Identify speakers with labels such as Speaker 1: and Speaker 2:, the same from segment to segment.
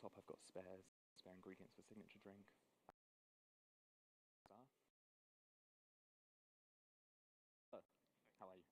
Speaker 1: top I've got spare ingredients for signature drink. Oh, how are you?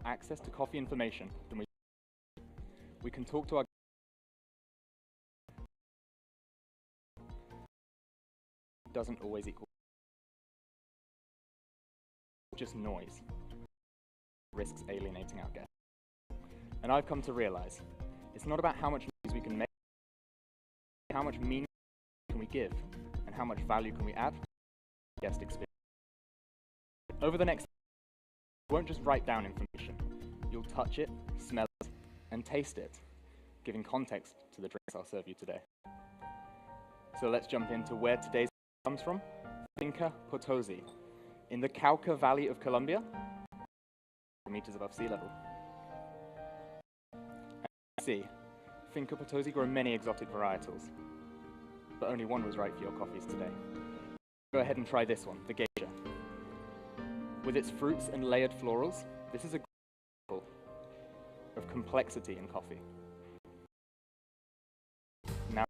Speaker 1: Access to coffee information, then we can talk to our doesn't always equal just noise. Risks alienating our guests. And I've come to realize it's not about how much noise we can make, how much meaning can we give, and how much value can we add to the guest experience. Over the next you won't just write down information, you'll touch it, smell it, and taste it, giving context to the drinks I'll serve you today. So let's jump into where today's comes from, Finca Potosi, in the Cauca Valley of Colombia, meters above sea level. As you can see, Finca Potosi grow many exotic varietals, but only one was right for your coffees today. Go ahead and try this one, the geisha. With its fruits and layered florals, this is a great example of complexity in coffee. Now,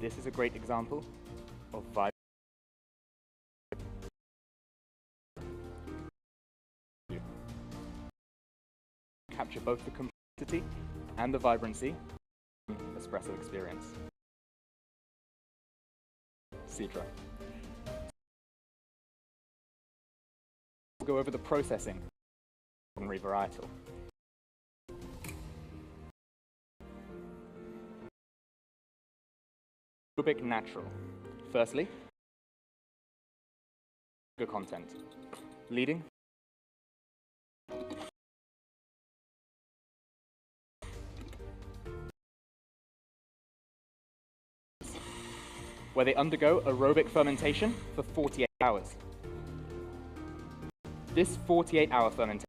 Speaker 1: this is a great example of vibrance. Capture both the complexity and the vibrancy of the espresso experience. Sidra. We'll go over the processing of the ordinary varietal. Aerobic natural. Firstly, sugar content. Leading where they undergo aerobic fermentation for 48 hours. This 48-hour fermentation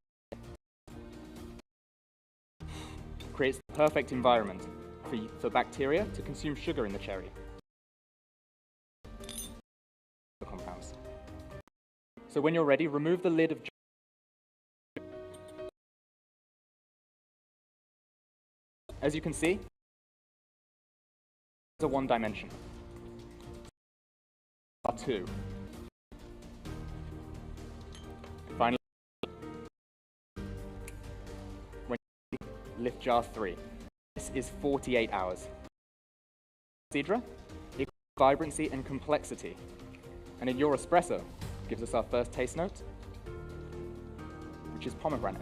Speaker 1: creates the perfect environment for bacteria to consume sugar in the cherry. Compounds. So when you're ready, remove the lid of as you can see, it's a one dimension. Jar 2. Finally, when you lift jar 3. This is 48 hours. Sidra equals vibrancy and complexity. And in your espresso, gives us our first taste note, which is pomegranate.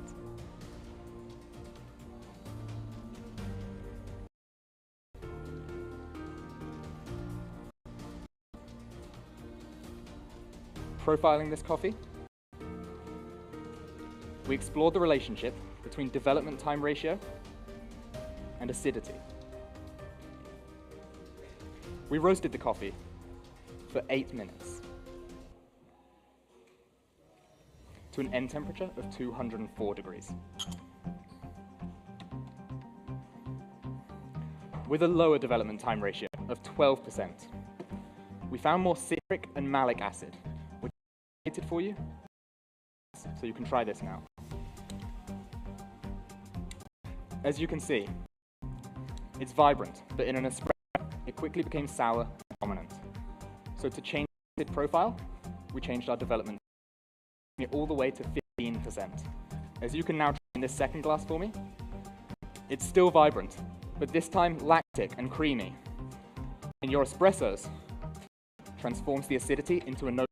Speaker 1: Profiling this coffee, we explored the relationship between development time ratio and acidity. We roasted the coffee for 8 minutes to an end temperature of 204 degrees. With a lower development time ratio of 12%, we found more citric and malic acid, which is created for you, so you can try this now. As you can see, it's vibrant, but in an espresso, it quickly became sour and dominant. So to change the acid profile, we changed our development all the way to 15%. As you can now try in this second glass for me, it's still vibrant, but this time lactic and creamy. In your espressos, transforms the acidity into a note.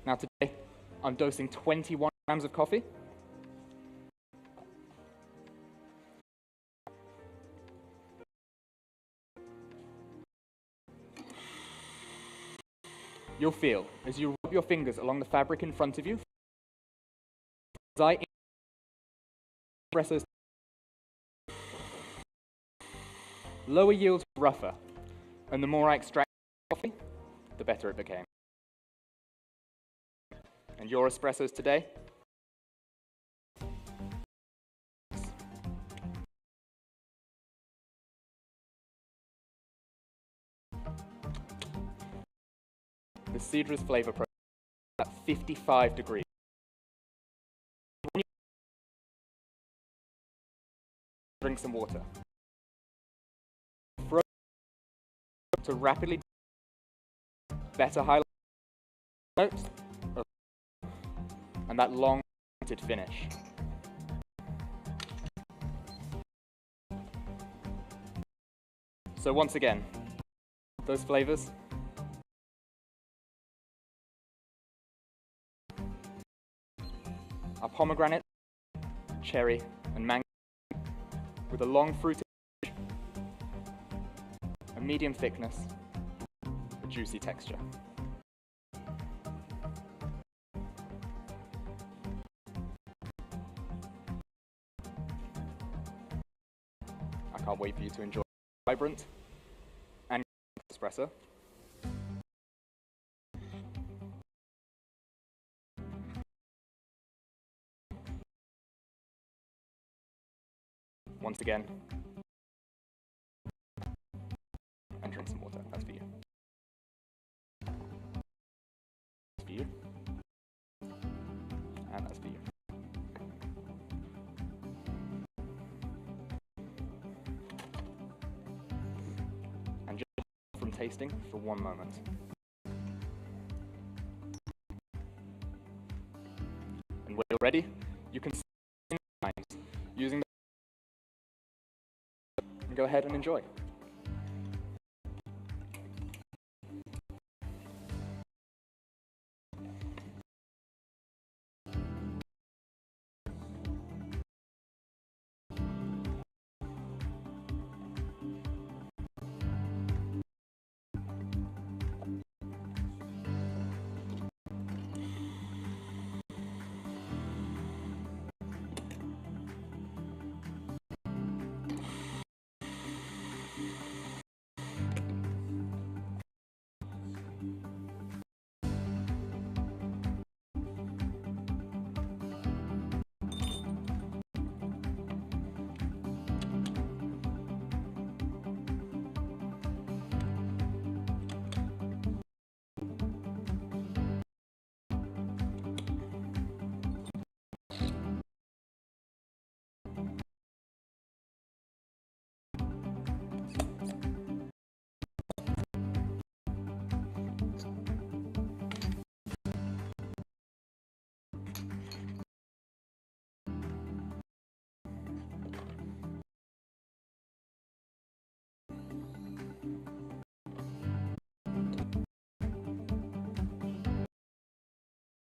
Speaker 1: Now today, I'm dosing 21 grams of coffee. You'll feel, as you rub your fingers along the fabric in front of you, as I espressos, lower yields were rougher, and the more I extract coffee, the better it became. And your espressos today? The citrus flavor profile at 55 degrees. Drink some water. To rapidly better highlight notes and that long finish. So once again, those flavors. Are pomegranate, cherry, and mango with a long fruited, a medium thickness, a juicy texture. I can't wait for you to enjoy vibrant and espresso. Once again, and drink some water. That's for you. That's for you. And that's for you. And just from tasting for one moment. And when you're ready, you can using and go ahead and enjoy.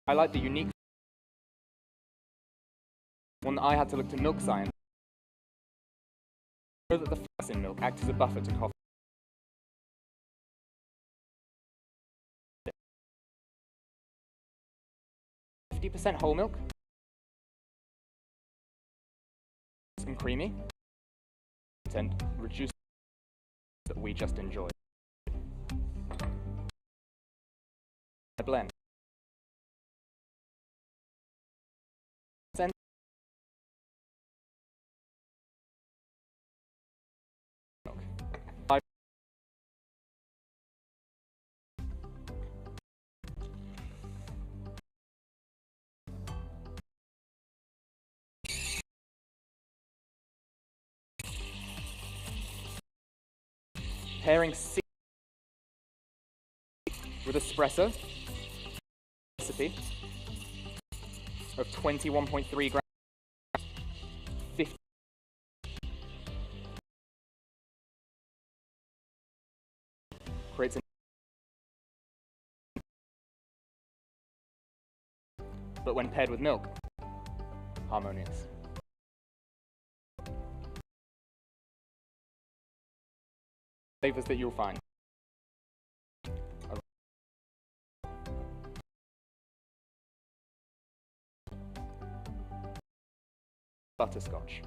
Speaker 1: I like the unique one that I had to look to milk science. I know that the fats in milk act as a buffer to coffee. 50% whole milk and creamy and reduce that we just enjoyed. A blend. Pairing with espresso recipe of 21.3 grams, 50 creates but when paired with milk, harmonious. Flavors that you'll find are butterscotch,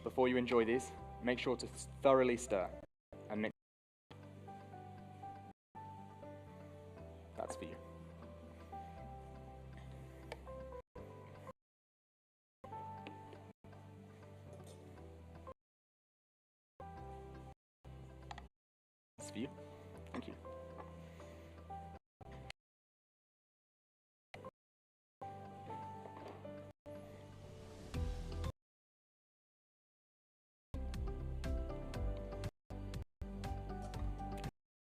Speaker 1: before you enjoy these, make sure to thoroughly stir and mix. That's for you. That's for you. Thank you.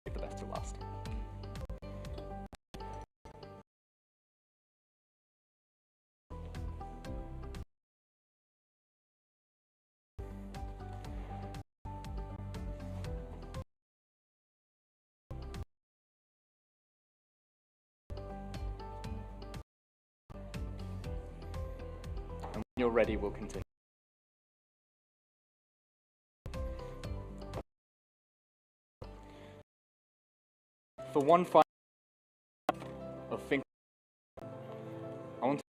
Speaker 1: Save the best to last. And when you're ready, we'll continue. For one final of think, I want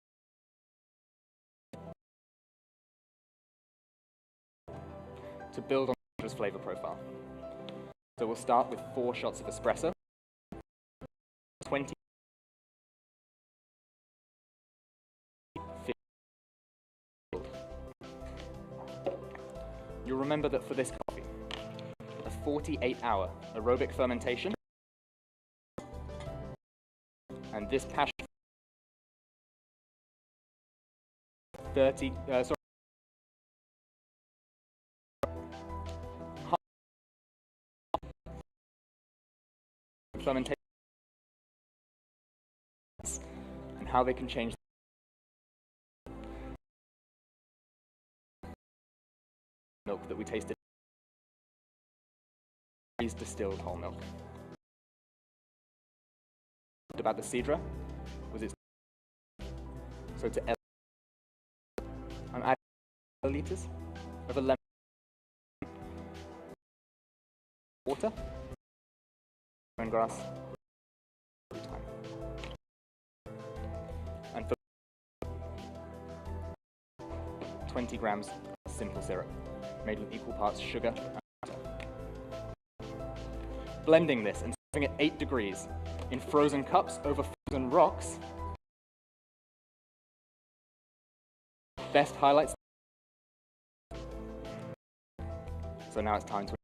Speaker 1: to build on the flavor profile. So we'll start with 4 shots of espresso, 20, 50. You'll remember that for this coffee, a 48-hour aerobic fermentation, and this passion 30, fermentation and how they can change milk that we tasted. Is distilled whole milk. About the Cedra was its so to I'm adding liters of a lemon water, lemongrass, and for 20 grams simple syrup made with equal parts sugar and water. Blending this and serving at 8 degrees in frozen cups over frozen rocks best highlights. So now it's time to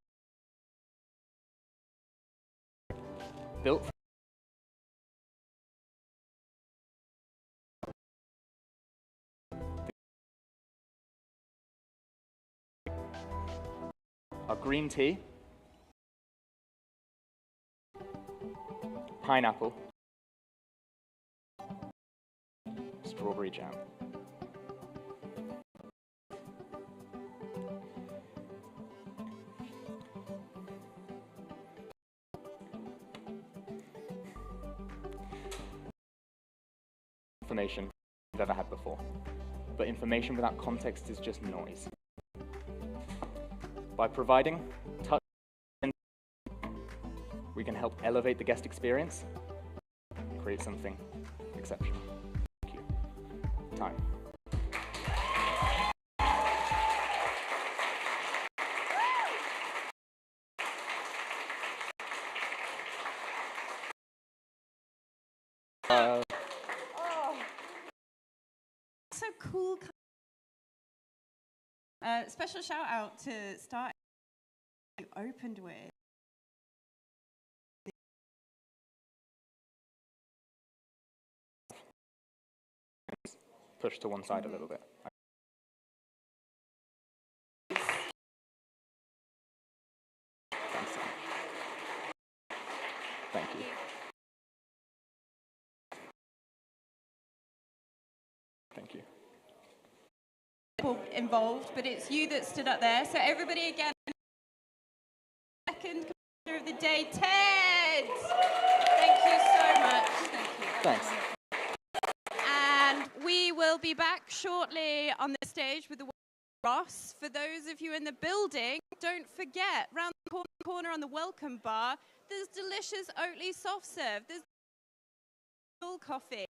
Speaker 1: built our green tea, pineapple, strawberry jam. Information I've ever had before, but information without context is just noise. By providing touch, we can help elevate the guest experience, create something exceptional. Thank you. Time.
Speaker 2: So cool. Special shout out to start you opened with.
Speaker 1: Push to one side a little bit. Thanks so much. Thank you. Thank you.
Speaker 2: Involved, but it's you that stood up there. So everybody again. the day, Ted. Thank you so much. Thank you.
Speaker 1: Thanks.
Speaker 2: And we will be back shortly on the stage with the Ross. For those of you in the building, don't forget, round the corner on the welcome bar, there's delicious Oatly soft serve. There's coffee.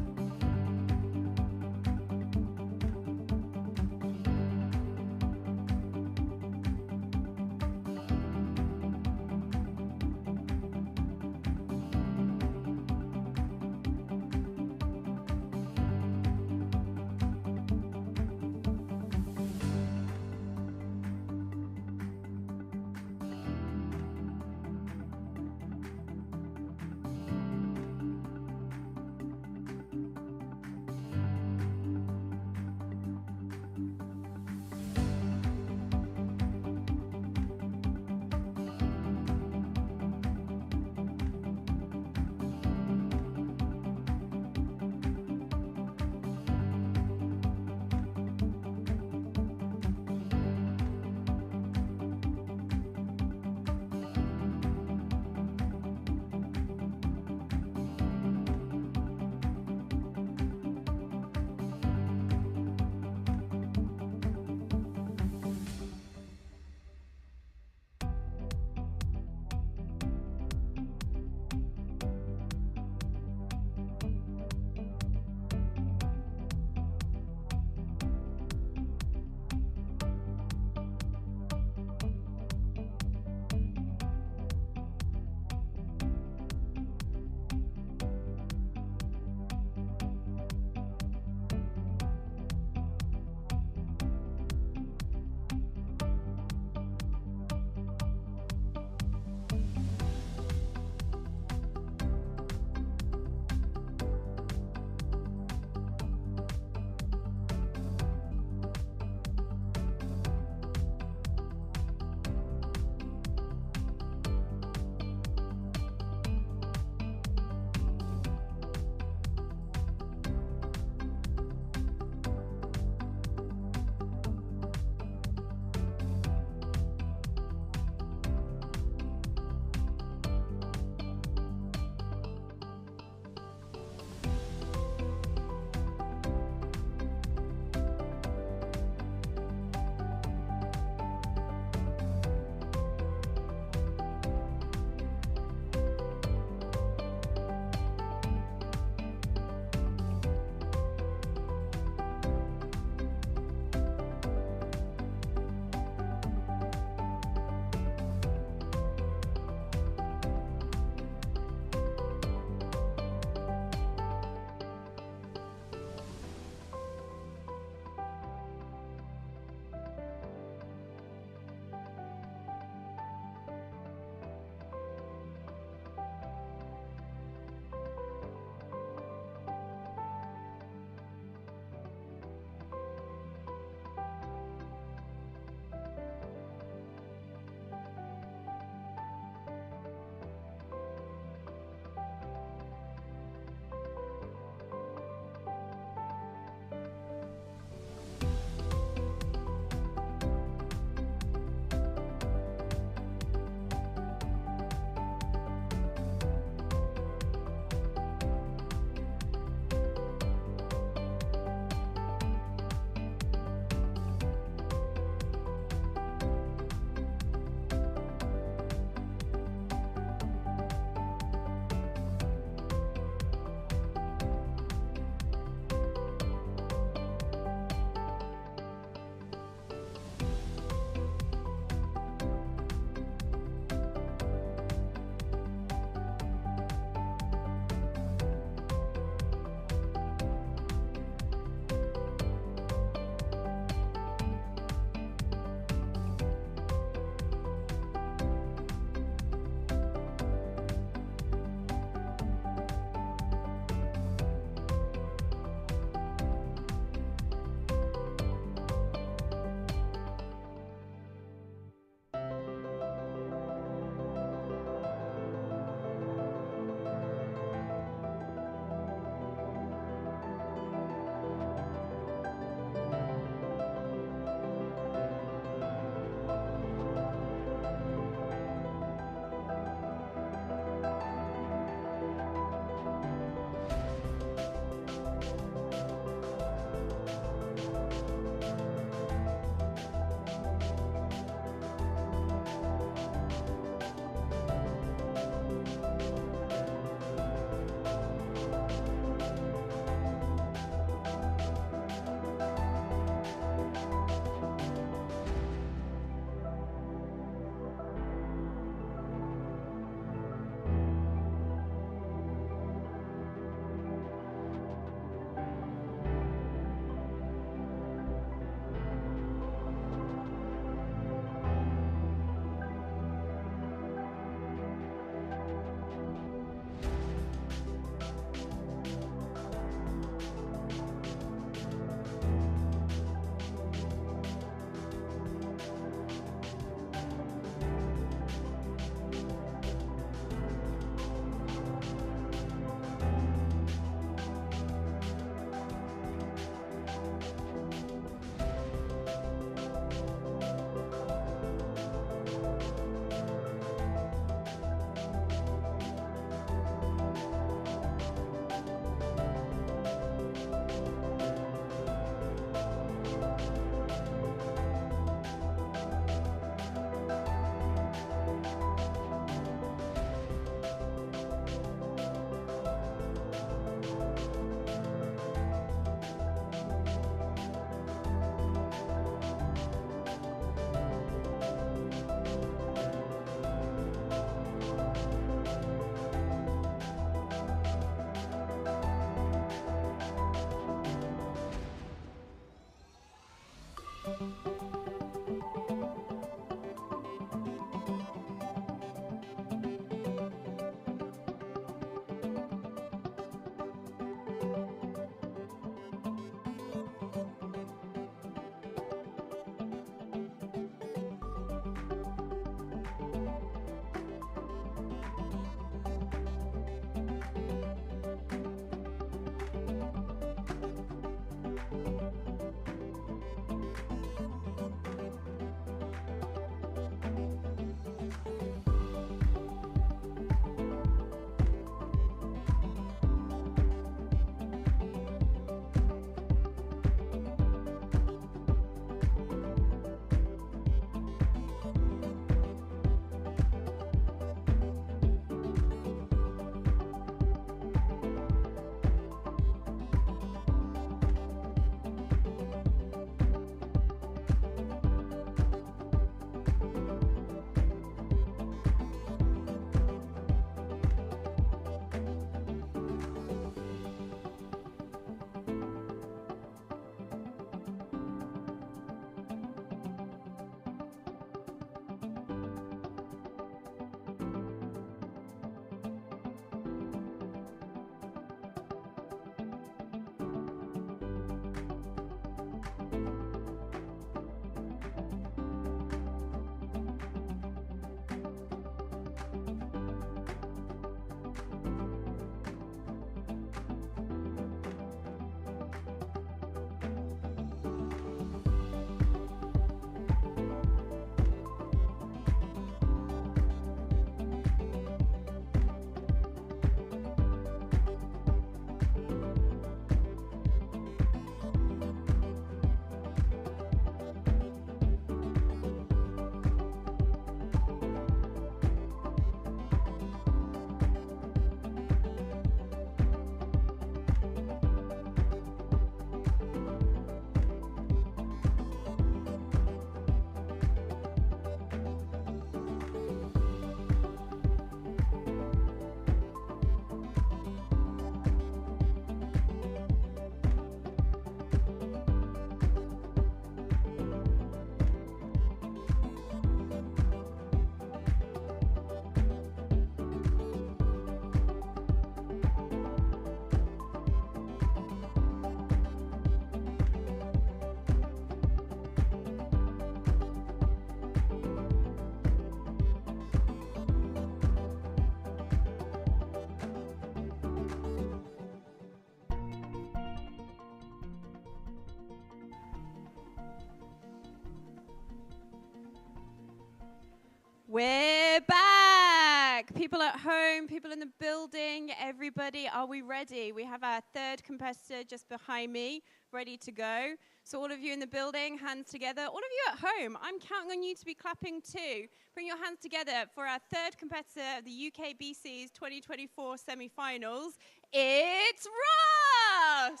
Speaker 2: We're back! People at home, people in the building, everybody, are we ready? We have our third competitor just behind me, ready to go. So all of you in the building, hands together. All of you at home, I'm counting on you to be clapping too. Bring your hands together for our third competitor of the UKBC's 2024 semi-finals. It's Ross!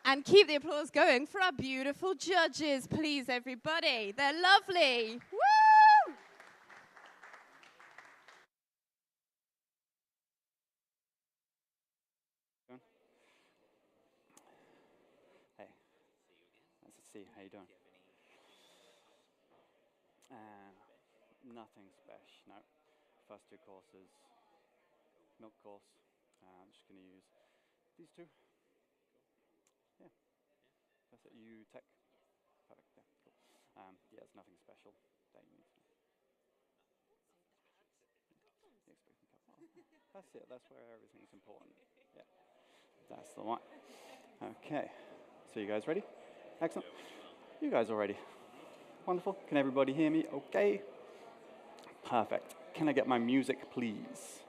Speaker 2: And keep the applause going for our beautiful judges, please, everybody. They're lovely. Woo!
Speaker 3: Hey, nice to see you. How you doing? Nothing special, no. First two courses, milk course. I'm just going to use these two. Yeah. That's it. You tech. Perfect. Yeah, cool. Yeah, it's nothing special that you need to know. That's it. That's where everything's important. Yeah. That's the one. Okay. So you guys ready? Excellent. You guys all ready? Wonderful. Can everybody hear me? Okay. Perfect. Can I get my music, please?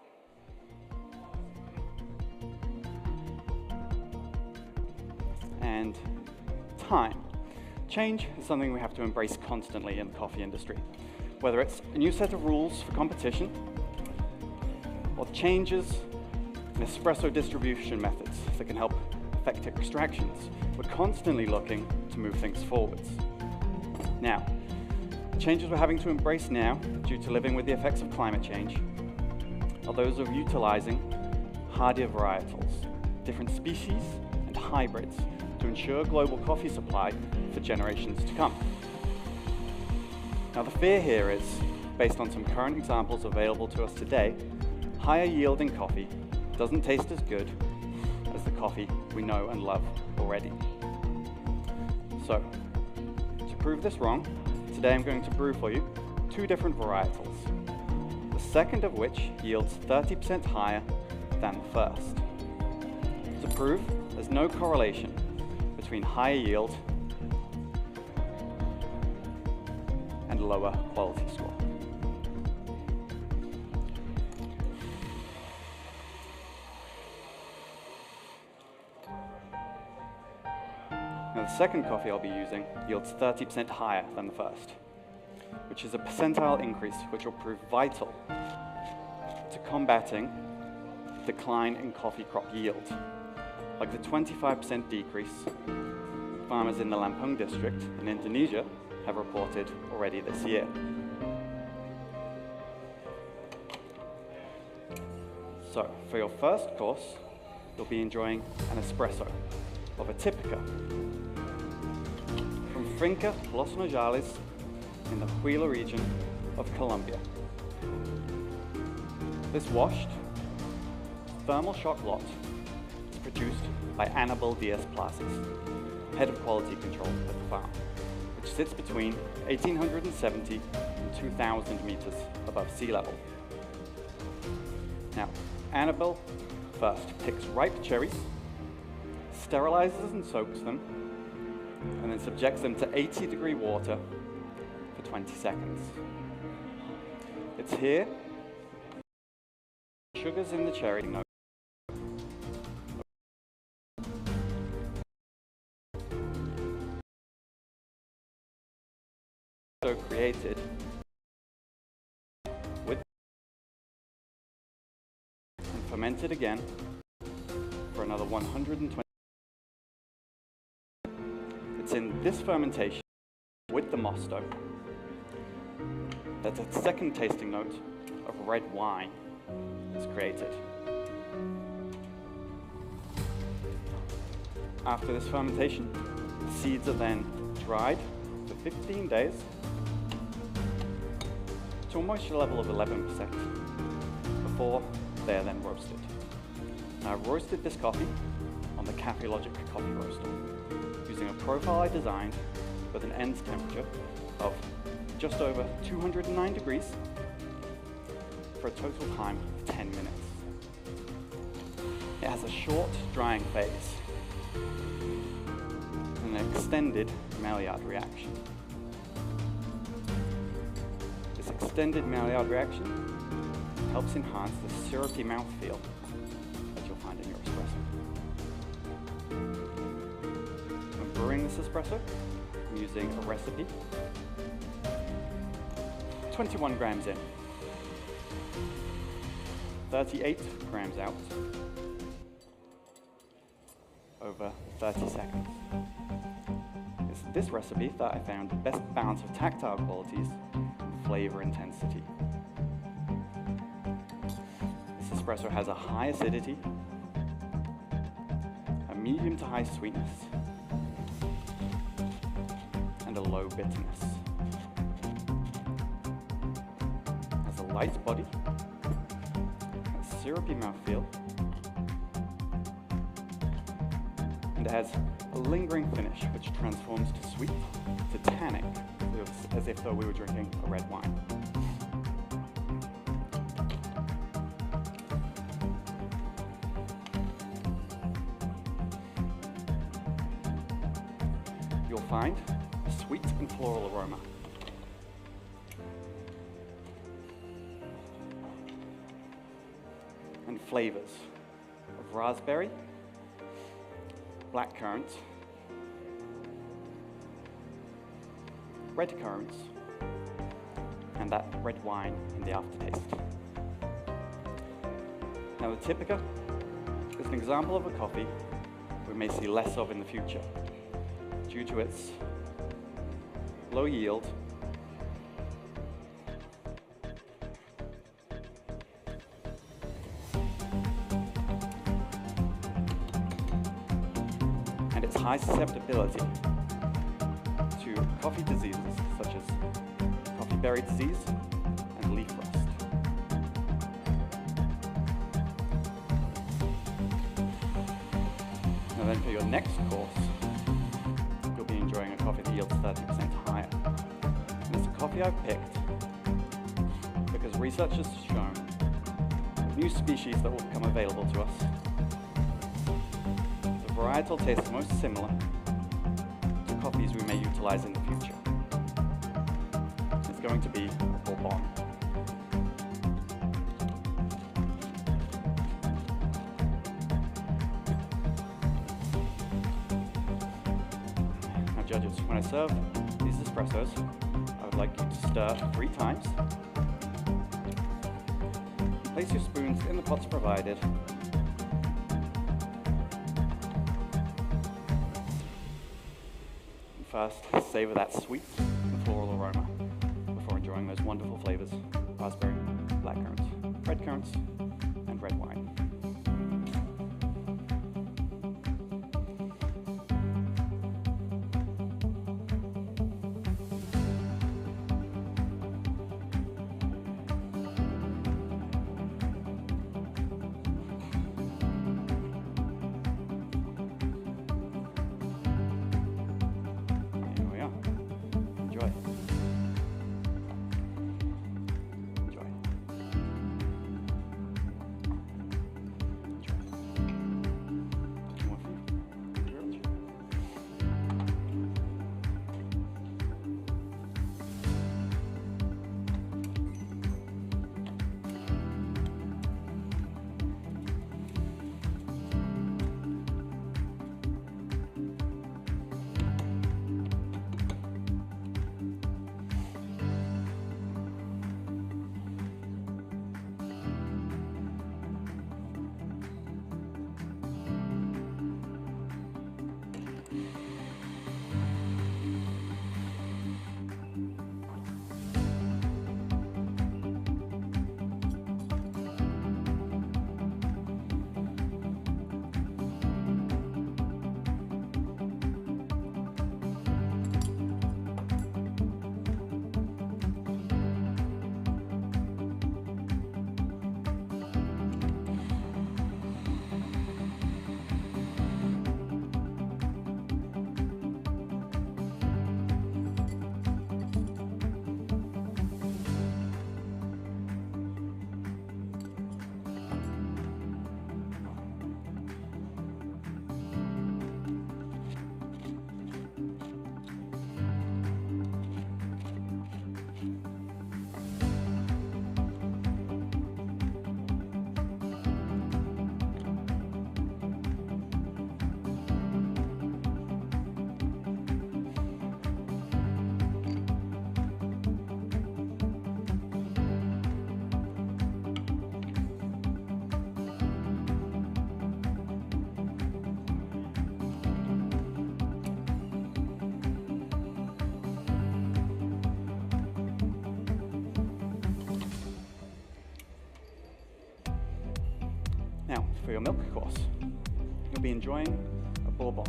Speaker 3: And time. Change is something we have to embrace constantly in the coffee industry. Whether it's a new set of rules for competition, or changes in espresso distribution methods that can help affect extractions, we're constantly looking to move things forwards. Now, the changes we're having to embrace now, due to living with the effects of climate change, are those of utilizing hardier varietals, different species and hybrids to ensure global coffee supply for generations to come. Now the fear here is, based on some current examples available to us today, higher yielding coffee doesn't taste as good as the coffee we know and love already. So, to prove this wrong, today I'm going to brew for you two different varietals, the second of which yields 30% higher than the first. To prove there's no correlation between higher yield and lower quality score. Now the second coffee I'll be using yields 30% higher than the first, which is a percentile increase which will prove vital to combating decline in coffee crop yield, like the 25% decrease farmers in the Lampung district in Indonesia have reported already this year. So, for your first course, you'll be enjoying an espresso of a Típica from Finca Los Nogales in the Huila region of Colombia. This washed, thermal shock lot is produced by Anibal Diaz-Plazas, head of quality control at the farm, which sits between 1,870 and 2,000 meters above sea level. Now, Anibal first picks ripe cherries, sterilizes and soaks them, and then subjects them to 80-degree water for 20 seconds. It's here, sugars in the cherry created with and fermented again for another 120. It's in this fermentation with the mosto that the second tasting note of red wine is created. After this fermentation, the seeds are then dried for 15 days to a moisture level of 11% before they are then roasted. Now, I've roasted this coffee on the Cafe Logic coffee roaster using a profile I designed with an end temperature of just over 209 degrees for a total time of 10 minutes. It has a short drying phase and an extended Maillard reaction. extended Maillard reaction helps enhance the syrupy mouthfeel that you'll find in your espresso. When brewing this espresso, I'm using a recipe, 21 grams in, 38 grams out, over 30 seconds. It's this recipe that I found the best balance of tactile qualities and flavor intensity. This espresso has a high acidity, a medium to high sweetness, and a low bitterness. It has a light body, a syrupy mouthfeel, and it has a lingering finish which transforms to sweet, to tannic, as if though we were drinking a red wine. You'll find a sweet and floral aroma. And flavors of raspberry, blackcurrant, red currants, and that red wine in the aftertaste. Now the Typica is an example of a coffee we may see less of in the future due to its low yield, and its high susceptibility to coffee diseases such as coffee berry disease and leaf rust. Now then for your next course, you'll be enjoying a coffee that yields 30% higher. And it's a coffee I've picked because research has shown with new species that will become available to us, the varietal tastes most similar to coffees we may utilize in the future. It's going to be Bourbon. Now judges, when I serve these espressos, I would like you to stir 3 times. Place your spoons in the pots provided. First, savor that sweet and floral aroma before enjoying those wonderful flavors: raspberry, blackcurrant, red currants, and red wine. Enjoy. For your milk course, you'll be enjoying a bourbon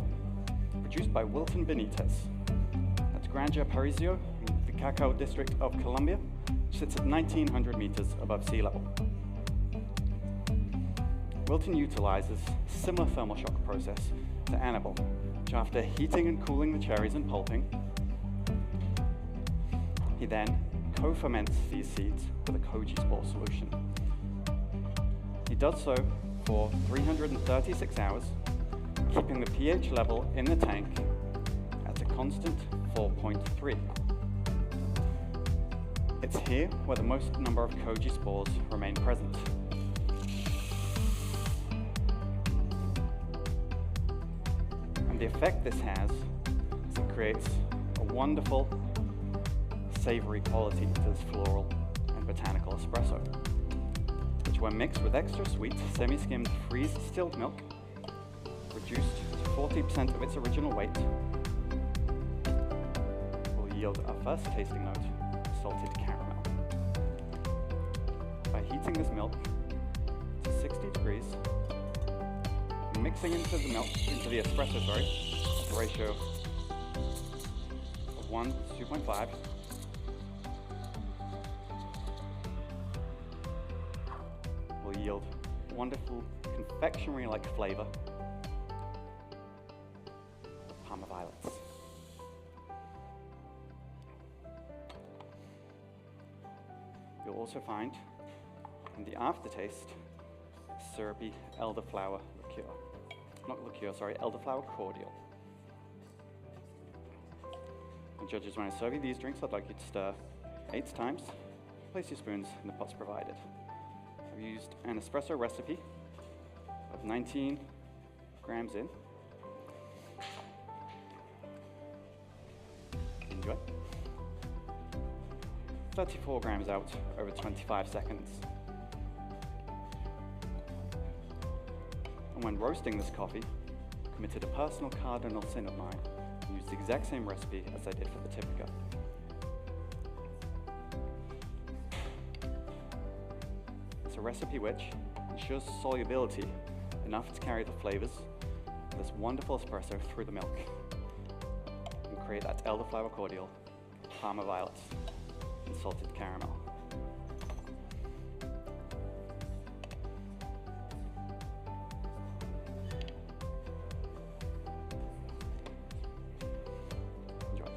Speaker 3: produced by Wilton Benitez at Granja Parisio in the Cacao District of Colombia, which sits at 1,900 meters above sea level. Wilton utilizes a similar thermal shock process to Annabelle, which after heating and cooling the cherries and pulping, he then co-ferments these seeds with a koji spore solution. He does so for 336 hours, keeping the pH level in the tank at a constant 4.3. It's here where the most number of koji spores remain present. And the effect this has is it creates a wonderful, savory quality to this floral and botanical espresso, which when mixed with extra sweet, semi-skimmed freeze distilled milk, reduced to 40% of its original weight, will yield our first tasting note, salted caramel. By heating this milk to 60 degrees, mixing into the espresso, at a ratio of 1 to 2.5, will yield wonderful confectionery-like flavor of Parma violets. You'll also find in the aftertaste syrupy elderflower liqueur. Not liqueur, sorry, elderflower cordial. And judges, when I serve you these drinks, I'd like you to stir 8 times. Place your spoons in the pots provided. I've used an espresso recipe of 19 grams in. Enjoy. 34 grams out over 25 seconds. And when roasting this coffee, I committed a personal cardinal sin of mine and used the exact same recipe as I did for the Typica. It's a recipe which ensures solubility enough to carry the flavors of this wonderful espresso through the milk and create that elderflower cordial, Parma violets, and salted caramel. Enjoy.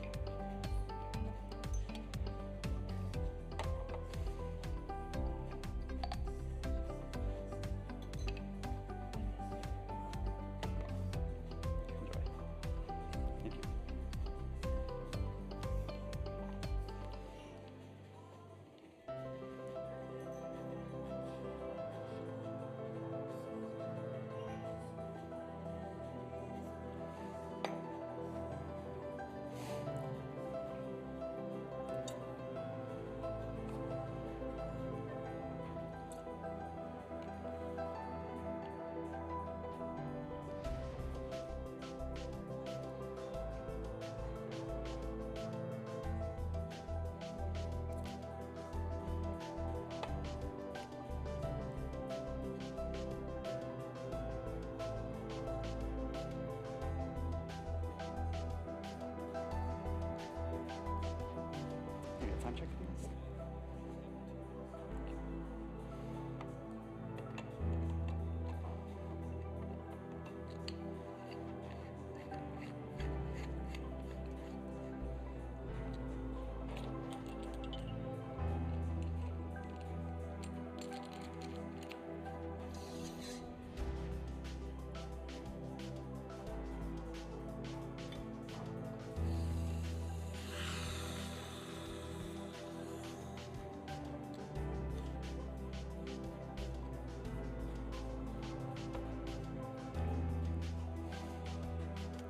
Speaker 3: Thank you. Can you get a time check for this?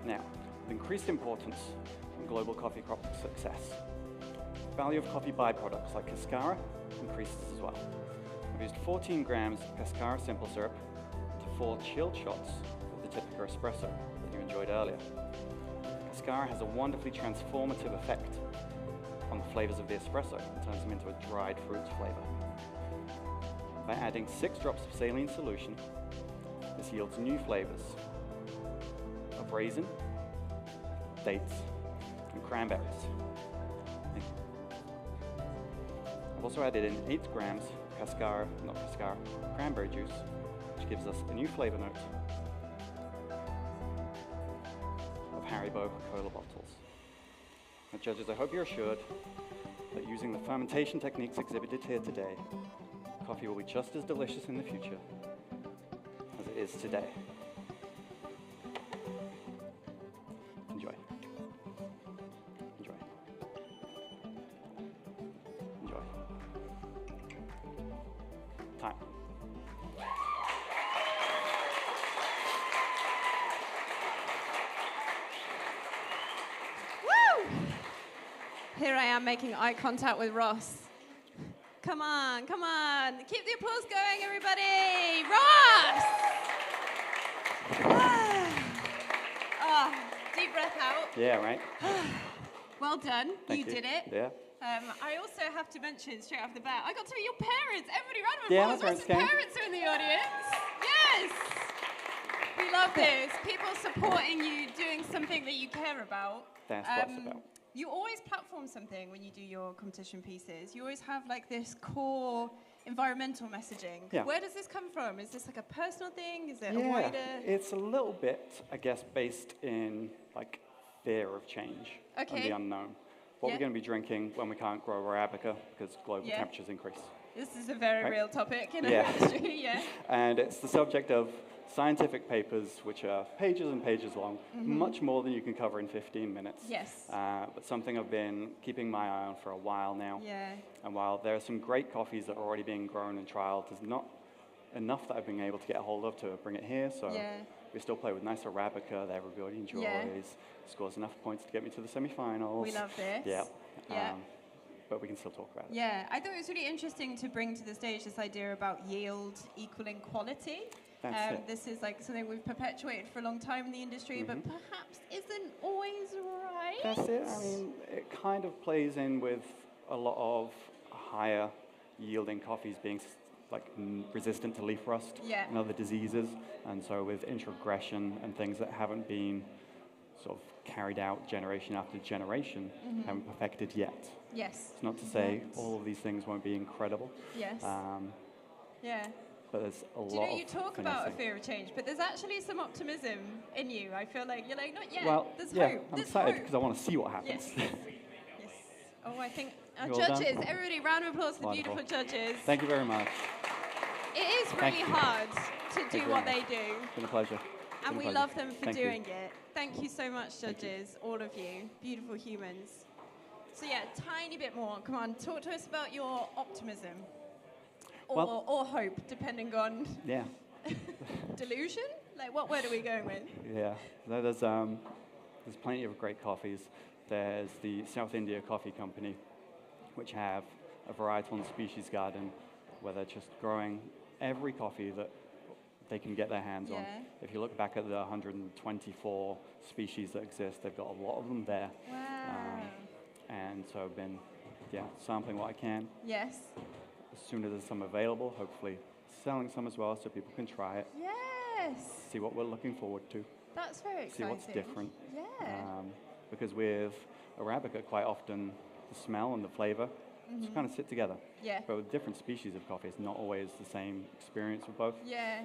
Speaker 3: Now, with increased importance in global coffee crop success, the value of coffee byproducts like cascara increases as well. I've used 14 grams of cascara simple syrup to 4 chilled shots of the Typica espresso that you enjoyed earlier. Cascara has a wonderfully transformative effect on the flavors of the espresso and turns them into a dried fruits flavor. By adding 6 drops of saline solution this yields new flavors of raisin, dates, and cranberries. Thank you. I've also added in 8 grams cranberry juice, which gives us a new flavor note of Haribo Cola bottles. Now, judges, I hope you're assured that using the fermentation techniques exhibited here today, coffee will be just as delicious in the future as it is today. Enjoy. Enjoy. Enjoy. Time.
Speaker 2: Woo! Here I am making eye contact with Ross. Come on, come on. Keep the applause going, everybody. Ross! Oh, deep breath out.
Speaker 3: Yeah, right?
Speaker 2: Well done.
Speaker 3: Thank
Speaker 2: You did it.
Speaker 3: Yeah.
Speaker 2: I also have to mention straight off the bat, I got to meet your parents. Everybody, round of
Speaker 3: Yeah, my
Speaker 2: applause.
Speaker 3: parents
Speaker 2: Ross's
Speaker 3: came.
Speaker 2: parents are in the audience. Yes. We love this. People supporting you, doing something that you care about.
Speaker 3: That's what it's about.
Speaker 2: You always platform something when you do your competition pieces. You always have like this core environmental messaging.
Speaker 3: Yeah.
Speaker 2: Where does this come from? Is this like a personal thing? Is it a
Speaker 3: Yeah,
Speaker 2: wider?
Speaker 3: it's a little bit, I guess, based in like fear of change and
Speaker 2: Okay.
Speaker 3: the unknown. What
Speaker 2: Yeah.
Speaker 3: we're going to be drinking when we can't grow Arabica because global
Speaker 2: Yeah.
Speaker 3: temperatures increase.
Speaker 2: This is a very
Speaker 3: Right.
Speaker 2: real topic in our
Speaker 3: Yeah.
Speaker 2: industry, yeah.
Speaker 3: And it's the subject of scientific papers, which are pages and pages long, much more than you can cover in 15 minutes.
Speaker 2: Yes.
Speaker 3: But something I've been keeping my eye on for a while now.
Speaker 2: Yeah.
Speaker 3: And while there are some great coffees that are already being grown and trialed, there's not enough that I've been able to get a hold of to bring it here. So
Speaker 2: Yeah.
Speaker 3: we still play with nice Arabica that everybody enjoys.
Speaker 2: Yeah.
Speaker 3: Scores enough points to get me to the semi-finals.
Speaker 2: We love this.
Speaker 3: Yeah.
Speaker 2: Yeah.
Speaker 3: But we can still talk about it.
Speaker 2: Yeah, I thought it was really interesting to bring to the stage this idea about yield equaling quality.
Speaker 3: That's it.
Speaker 2: This is like something we've perpetuated for a long time in the industry, but perhaps isn't always right.
Speaker 3: That's it. I mean, it kind of plays in with a lot of higher yielding coffees being resistant to leaf rust
Speaker 2: Yeah.
Speaker 3: and other diseases. And so with introgression and things that haven't been sort of carried out generation after generation, haven't perfected yet.
Speaker 2: Yes.
Speaker 3: It's not to say all of these things won't be incredible,
Speaker 2: Yes. Yeah.
Speaker 3: but there's a
Speaker 2: Do you
Speaker 3: lot
Speaker 2: know, you
Speaker 3: of
Speaker 2: talk about a
Speaker 3: finessing.
Speaker 2: fear of change, but there's actually some optimism in you. I feel like you're like, not yet.
Speaker 3: Well,
Speaker 2: There's
Speaker 3: yeah,
Speaker 2: hope.
Speaker 3: I'm
Speaker 2: There's
Speaker 3: excited
Speaker 2: hope.
Speaker 3: because I want to see what happens.
Speaker 2: Yes. Yes. Oh, I think our
Speaker 3: You all done?
Speaker 2: judges, everybody, round of applause for the
Speaker 3: Wonderful.
Speaker 2: beautiful judges.
Speaker 3: Thank you very much.
Speaker 2: It is
Speaker 3: Thank
Speaker 2: really
Speaker 3: you.
Speaker 2: hard to
Speaker 3: Thank
Speaker 2: do
Speaker 3: you
Speaker 2: what
Speaker 3: very
Speaker 2: they do.
Speaker 3: It's been a pleasure.
Speaker 2: And we
Speaker 3: Been a pleasure.
Speaker 2: love them for
Speaker 3: Thank you.
Speaker 2: doing it. Thank you so much,
Speaker 3: Thank you.
Speaker 2: judges, all of you, beautiful humans. So yeah, tiny bit more. Come on, talk to us about your optimism.
Speaker 3: Well-
Speaker 2: or hope, depending on
Speaker 3: Yeah.
Speaker 2: delusion? Like, what word are we going with?
Speaker 3: Yeah, there's plenty of great coffees. There's the South India Coffee Company, which have a varietal and species garden where they're just growing every coffee that they can get their hands on.
Speaker 2: Yeah.
Speaker 3: If you look back at the 124 species that exist, they've got a lot of them there.
Speaker 2: Wow.
Speaker 3: And so I've been, sampling what I can.
Speaker 2: Yes.
Speaker 3: As soon as there's some available, hopefully selling some as well so people can try it,
Speaker 2: Yes.
Speaker 3: see what we're looking forward to.
Speaker 2: That's very
Speaker 3: See
Speaker 2: exciting.
Speaker 3: what's different.
Speaker 2: Yeah.
Speaker 3: Because with Arabica, quite often the smell and the flavor just kind of sit together.
Speaker 2: Yeah.
Speaker 3: But with different species of coffee, it's not always the same experience with both,
Speaker 2: Yeah.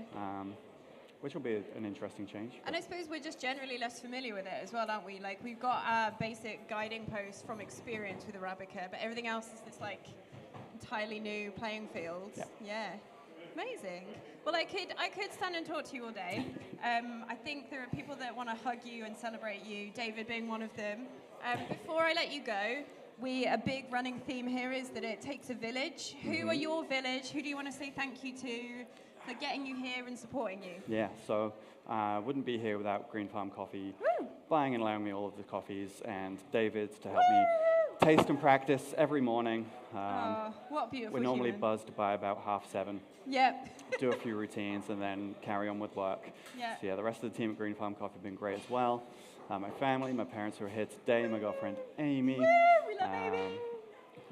Speaker 3: which will be an interesting change.
Speaker 2: And I suppose we're just generally less familiar with it as well, aren't we? Like, we've got our basic guiding posts from experience with Arabica, but everything else is this, like, entirely new playing field.
Speaker 3: Yeah.
Speaker 2: Yeah. Amazing. Well, I could stand and talk to you all day. I think there are people that want to hug you and celebrate you, David being one of them. Before I let you go, a big running theme here is that it takes a village. Who are your village? Who do you want to say thank you to for getting you here and supporting you?
Speaker 3: Yeah, so I wouldn't be here without Green Farm Coffee buying and allowing me all of the coffees, and David to help me taste and practice every morning.
Speaker 2: What a beautiful
Speaker 3: We're normally
Speaker 2: human.
Speaker 3: buzzed by about 7:30.
Speaker 2: Yep.
Speaker 3: Do a few routines and then carry on with work.
Speaker 2: Yeah.
Speaker 3: So the rest of the team at Green Farm Coffee have been great as well. My family, my parents who are here today, my girlfriend Amy.
Speaker 2: We love Amy.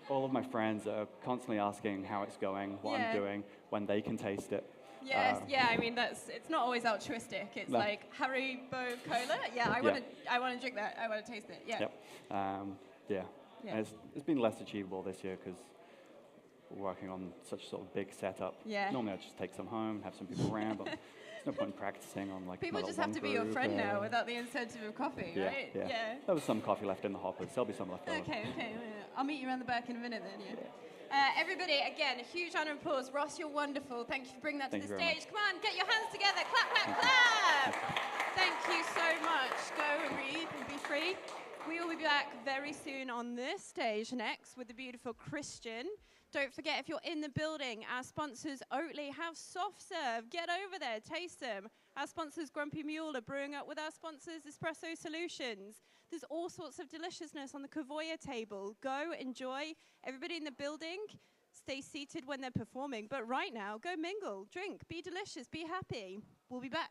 Speaker 3: All of my friends are constantly asking how it's going, what
Speaker 2: Yeah.
Speaker 3: I'm doing, when they can taste it.
Speaker 2: Yes, yeah. I mean, it's not always altruistic. It's
Speaker 3: No.
Speaker 2: like Haribo Cola. Yeah, I want to drink that. I want to taste it. Yeah.
Speaker 3: Yep. Yeah.
Speaker 2: Yeah.
Speaker 3: And it's been less achievable this year because we're working on such a sort of big setup.
Speaker 2: Yeah.
Speaker 3: Normally I just take some home, have some people around, but there's no point practicing on like
Speaker 2: People
Speaker 3: not
Speaker 2: just
Speaker 3: one
Speaker 2: have to be your
Speaker 3: group,
Speaker 2: friend now without the incentive of coffee,
Speaker 3: yeah,
Speaker 2: right?
Speaker 3: yeah. There was some coffee left in the hoppers. There'll be some left over.
Speaker 2: Okay. I'll meet you around the back in a minute then, yeah. Everybody, again, a huge round of applause. Ross, you're wonderful. Thank you for bringing that to the
Speaker 3: Thank you very
Speaker 2: stage. Come on, get your hands together. Clap, clap, clap. Thank you so much. Go and breathe and be free. We will be back very soon on this stage next with the beautiful Christian. Don't forget, if you're in the building, our sponsors Oatly have soft serve. Get over there, taste them. Our sponsors Grumpy Mule are brewing up with our sponsors Espresso Solutions. There's all sorts of deliciousness on the Kavoya table. Go, enjoy. Everybody in the building, stay seated when they're performing. But right now, go mingle, drink, be delicious, be happy. We'll be back.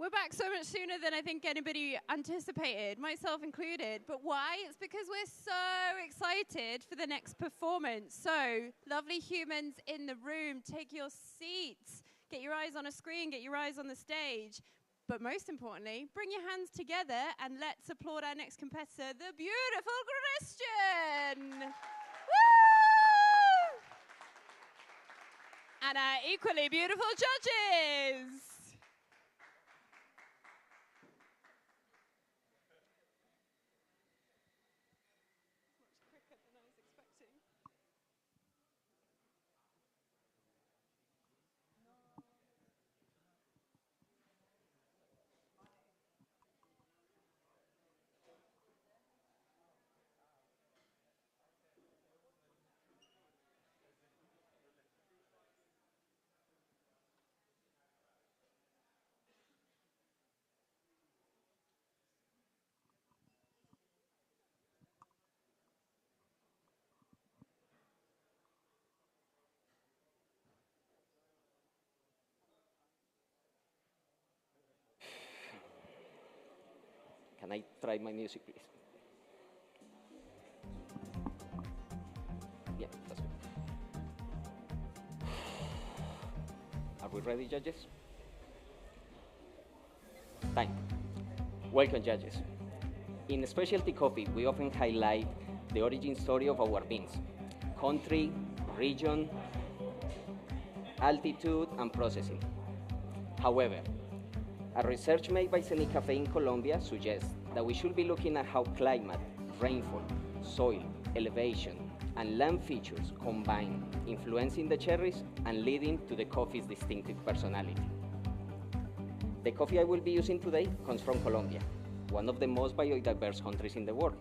Speaker 2: We're back so much sooner than I think anybody anticipated, myself included. But why? It's because we're so excited for the next performance. So, lovely humans in the room, take your seats. Get your eyes on a screen, get your eyes on the stage. But most importantly, bring your hands together and let's applaud our next competitor, the beautiful Christian. Woo! And our equally beautiful judges.
Speaker 4: Can I try my music, please? Yeah, that's good. Are we ready, judges? Time. Welcome, judges. In specialty coffee, we often highlight the origin story of our beans: country, region, altitude, and processing. However, a research made by Cafe in Colombia suggests that we should be looking at how climate, rainfall, soil, elevation, and land features combine, influencing the cherries and leading to the coffee's distinctive personality. The coffee I will be using today comes from Colombia, one of the most biodiverse countries in the world.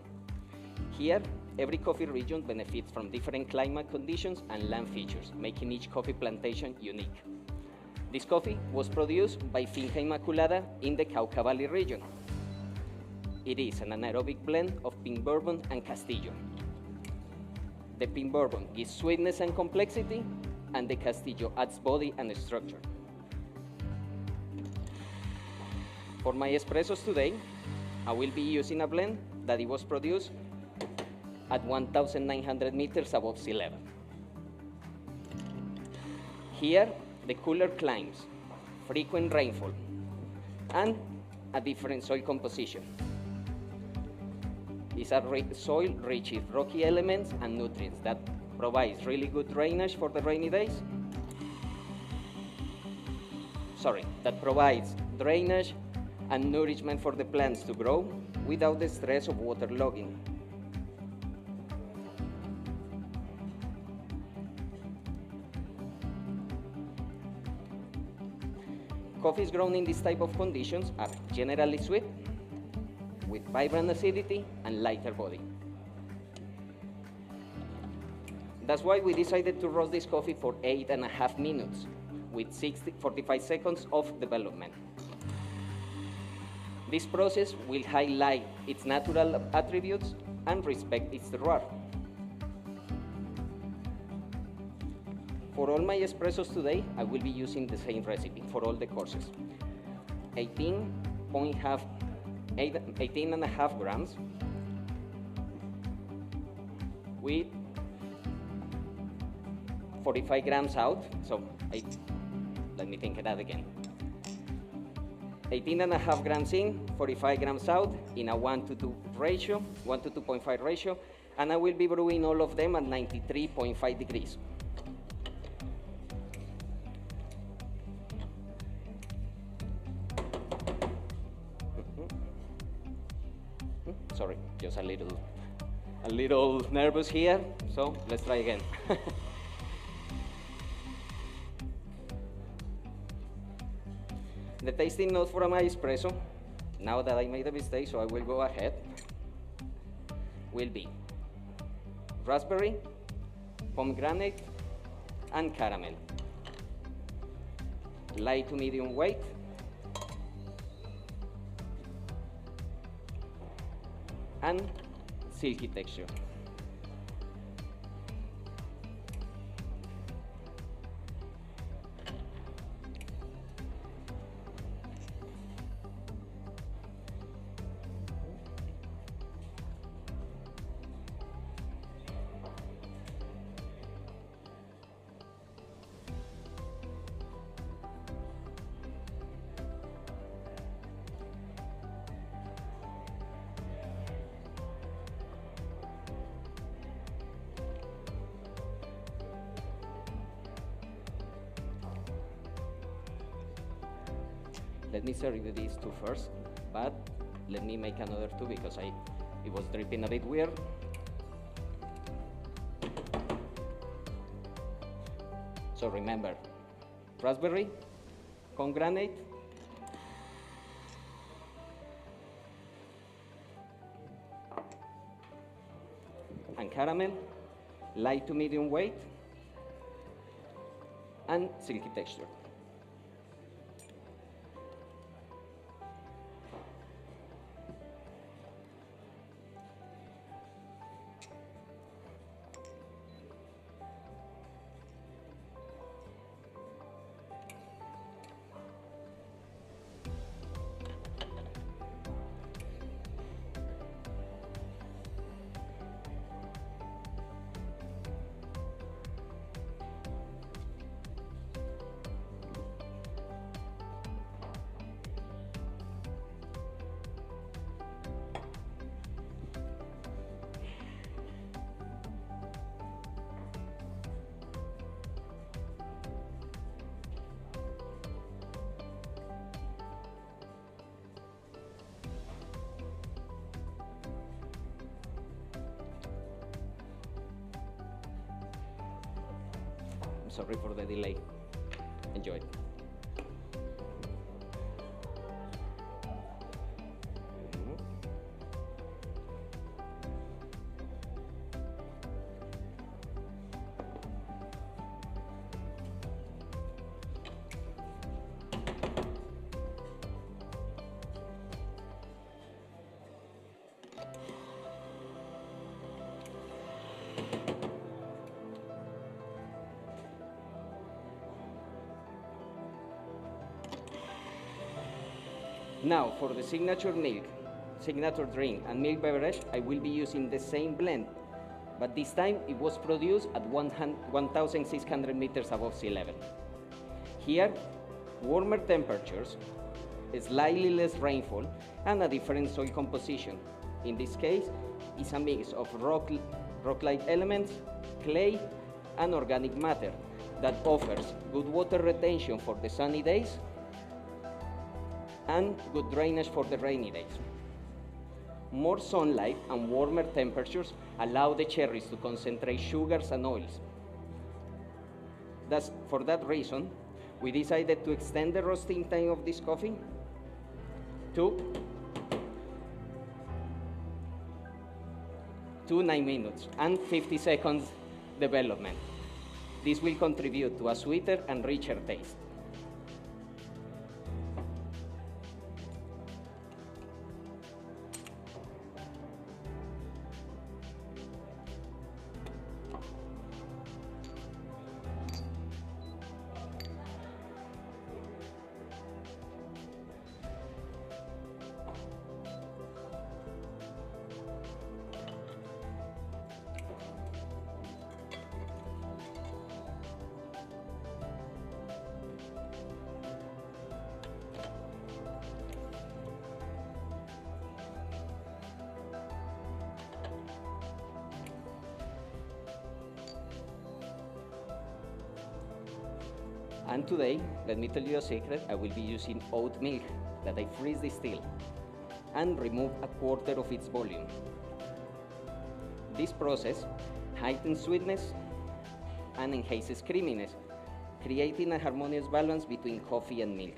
Speaker 4: Here, every coffee region benefits from different climate conditions and land features, making each coffee plantation unique. This coffee was produced by Finca Inmaculada in the Cauca Valley region. It is an anaerobic blend of pink bourbon and Castillo. The pink bourbon gives sweetness and complexity, and the Castillo adds body and structure. For my espressos today, I will be using a blend that it was produced at 1,900 meters above sea level. Here, the cooler climes, frequent rainfall, and a different soil composition. It's a soil rich in rocky elements and nutrients that provides really good drainage for the rainy days. That provides drainage and nourishment for the plants to grow without the stress of waterlogging. Coffees grown in this type of conditions are generally sweet, with vibrant acidity and lighter body. That's why we decided to roast this coffee for 8.5 minutes, with 45 seconds of development. This process will highlight its natural attributes and respect its terroir. For all my espressos today, I will be using the same recipe for all the courses. 18.5 grams with 45 grams out. Let me think of that again. 18.5 grams in, 45 grams out in a 1:2 ratio, 1 to 2.5 ratio, and I will be brewing all of them at 93.5 degrees. Sorry, just a little nervous here, so let's try again. The tasting note for my espresso, now that I made a mistake, so I will go ahead, will be raspberry, pomegranate, and caramel. Light to medium weight. And silky texture. let me serve you these two first, but let me make another two because it was dripping a bit weird. So remember, raspberry, corn granate, and caramel, light to medium weight, and silky texture. Sorry for the delay. Enjoy. Now, for the signature drink and milk beverage, I will be using the same blend, but this time it was produced at 1,600 meters above sea level. Here, warmer temperatures, slightly less rainfall, and a different soil composition. In this case, it's a mix of rock-like elements, clay, and organic matter that offers good water retention for the sunny days and good drainage for the rainy days. More sunlight and warmer temperatures allow the cherries to concentrate sugars and oils. For that reason, we decided to extend the roasting time of this coffee to 9 minutes and 50 seconds development. This will contribute to a sweeter and richer taste. And today, let me tell you a secret, I will be using oat milk that I freeze distill and remove a quarter of its volume. This process heightens sweetness and enhances creaminess, creating a harmonious balance between coffee and milk.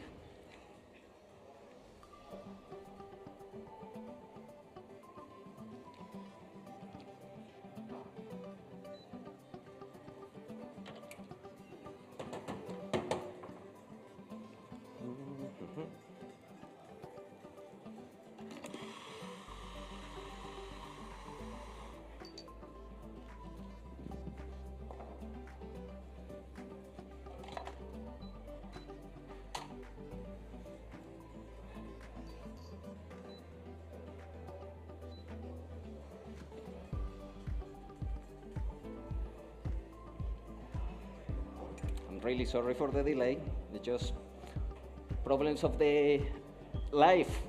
Speaker 4: I'm really sorry for the delay. It's just problems of the life.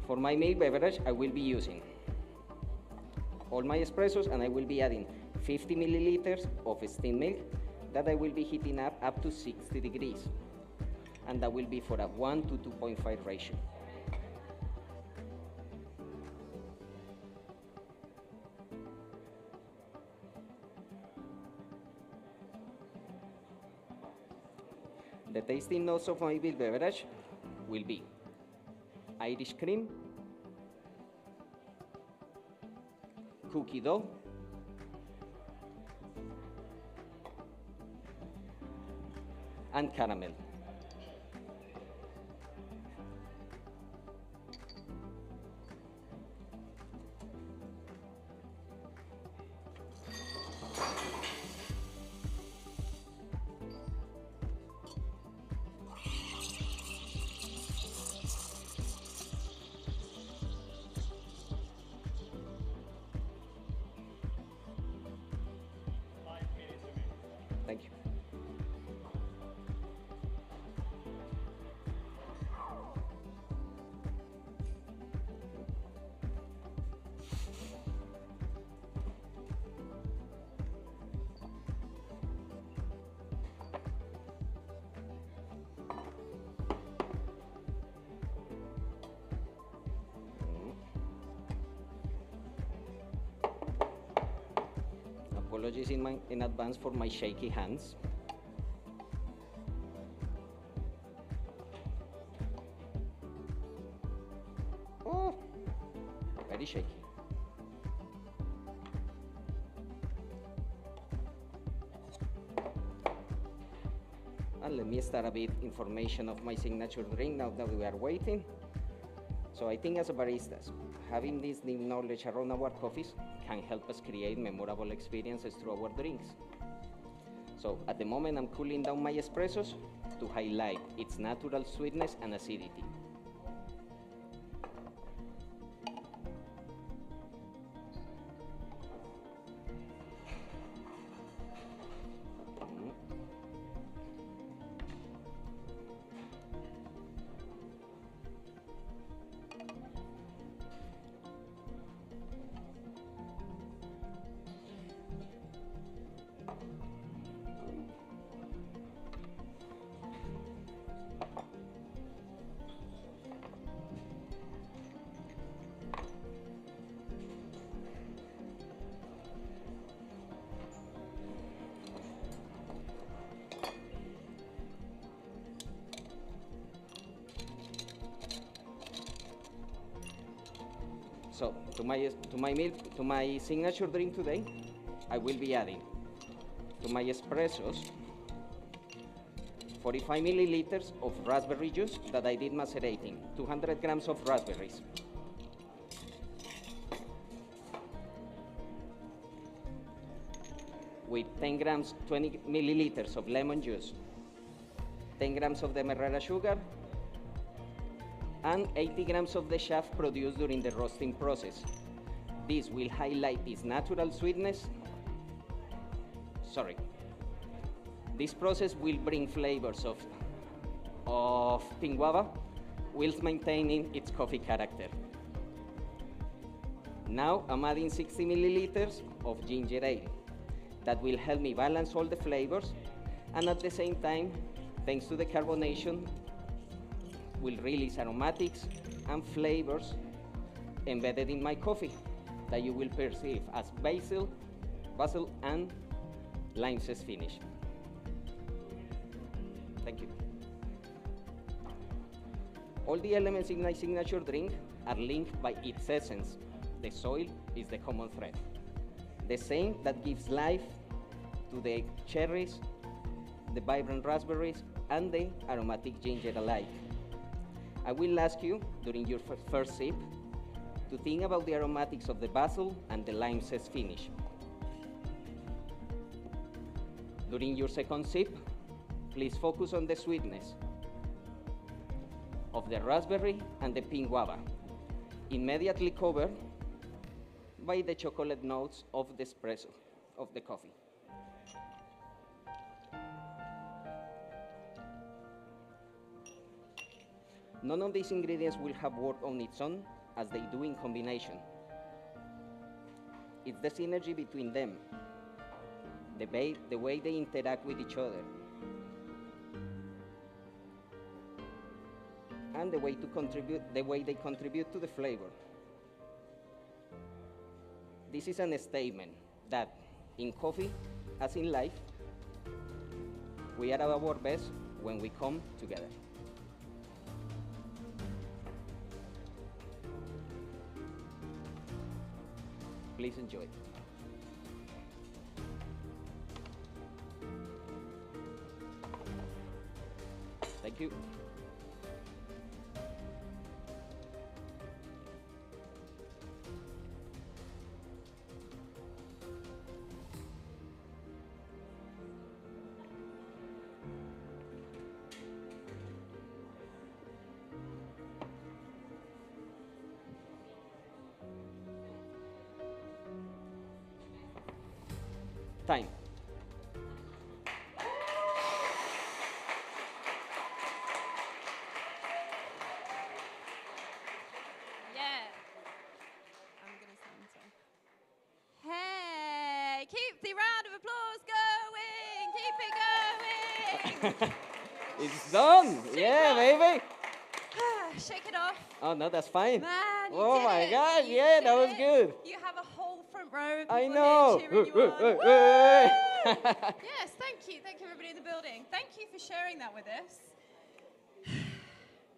Speaker 4: For my milk beverage, I will be using all my espressos, and I will be adding 50 milliliters of steamed milk that I will be heating up to 60 degrees. And that will be for a 1 to 2.5 ratio. The tasting notes of my beverage will be Irish cream, cookie dough, and caramel. Thank you. Apologies in advance for my shaky hands. Oh, very shaky. And let me start a bit information of my signature drink now that we are waiting. So I think as a baristas, having this deep knowledge around our coffees can help us create memorable experiences through our drinks. So at the moment I'm cooling down my espressos to highlight its natural sweetness and acidity. So to my signature drink today, I will be adding to my espressos 45 milliliters of raspberry juice that I did macerating, 200 grams of raspberries, with 10 grams, 20 milliliters of lemon juice, 10 grams of demerara sugar, and 80 grams of the chaff produced during the roasting process. This will highlight its natural sweetness. This process will bring flavors of pink guava whilst maintaining its coffee character. Now I'm adding 60 milliliters of ginger ale. That will help me balance all the flavors, and at the same time, thanks to the carbonation, will release aromatics and flavors embedded in my coffee that you will perceive as basil and lime zest finish. Thank you. All the elements in my signature drink are linked by its essence. The soil is the common thread. The same that gives life to the cherries, the vibrant raspberries, and the aromatic ginger alike. I will ask you, during your first sip, to think about the aromatics of the basil and the lime zest finish. During your second sip, please focus on the sweetness of the raspberry and the pink guava, immediately covered by the chocolate notes of the espresso, of the coffee. None of these ingredients will have worked on its own as they do in combination. It's the synergy between them the way they interact with each other, and the way they contribute to the flavor. This is a statement that in coffee, as in life, we are at our best when we come together. Please enjoy. Thank you. Time.
Speaker 2: Yeah. I'm going to sing so. Hey, keep the round of applause going. Keep it going.
Speaker 4: It's done. Yeah, baby.
Speaker 2: Shake it off.
Speaker 4: Oh, no, that's fine.
Speaker 2: Man, you
Speaker 4: Oh
Speaker 2: did
Speaker 4: my
Speaker 2: it.
Speaker 4: God,
Speaker 2: You
Speaker 4: yeah,
Speaker 2: did
Speaker 4: that was
Speaker 2: it.
Speaker 4: good.
Speaker 2: You have a whole front row of
Speaker 4: I
Speaker 2: people
Speaker 4: know.
Speaker 2: here cheering you on. Woo! Yes, thank you. Thank you, everybody in the building. Thank you for sharing that with us.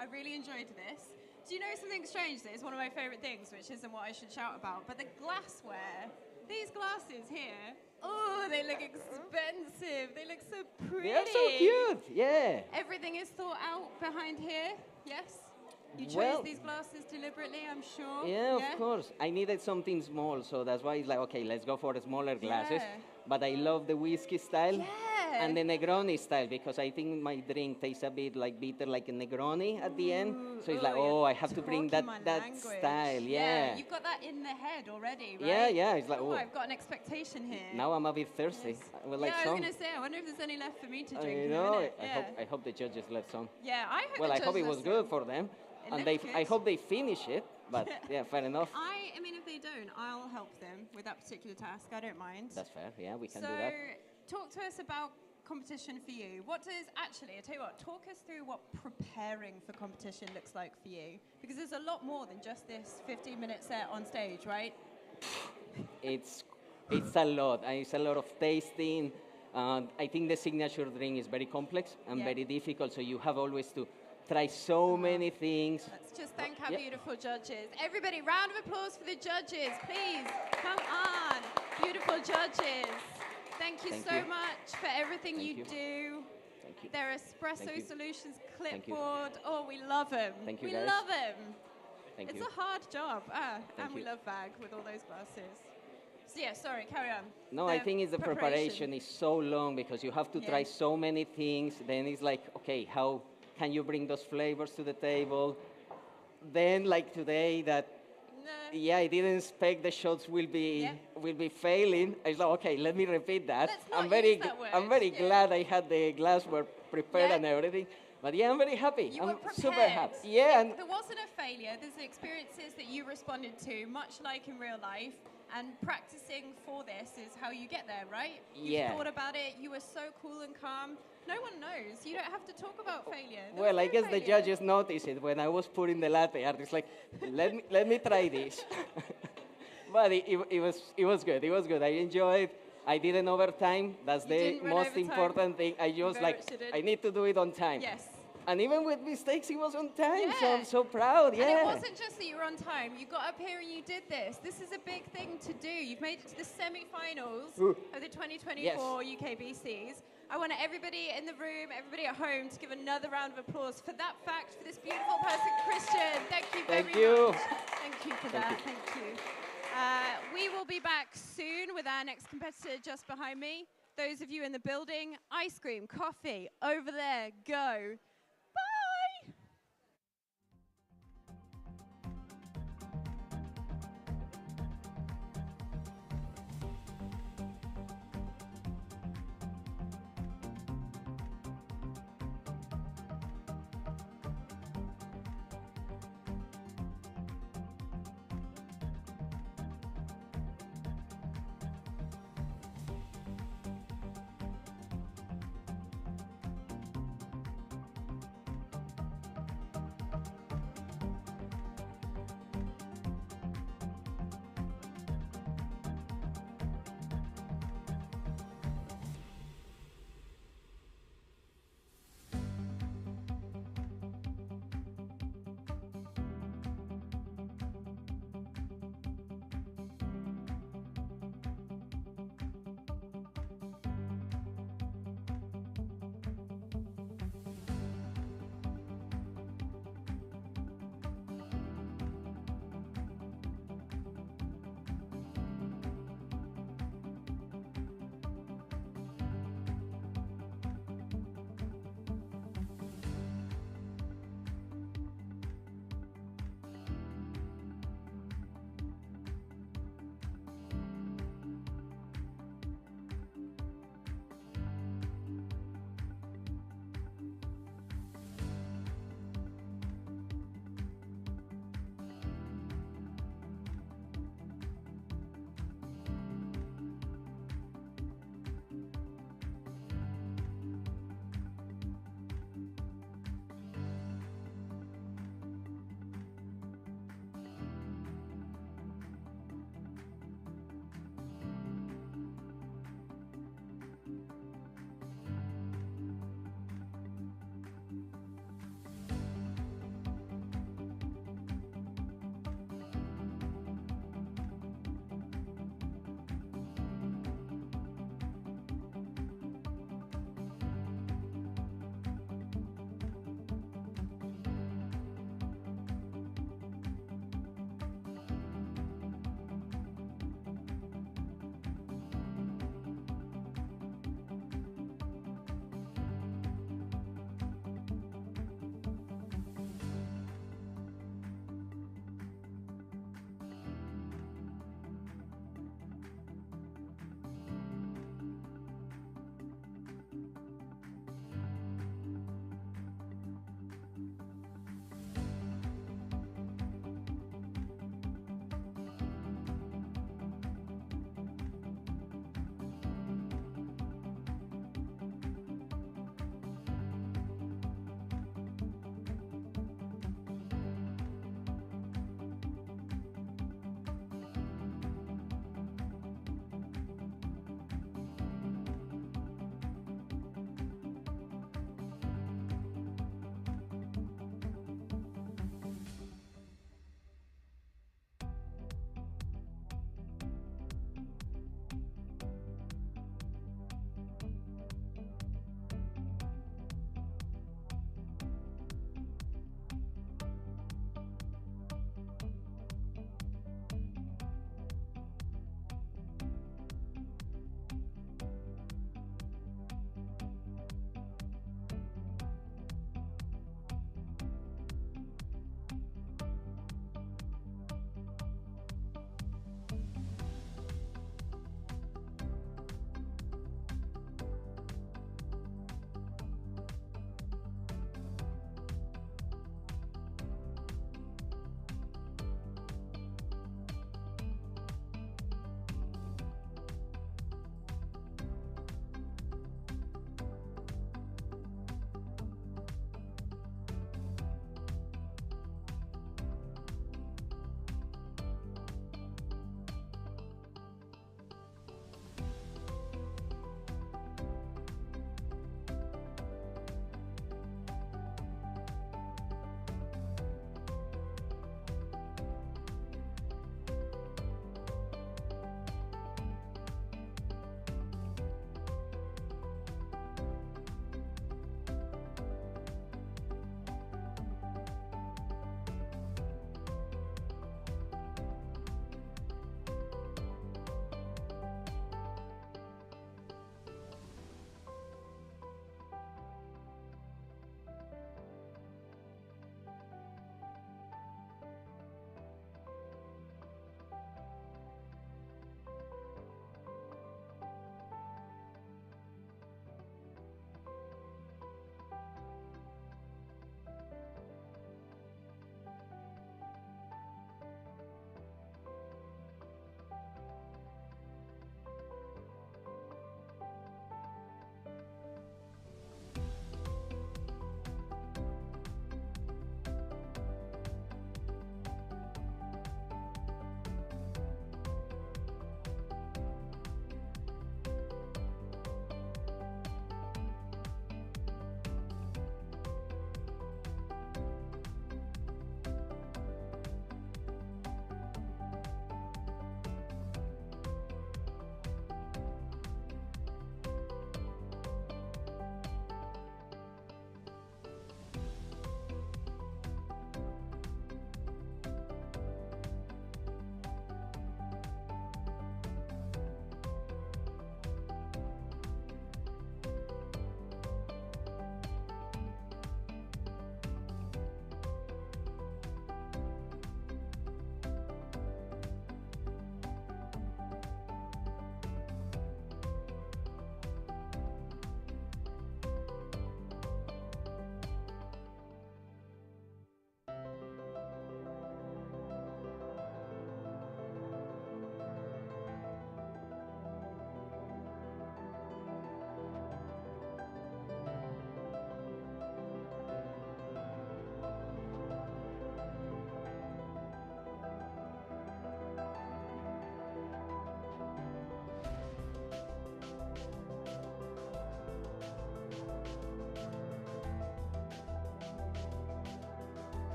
Speaker 2: I really enjoyed this. Do you know something strange that is one of my favorite things, which isn't what I should shout about, but the glassware, these glasses here, oh, they look expensive. They look so pretty.
Speaker 4: They're so cute. Yeah.
Speaker 2: Everything is thought out behind here, yes? You chose
Speaker 4: Well-
Speaker 2: these glasses deliberately, I'm sure.
Speaker 4: Yeah, of course. I needed something small, so that's why it's like, okay, let's go for the smaller glasses.
Speaker 2: Yeah.
Speaker 4: But I love the whiskey style
Speaker 2: Yeah.
Speaker 4: and the Negroni style because I think my drink tastes a bit like bitter, like a Negroni at the end. So it's like,
Speaker 2: you're
Speaker 4: I have to bring
Speaker 2: talking
Speaker 4: that
Speaker 2: my language.
Speaker 4: style. Yeah.
Speaker 2: You've got that in the head already, right?
Speaker 4: Yeah, yeah. It's like,
Speaker 2: I've got an expectation here.
Speaker 4: now I'm a bit thirsty.
Speaker 2: Yes.
Speaker 4: I would like
Speaker 2: yeah, I
Speaker 4: some.
Speaker 2: was going to say, I wonder if there's any left for me to drink
Speaker 4: I
Speaker 2: in a
Speaker 4: know.
Speaker 2: minute. Yeah.
Speaker 4: I hope the judges left some.
Speaker 2: Yeah, I hope
Speaker 4: Well,
Speaker 2: the
Speaker 4: I hope it
Speaker 2: judges
Speaker 4: was
Speaker 2: left
Speaker 4: good
Speaker 2: some.
Speaker 4: for them,
Speaker 2: It
Speaker 4: and
Speaker 2: looked
Speaker 4: I
Speaker 2: good.
Speaker 4: hope they finish it. But yeah, fair enough.
Speaker 2: I mean, if they don't, I'll help them with that particular task. I don't mind.
Speaker 4: That's fair. Yeah, we can
Speaker 2: so,
Speaker 4: do that.
Speaker 2: talk to us about competition for you. What does actually, I tell you what, talk us through what preparing for competition looks like for you. Because there's a lot more than just this 15-minute set on stage, right?
Speaker 4: It's a lot. And it's a lot of tasting. I think the signature drink is very complex and
Speaker 2: Yeah.
Speaker 4: very difficult. So you have always to try so many things.
Speaker 2: Let's just thank our
Speaker 4: Yeah.
Speaker 2: beautiful judges. Everybody, round of applause for the judges, please. Come on, beautiful judges. Thank you
Speaker 4: Thank
Speaker 2: so
Speaker 4: you.
Speaker 2: much for everything
Speaker 4: Thank
Speaker 2: you
Speaker 4: you.
Speaker 2: do.
Speaker 4: Thank you.
Speaker 2: Their Espresso
Speaker 4: Thank you.
Speaker 2: Solutions
Speaker 4: Thank you.
Speaker 2: clipboard. Oh, we love them.
Speaker 4: Thank you,
Speaker 2: we
Speaker 4: guys.
Speaker 2: love them.
Speaker 4: Thank
Speaker 2: It's
Speaker 4: you.
Speaker 2: a hard job. And
Speaker 4: Thank
Speaker 2: we
Speaker 4: you.
Speaker 2: love Bag with all those glasses. So yeah, sorry, carry on.
Speaker 4: No, I think it's the preparation is so long because you have to try
Speaker 2: Yeah.
Speaker 4: so many things. Then it's like, okay, how can you bring those flavors to the table? Then, like today, that
Speaker 2: No.
Speaker 4: yeah, I didn't expect the shots will be
Speaker 2: Yeah.
Speaker 4: failing. I was like, okay, let me repeat that.
Speaker 2: Let's not
Speaker 4: I'm very
Speaker 2: use that word,
Speaker 4: I'm very
Speaker 2: yeah.
Speaker 4: glad I had the glassware prepared
Speaker 2: Yeah.
Speaker 4: and everything. But yeah, I'm very happy.
Speaker 2: You
Speaker 4: I'm
Speaker 2: were prepared.
Speaker 4: super happy. Yeah, and
Speaker 2: There wasn't a failure. There's the experiences that you responded to, much like in real life. And practicing for this is how you get there, right? You
Speaker 4: Yeah.
Speaker 2: thought about it. You were so cool and calm. No one knows. You don't have to talk about failure. There
Speaker 4: well,
Speaker 2: was
Speaker 4: I
Speaker 2: no
Speaker 4: guess the
Speaker 2: failure.
Speaker 4: judges noticed it when I was putting the latte art. It's like, let me try this. But it was good. It was good. I enjoyed. I didn't overtime. That's
Speaker 2: You
Speaker 4: the
Speaker 2: didn't run
Speaker 4: most
Speaker 2: overtime.
Speaker 4: important thing. I just
Speaker 2: Very
Speaker 4: like
Speaker 2: much you did.
Speaker 4: I need to do it on time.
Speaker 2: Yes.
Speaker 4: And even with mistakes, he was on time. So
Speaker 2: Yeah.
Speaker 4: I'm so proud. Yeah.
Speaker 2: And it wasn't just that you were on time. You got up here and you did this. This is a big thing to do. You've made it to the semi-finals
Speaker 4: Ooh.
Speaker 2: of the 2024 UKBCs. I want everybody in the room, everybody at home, to give another round of applause for that fact, for this beautiful person, Christian. Thank you very
Speaker 4: Thank you.
Speaker 2: much. Thank you for that. Thank you. We will be back soon with our next competitor just behind me. Those of you in the building, ice cream, coffee, over there, go. Bye.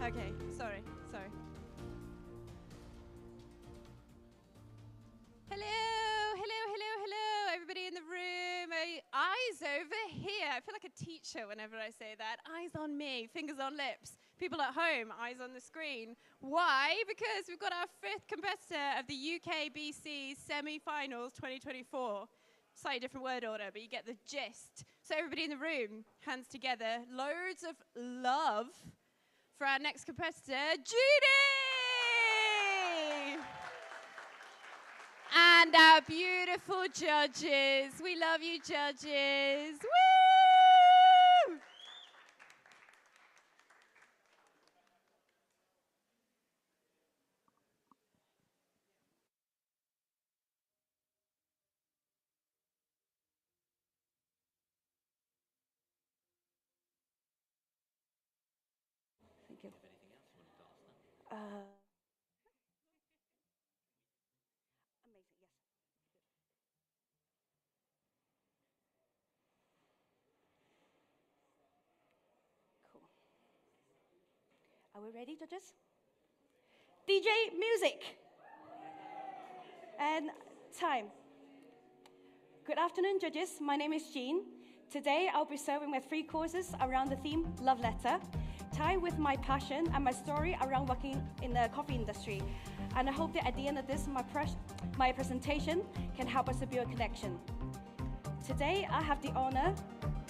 Speaker 2: Okay, sorry. Hello, everybody in the room. Eyes over here. I feel like a teacher whenever I say that. Eyes on me, fingers on lips. People at home, eyes on the screen. Why? Because we've got our 5th competitor of the UKBC semi-finals 2024. Slightly different word order, but you get the gist. So everybody in the room, hands together, loads of love for our next competitor, Judy! And our beautiful judges. We love you, judges. Woo!
Speaker 5: Thank you. Amazing, yes. Cool. Are we ready, judges? DJ music. And time. Good afternoon, judges. My name is Jean. Today, I'll be serving my 3 courses around the theme Love Letter, tied with my passion and my story around working in the coffee industry. And I hope that at the end of this, my presentation can help us to build a connection. Today, I have the honor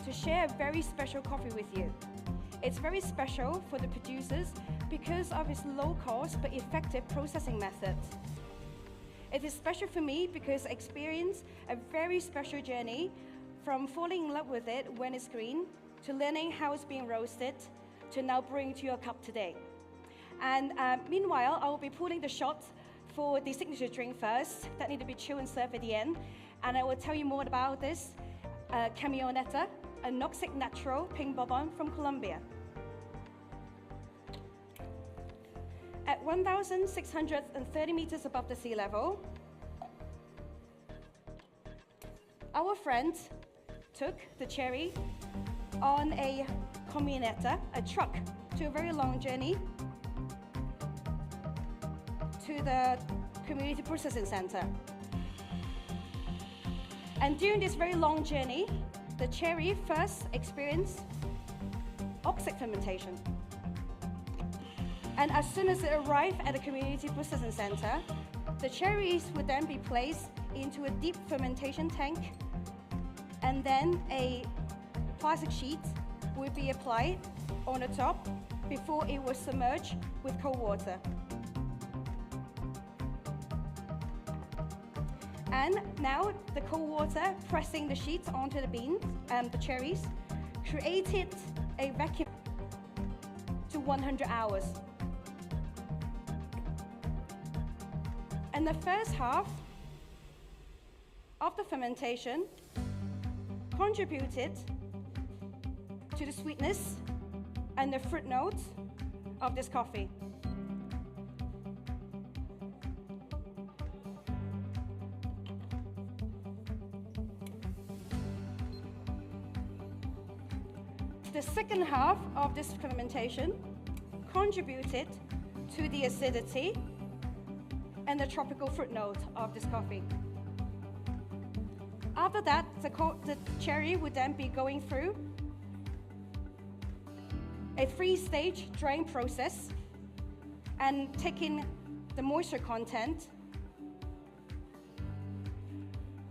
Speaker 5: to share a very special coffee with you. It's very special for the producers because of its low cost but effective processing method. It is special for me because I experienced a very special journey from falling in love with it when it's green, to learning how it's being roasted, to now bring to your cup today. And meanwhile, I will be pulling the shots for the signature drink first, that need to be chilled and served at the end. And I will tell you more about this camioneta, a Noxic Natural Pink Bourbon from Colombia. At 1,630 meters above the sea level, our friend took the cherry on a camioneta, a truck, to a very long journey to the community processing center. And during this very long journey, the cherry first experienced oxic fermentation. And as soon as it arrived at the community processing center, the cherries would then be placed into a deep fermentation tank, and then a plastic sheet would be applied on the top before it was submerged with cold water. And now the cold water pressing the sheets onto the beans and the cherries created a vacuum to 100 hours. And the first half of the fermentation contributed to the sweetness and the fruit notes of this coffee. The second half of this fermentation contributed to the acidity and the tropical fruit note of this coffee. After that, the cherry would then be going through a 3-stage drying process and taking the moisture content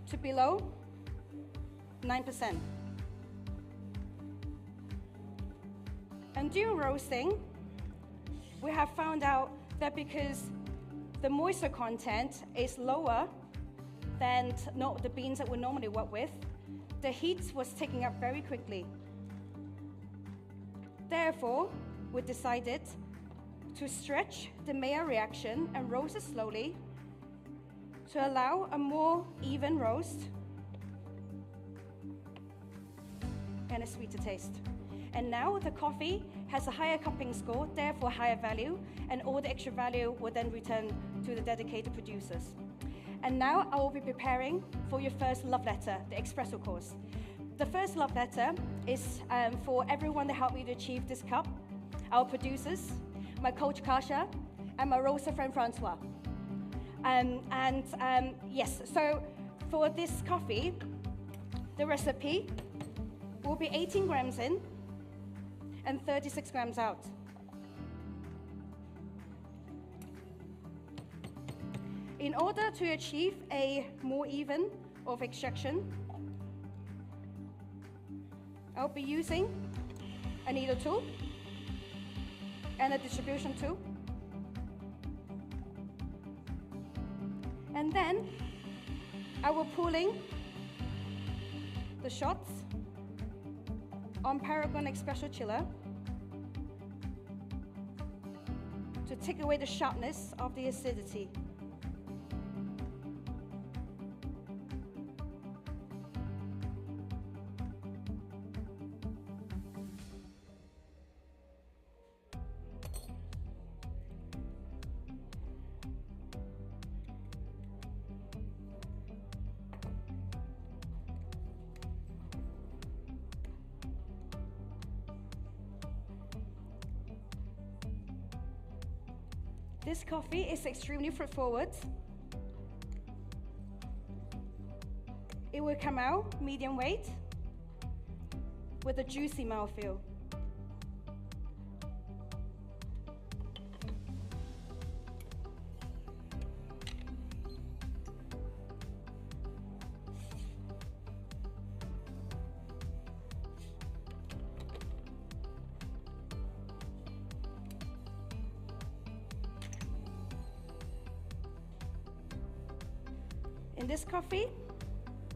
Speaker 5: to below 9%. And during roasting, we have found out that because the moisture content is lower than the beans that we normally work with, the heat was taken up very quickly. Therefore, we decided to stretch the Maillard reaction and roast it slowly to allow a more even roast and a sweeter taste. And now the coffee has a higher cupping score, therefore higher value, and all the extra value will then return to the dedicated producers. And now I will be preparing for your first love letter, the espresso course. The first love letter is for everyone that helped me to achieve this cup, our producers. my coach Kasha, and my roaster friend Francois. Yes, so for this coffee, the recipe will be 18 grams in and 36 grams out. In order to achieve a more even of extraction, I'll be using a needle tool and a distribution tool. And then I will pulling the shots on Paragon Espresso Chiller to take away the sharpness of the acidity. This coffee is extremely fruit-forward. It will come out medium weight with a juicy mouthfeel. In this coffee,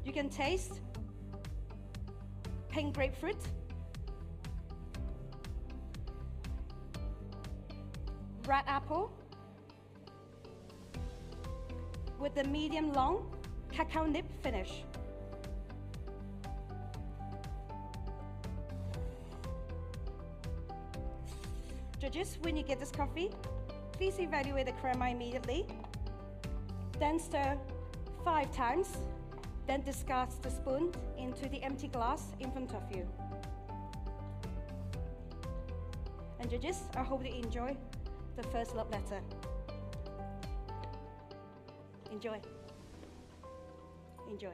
Speaker 5: you can taste pink grapefruit, red apple, with the medium long cacao nib finish. Judges, when you get this coffee, please evaluate the crema immediately, then stir 5 times, then discard the spoon into the empty glass in front of you. And judges, I hope you enjoy the first love letter. Enjoy. Enjoy.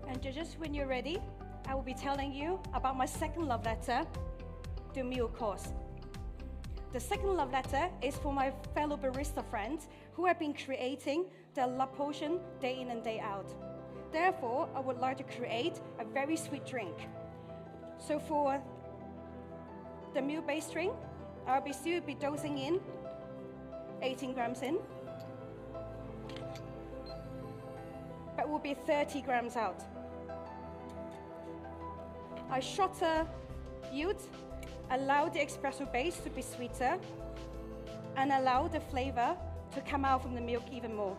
Speaker 5: And judges, when you're ready, I will be telling you about my second love letter, the milk course. The second love letter is for my fellow barista friends who have been creating their love potion day in and day out. Therefore, I would like to create a very sweet drink. So for the milk-based drink, I'll still be dosing in 18 grams in, but will be 30 grams out. A shorter yield allow the espresso base to be sweeter and allow the flavor to come out from the milk even more.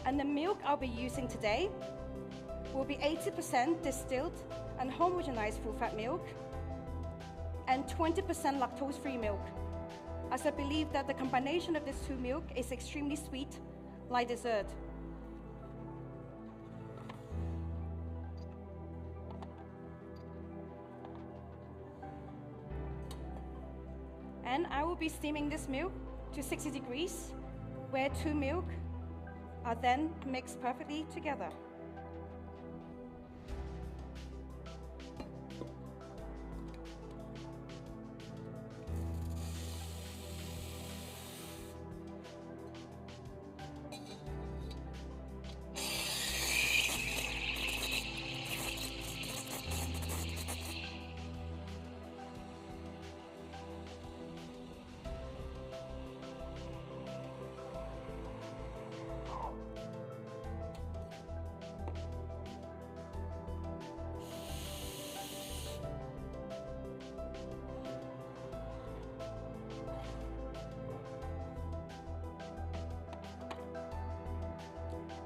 Speaker 5: And the milk I'll be using today will be 80% distilled and homogenized full-fat milk and 20% lactose-free milk, as I believe that the combination of these two milk is extremely sweet, like dessert. Then I will be steaming this milk to 60 degrees, where 2 milk are then mixed perfectly together.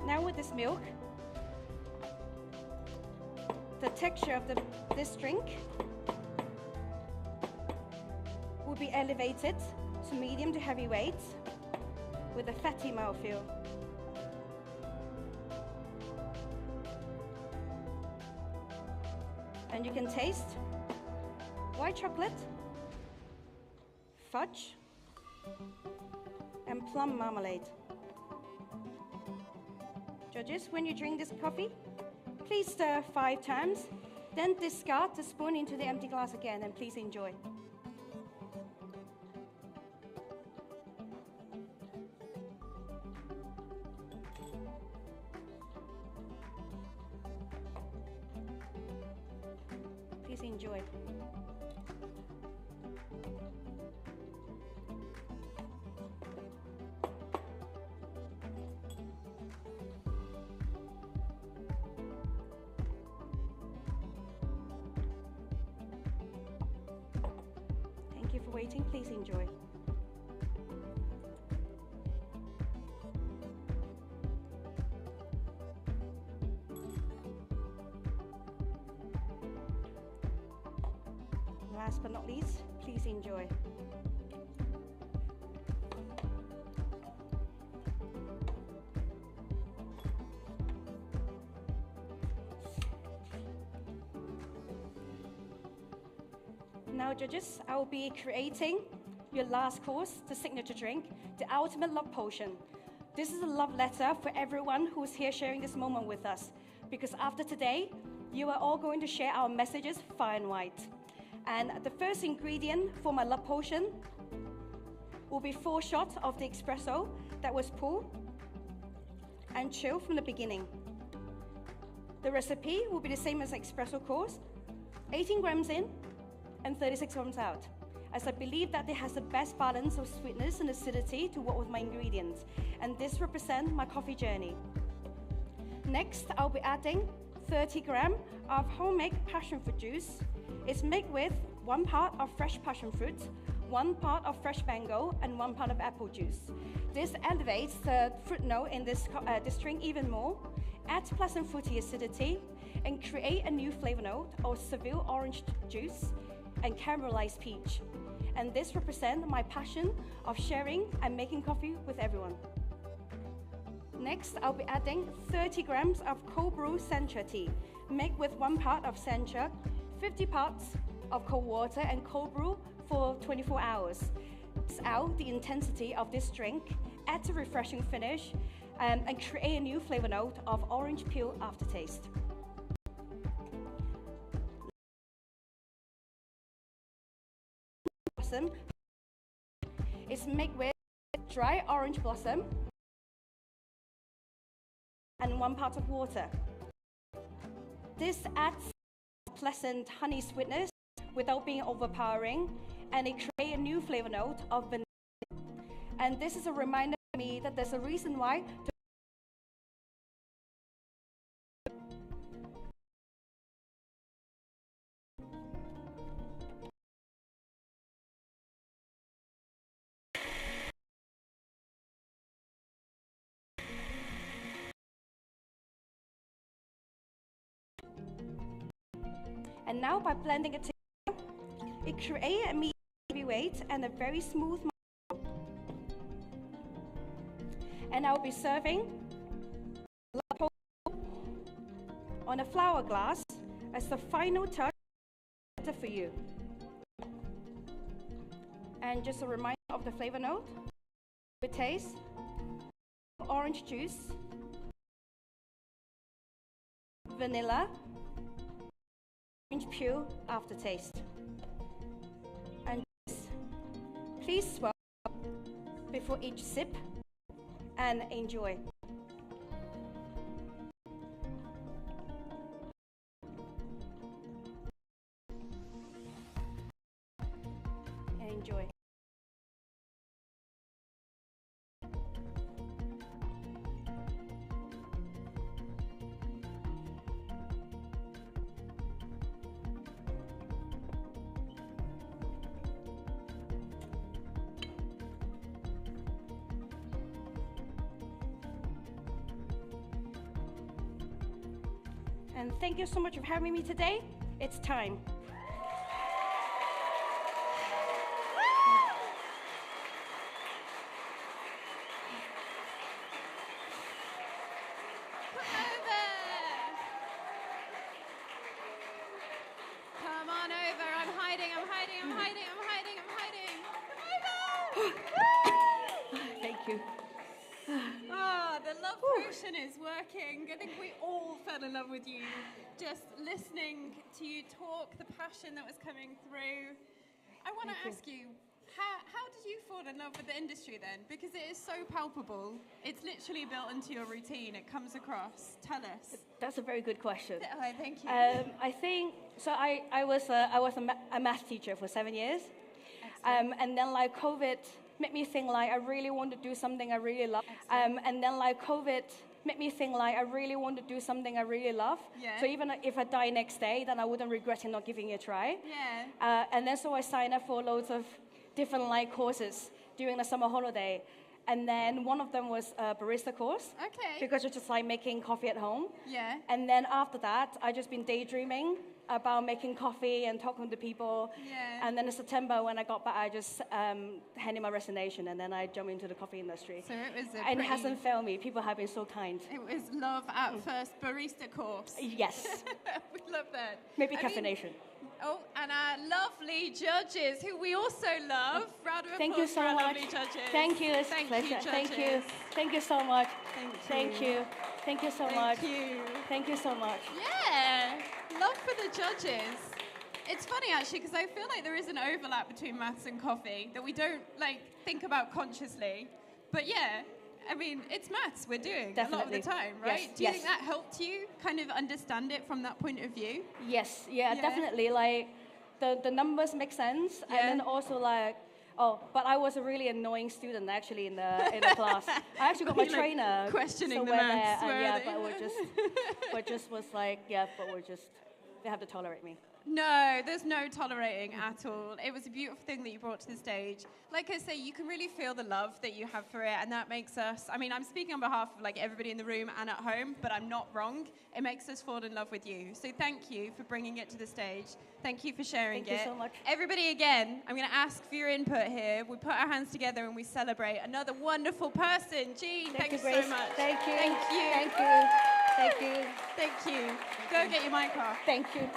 Speaker 5: Now with this milk, the texture of this drink will be elevated to medium to heavyweight with a fatty mouthfeel. And you can taste white chocolate, fudge, and plum marmalade. Judges, when you drink this coffee, please stir 5 times, then discard the spoon into the empty glass again, and please enjoy. Please enjoy. Thank you for waiting. Please enjoy. Last but not least, please enjoy. Now, judges, I will be creating your last course, the signature drink, the ultimate love potion. This is a love letter for everyone who is here sharing this moment with us, because after today, you are all going to share our messages far and wide. And the first ingredient for my love potion will be 4 shots of the espresso that was pulled and chilled from the beginning. The recipe will be the same as espresso course, 18 grams in and 36 grams out, as I believe that it has the best balance of sweetness and acidity to work with my ingredients, and this represents my coffee journey. Next, I'll be adding 30 grams of homemade passion fruit juice. It's made with 1 part of fresh passion fruit, 1 part of fresh mango, and 1 part of apple juice. This elevates the fruit note in this drink even more, adds pleasant fruity acidity, and create a new flavor note of Seville orange juice and caramelized peach. And this represents my passion of sharing and making coffee with everyone. Next, I'll be adding 30 grams of cold brew sencha tea, made with 1 part of sencha, 50 parts of cold water, and cold brew for 24 hours. It's out the intensity of this drink, add a refreshing finish, and create a new flavor note of orange peel aftertaste. Blossom is made with dry orange blossom and 1 part of water. This adds pleasant honey sweetness without being overpowering, and it creates a new flavor note of vanilla. And this is a reminder to me that there's a reason why and now by blending it together, it creates a medium heavyweight and a very smooth. And I'll be serving on a flower glass as the final touch for you. And just a reminder of the flavor note. With taste, orange juice, vanilla, orange peel aftertaste. And please swallow before each sip and enjoy. And enjoy. And thank you so much for having me today. It's time.
Speaker 2: Come on over. I'm hiding. Come over.
Speaker 5: Thank you.
Speaker 2: The love potion is working. I think we all fell in love with you. Just listening to you talk, the passion that was coming through. I want to ask you, how did you fall in love with the industry then? Because it is so palpable. It's literally built into your routine. It comes across. Tell us.
Speaker 5: That's a very good question.
Speaker 2: Oh, thank you.
Speaker 5: I think so. I was a math teacher for 7 years, and then like COVID made me think like I really want to do something I really love. And then like COVID made me think like I really want to do something I really love.
Speaker 2: Yeah.
Speaker 5: So even if I die next day, then I wouldn't regret not giving it a try.
Speaker 2: Yeah.
Speaker 5: And then so I signed up for loads of different like courses during the summer holiday. And then one of them was a barista course.
Speaker 2: Okay.
Speaker 5: Because it's just like making coffee at home.
Speaker 2: Yeah.
Speaker 5: And then after that, I just been daydreaming about making coffee and talking to people.
Speaker 2: Yeah.
Speaker 5: And then in September, when I got back, I just handed my resignation, and then I jumped into the coffee industry.
Speaker 2: So it was
Speaker 5: and it hasn't failed me. People have been so kind.
Speaker 2: It was love at first barista course.
Speaker 5: Yes.
Speaker 2: We love that.
Speaker 5: Maybe caffeination.
Speaker 2: Oh, and our lovely judges, who we also love. Round of applause
Speaker 5: Thank you so
Speaker 2: for our
Speaker 5: much.
Speaker 2: lovely judges.
Speaker 5: Thank you. It's a
Speaker 2: Thank
Speaker 5: pleasure.
Speaker 2: you,
Speaker 5: Thank you.
Speaker 2: judges.
Speaker 5: Thank you so much.
Speaker 2: Thank you.
Speaker 5: Thank you so much.
Speaker 2: Thank you.
Speaker 5: Thank you so much.
Speaker 2: Yeah, love for the judges. It's funny actually because I feel like there is an overlap between maths and coffee that we don't like think about consciously. But yeah, I mean, it's maths we're doing a lot of the time, right?
Speaker 5: Yes,
Speaker 2: Do you think that helped you kind of understand it from that point of view?
Speaker 5: Yes, yeah, definitely. Like the numbers make sense, and then also like. Oh, but I was a really annoying student actually in the class. I actually got my trainer
Speaker 2: questioning the
Speaker 5: somewhere
Speaker 2: maths.
Speaker 5: there, and but just was like, they have to tolerate me.
Speaker 2: No, there's no tolerating at all. It was a beautiful thing that you brought to the stage. Like I say, you can really feel the love that you have for it, and that makes us, I mean, I'm speaking on behalf of like everybody in the room and at home, but I'm not wrong. It makes us fall in love with you. So thank you for bringing it to the stage. Thank you for sharing it.
Speaker 5: Thank you so much.
Speaker 2: Everybody, again, I'm going to ask for your input here. We put our hands together and we celebrate another wonderful person. Jean, thank you so much.
Speaker 5: Thank you.
Speaker 2: Thank you.
Speaker 5: Thank you. Thank you.
Speaker 2: Thank you. Go get your mic off.
Speaker 5: Thank you.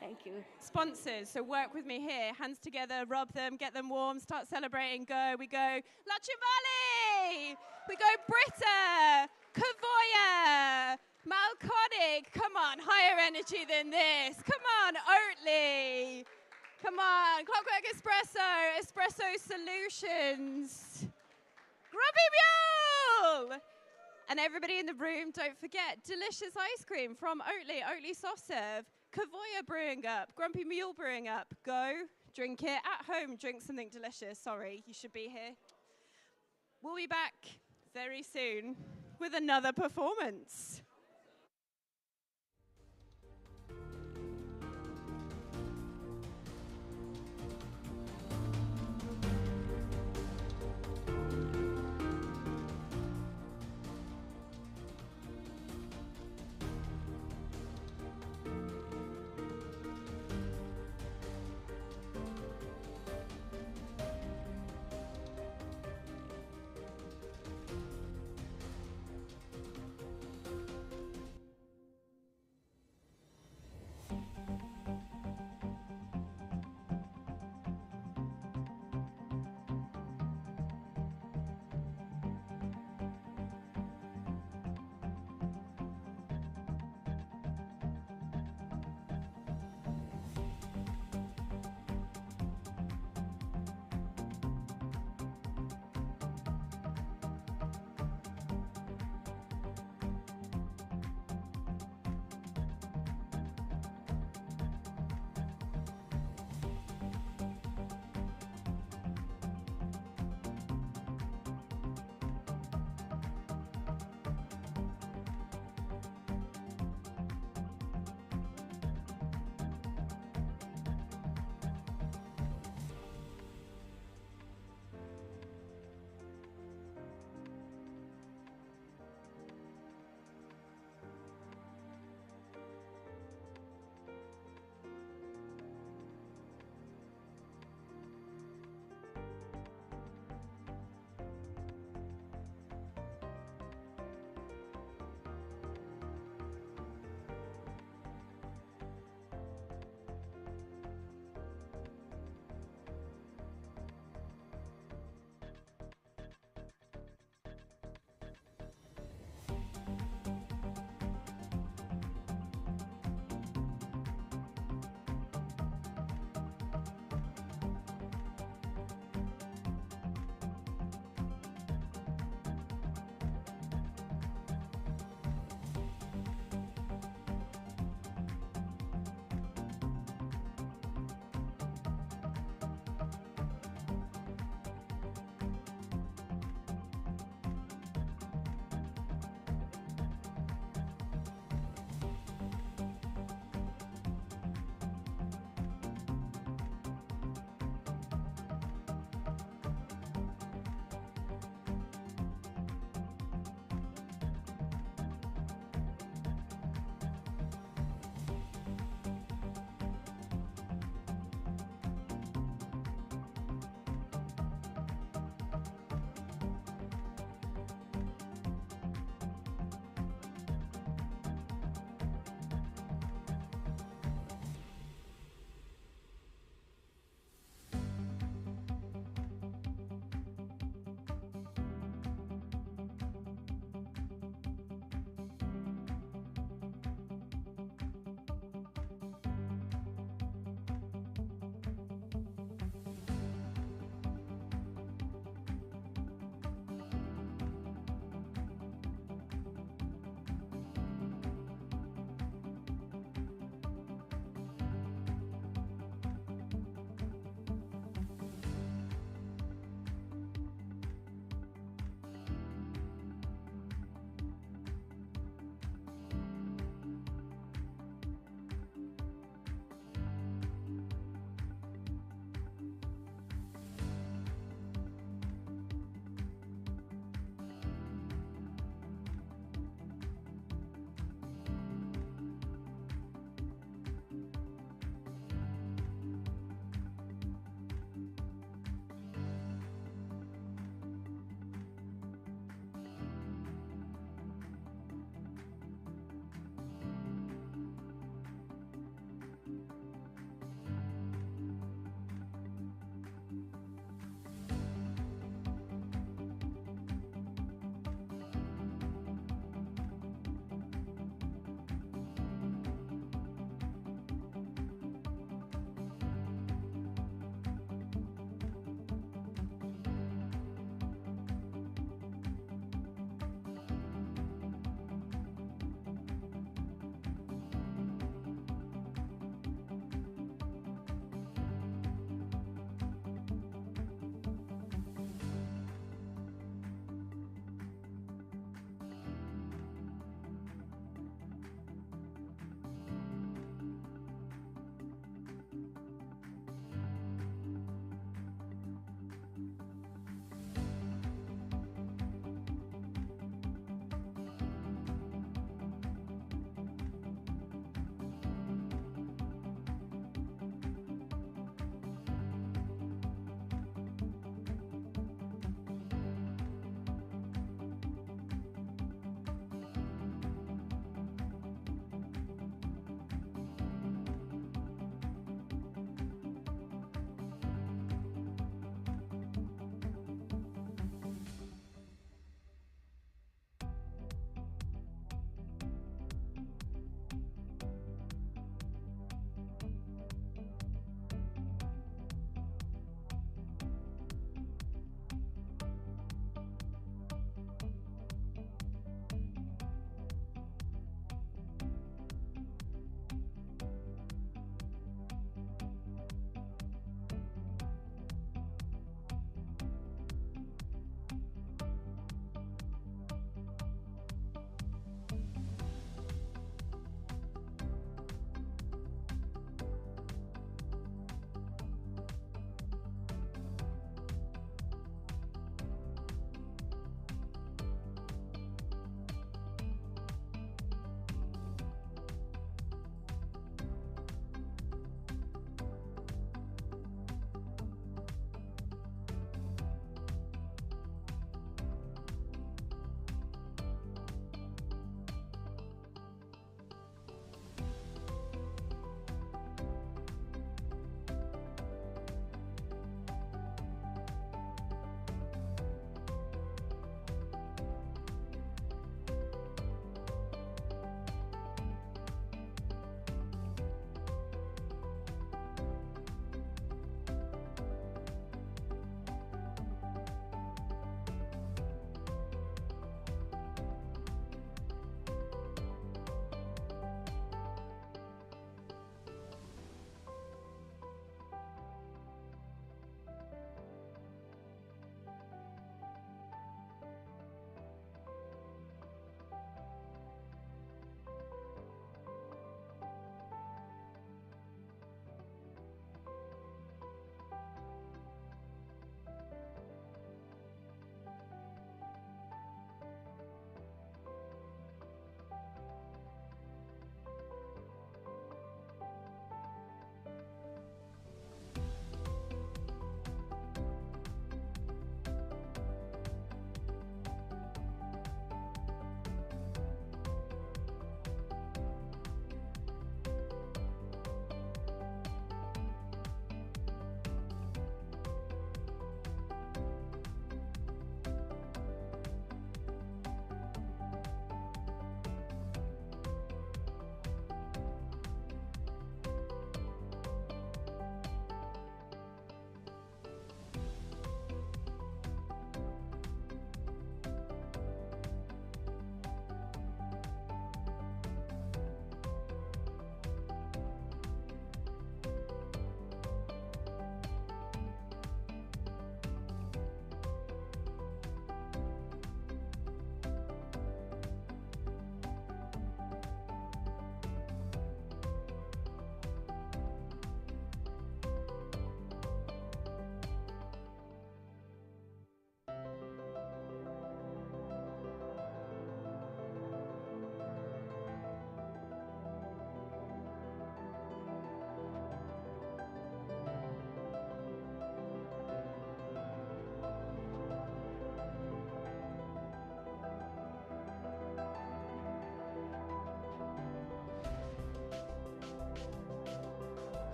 Speaker 5: Thank you.
Speaker 2: Sponsors, so work with me here. Hands together, rub them, get them warm, start celebrating. Go. We go Lachimali. We go Britta, Kavoya, Malconic. Come on, higher energy than this. Come on, Oatly. Come on, Clockwork Espresso, Espresso Solutions. Grubby Mule. And everybody in the room, don't forget, delicious ice cream from Oatly, Oatly Soft Serve. Kavoya brewing up, Grumpy Mule brewing up. Go, drink it. At home, drink something delicious. Sorry, you should be here. We'll be back very soon with another performance.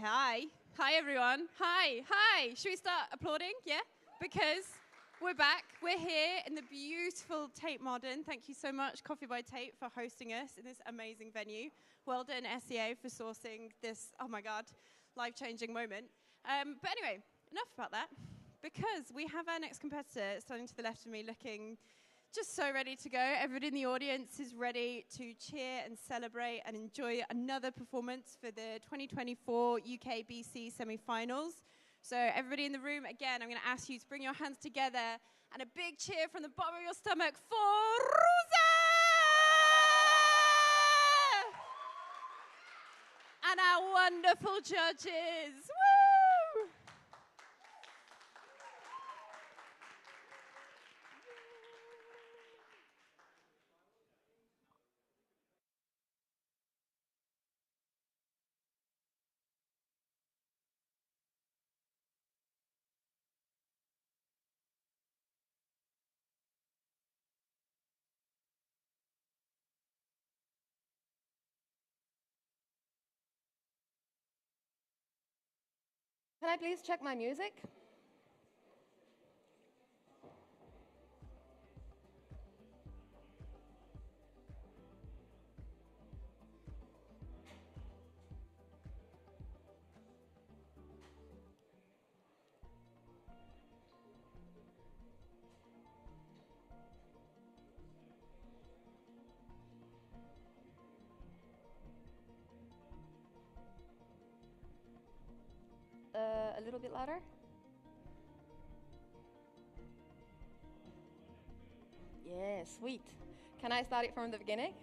Speaker 2: Hi. Hi, everyone. Hi. Hi. Should we start applauding? Yeah? Because we're back. We're here in the beautiful Tate Modern. Thank you so much, Coffee by Tate, for hosting us in this amazing venue. Well done, SEA, for sourcing this, oh my God, life-changing moment. But anyway, enough about that. Because we have our next competitor standing to the left of me looking just so ready to go. Everybody in the audience is ready to cheer and celebrate and enjoy another performance for the 2024 UKBC semi-finals. So everybody in the room, again, I'm going to ask you to bring your hands together and a big cheer from the bottom of your stomach for Rosa! And our wonderful judges. Woo!
Speaker 6: Can I please check my music? A little bit louder. Yeah, sweet. Can I start it from the beginning?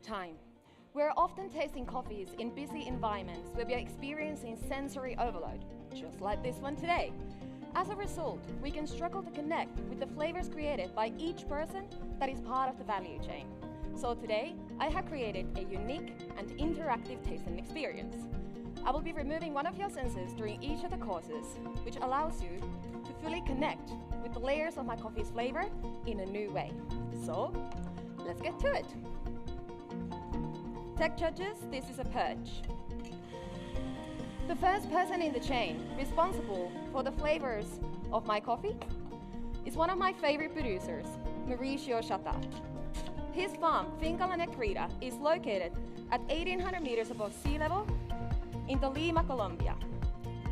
Speaker 6: Time. We're often tasting coffees in busy environments where we are experiencing sensory overload, just like this one today. As a result, we can struggle to connect with the flavors created by each person that is part of the value chain. So today, I have created a unique and interactive tasting experience. I will be removing one of your senses during each of the courses, which allows you to fully connect with the layers of my coffee's flavor in a new way. So, let's get to it. Tech judges, this is a purge. The first person in the chain responsible for the flavors of my coffee is one of my favorite producers, Mauricio Chata. His farm, Finca La Negrita, is located at 1,800 meters above sea level in Lima, Colombia,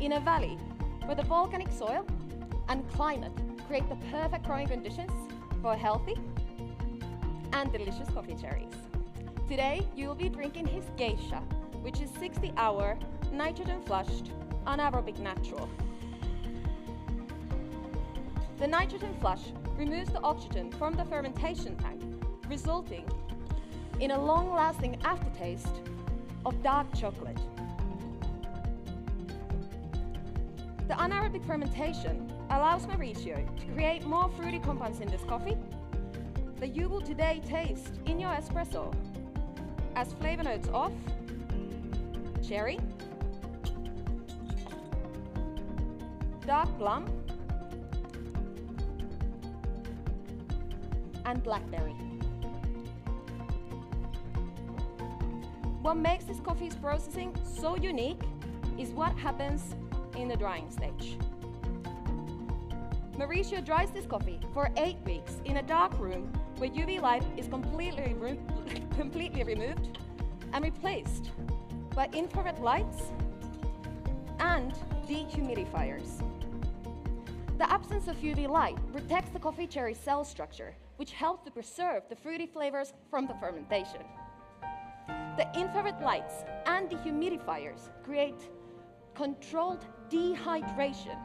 Speaker 6: in a valley where the volcanic soil and climate create the perfect growing conditions for healthy and delicious coffee cherries. Today, you will be drinking his geisha, which is 60-hour, nitrogen-flushed, anaerobic natural. The nitrogen flush removes the oxygen from the fermentation tank, resulting in a long-lasting aftertaste of dark chocolate. The anaerobic fermentation allows Mauricio to create more fruity compounds in this coffee that you will today taste in your espresso as flavor notes of cherry, dark plum, and blackberry. What makes this coffee's processing so unique is what happens in the drying stage. Mauricio dries this coffee for 8 weeks in a dark room where UV light is completely removed and replaced by infrared lights and dehumidifiers. The absence of UV light protects the coffee cherry cell structure, which helps to preserve the fruity flavors from the fermentation. The infrared lights and dehumidifiers create controlled dehydration,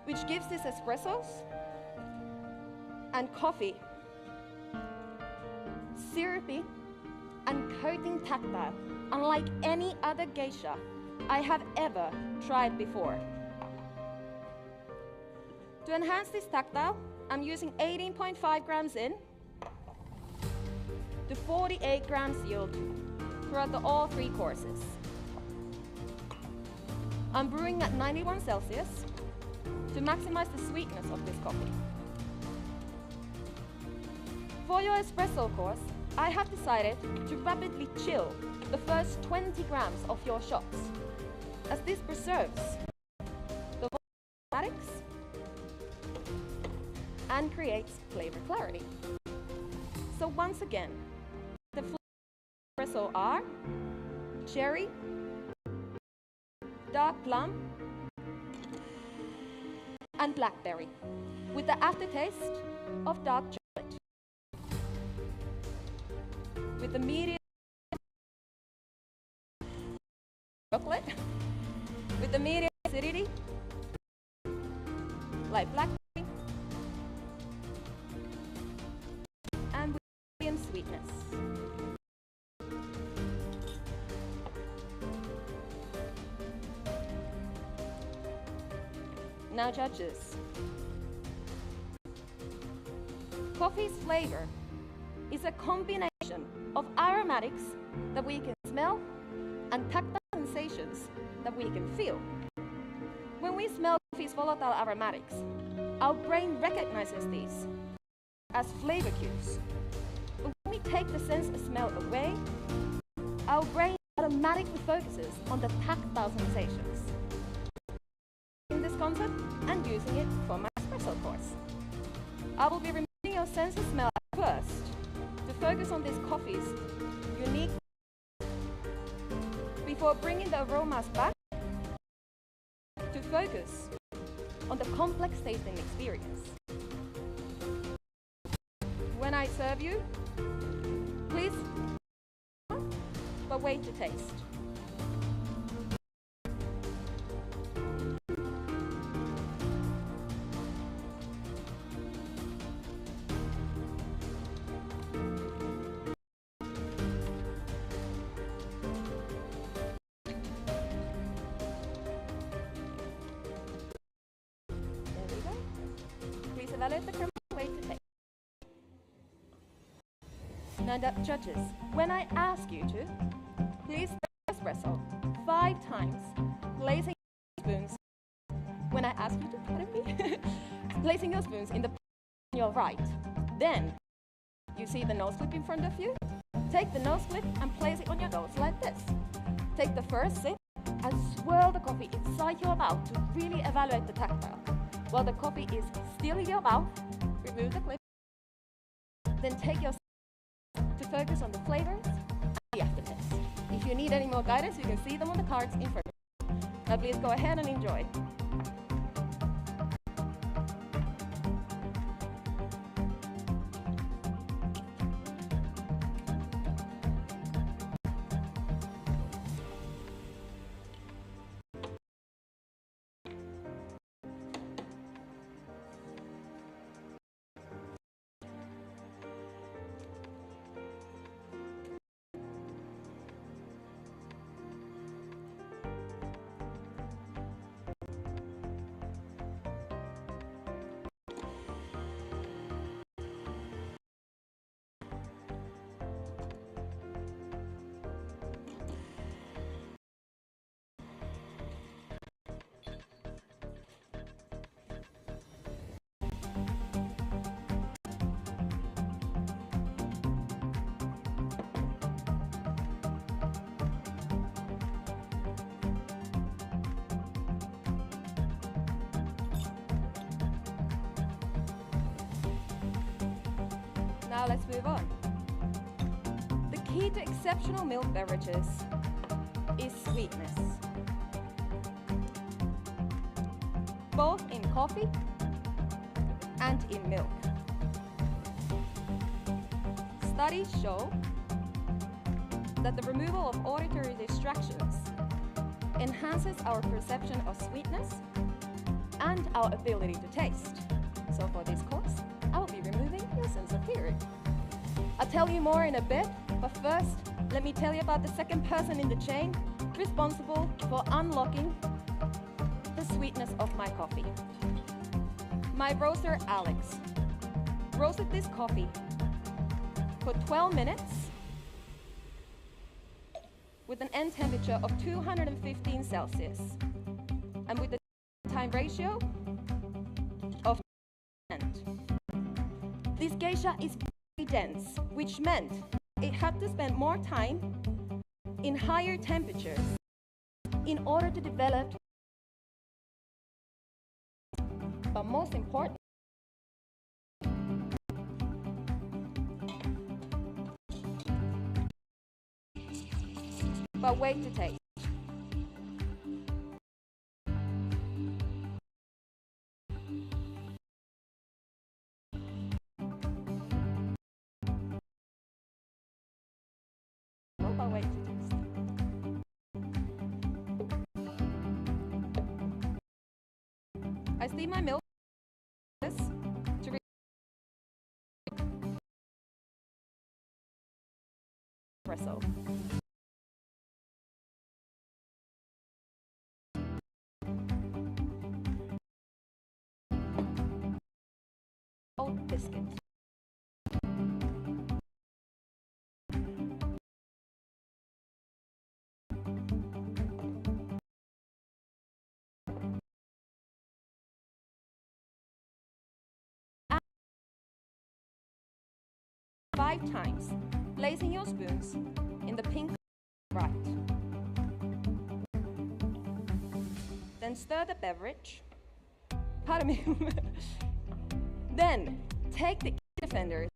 Speaker 6: which gives these espressos and coffee syrupy and coating tactile, unlike any other geisha I have ever tried before. To enhance this tactile, I'm using 18.5 grams in to 48 grams yield throughout all 3 courses. I'm brewing at 91 Celsius to maximize the sweetness of this coffee. For your espresso course, I have decided to rapidly chill the first 20 grams of your shots, as this preserves the aromatics and creates flavor clarity. So once again, the flavors of espresso are cherry, dark plum, and blackberry, with the aftertaste of dark chocolate. With the medium chocolate, with the medium acidity, like blackberry, and with medium sweetness. Now judges. Coffee's flavor is a combination of aromatics that we can smell and tactile sensations that we can feel. When we smell coffee's volatile aromatics, our brain recognizes these as flavor cues. But when we take the sense of smell away, our brain automatically focuses on the tactile sensations. In this concept and using it for my espresso course, I will be removing your sense of smell at first to focus on this coffee's unique before bringing the aromas back to focus on the complex tasting experience. When I serve you, please, but wait to taste. Evaluate the crema, wait to taste. Now judges, when I ask you to, please stir espresso 5 times, placing spoons. When I ask you to, pardon me, placing your spoons in the on your right. Then, you see the nose clip in front of you? Take the nose clip and place it on your nose like this. Take the first sip and swirl the coffee inside your mouth to really evaluate the tactile. While the coffee is still in your mouth, remove the clip. Then take your to focus on the flavors and the aftertaste. If you need any more guidance, you can see them on the cards in front of you. Now please go ahead and enjoy. Now let's move on. The key to exceptional milk beverages is sweetness, both in coffee and in milk. Studies show that the removal of auditory distractions enhances our perception of sweetness and our ability to taste. So for this course, I will be removing your sense of hearing. I'll tell you more in a bit, but first, let me tell you about the second person in the chain responsible for unlocking the sweetness of my coffee. My roaster, Alex, roasted this coffee for 12 minutes with an end temperature of 215 Celsius and with the time ratio geisha is very dense, which meant it had to spend more time in higher temperatures in order to develop. But most important, but wait to taste. But wait to taste. I steam my milk to espresso. Old biscuit. And 5 times, placing your spoons in the pink right. Then stir the beverage. Pardon me. Then take the e-defender.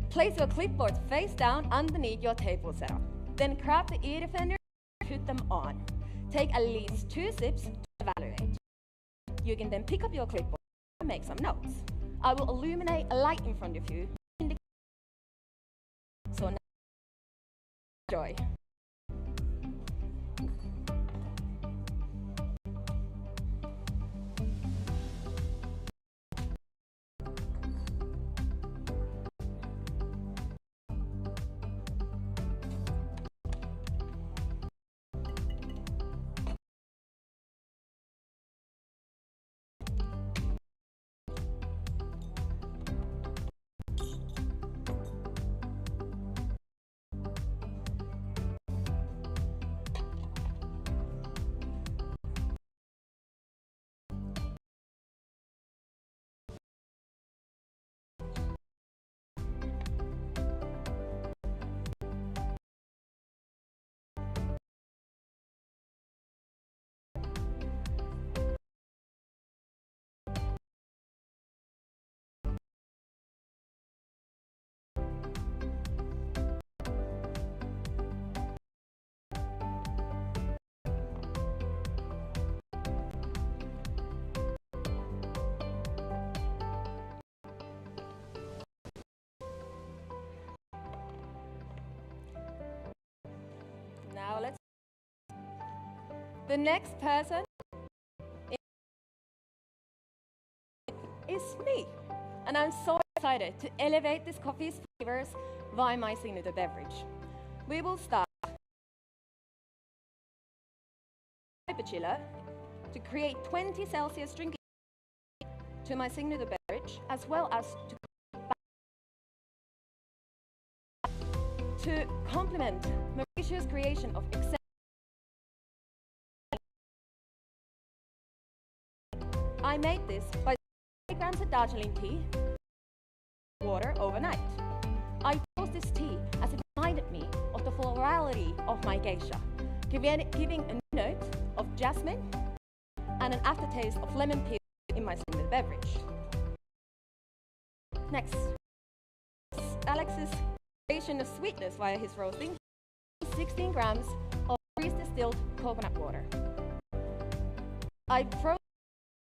Speaker 6: Place your clipboard face down underneath your table setup. Then grab the e-defender and put them on. Take at least 2 sips to evaluate. You can then pick up your clipboard and make some notes. I will illuminate a light in front of you. So now, enjoy. Now let's. The next person is me, and I'm so excited to elevate this coffee's flavors via my signature beverage. We will start with a chiller to create 20 Celsius drinking to my signature beverage, as well as to complement Mauritius' creation of I made this by 3 grams of Darjeeling tea, water overnight. I chose this tea as it reminded me of the florality of my geisha, giving a note of jasmine and an aftertaste of lemon peel in my signature beverage. Next, Alex's creation of sweetness via his roasting, 16 grams of freeze-distilled coconut water. I froze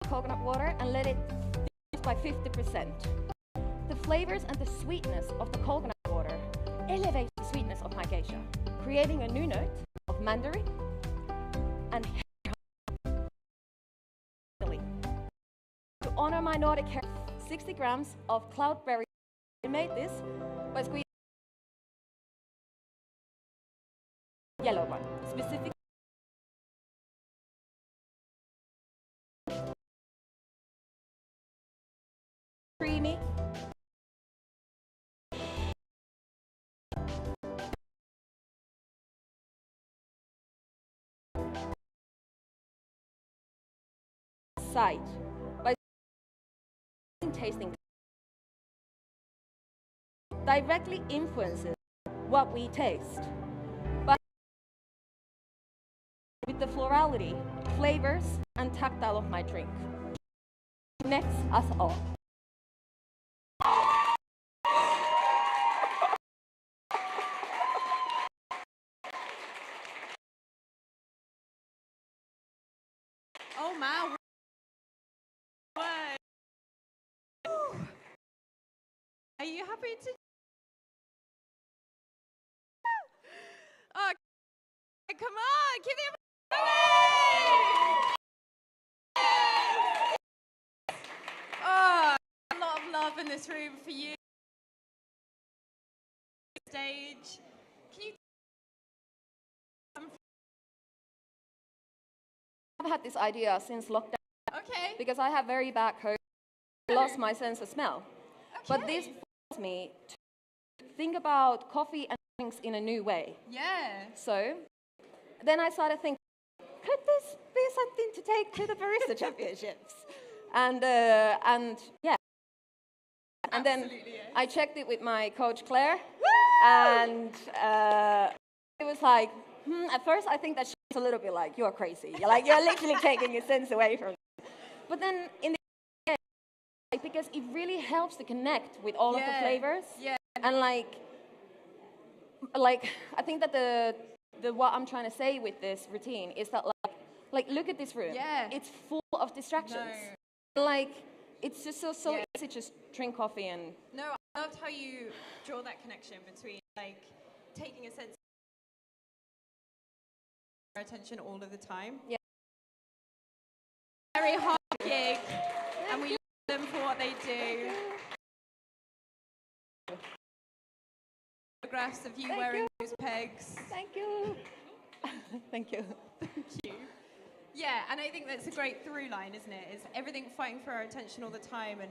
Speaker 6: coconut water and let it decrease by 50%. The flavors and the sweetness of the coconut water elevate the sweetness of my geisha, creating a new note of mandarin and to honor my Nordic heritage, 60 grams of cloudberry. I made this by squeezing yellow one, specifically creamy, side by tasting directly influences what we taste. But with the florality, flavors, and tactile of my drink. Next us all.
Speaker 2: Oh my word. Are you happy to? Oh, come on, give me a Oh, a lot of love in this room for you. Stage. Can you?
Speaker 6: I've had this idea since lockdown
Speaker 2: Okay.
Speaker 6: because I have very bad cold. I lost my sense of smell. But this
Speaker 2: Okay.
Speaker 6: forced me to think about coffee and drinks in a new way.
Speaker 2: Yeah.
Speaker 6: So then I started thinking, could this be something to take to the Barista Championships? And yeah. And then
Speaker 2: Absolutely, yes.
Speaker 6: I checked it with my coach Claire, and it was like, at first I think that she was a little bit like, you're crazy. You're literally taking your sense away from it. But then in the end, because it really helps to connect with all of the flavors.
Speaker 2: Yeah.
Speaker 6: And like I think that the what I'm trying to say with this routine is that like look at this room.
Speaker 2: Yeah.
Speaker 6: It's full of distractions. Like it's just so easy to just drink coffee and
Speaker 2: No, I loved how you draw that connection between like taking a sense of attention all of the time.
Speaker 6: Yeah.
Speaker 2: Very hard gig, and we love them for what they do. Photographs of you
Speaker 6: Thank
Speaker 2: wearing
Speaker 6: you.
Speaker 2: those pegs.
Speaker 6: thank you. Thank you.
Speaker 2: Thank you. Yeah, and I think that's a great through line, isn't it? Is everything fighting for our attention all the time, and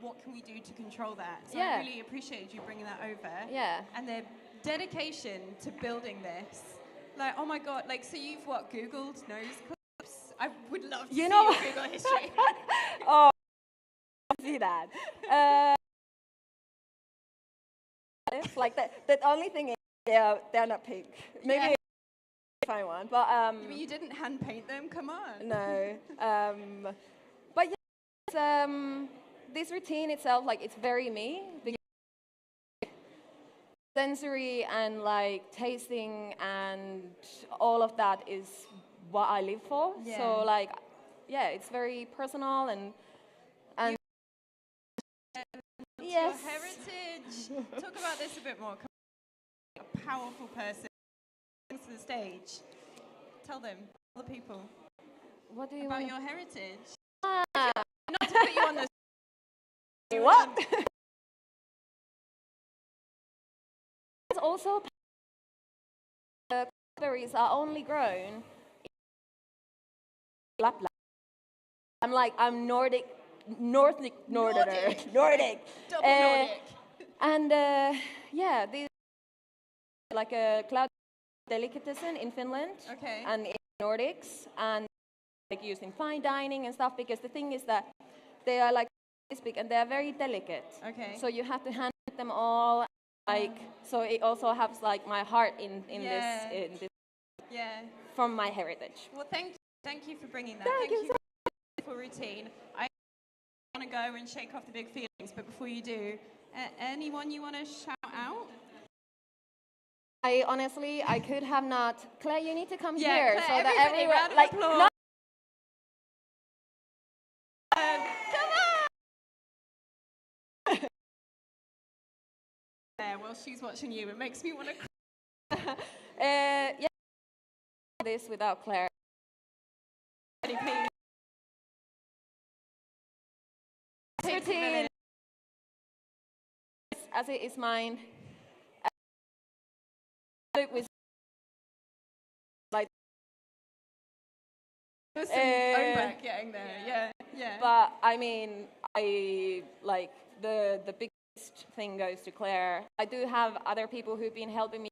Speaker 2: what can we do to control that? So
Speaker 6: Yeah.
Speaker 2: I really appreciated you bringing that over.
Speaker 6: Yeah.
Speaker 2: And the dedication to building this. Like, oh my God, like, so you've what, Googled nose clips? I would love to see
Speaker 6: know-
Speaker 2: your Google history.
Speaker 6: Oh, see that. It's like the only thing is they're not pink. Maybe
Speaker 2: Yeah.
Speaker 6: if I want, but
Speaker 2: But you didn't hand paint them, come on.
Speaker 6: no. But yeah, it's, this routine itself, like it's very me. Because sensory and like tasting and all of that is what I live for.
Speaker 2: Yeah.
Speaker 6: So like, yeah, it's very personal and yes.
Speaker 2: Your heritage. Talk about this a bit more. Come on. A powerful person comes to the stage. Tell them, tell the people
Speaker 6: What do you
Speaker 2: about
Speaker 6: want?
Speaker 2: your heritage.
Speaker 6: Ah,
Speaker 2: Not to put you on the
Speaker 6: what? It's also berries are only grown in Lapland. I'm Nordic, Nordic.
Speaker 2: Double Nordic.
Speaker 6: And yeah, these like a cloud delicatessen in Finland
Speaker 2: Okay.
Speaker 6: and in Nordics, and like used in fine dining and stuff. Because the thing is that they are like this big and they are very delicate.
Speaker 2: Okay.
Speaker 6: So you have to hand them all. Like so, it also has like my heart in this
Speaker 2: Yeah.
Speaker 6: from my heritage.
Speaker 2: Well, thank you for bringing that.
Speaker 6: Thank you
Speaker 2: for the beautiful routine. I want to go and shake off the big feelings, but before you do, anyone you want to shout out?
Speaker 6: I could have not. Claire, you need to come
Speaker 2: Yeah,
Speaker 6: here
Speaker 2: Claire,
Speaker 6: so that
Speaker 2: everybody,
Speaker 6: everyone
Speaker 2: round of
Speaker 6: like
Speaker 2: applause.
Speaker 6: no,
Speaker 2: Come on! Yeah, well, she's watching you. It makes me want to cry.
Speaker 6: yeah, this without Claire.
Speaker 2: Please. Takes a
Speaker 6: Routine,
Speaker 2: minute.
Speaker 6: as it is mine. With like,
Speaker 2: There's some own back getting there. Yeah.
Speaker 6: but I mean, I like the biggest thing goes to Claire. I do have other people who've been helping me.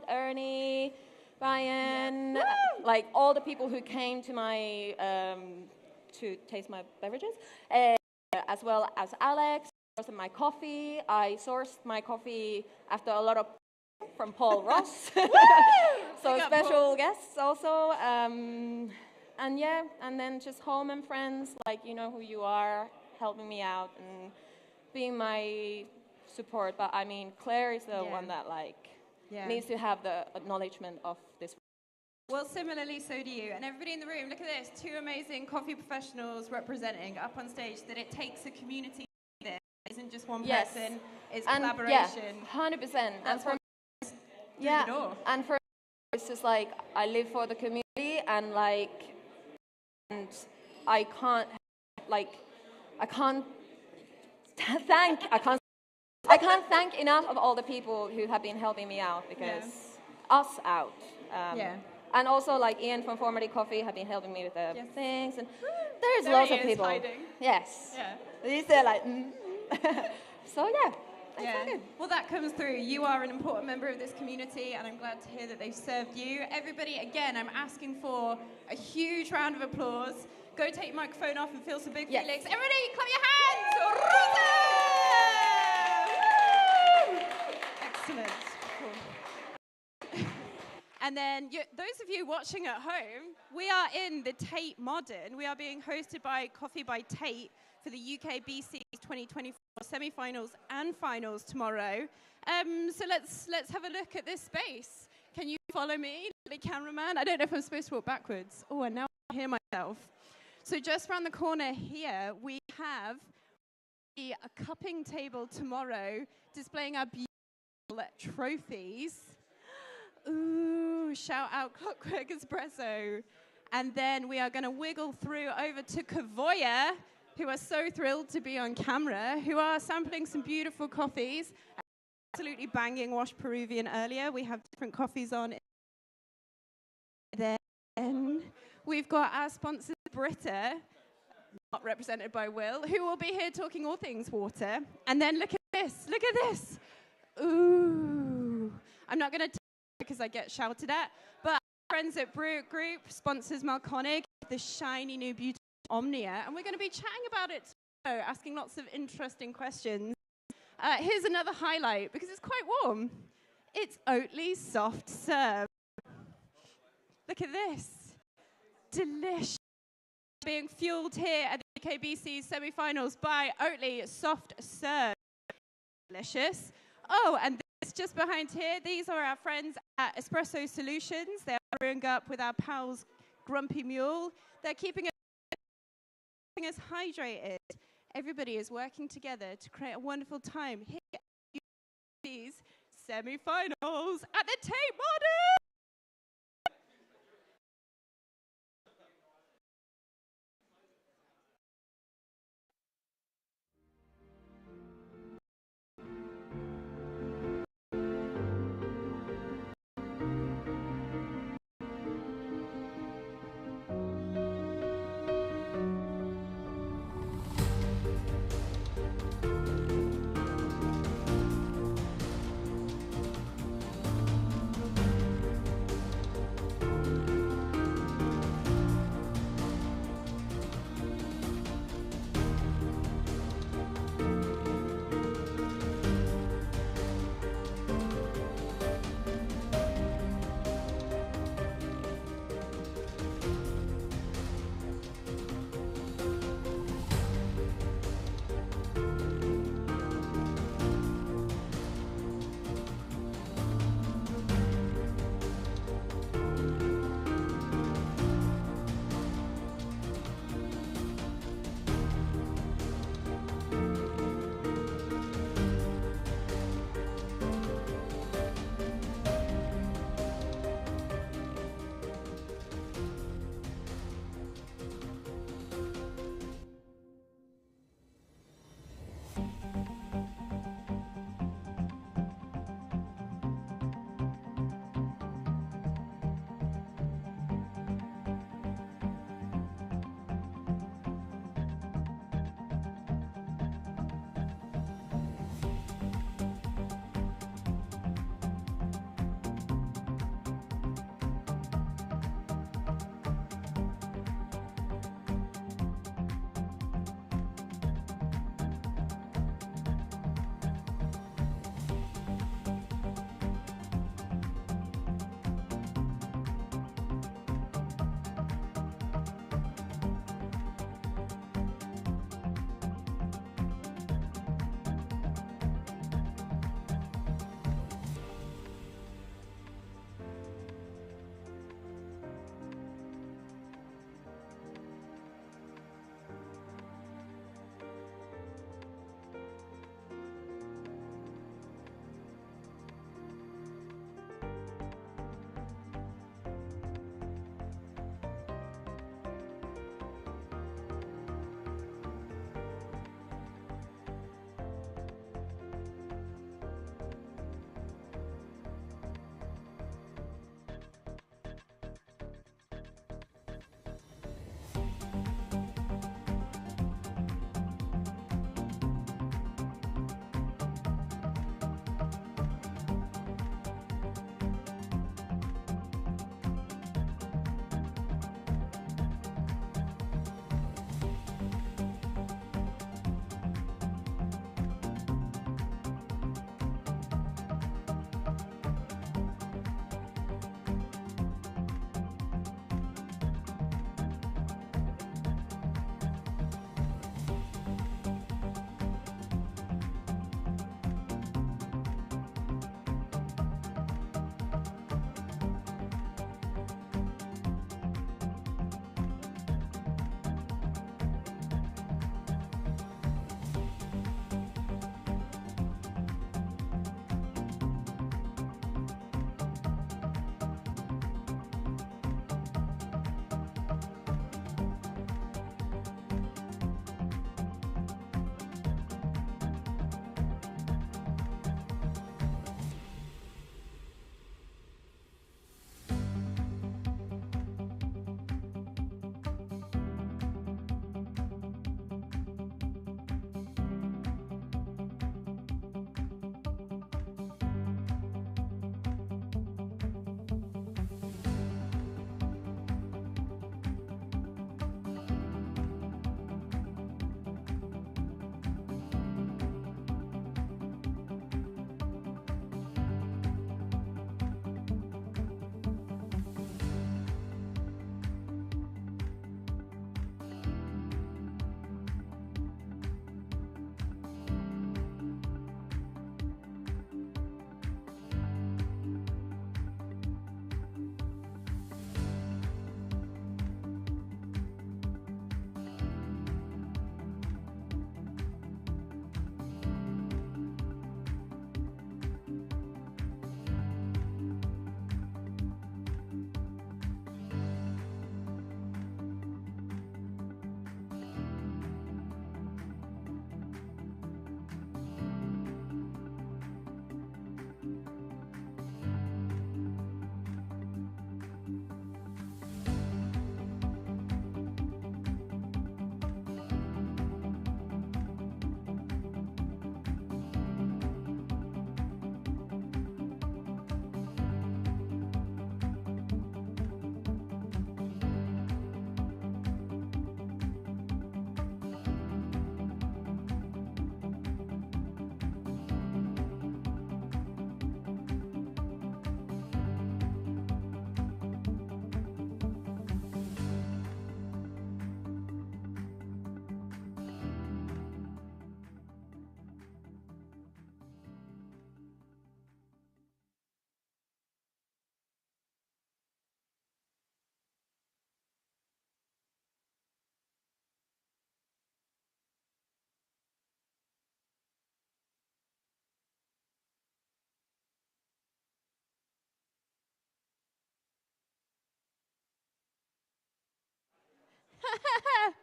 Speaker 6: Ernie, Ryan, like all the people who came to my to taste my beverages, as well as Alex. roasted my coffee. I sourced my coffee after a lot of from Paul Ross. So special guests also. And yeah, and then just home and friends, like you know who you are, helping me out and being my support. But I mean, Claire is the one that needs to have the acknowledgement of this.
Speaker 2: Well, similarly, so do you. And everybody in the room, look at this. 2 amazing coffee professionals representing up on stage that it takes a community. It isn't just one person, it's collaboration.
Speaker 6: Yeah, 100%. And for and for it's just like I live for the community and I can't thank enough of all the people who have been helping me out because us out. And also like Ian from Formerly Coffee have been helping me with the things and there's lots of people.
Speaker 2: Hiding.
Speaker 6: Yes. He's there like so yeah.
Speaker 2: Well, that comes through. You are an important member of this community, and I'm glad to hear that they've served you. Everybody, again, I'm asking for a huge round of applause. Go take your microphone off and feel some big feelings. Everybody, clap your hands! Rosa! Excellent. Cool. And then, those of you watching at home, we are in the Tate Modern. We are being hosted by Coffee by Tate for the UKBC 2024 semi-finals and finals tomorrow. So let's have a look at this space. Can you follow me, the cameraman? I don't know if I'm supposed to walk backwards. Oh, and now I hear myself. So just around the corner here, we have a cupping table tomorrow displaying our beautiful trophies. Ooh, shout out Clockwork Espresso. And then we are going to wiggle through over to Kavoya, who are so thrilled to be on camera, who are sampling some beautiful coffees. Absolutely banging Wash Peruvian earlier. We have different coffees on. Then we've got our sponsor, Barista, not represented by Will, who will be here talking all things water. And then look at this. Ooh. I'm not going to tell you because I get shouted at, but our friends at Brew Group sponsors Malconic, the shiny new beauty Omnia, and we're going to be chatting about it tomorrow, asking lots of interesting questions. Here's another highlight, because it's quite warm. It's Oatly Soft Serve. Look at this. Delicious. Being fueled here at the UKBC semi-finals by Oatly Soft Serve. Delicious. Oh, and this just behind here, these are our friends at Espresso Solutions. They're brewing up with our pals Grumpy Mule. They're keeping us hydrated. Everybody is working together to create a wonderful time here at these semi-finals at the Tate Modern.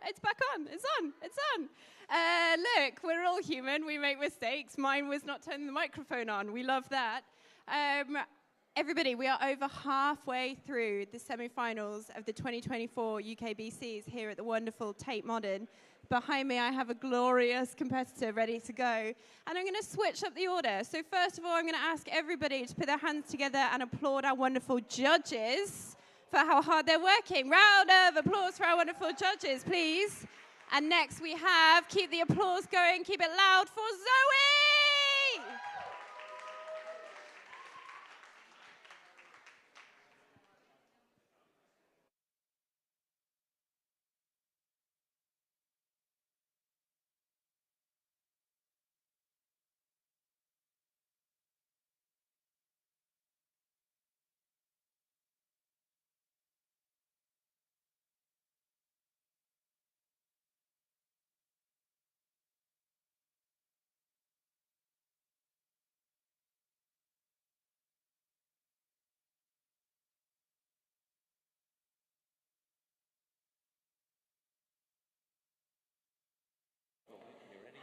Speaker 2: it's back on. It's on. It's on. Look, we're all human. We make mistakes. Mine was not turning the microphone on. We love that. Everybody, we are over halfway through the semi-finals of the 2024 UKBCs here at the wonderful Tate Modern. Behind me, I have a glorious competitor ready to go. And I'm going to switch up the order. So first of all, I'm going to ask everybody to put their hands together and applaud our wonderful judges for how hard they're working. Round of applause for our wonderful judges, please. And next we have, keep the applause going, keep it loud for Zoe!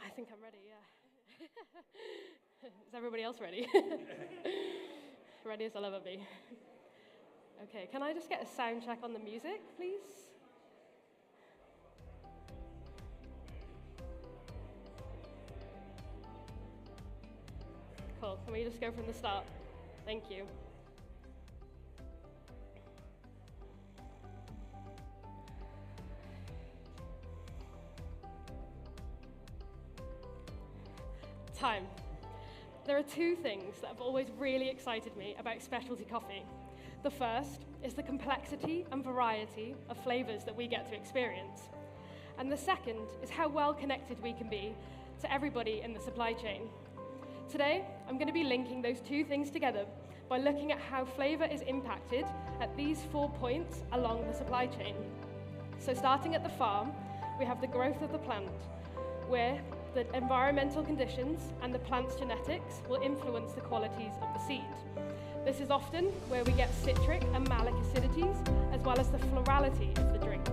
Speaker 7: I think I'm ready, yeah. Is everybody else ready? Ready as I'll ever be. Okay, can I just get a sound check on the music, please? Cool, can we just go from the start? Thank you. Time. There are two things that have always really excited me about specialty coffee. The first is the complexity and variety of flavors that we get to experience. And the second is how well connected we can be to everybody in the supply chain. Today, I'm going to be linking those two things together by looking at how flavor is impacted at these 4 points along the supply chain. So starting at the farm, we have the growth of the plant, where the environmental conditions and the plant's genetics will influence the qualities of the seed. This is often where we get citric and malic acidities, as well as the florality of the drink.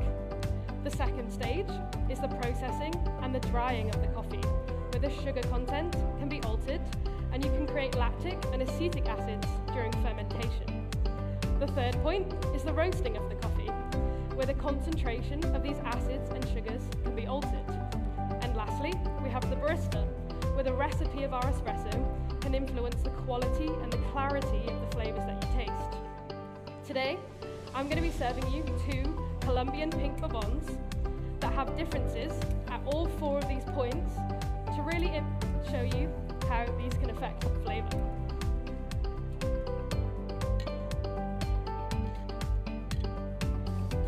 Speaker 7: The second stage is the processing and the drying of the coffee, where the sugar content can be altered, and you can create lactic and acetic acids during fermentation. The third point is the roasting of the coffee, where the concentration of these acids and sugars can be altered. And lastly, we have the barista, where the recipe of our espresso can influence the quality and the clarity of the flavors that you taste. Today, I'm going to be serving you 2 Colombian pink bourbons that have differences at all 4 of these points to really show you how these can affect flavor.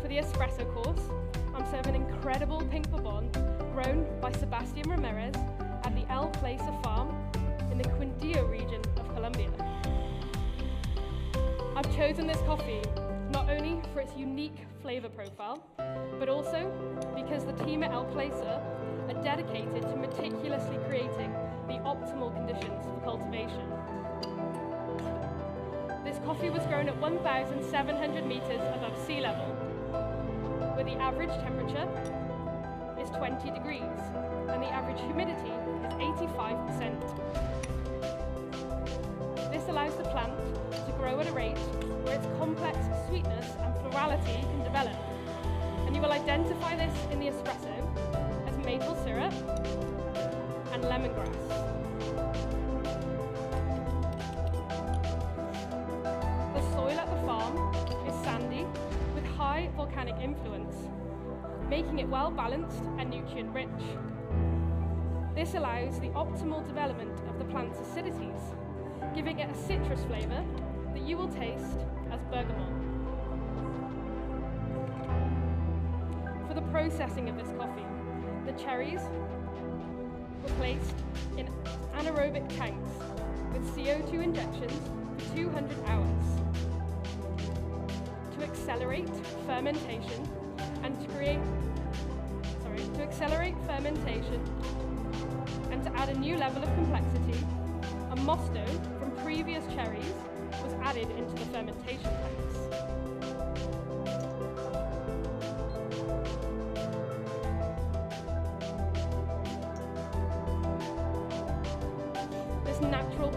Speaker 7: For the espresso course, I'm serving an incredible pink bourbon grown by Sebastian Ramirez at the El Placer farm in the Quindío region of Colombia. I've chosen this coffee not only for its unique flavor profile, but also because the team at El Placer are dedicated to meticulously creating the optimal conditions for cultivation. This coffee was grown at 1,700 meters above sea level, where the average temperature is 20 degrees and the average humidity is 85%. This allows the plant to grow at a rate where its complex sweetness and florality can develop. And you will identify this in the espresso as maple syrup and lemongrass. The soil at the farm is sandy with high volcanic influence, making it well balanced and nutrient rich. This allows the optimal development of the plant's acidities, giving it a citrus flavor that you will taste as bergamot. For the processing of this coffee, the cherries were placed in anaerobic tanks with CO2 injections for 200 hours to accelerate fermentation and to accelerate fermentation and to add a new level of complexity. A mosto from previous cherries was added into the fermentation tanks.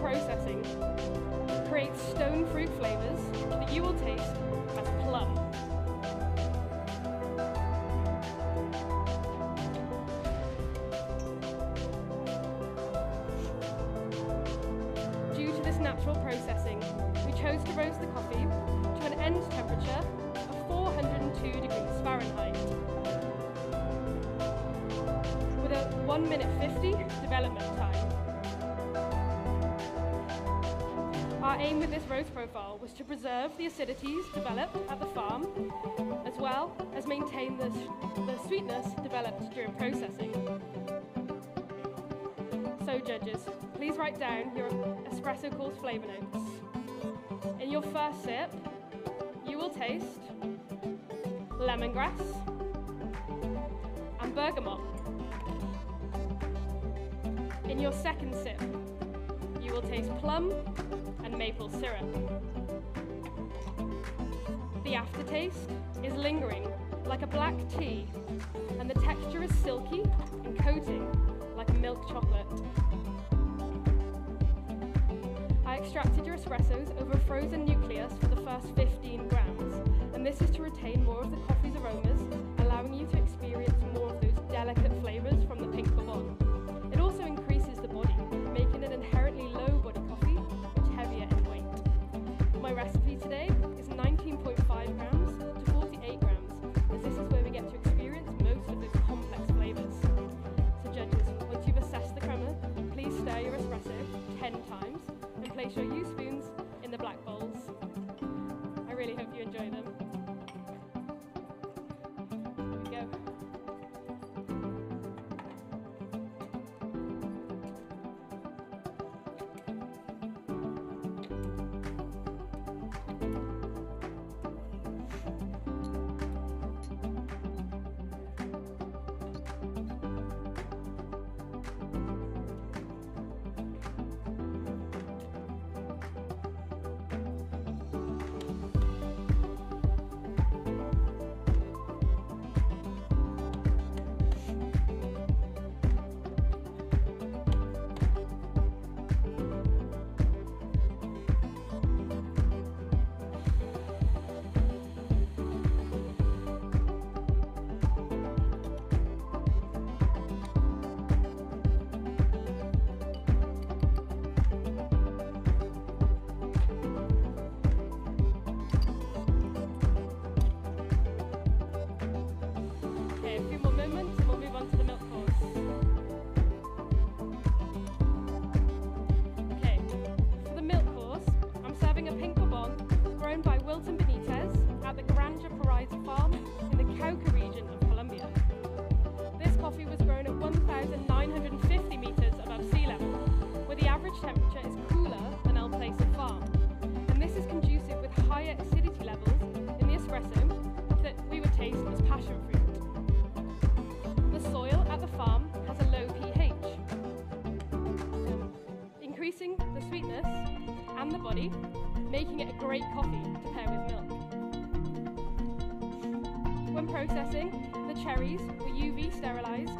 Speaker 7: processing creates stone fruit flavors that you will taste as plum. Due to this natural processing, we chose to roast the coffee to an end temperature of 402 degrees Fahrenheit, with a 1 minute 50 development time. Our aim with this roast profile was to preserve the acidities developed at the farm, as well as maintain the sweetness developed during processing. So judges, please write down your espresso course flavour notes. In your first sip, you will taste lemongrass and bergamot. In your second sip, you will taste plum and maple syrup. The aftertaste is lingering like a black tea, and the texture is silky and coating like milk chocolate. I extracted your espressos over a frozen nucleus for the first 15 grams, and this is to retain more of the coffee's aromas, allowing you to experience more of those delicate flavours from the pink bourbon. It also increases the body, making it inherently low body coffee, which heavier in weight. My recipe today is 19.5 grams to 48 grams, as this is where we get to experience most of those complex flavours. So judges, once you've assessed the crema, please stir your espresso 10 times and place your U-spoons in the black bowls. I really hope you enjoy them. Here we go. Making it a great coffee to pair with milk. When processing, the cherries were UV sterilised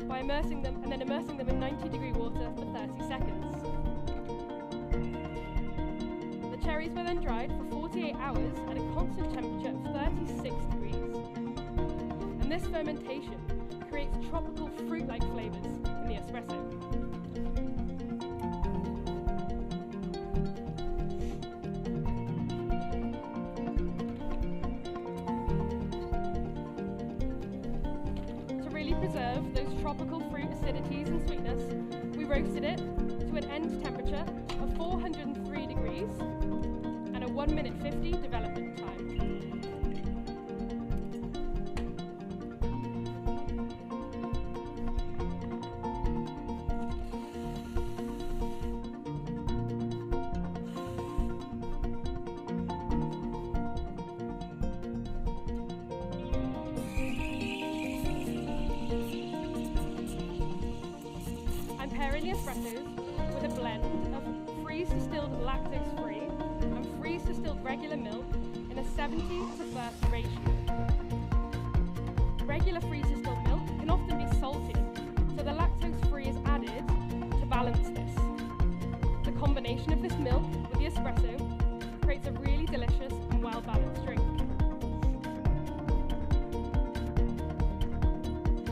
Speaker 7: by immersing them in 90-degree water for 30 seconds. The cherries were then dried for 48 hours at a constant temperature of 36 degrees. And this fermentation creates tropical fruit-like flavours in the espresso. Preserve those tropical fruit acidities and sweetness, we roasted it to an end temperature of 403 degrees and a 1 minute 50 development time. Pairing the espressos with a blend of freeze-distilled lactose-free and freeze-distilled regular milk in a 70-to-30 ratio. Regular freeze-distilled milk can often be salty, so the lactose-free is added to balance this. combination of this milk with the espresso creates a really delicious and well-balanced drink.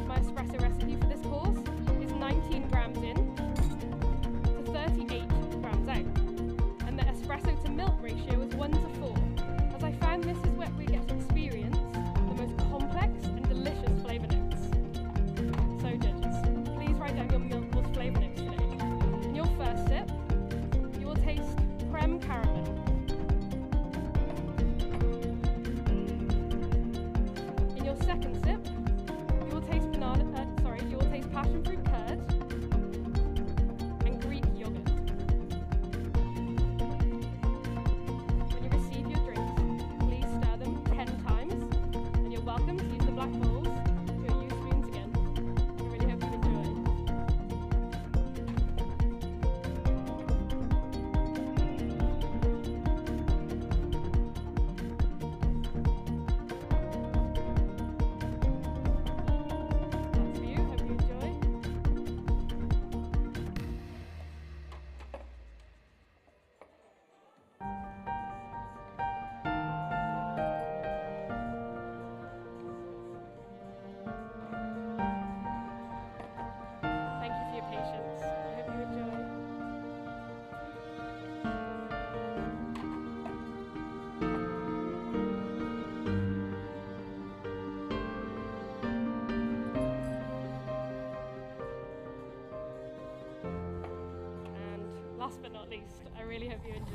Speaker 7: My espresso recipe for this course is 19 grams in to 38 grams out, and the espresso to milk ratio is 1 to 4, as I found this is where we get to experience the most complex and delicious flavour notes. So judges, please write down your milk course flavour notes today. In your first sip, you will taste creme caramel. In your second sip, you will taste passion fruit curd and Greek yogurt. When you receive your drinks, please stir them 10 times, and you're welcome to use the black bowls to use spoons again. I really hope you enjoy. That's for you. Hope you enjoy. Thank you for your patience. I hope you enjoy. And last but not least, I really hope you enjoy.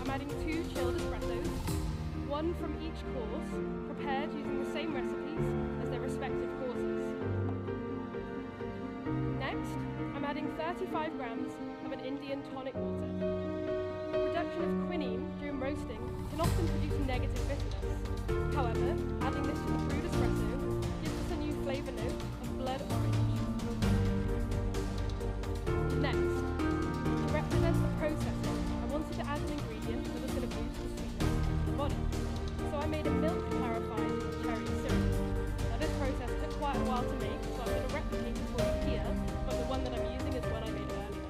Speaker 7: I'm adding 2 chilled espressos, one from each course, prepared using the same recipes as their respective courses. Next, I'm adding 35 grams of an Indian tonic water. The production of quinine during roasting can often produce negative bitterness. However, adding this to the brewed espresso gives us a new flavour note of blood orange. Next, to represent the processing, I wanted to add an ingredient that was going to boost the sweetness of the body. So I made a milk clarified cherry syrup. Now this process took quite a while to make, so I'm going to replicate it for you here, but the one that I'm using is one I made earlier.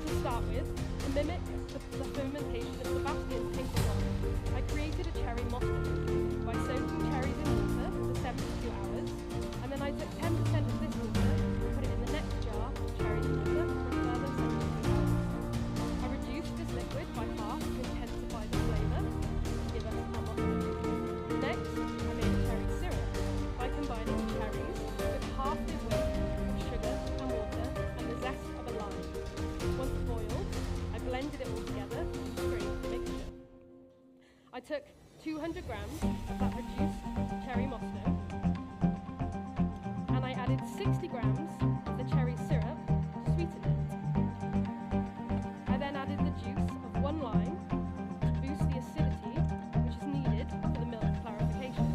Speaker 7: To start with, to mimic the fermentation of Sebastian's pink wine, I created a cherry moscow by soaking cherries in water for 72 hours, and then I took 10% of this water and put it in the next jar of cherries and water for a further 72 hours. I reduced this liquid by half to intensify the flavour to give us our moscow. Next, I made a cherry syrup by combining cherries with half the weight of sugar and water and the zest of a lime. Once boiled, I blended it all together and strained the mixture. I took 200 grams of that reduced cherry moscow and I added 60 grams of the cherry syrup to sweeten it. I then added the juice of 1 lime to boost the acidity which is needed for the milk clarification.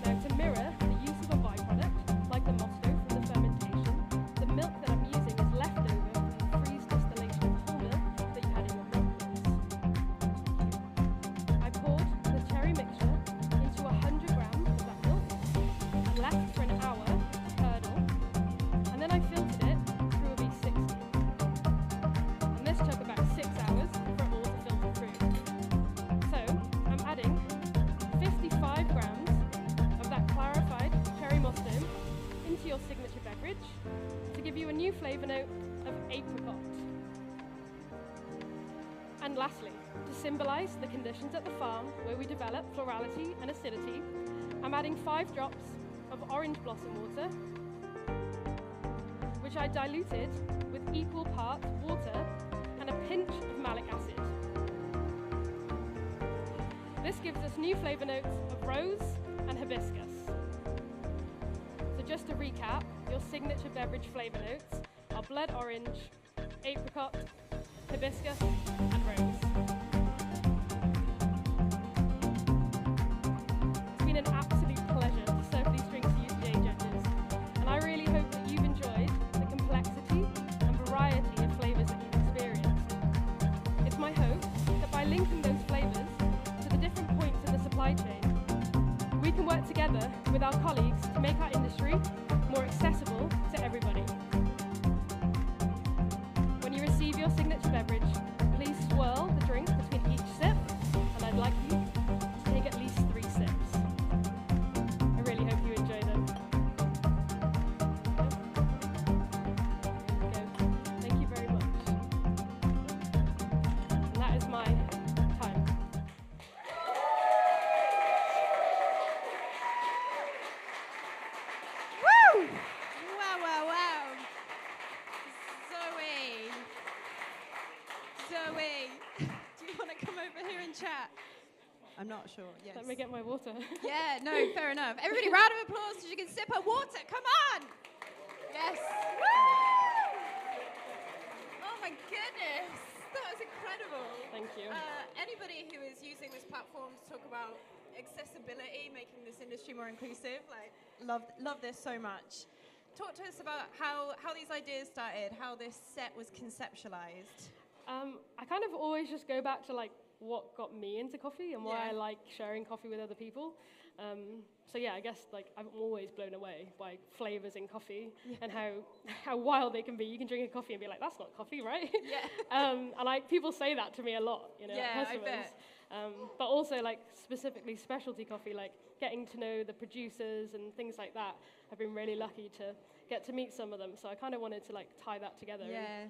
Speaker 7: Now, to mirror the use of a byproduct like the moscow from the fermentation, the milk that I'm using is left over from the freeze distillation of whole milk that you had in your milk course. I poured the cherry mixture into 100 grams of that milk and left for an hour to curdle into your signature beverage to give you a new flavour note of apricot. And lastly, to symbolise the conditions at the farm where we develop florality and acidity, I'm adding 5 drops of orange blossom water, which I diluted with equal parts water and a pinch of malic acid. This gives us new flavour notes of rose and hibiscus. So just to recap, your signature beverage flavour notes are blood orange, apricot, hibiscus and rose. It's been an absolute pleasure to serve these drinks to you today, judges, and I really hope that you've enjoyed the complexity and variety of flavours that you've experienced. It's my hope that by linking those flavours to the different points in the supply chain, we can work together with our colleagues to make our industry more accessible to everybody. When you receive your signature beverage, please swirl the drink between each sip, and I'd like you to take at least 3 sips. I really hope you enjoy them. There we go. Thank you very much. And that is my time.
Speaker 2: Woo! Wow, wow, wow. Zoe, do you want to come over here and chat? I'm not sure, yes.
Speaker 7: Let me get my water.
Speaker 2: Yeah, no, fair enough. Everybody, round of applause so you can sip her water. Come on! Yes. Woo! Oh my goodness. That was incredible.
Speaker 7: Thank you.
Speaker 2: Anybody who is using this platform to talk about accessibility, making this industry more inclusive, like, love this so much. Talk to us about how these ideas started, how this set was conceptualized.
Speaker 7: I kind of always just go back to like what got me into coffee and why I like sharing coffee with other people. So yeah, I guess like I'm always blown away by flavors in coffee and how wild they can be. You can drink a coffee and be like, that's not coffee, right?
Speaker 2: Yeah.
Speaker 7: And like people say that to me a lot, you know, customers.
Speaker 2: I bet.
Speaker 7: But also like specifically specialty coffee, like getting to know the producers and things like that. I've been really lucky to get to meet some of them. So I kind of wanted to like tie that together.
Speaker 2: Yeah.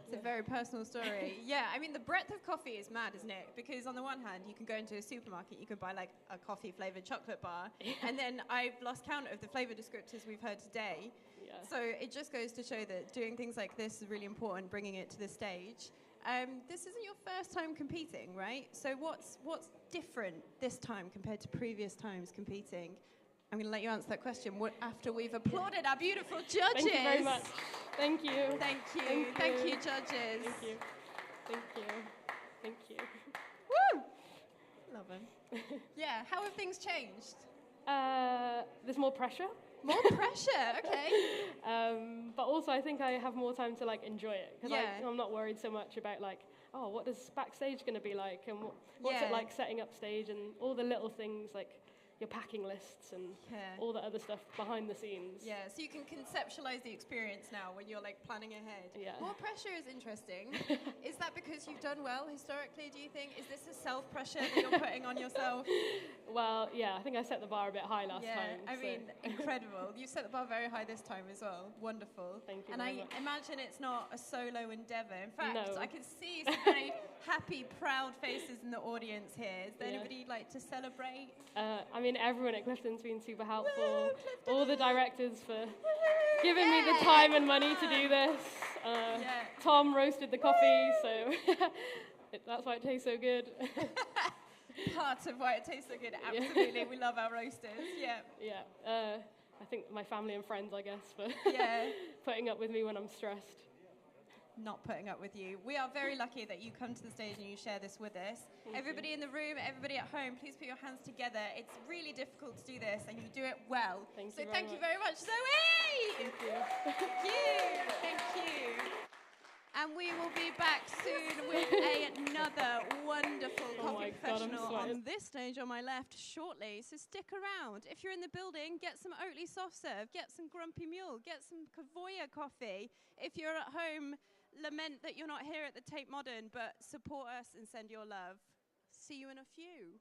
Speaker 2: It's a very personal story. Yeah, I mean, the breadth of coffee is mad, isn't it? Because on the one hand, you can go into a supermarket, you can buy like a coffee-flavored chocolate bar, and then I've lost count of the flavor descriptors we've heard today.
Speaker 7: Yeah.
Speaker 2: So it just goes to show that doing things like this is really important, bringing it to the stage. This isn't your first time competing, right? So what's different this time compared to previous times competing? I'm going to let you answer that question after we've applauded our beautiful judges.
Speaker 7: Thank you very much. Thank you.
Speaker 2: Thank you. Thank you, judges.
Speaker 7: Thank you. Thank you. Thank you.
Speaker 2: Woo! Love them. Yeah, how have things changed?
Speaker 7: There's more pressure.
Speaker 2: More pressure, okay.
Speaker 7: But also I think I have more time to like enjoy it because
Speaker 2: Yeah.
Speaker 7: I'm not worried so much about like, oh, what is backstage going to be like and what's
Speaker 2: Yeah.
Speaker 7: it like setting up stage and all the little things like your packing lists and all the other stuff behind the scenes.
Speaker 2: Yeah, so you can conceptualize the experience now when you're like planning ahead.
Speaker 7: Yeah.
Speaker 2: More pressure is interesting. Is that because you've done well historically, do you think? Is this a self-pressure that you're putting on yourself?
Speaker 7: Well, yeah, I think I set the bar a bit high last time.
Speaker 2: I
Speaker 7: so.
Speaker 2: mean, incredible. You set the bar very high this time as well. Wonderful.
Speaker 7: Thank you
Speaker 2: And
Speaker 7: very
Speaker 2: I
Speaker 7: much.
Speaker 2: imagine it's not a solo endeavor. In fact,
Speaker 7: No.
Speaker 2: I can see some very happy, proud faces in the audience here. Is there anybody you'd like to celebrate?
Speaker 7: I mean, everyone at Clifton's been super helpful. All the directors for giving me the time and money to do this. Tom roasted the coffee, so that's why it tastes so good.
Speaker 2: Part of why it tastes so good, absolutely. We love our roasters,
Speaker 7: Yeah. I think my family and friends, I guess, for
Speaker 2: Yeah.
Speaker 7: putting up with me when I'm stressed.
Speaker 2: Not putting up with you. We are very lucky that you come to the stage and you share this with us. Everybody in the room, everybody at home, please put your hands together. It's really difficult to do this, and you do it well.
Speaker 7: Thank
Speaker 2: so
Speaker 7: you
Speaker 2: thank
Speaker 7: very
Speaker 2: you very much, Zoe!
Speaker 7: Thank you.
Speaker 2: Thank you. Thank you. And we will be back soon with another wonderful coffee professional on this stage on my left shortly. So stick around. If you're in the building, get some Oatly soft serve, get some Grumpy Mule, get some Kavoya coffee. If you're at home, lament that you're not here at the Tate Modern, but support us and send your love. See you in a few.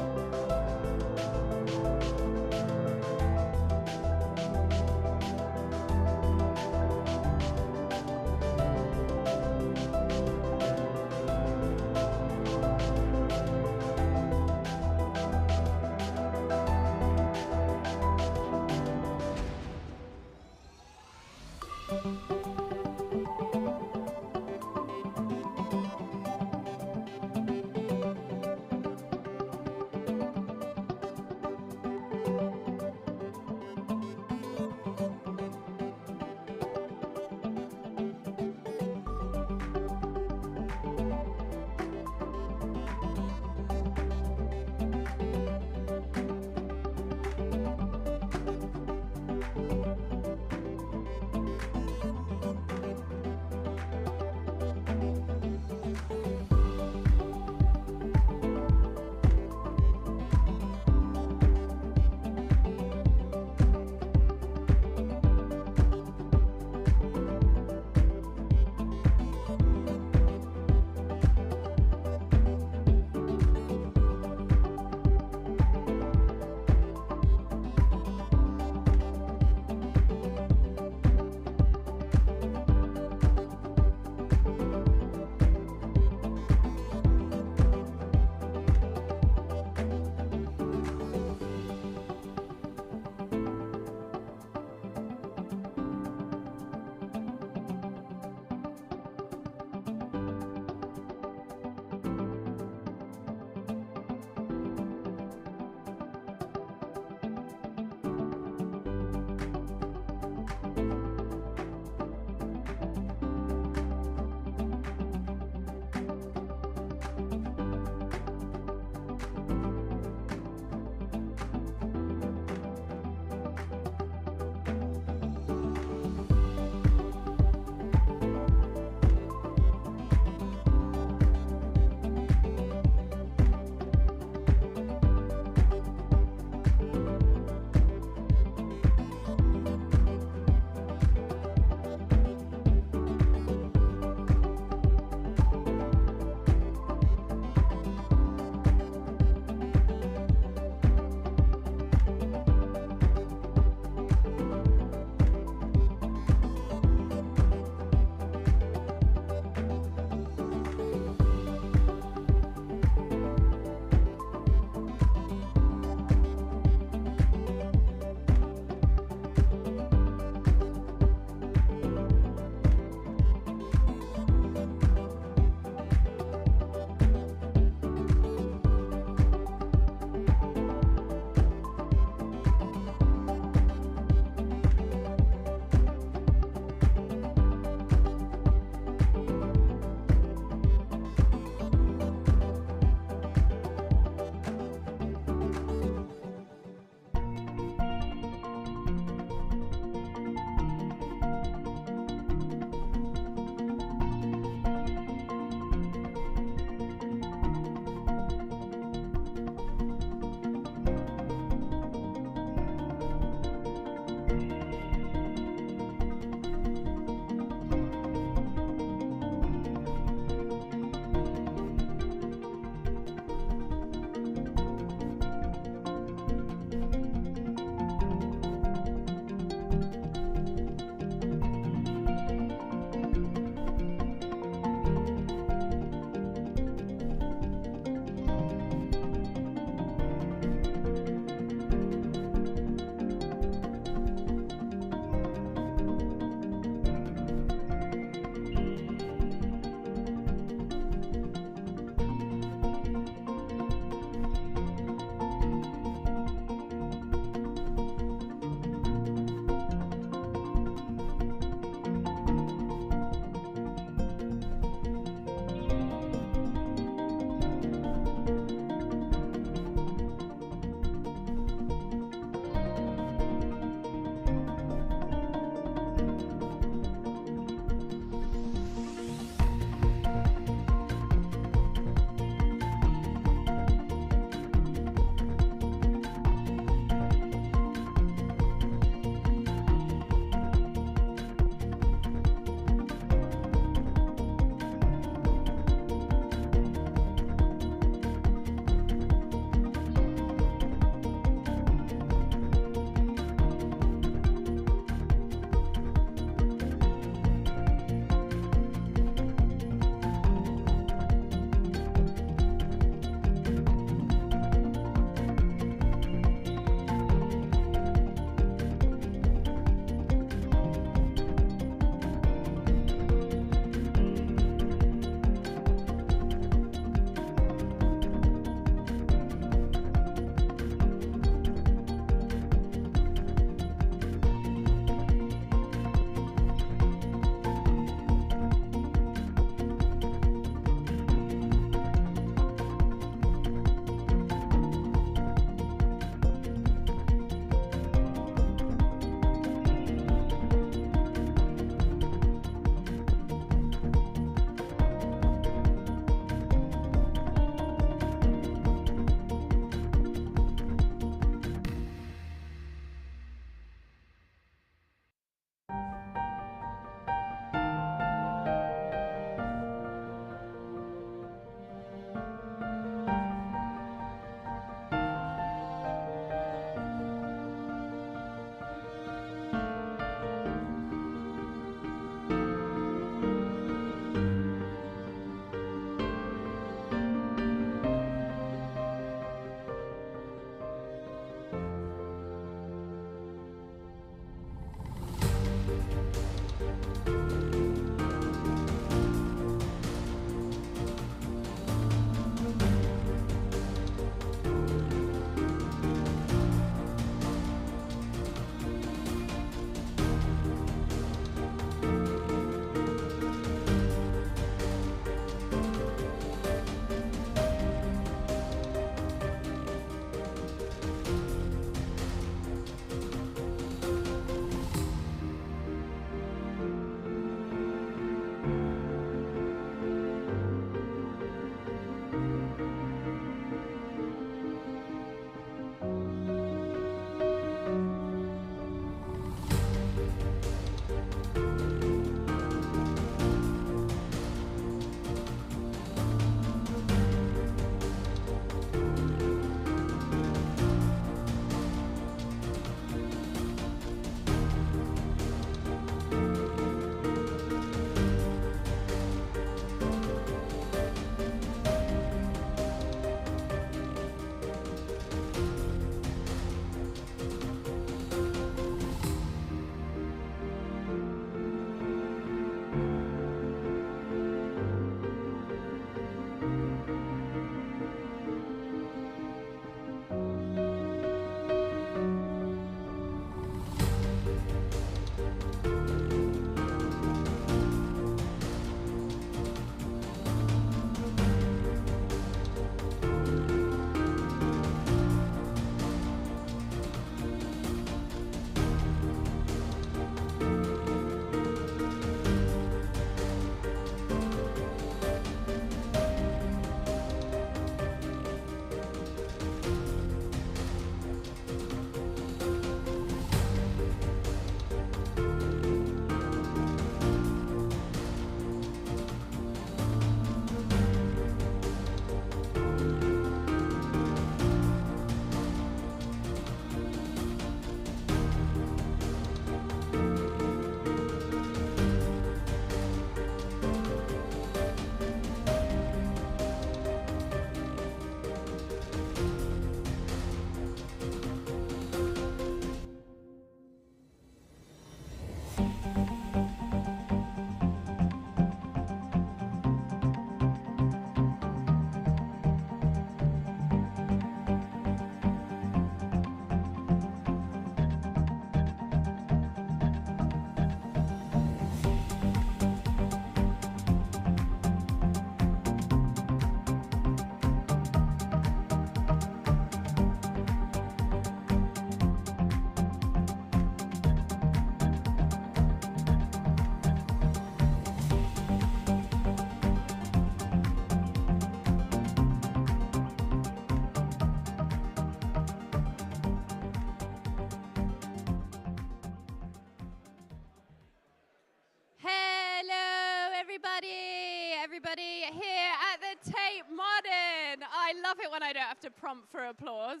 Speaker 2: Everybody here at the Tate Modern. I love it when I don't have to prompt for applause.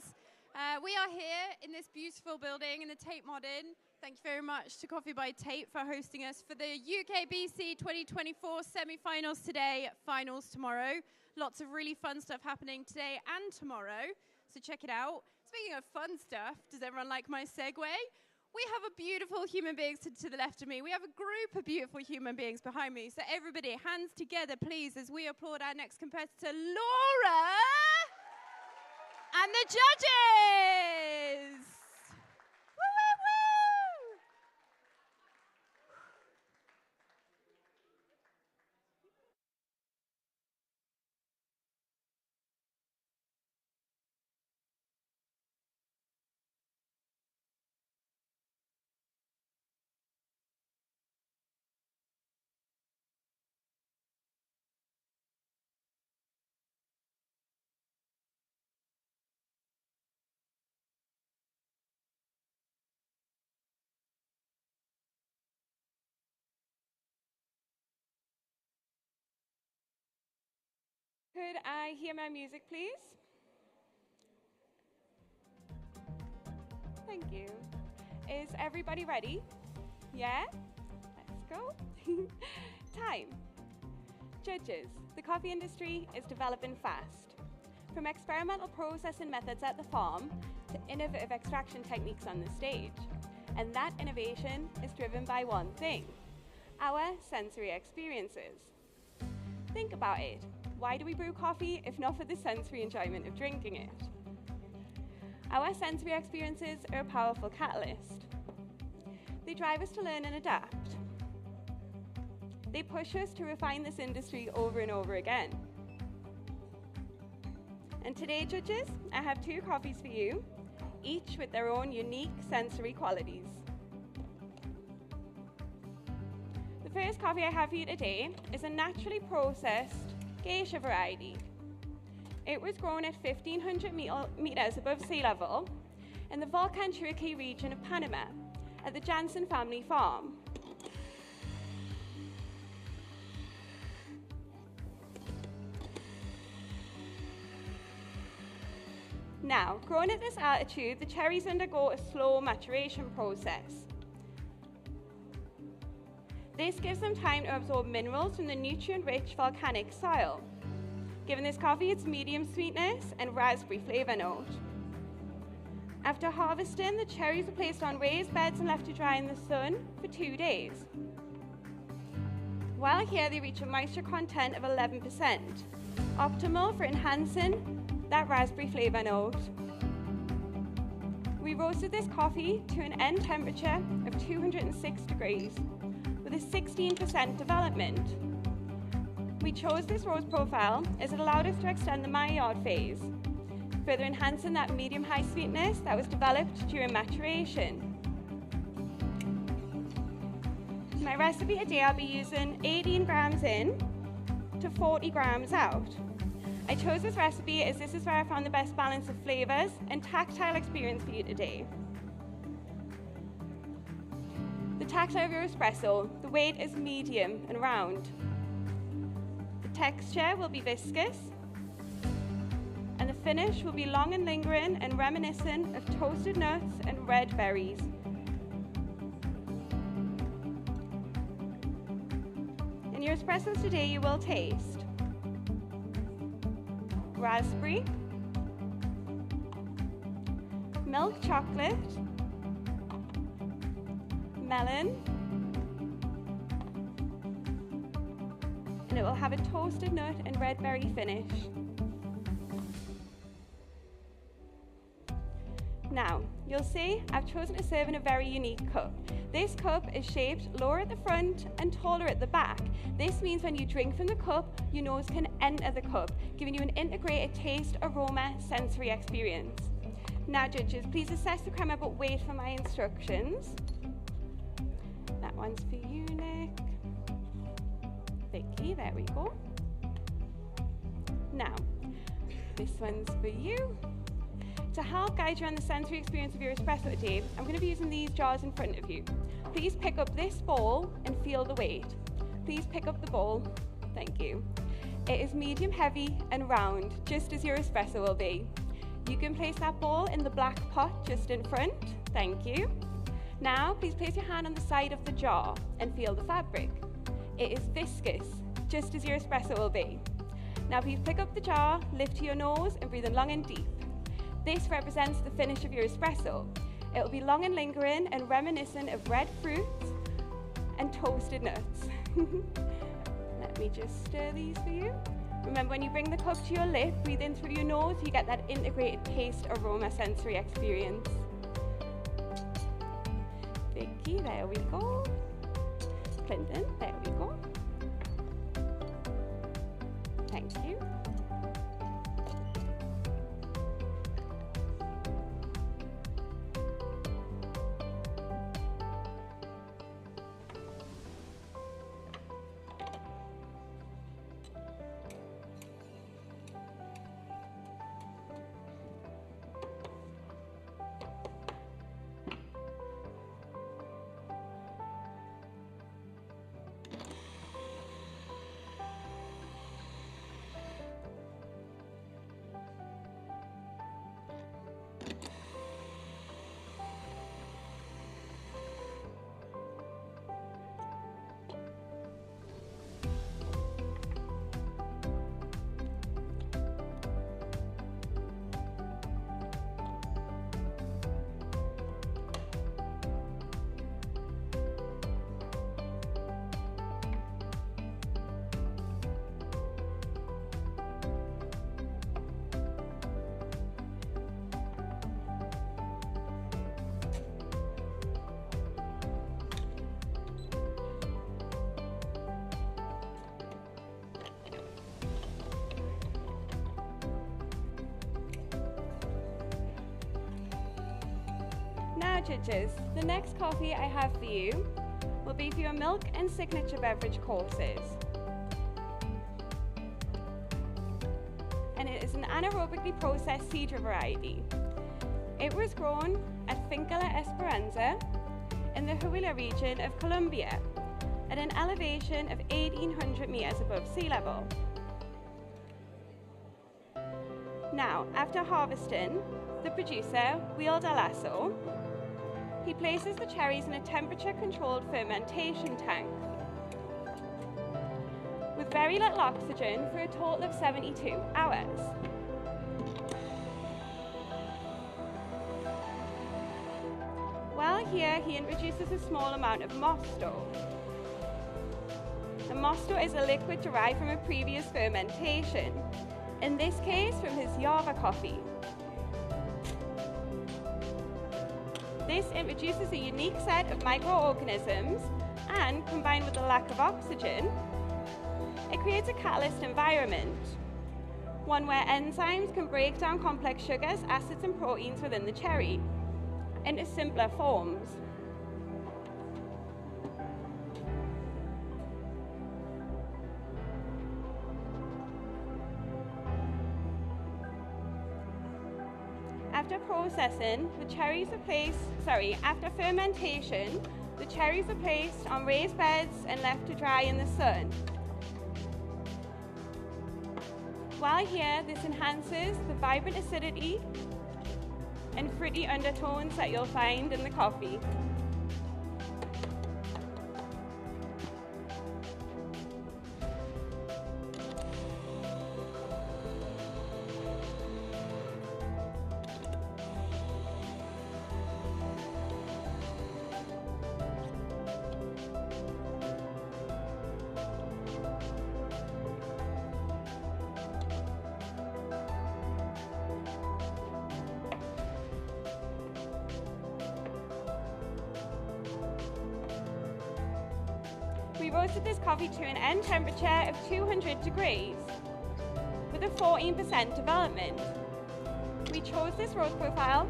Speaker 2: We are here in this beautiful building in the Tate Modern. Thank you very much to Coffee by Tate for hosting us for the UKBC 2024 semi-finals today, finals tomorrow. Lots of really fun stuff happening today and tomorrow, so check it out. Speaking of fun stuff, does everyone like my segue? We have a beautiful human beings to the left of me. We have a group of beautiful human beings behind me. So everybody, hands together, please, as we applaud our next competitor, Laura, and the judges. Woo, woo, woo.
Speaker 8: Could I hear my music, please? Thank you. Is everybody ready? Yeah? Let's go. Time. Judges, the coffee industry is developing fast. From experimental processing methods at the farm to innovative extraction techniques on the stage. And that innovation is driven by one thing, our sensory experiences. Think about it. Why do we brew coffee if not for the sensory enjoyment of drinking it? Our sensory experiences are a powerful catalyst. They drive us to learn and adapt. They push us to refine this industry over and over again. And today, judges, I have two coffees for you, each with their own unique sensory qualities. The first coffee I have for you today is a naturally processed geisha variety. It was grown at 1,500 meters above sea level in the Volcan Chiriquí region of Panama at the Jansen family farm. Now, grown at this altitude, the cherries undergo a slow maturation process. This gives them time to absorb minerals from the nutrient-rich volcanic soil, giving this coffee its medium sweetness and raspberry flavor note. After harvesting, the cherries are placed on raised beds and left to dry in the sun for 2 days. While here, they reach a moisture content of 11%, optimal for enhancing that raspberry flavor note. We roasted this coffee to an end temperature of 206 degrees. With a 16% development. We chose this roast profile as it allowed us to extend the Maillard phase, further enhancing that medium-high sweetness that was developed during maturation. My recipe today, I'll be using 18 grams in to 40 grams out. I chose this recipe as this is where I found the best balance of flavors and tactile experience for you today. The tactile of your espresso, the weight is medium and round. The texture will be viscous, and the finish will be long and lingering and reminiscent of toasted nuts and red berries. In your espressos today, you will taste raspberry, milk chocolate, melon, and it will have a toasted nut and red berry finish. Now, you'll see I've chosen to serve in a very unique cup. This cup is shaped lower at the front and taller at the back. This means when you drink from the cup, your nose can enter the cup, giving you an integrated taste, aroma, sensory experience. Now, judges, please assess the crema but wait for my instructions. That one's for you, Nick. Vicky, there we go. Now, this one's for you. To help guide you on the sensory experience of your espresso today, I'm going to be using these jars in front of you. Please pick up this bowl and feel the weight. please pick up the bowl. Thank you. It is medium heavy and round, just as your espresso will be. You can place that bowl in the black pot just in front. Thank you. Now, please place your hand on the side of the jar and feel the fabric. It is viscous, just as your espresso will be. Now, please pick up the jar, lift to your nose, and breathe in long and deep. This represents the finish of your espresso. It will be long and lingering and reminiscent of red fruits and toasted nuts. Let me just stir these for you. Remember, when you bring the cup to your lip, breathe in through your nose, you get that integrated taste aroma sensory experience. Vicky, there we go. Clinton, there we go. Thank you. Now, judges, the next coffee I have for you will be for your milk and signature beverage courses. And it is an anaerobically processed cedar variety. It was grown at Finca La Esperanza in the Huila region of Colombia at an elevation of 1,800 meters above sea level. Now, after harvesting, the producer wields a lasso. He places the cherries in a temperature-controlled fermentation tank with very little oxygen for a total of 72 hours. While here, he introduces a small amount of mosto. The mosto is a liquid derived from a previous fermentation, in this case from his Java coffee. This introduces a unique set of microorganisms and, combined with the lack of oxygen, it creates a catalyst environment, one where enzymes can break down complex sugars, acids and proteins within the cherry into simpler forms. After processing, the cherries are placed, after fermentation, the cherries are placed on raised beds and left to dry in the sun. While here, this enhances the vibrant acidity and fruity undertones that you'll find in the coffee. We roasted this coffee to an end temperature of 200 degrees with a 14% development. We chose this roast profile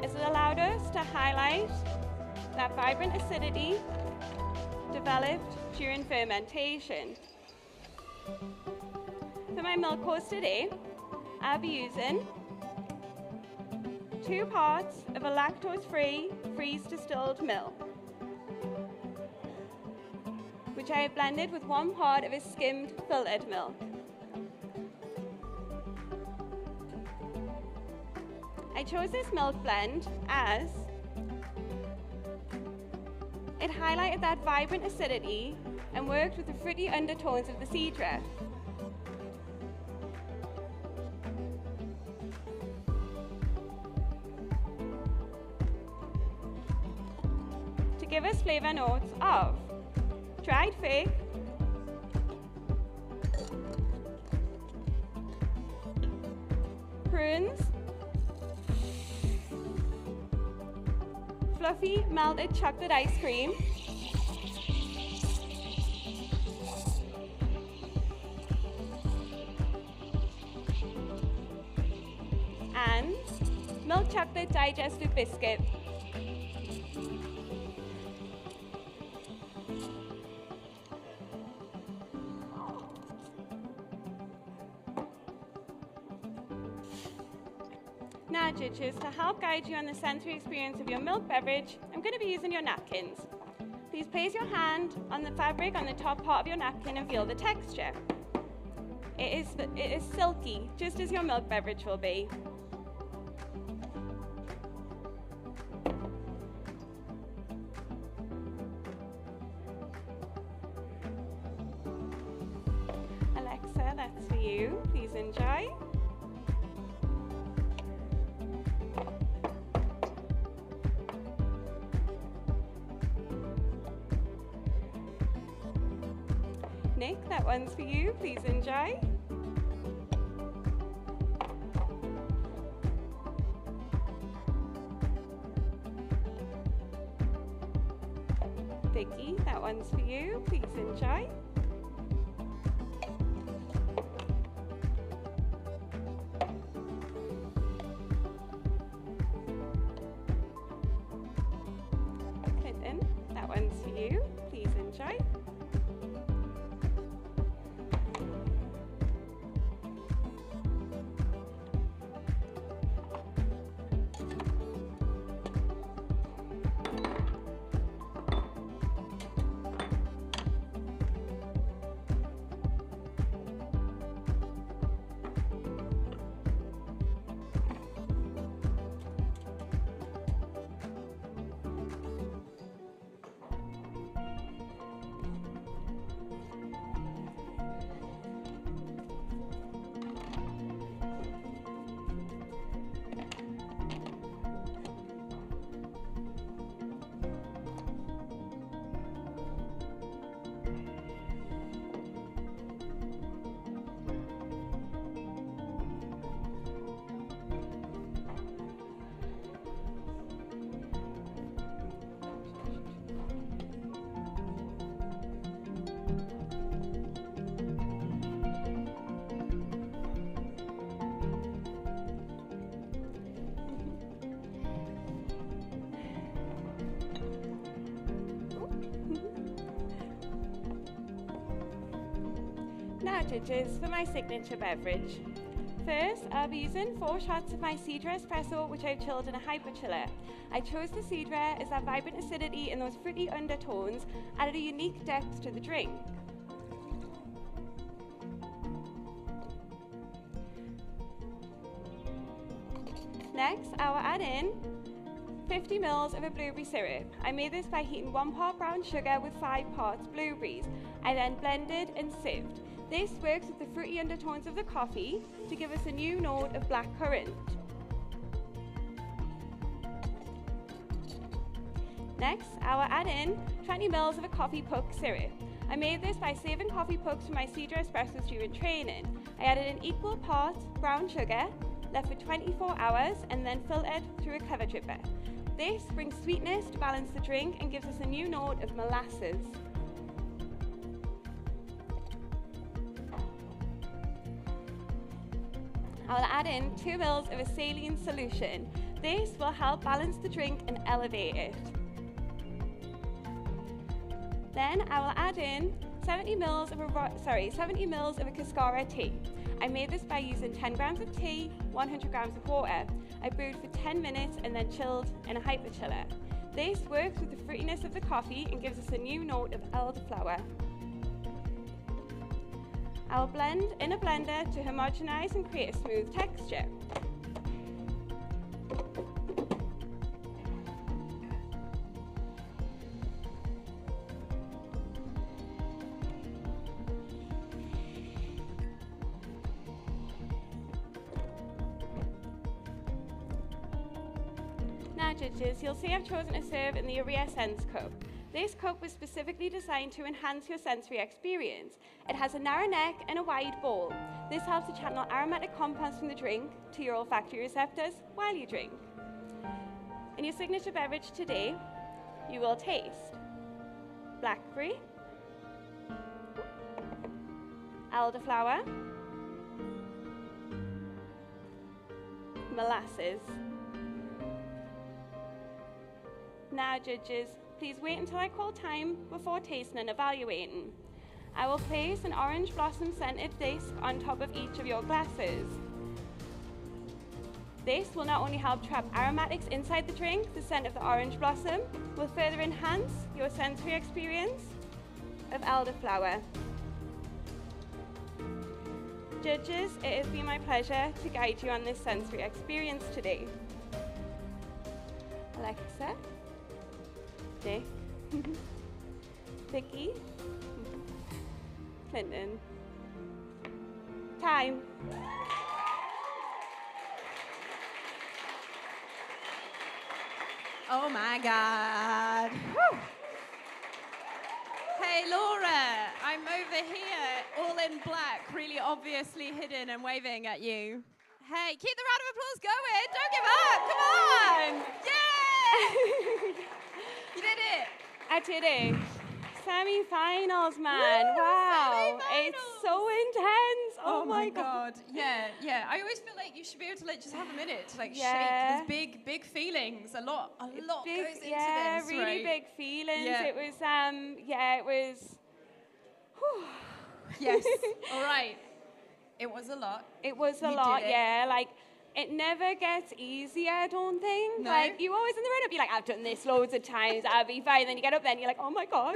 Speaker 8: as it allowed us to highlight that vibrant acidity developed during fermentation. For my milk course today, I'll be using 2 parts of a lactose-free freeze-distilled milk, with which I have blended with 1 part of a skimmed filtered milk. I chose this milk blend as it highlighted that vibrant acidity and worked with the fruity undertones of the cedar. To give us flavour notes of dried fig, prunes, fluffy melted chocolate ice cream, and milk chocolate digestive biscuit. Now, judges, to help guide you on the sensory experience of your milk beverage, I'm going to be using your napkins. Please place your hand on the fabric on the top part of your napkin and feel the texture. It is silky, just as your milk beverage will be. Alexa, that's for you. Please enjoy. Nick, that one's for you. Please enjoy. Vicky, that one's for you. Please enjoy. Clinton, that one's for you. Please enjoy. Now, judges, for my signature beverage. First, I'll be using 4 shots of my cedar espresso, which I've chilled in a hyperchiller. I chose the cedar as that vibrant acidity and those fruity undertones added a unique depth to the drink. Next, I will add in 50 ml of a blueberry syrup. I made this by heating 1 part brown sugar with 5 parts blueberries. I then blended and sieved. This works with the fruity undertones of the coffee to give us a new note of black currant. Next, I will add in 20 ml of a coffee puck syrup. I made this by saving coffee pucks from my cedar espressos during training. I added an equal part brown sugar, left for 24 hours, and then filtered through a cover dripper. This brings sweetness to balance the drink and gives us a new note of molasses. I will add in 2 ml of a saline solution. This will help balance the drink and elevate it. Then I will add in 70 ml of a cascara tea. I made this by using 10 grams of tea, 100 grams of water. I brewed for 10 minutes and then chilled in a hyperchiller. This works with the fruitiness of the coffee and gives us a new note of elderflower. I'll blend in a blender to homogenize and create a smooth texture. Now judges, you'll see I've chosen to serve in the Urea Sense cup. This cup was specifically designed to enhance your sensory experience. It has a narrow neck and a wide bowl. This helps to channel aromatic compounds from the drink to your olfactory receptors while you drink. In your signature beverage today, you will taste blackberry, elderflower, molasses. Now judges, please wait until I call time before tasting and evaluating. I will place an orange blossom scented disc on top of each of your glasses. This will not only help trap aromatics inside the drink, the scent of the orange blossom will further enhance your sensory experience of elderflower. Judges, it has been my pleasure to guide you on this sensory experience today. Alexa, Nick, Vicky, Clinton. Time.
Speaker 2: Oh my God. Whew. Hey Laura, I'm over here, all in black, really obviously hidden and waving at you. Hey, keep the round of applause going. Don't give up. Come on. Yeah. You did it.
Speaker 8: I did it. Semi-finals, man.
Speaker 2: Woo,
Speaker 8: wow. It's so intense. Oh my
Speaker 2: God. Yeah, yeah. I always feel like you should be able to just have a minute to
Speaker 8: Yeah.
Speaker 2: shake. There's big feelings. A lot
Speaker 8: Big,
Speaker 2: goes into
Speaker 8: yeah,
Speaker 2: this,
Speaker 8: really
Speaker 2: right?
Speaker 8: big feelings.
Speaker 2: Yeah.
Speaker 8: It was, it was. Whew.
Speaker 2: Yes. All right. It was a lot.
Speaker 8: It was a
Speaker 2: You
Speaker 8: lot,
Speaker 2: did it.
Speaker 8: yeah. Like, it never gets easier, I don't think.
Speaker 2: No?
Speaker 8: Like, you always in the run-up, you're like, I've done this loads of times, I'll be fine. Then you get up there and you're like, oh my gosh,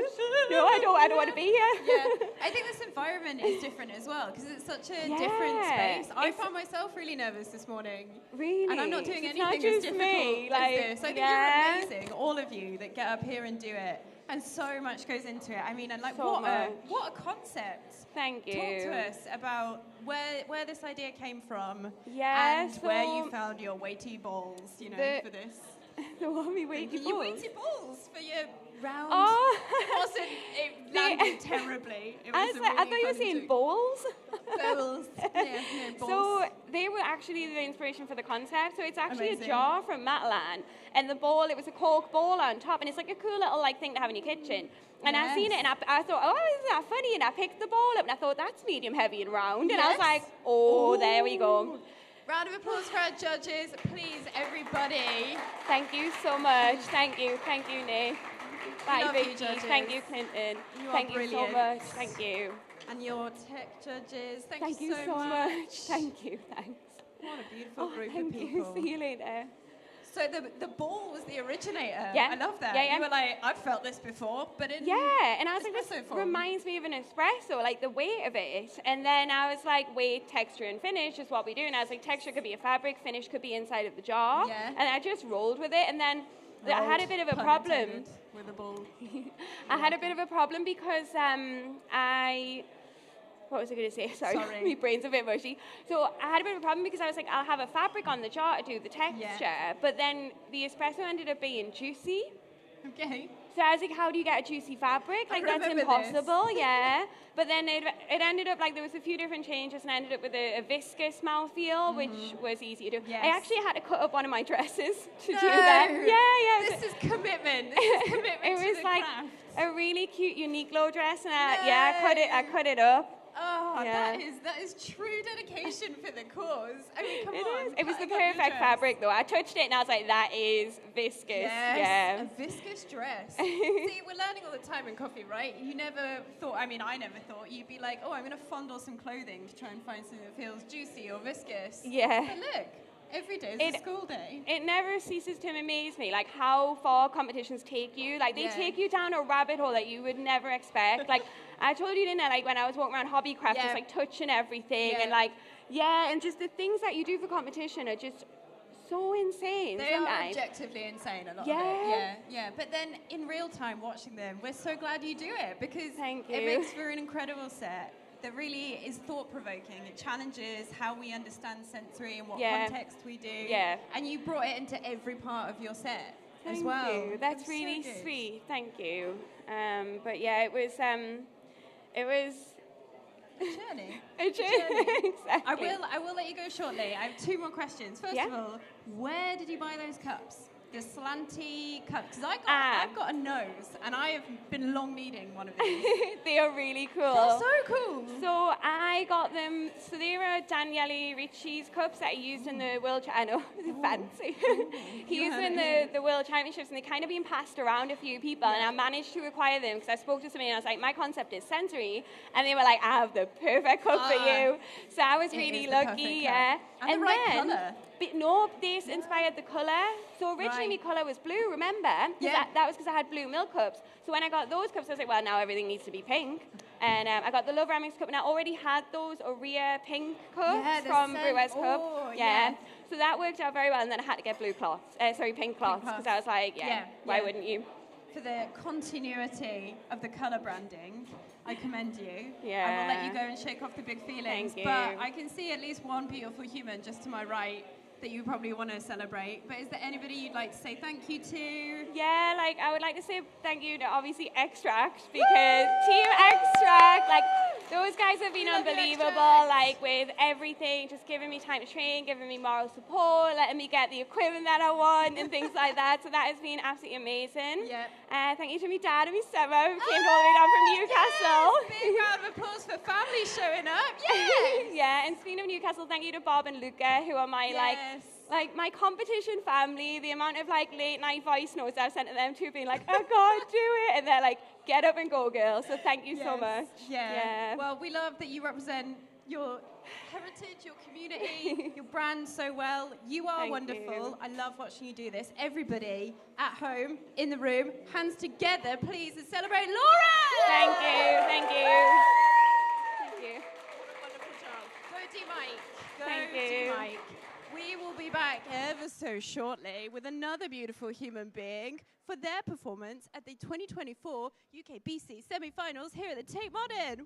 Speaker 8: no, I don't want to be here.
Speaker 2: Yeah, I think this environment is different as well because it's such a different
Speaker 8: Yeah.
Speaker 2: space. I found myself really nervous this morning.
Speaker 8: Really?
Speaker 2: And I'm not doing
Speaker 8: It's
Speaker 2: anything
Speaker 8: not
Speaker 2: as
Speaker 8: just
Speaker 2: difficult
Speaker 8: me.
Speaker 2: as
Speaker 8: Like,
Speaker 2: this. I think
Speaker 8: yeah.
Speaker 2: you're amazing, all of you that get up here and do it. And so much goes into it. I mean, and like,
Speaker 8: So much.
Speaker 2: what a concept.
Speaker 8: Thank you.
Speaker 2: Talk to us about where this idea came from
Speaker 8: Yeah,
Speaker 2: and where
Speaker 8: so
Speaker 2: you found your weighty balls, for this.
Speaker 8: The one we wait
Speaker 2: Your weighty balls for your round.
Speaker 8: Oh.
Speaker 2: It landed terribly. It
Speaker 8: I
Speaker 2: was
Speaker 8: was
Speaker 2: a
Speaker 8: like, I
Speaker 2: really
Speaker 8: thought you were
Speaker 2: funny
Speaker 8: saying
Speaker 2: joke.
Speaker 8: bowls.
Speaker 2: Bowls. Yeah, balls.
Speaker 8: So they were actually the inspiration for the concept. So it's actually
Speaker 2: Amazing.
Speaker 8: a jar from Matalan, and the bowl, it was a cork bowl on top, and it's like a cool little thing to have in your kitchen. And I seen it, and I thought, oh, isn't that funny? And I picked the bowl up, and I thought, that's medium heavy and round. And I was
Speaker 2: Yes.
Speaker 8: like, oh, there we go.
Speaker 2: Round of applause for our judges, please, everybody.
Speaker 8: Thank you so much. Thank you, Nick. Bye,
Speaker 2: Love you,
Speaker 8: Vicky.
Speaker 2: judges.
Speaker 8: Thank you, Clinton.
Speaker 2: You are
Speaker 8: Thank you so
Speaker 2: brilliant.
Speaker 8: much. Thank you.
Speaker 2: And your tech judges,
Speaker 8: Thank you so much. Thank you. Thanks.
Speaker 2: What a beautiful
Speaker 8: Oh,
Speaker 2: group
Speaker 8: thank
Speaker 2: of
Speaker 8: you.
Speaker 2: people.
Speaker 8: See you later.
Speaker 2: So the ball was the originator.
Speaker 8: Yeah.
Speaker 2: I love that.
Speaker 8: Yeah, yeah.
Speaker 2: You were like, I've felt this before, but in
Speaker 8: Yeah, and I was like,
Speaker 2: espresso
Speaker 8: this
Speaker 2: form.
Speaker 8: reminds me of an espresso, like the weight of it. And then I was like, weight, texture, and finish is what we do. And I was like, texture could be a fabric, finish could be inside of the jar.
Speaker 2: Yeah.
Speaker 8: And I just rolled with it. And then I had a bit of a
Speaker 2: Pun
Speaker 8: problem.
Speaker 2: intended, with the ball.
Speaker 8: I had a bit of a problem because what was I going to say? Sorry.
Speaker 2: Sorry.
Speaker 8: My brain's a bit mushy. So I had a bit of a problem because I was like, I'll have a fabric on the jar to do the texture. But then the espresso ended up being juicy.
Speaker 2: Okay.
Speaker 8: So I was like, how do you get a juicy fabric? Like, that's
Speaker 2: remember
Speaker 8: impossible, yeah. But then it ended up, like, there was a few different changes, and I ended up with a viscous mouthfeel, which was easy to do.
Speaker 2: Yes.
Speaker 8: I actually had to cut up one of my dresses to
Speaker 2: No.
Speaker 8: do that. Yeah.
Speaker 2: This is commitment. This is commitment
Speaker 8: It
Speaker 2: to
Speaker 8: was
Speaker 2: the
Speaker 8: like
Speaker 2: craft.
Speaker 8: a really cute Uniqlo dress, and I cut it up.
Speaker 2: Oh,
Speaker 8: Yeah.
Speaker 2: that is true dedication for the cause. I mean, come
Speaker 8: It
Speaker 2: on.
Speaker 8: is. It was the
Speaker 2: cutting up your
Speaker 8: perfect
Speaker 2: dress.
Speaker 8: fabric, though. I touched it, and I was like, that is viscous.
Speaker 2: Yes,
Speaker 8: Yeah.
Speaker 2: a viscous dress. See, we're learning all the time in coffee, right? You never thought, I never thought you'd be like, oh, I'm going to fondle some clothing to try and find something that feels juicy or viscous.
Speaker 8: Yeah.
Speaker 2: But look, every day is a school day.
Speaker 8: It never ceases to amaze me, like how far competitions take you. Like they
Speaker 2: Yeah.
Speaker 8: take you down a rabbit hole that you would never expect. Like I told you, didn't I, like when I was walking around Hobbycraft, just like touching everything and like, and just the things that you do for competition are just so insane.
Speaker 2: They are objectively insane, a lot of it. Yeah. But then in real time watching them, we're so glad you do it because it makes for an incredible set that really is thought-provoking. It challenges how we understand sensory and what context we do. Yeah. And you brought it into every part of your set as well.
Speaker 8: Thank you. That's really sweet. Thank you. But yeah, it was
Speaker 2: a journey.
Speaker 8: Exactly.
Speaker 2: I will let you go shortly. I have 2 more questions. First of all, where did you buy those cups? The slanty cups. Because I've got a nose, and I have been long needing one of these.
Speaker 8: They are really cool.
Speaker 2: They're so cool.
Speaker 8: So I got them. So they were Daniele Ricci's cups that he used in the World. I know, fancy. He used them in the World Championships, and they kind of been passed around a few people. And I managed to acquire them because I spoke to somebody, and I was like, my concept is sensory, and they were like, I have the perfect cup for you. So I was really lucky.
Speaker 2: And the right colour.
Speaker 8: But no, this inspired the colour. So originally my colour was blue, remember? That was because I had blue milk cups. So when I got those cups, I was like, well, now everything needs to be pink. And I got the Love Ramex cup, and I already had those Aurea pink cups from Brewers Cup. So that worked out very well, and then I had to get pink cloths, because I was like, why wouldn't you?
Speaker 2: For the continuity of the colour branding, I commend you. I will let you go and shake off the big feelings.
Speaker 8: Thank you.
Speaker 2: But I can see at least one beautiful human just to my right that you probably want to celebrate. But is there anybody you'd like to say thank you to?
Speaker 8: Yeah, like I would like to say thank you to obviously Extract, because Team Extract, like those guys have been unbelievable, like with everything, just giving me time to train, giving me moral support, letting me get the equipment that I want and things like that. So that has been absolutely amazing. Thank you to my dad and my stepmom who came all the way down from Newcastle.
Speaker 2: Big round of applause for family showing up.
Speaker 8: And speaking of Newcastle, thank you to Bob and Luca, who are my like my competition family. The amount of like late night voice notes I've sent to them too, being like, I can't do it, and they're like, get up and go, girl. So thank you so much.
Speaker 2: Well, we love that you represent your heritage, your community, your brand so well. You are wonderful. I love watching you do this. Everybody at home, in the room, hands together, please, and celebrate Laura!
Speaker 8: Thank you. Thank you.
Speaker 2: Thank you. What a wonderful job. Go to Mike.
Speaker 8: Thank you.
Speaker 2: Mike. We will be back ever so shortly with another beautiful human being for their performance at the 2024 UKBC semi-finals here at the Tate Modern. Woo!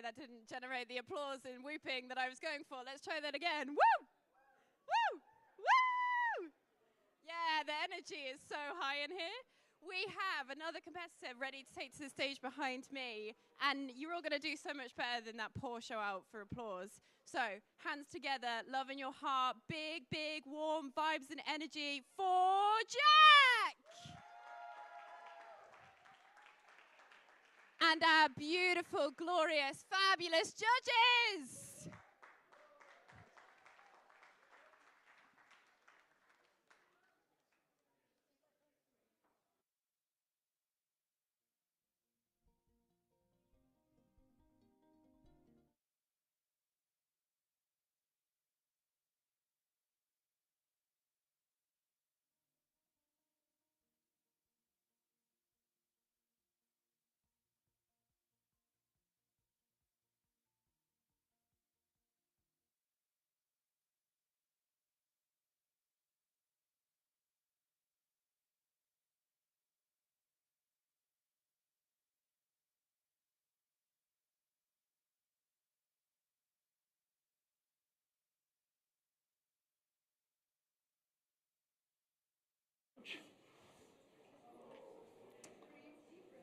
Speaker 2: that didn't generate the applause and whooping that I was going for. Let's try that again. Woo! Woo! Woo! Yeah, the energy is so high in here. We have another competitor ready to take to the stage behind me, and you're all going to do so much better than that poor show out for applause. So, hands together, love in your heart, big, big, warm vibes and energy for Jack! And our beautiful, glorious, fabulous judges!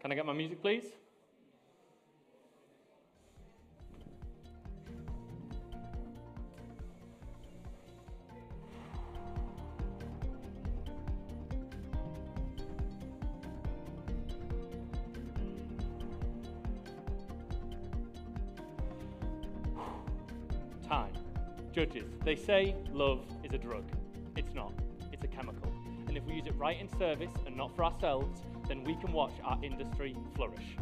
Speaker 9: Can I get my music, please? Time. Judges, they say love is a drug. It's not. It's a chemical. And if we use it right in service and not for ourselves, then we can watch our industry flourish.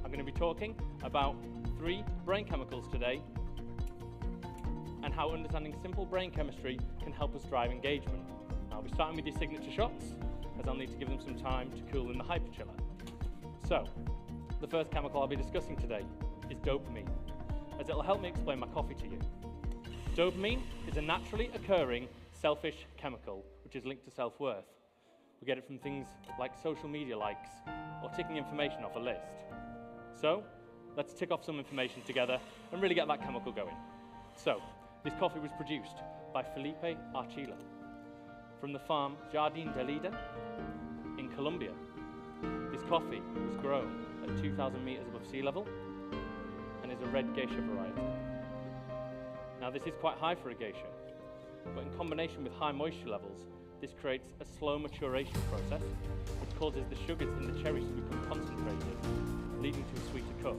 Speaker 9: I'm going to be talking about 3 brain chemicals today and how understanding simple brain chemistry can help us drive engagement. I'll be starting with your signature shots, as I'll need to give them some time to cool in the hyperchiller. So, the first chemical I'll be discussing today is dopamine, as it'll help me explain my coffee to you. Dopamine is a naturally occurring selfish chemical which is linked to self-worth. We get it from things like social media likes or ticking information off a list. So, let's tick off some information together and really get that chemical going. So, this coffee was produced by Felipe Archila from the farm Jardín de Lida in Colombia. This coffee was grown at 2,000 meters above sea level and is a red geisha variety. Now, this is quite high for a geisha, but in combination with high moisture levels, this creates a slow maturation process, which causes the sugars in the cherries to become concentrated, leading to a sweeter cup.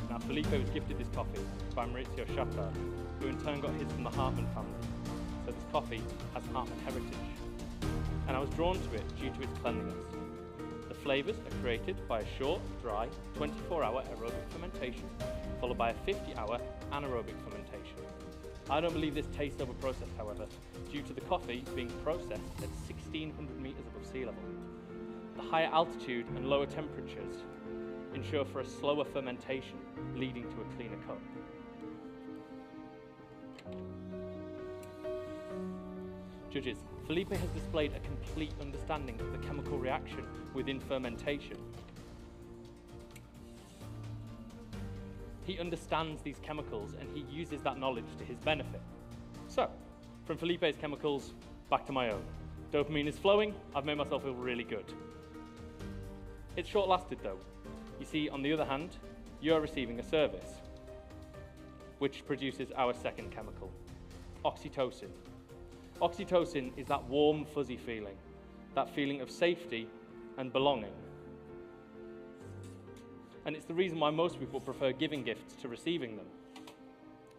Speaker 9: Now, Felipe was gifted this coffee by Mauricio Chappard, who in turn got his from the Hartman family. So this coffee has Hartman heritage. And I was drawn to it due to its cleanliness. The flavours are created by a short, dry, 24-hour aerobic fermentation, followed by a 50-hour anaerobic fermentation. I don't believe this tastes over-processed, however, due to the coffee being processed at 1,600 meters above sea level. The higher altitude and lower temperatures ensure for a slower fermentation, leading to a cleaner cup. Judges, Felipe has displayed a complete understanding of the chemical reaction within fermentation. He understands these chemicals and he uses that knowledge to his benefit. So, from Felipe's chemicals, back to my own. Dopamine is flowing, I've made myself feel really good. It's short-lasted though. You see, on the other hand, you're receiving a service, which produces our second chemical, oxytocin. Oxytocin is that warm, fuzzy feeling, that feeling of safety and belonging. And it's the reason why most people prefer giving gifts to receiving them.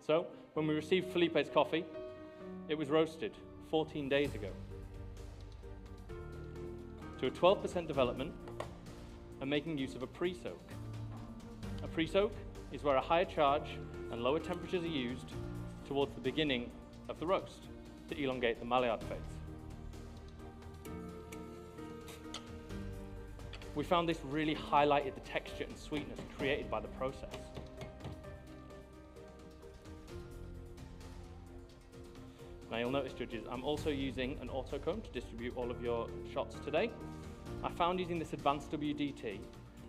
Speaker 9: So, when we received Felipe's coffee, it was roasted 14 days ago to a 12% development and making use of a pre-soak. A pre-soak is where a higher charge and lower temperatures are used towards the beginning of the roast to elongate the Maillard phase. We found this really highlighted the texture and sweetness created by the process. Now you'll notice, judges, I'm also using an autocomb to distribute all of your shots today. I found using this advanced WDT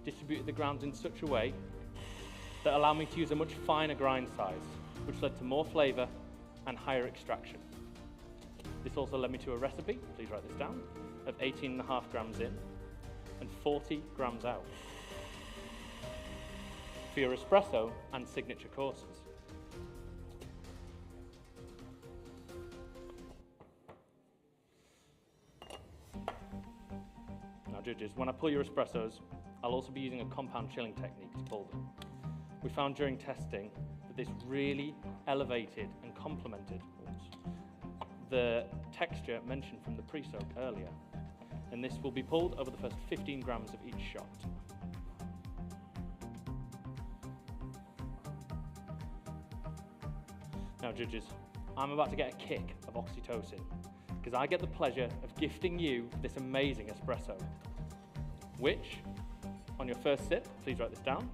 Speaker 9: distributed the grounds in such a way that allow me to use a much finer grind size, which led to more flavour and higher extraction. This also led me to a recipe, please write this down, of 18.5 grams in and 40 grams out for your espresso and signature courses. Now judges, when I pull your espressos, I'll also be using a compound chilling technique to pull them. We found during testing that this really elevated and complemented the texture mentioned from the pre-soak earlier. And this will be pulled over the first 15 grams of each shot. Now judges, I'm about to get a kick of oxytocin because I get the pleasure of gifting you this amazing espresso, which, on your first sip, please write this down,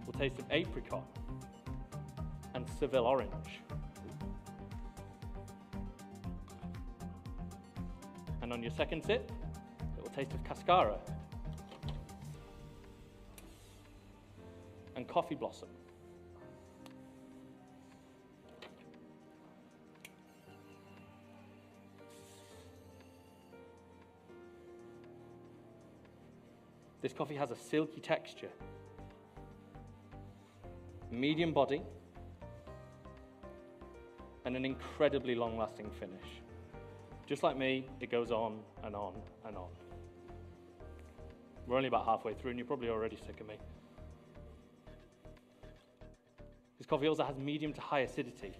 Speaker 9: will taste of apricot and Seville orange. And on your second sip, it will taste of cascara and coffee blossom. This coffee has a silky texture, medium body, and an incredibly long-lasting finish. Just like me, it goes on and on and on. We're only about halfway through and you're probably already sick of me. This coffee also has medium to high acidity.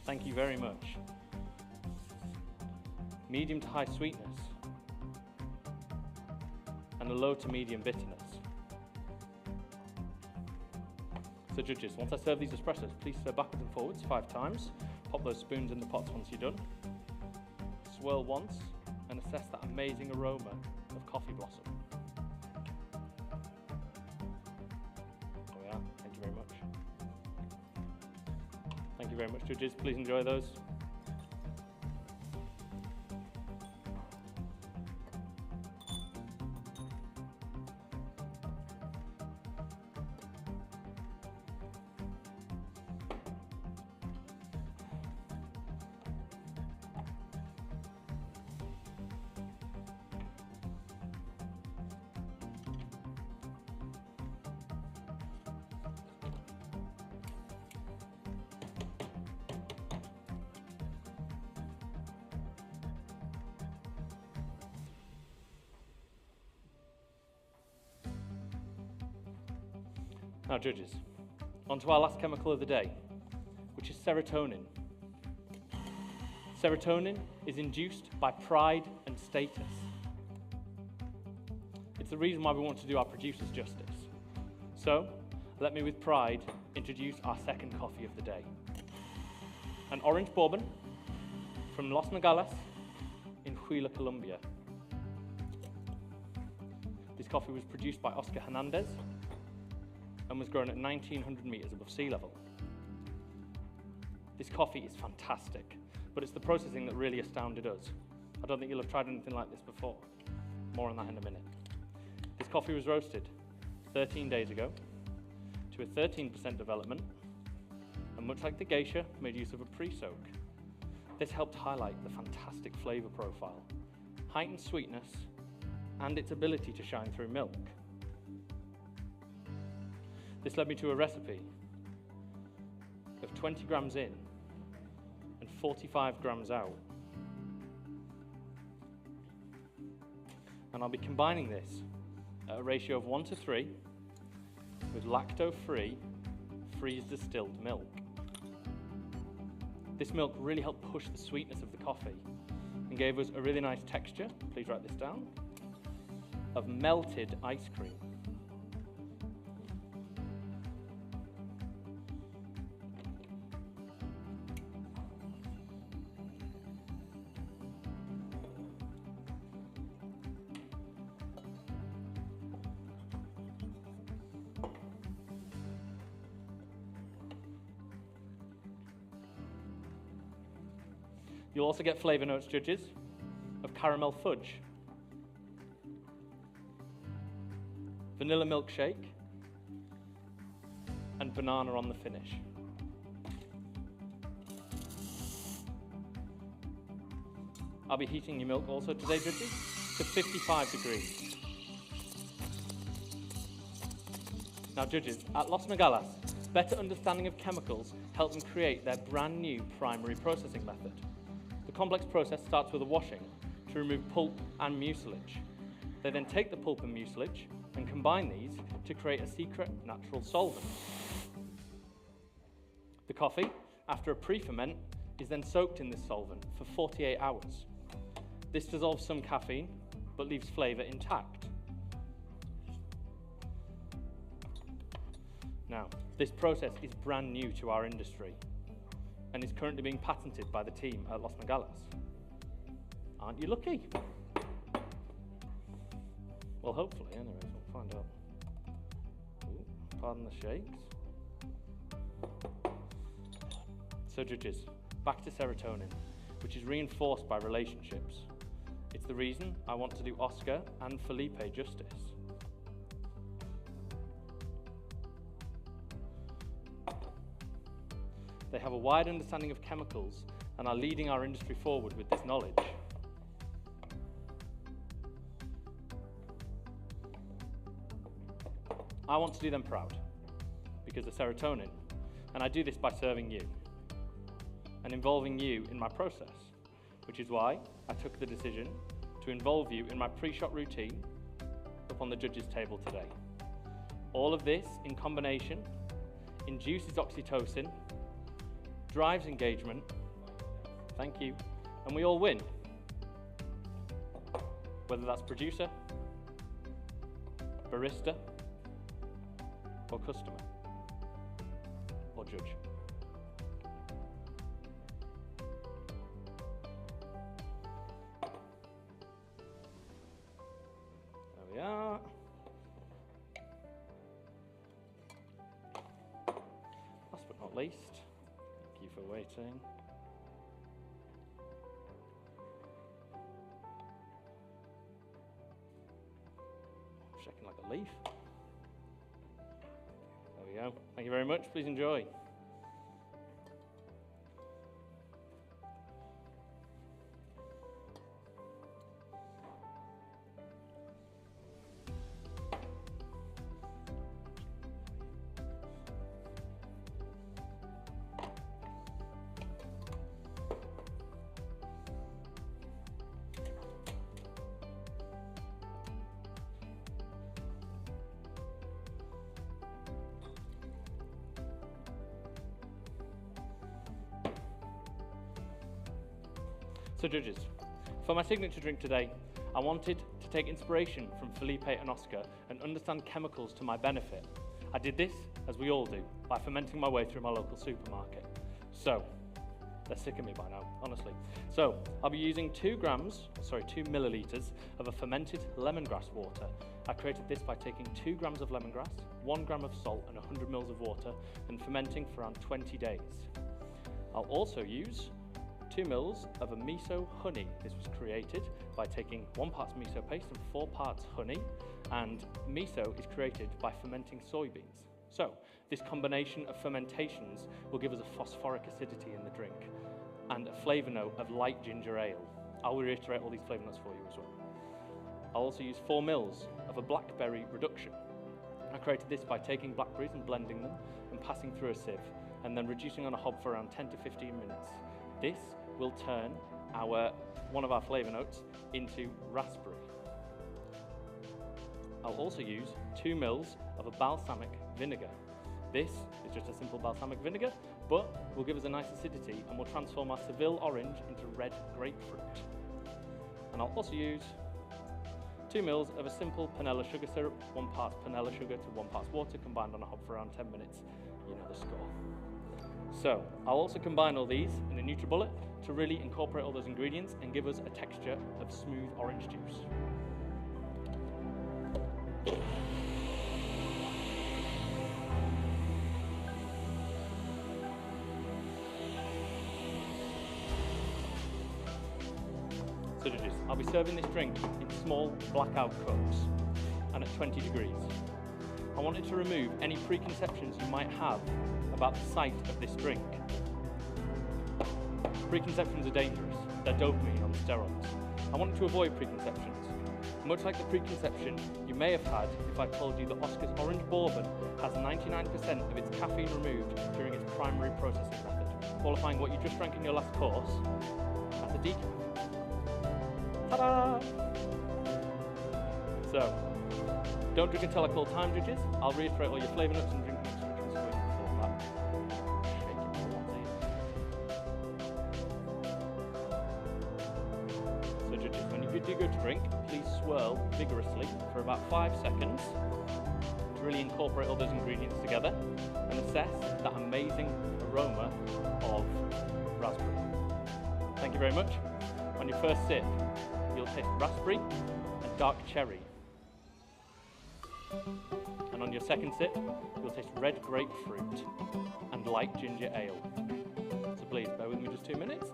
Speaker 9: Thank you very much. Medium to high sweetness. And a low to medium bitterness. So judges, once I serve these espressos, please stir backwards and forwards 5 times. Pop those spoons in the pots once you're done. Swirl once and assess that amazing aroma of coffee blossom. Oh yeah, thank you very much. Thank you very much, judges. Please enjoy those. Now judges, on to our last chemical of the day, which is serotonin. Serotonin is induced by pride and status. It's the reason why we want to do our producers justice. So, let me with pride introduce our second coffee of the day. An orange bourbon from Los Nogales in Huila, Colombia. This coffee was produced by Oscar Hernandez and was grown at 1,900 meters above sea level. This coffee is fantastic, but it's the processing that really astounded us. I don't think you'll have tried anything like this before. More on that in a minute. This coffee was roasted 13 days ago to a 13% development, and much like the geisha, made use of a pre-soak. This helped highlight the fantastic flavor profile, heightened sweetness, and its ability to shine through milk. This led me to a recipe of 20 grams in and 45 grams out. And I'll be combining this at a ratio of 1:3 with lacto-free, freeze-distilled milk. This milk really helped push the sweetness of the coffee and gave us a really nice texture, please write this down, of melted ice cream. You'll also get flavour notes, judges, of caramel fudge, vanilla milkshake, banana on the finish. I'll be heating your milk also today, judges, to 55 degrees. Now, judges, at Los Megalas, better understanding of chemicals helped them create their brand new primary processing method. The complex process starts with a washing to remove pulp and mucilage. They then take the pulp and mucilage and combine these to create a secret natural solvent. The coffee, after a pre-ferment, is then soaked in this solvent for 48 hours. This dissolves some caffeine, but leaves flavour intact. Now, this process is brand new to our industry and is currently being patented by the team at Los Megalas. Aren't you lucky? Well, hopefully, anyways, we'll find out. Ooh, pardon the shakes. So, judges, back to serotonin, which is reinforced by relationships. It's the reason I want to do Oscar and Felipe justice. They have a wide understanding of chemicals and are leading our industry forward with this knowledge. I want to do them proud because of serotonin, and I do this by serving you and involving you in my process, which is why I took the decision to involve you in my pre-shot routine up on the judges' table today. All of this in combination induces oxytocin, drives engagement, thank you, and we all win. Whether that's producer, barista, or customer, or judge. There we are. Last but not least, thank you for waiting. Shaking like a leaf. There we go. Thank you very much. Please enjoy. So judges, for my signature drink today, I wanted to take inspiration from Felipe and Oscar and understand chemicals to my benefit. I did this, as we all do, by fermenting my way through my local supermarket. So, they're sick of me by now, honestly. So, I'll be using 2 millilitres of a fermented lemongrass water. I created this by taking 2 grams of lemongrass, 1 gram of salt and 100 mils of water and fermenting for around 20 days. I'll also use 2 mils of a miso honey. This was created by taking 1 part miso paste and 4 parts honey, and miso is created by fermenting soybeans. So this combination of fermentations will give us a phosphoric acidity in the drink and a flavour note of light ginger ale. I'll reiterate all these flavour notes for you as well. I'll also use 4 mils of a blackberry reduction. I created this by taking blackberries and blending them and passing through a sieve and then reducing on a hob for around 10 to 15 minutes. This will turn one of our flavour notes into raspberry. I'll also use 2 mils of a balsamic vinegar. This is just a simple balsamic vinegar, but will give us a nice acidity and will transform our Seville orange into red grapefruit. And I'll also use 2 mils of a simple panela sugar syrup, 1 part panela sugar to 1 part water combined on a hob for around 10 minutes. You know the score. So I'll also combine all these in a NutriBullet to really incorporate all those ingredients and give us a texture of smooth orange juice. So judges, I'll be serving this drink in small blackout cups and at 20 degrees. I wanted to remove any preconceptions you might have about the sight of this drink. Preconceptions are dangerous. They're dopamine on steroids. I wanted to avoid preconceptions. Much like the preconception you may have had if I told you that Oscar's Orange Bourbon has 99% of its caffeine removed during its primary processing method, qualifying what you just drank in your last course as a decaf. Ta-da! So, don't drink until I call time, judges. I'll reiterate all your flavour notes and drink mix instructions for you before that. Shake it all on. So, judges, when you do go to drink, please swirl vigorously for about 5 seconds to really incorporate all those ingredients together and assess that amazing aroma of raspberry. Thank you very much. On your first sip, you'll taste raspberry and dark cherry. And on your second sip, you'll taste red grapefruit and light ginger ale. So please, bear with me just 2 minutes.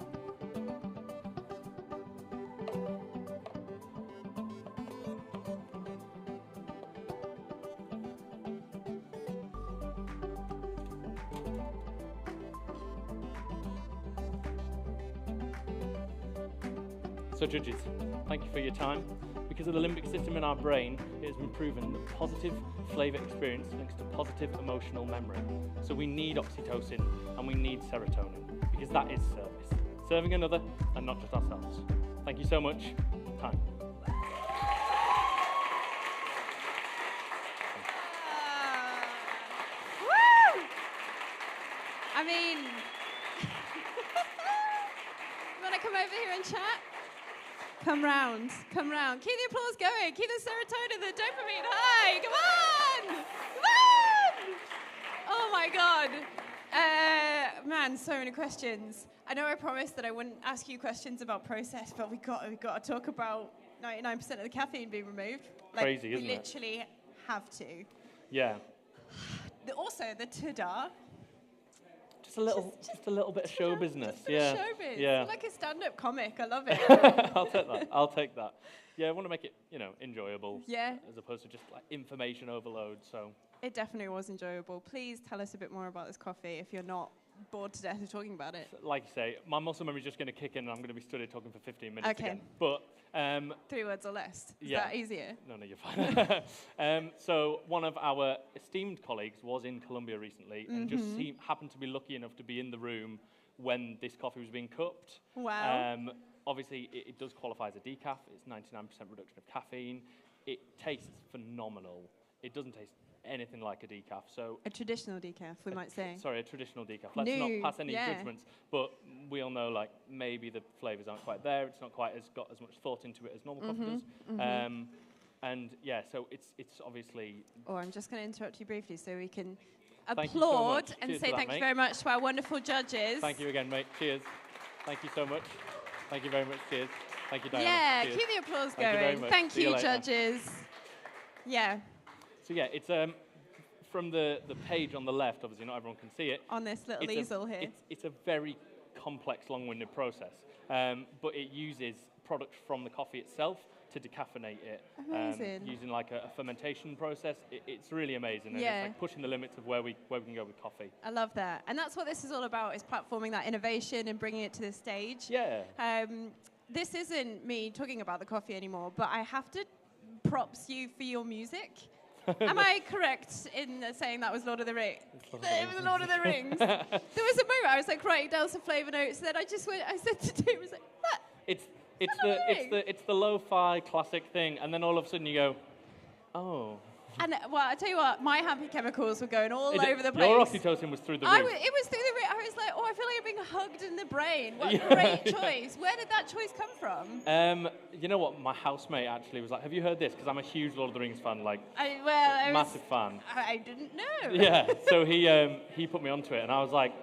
Speaker 9: So judges, thank you for your time. Because of the limbic system in our brain, it has been proven that positive flavour experience links to positive emotional memory. So we need oxytocin and we need serotonin, because that is service. Serving another and not just ourselves. Thank you so much. Time.
Speaker 2: Woo! I mean, you want to come over here and chat? Come round, come round. Keep the applause going. Keep the serotonin, the dopamine high. Come on! Come on! Oh my God. Man, so many questions. I know I promised that I wouldn't ask you questions about process, but we've got to talk about 99% of the caffeine being removed.
Speaker 9: Crazy, isn't it?
Speaker 2: We literally have to.
Speaker 9: Yeah.
Speaker 2: Also, the ta-da.
Speaker 9: Just a little bit of show business.
Speaker 2: Yeah. Showbiz.
Speaker 9: Yeah.
Speaker 2: Like a stand-up comic. I love it.
Speaker 9: I'll take that. Yeah, I want to make it, enjoyable.
Speaker 2: Yeah.
Speaker 9: As opposed to just like information overload. So.
Speaker 2: It definitely was enjoyable. Please tell us a bit more about this coffee if you're not bored to death of talking about it.
Speaker 9: Like you say, my muscle memory is just going to kick in and I'm going to be stood here talking for 15 minutes
Speaker 2: Okay.
Speaker 9: again. But
Speaker 2: 3 words or less. Is
Speaker 9: yeah.
Speaker 2: that easier?
Speaker 9: No, you're fine. So one of our esteemed colleagues was in Colombia recently and just happened to be lucky enough to be in the room when this coffee was being cupped.
Speaker 2: Wow.
Speaker 9: Obviously, it does qualify as a decaf. It's 99% reduction of caffeine. It tastes phenomenal. It doesn't taste anything like a decaf. So
Speaker 2: a traditional decaf, we might say.
Speaker 9: Sorry, a traditional decaf. Let's not pass any judgments, but we all know maybe the flavours aren't quite there. It's not quite got as much thought into it as normal coffee does. And yeah, so it's obviously.
Speaker 2: Oh, I'm just going to interrupt you briefly so we can
Speaker 9: Thank
Speaker 2: applaud
Speaker 9: so
Speaker 2: and
Speaker 9: Cheers
Speaker 2: say
Speaker 9: that,
Speaker 2: thank
Speaker 9: mate.
Speaker 2: you very much to our wonderful judges.
Speaker 9: Thank you again, mate. Cheers. Thank you so much. Thank you very much. Cheers. Thank you, Diana.
Speaker 2: Yeah,
Speaker 9: Cheers.
Speaker 2: keep the applause
Speaker 9: Thank you very
Speaker 2: going.
Speaker 9: much.
Speaker 2: Thank
Speaker 9: See
Speaker 2: you,
Speaker 9: later.
Speaker 2: judges. Yeah.
Speaker 9: So yeah, it's from the page on the left. Obviously, not everyone can see it.
Speaker 2: On this little easel here.
Speaker 9: It's a very complex, long-winded process, but it uses products from the coffee itself to decaffeinate it.
Speaker 2: Amazing.
Speaker 9: Using like a fermentation process. It's really amazing. And
Speaker 2: Yeah.
Speaker 9: it's like pushing the limits of where we can go with coffee.
Speaker 2: I love that. And that's what this is all about, is platforming that innovation and bringing it to the stage.
Speaker 9: Yeah.
Speaker 2: This isn't me talking about the coffee anymore, but I have to props you for your music. Am I correct in saying that was Lord of the Rings? It was Lord of the Rings. There was a moment I was like writing down some flavour notes, and then I said to Tim, I was like, what?
Speaker 9: It's the lo-fi classic thing, and then all of a sudden you go, oh.
Speaker 2: And well, I tell you what, my happy chemicals were going all over the place.
Speaker 9: Your oxytocin was through the roof.
Speaker 2: It was through the roof. I was like, I feel like I'm being hugged in the brain. What a great choice. Where did that choice come from?
Speaker 9: You know what? My housemate actually was like, have you heard this? Because I'm a huge Lord of the Rings fan, massive fan.
Speaker 2: I didn't know.
Speaker 9: Yeah, so he put me onto it, and I was like,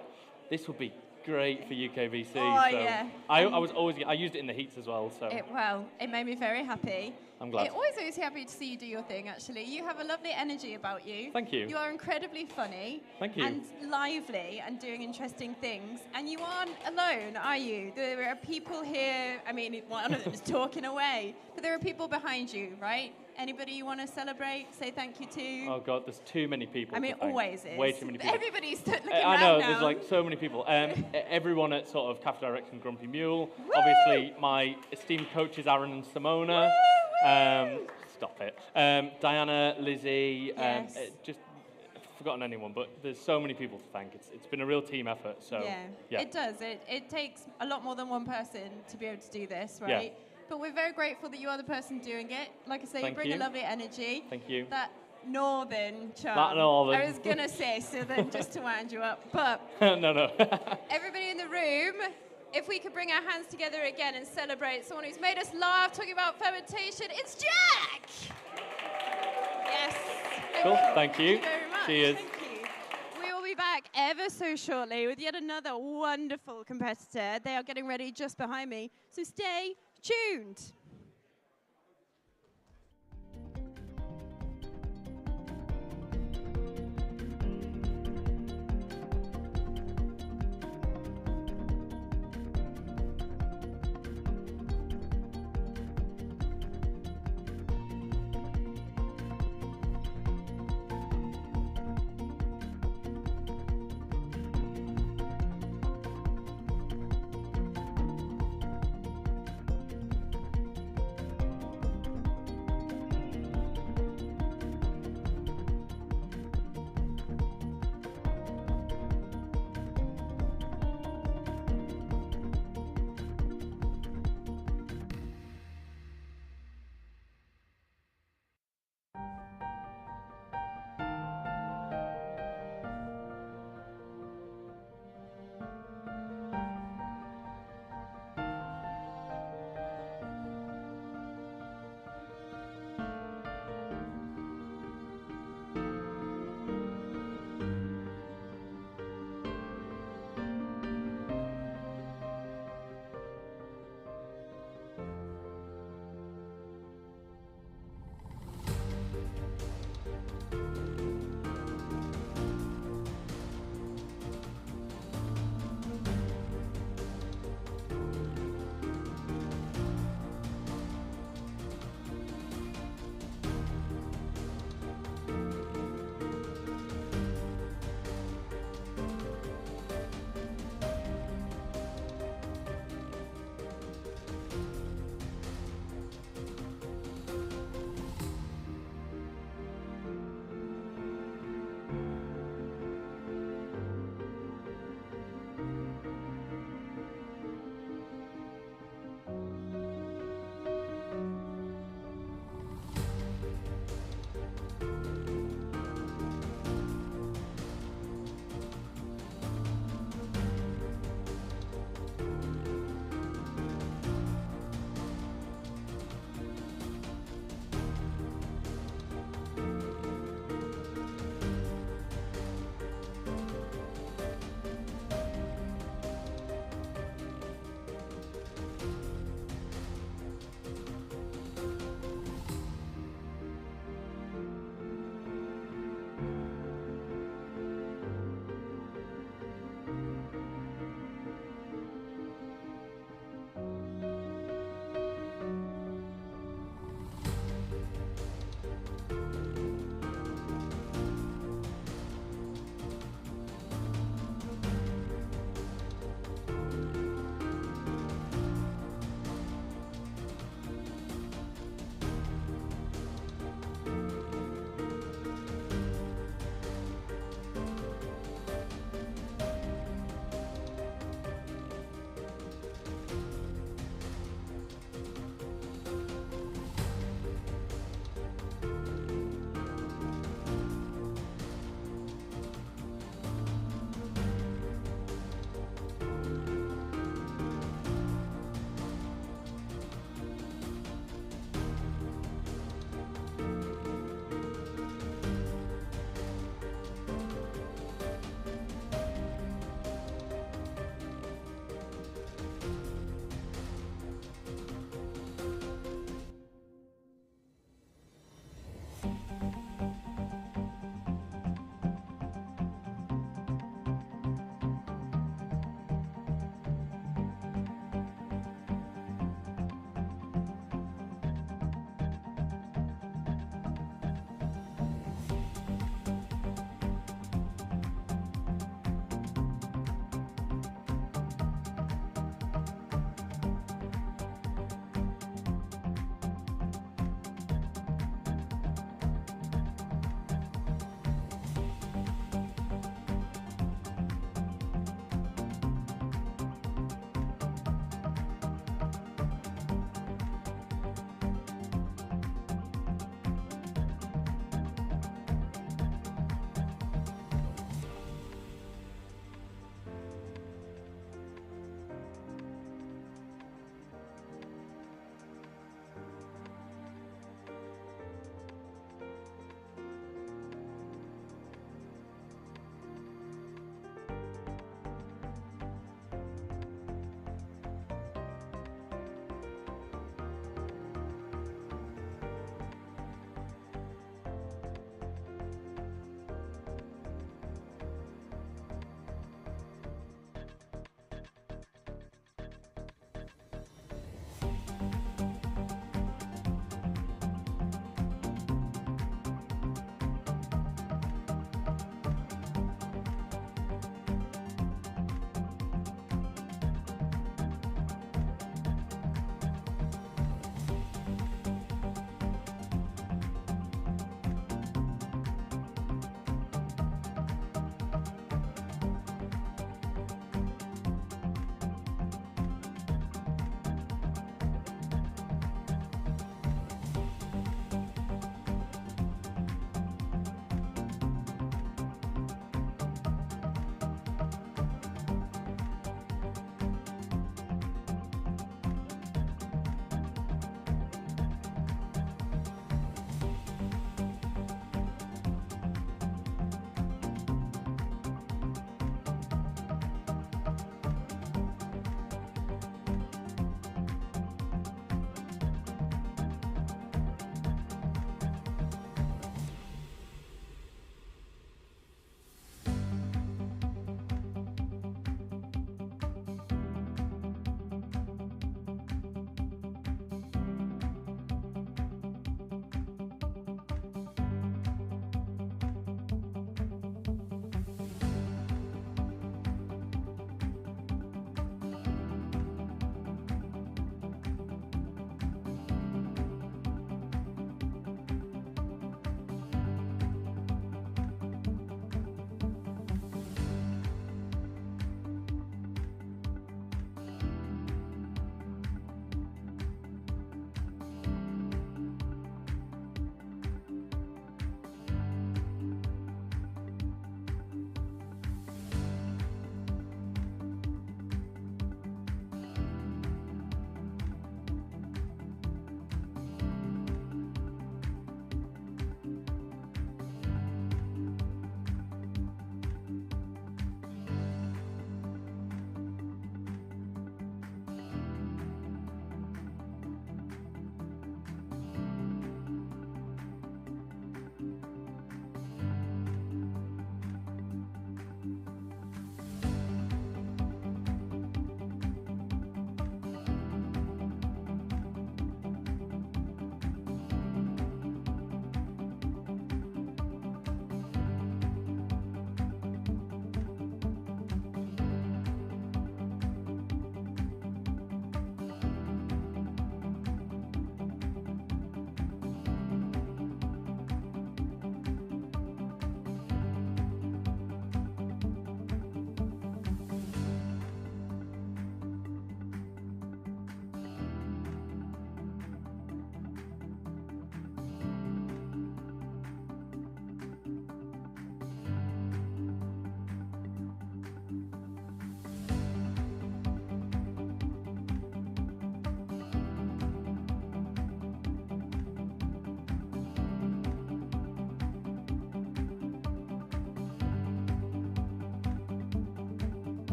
Speaker 9: this would be great for UKBC.
Speaker 2: Oh,
Speaker 9: so
Speaker 2: yeah.
Speaker 9: I used it in the heats as well. So
Speaker 2: it made me very happy.
Speaker 9: I'm glad.
Speaker 2: It always makes me happy to see you do your thing, actually. You have a lovely energy about you.
Speaker 9: Thank you.
Speaker 2: You are incredibly funny.
Speaker 9: Thank you.
Speaker 2: And lively and doing interesting things. And you aren't alone, are you? There are people here. I mean, one of them is talking away. But there are people behind you, right? Anybody you want to celebrate, say thank you to?
Speaker 9: Oh God, there's too many people.
Speaker 2: I mean,
Speaker 9: to thank.
Speaker 2: always is.
Speaker 9: Way too many people.
Speaker 2: Everybody's looking
Speaker 9: I
Speaker 2: around
Speaker 9: know,
Speaker 2: now.
Speaker 9: there's like so many people. Everyone at sort of Cafe Direction Grumpy Mule. Obviously, my esteemed coaches Aaron and Simona. Stop it. Diana, Lizzie.
Speaker 2: Yes.
Speaker 9: Just forgotten anyone, but there's so many people to thank. It's been a real team effort. So
Speaker 2: yeah. It does. It takes a lot more than one person to be able to do this, right?
Speaker 9: Yeah.
Speaker 2: But we're very grateful that you are the person doing it. Like I say,
Speaker 9: Thank
Speaker 2: you bring
Speaker 9: you.
Speaker 2: a lovely energy.
Speaker 9: Thank you.
Speaker 2: That northern charm.
Speaker 9: That northern.
Speaker 2: I was going to say southern just to wind you up. But
Speaker 9: no.
Speaker 2: everybody in the room, if we could bring our hands together again and celebrate someone who's made us laugh talking about fermentation, it's Jack! Yes.
Speaker 9: Cool, thank you.
Speaker 2: Thank you very much.
Speaker 9: Cheers.
Speaker 2: Thank you. We will be back ever so shortly with yet another wonderful competitor. They are getting ready just behind me, so stay tuned.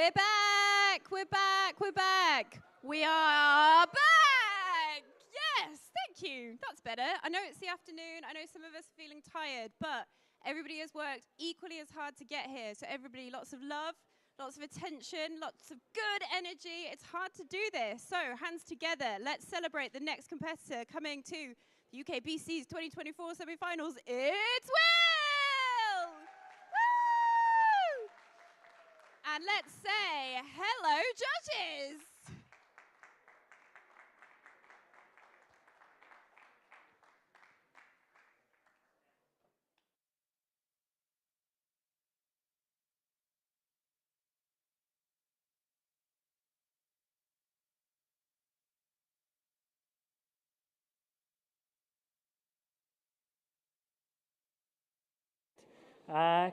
Speaker 2: We're back, we're back, we're back. We are back. Yes, thank you. That's better. I know it's the afternoon. I know some of us are feeling tired, but everybody has worked equally as hard to get here. So everybody, lots of love, lots of attention, lots of good energy. It's hard to do this. So hands together. Let's celebrate the next competitor coming to UKBC's 2024 semi-finals. It's Will! Woo! And let's say hello, judges.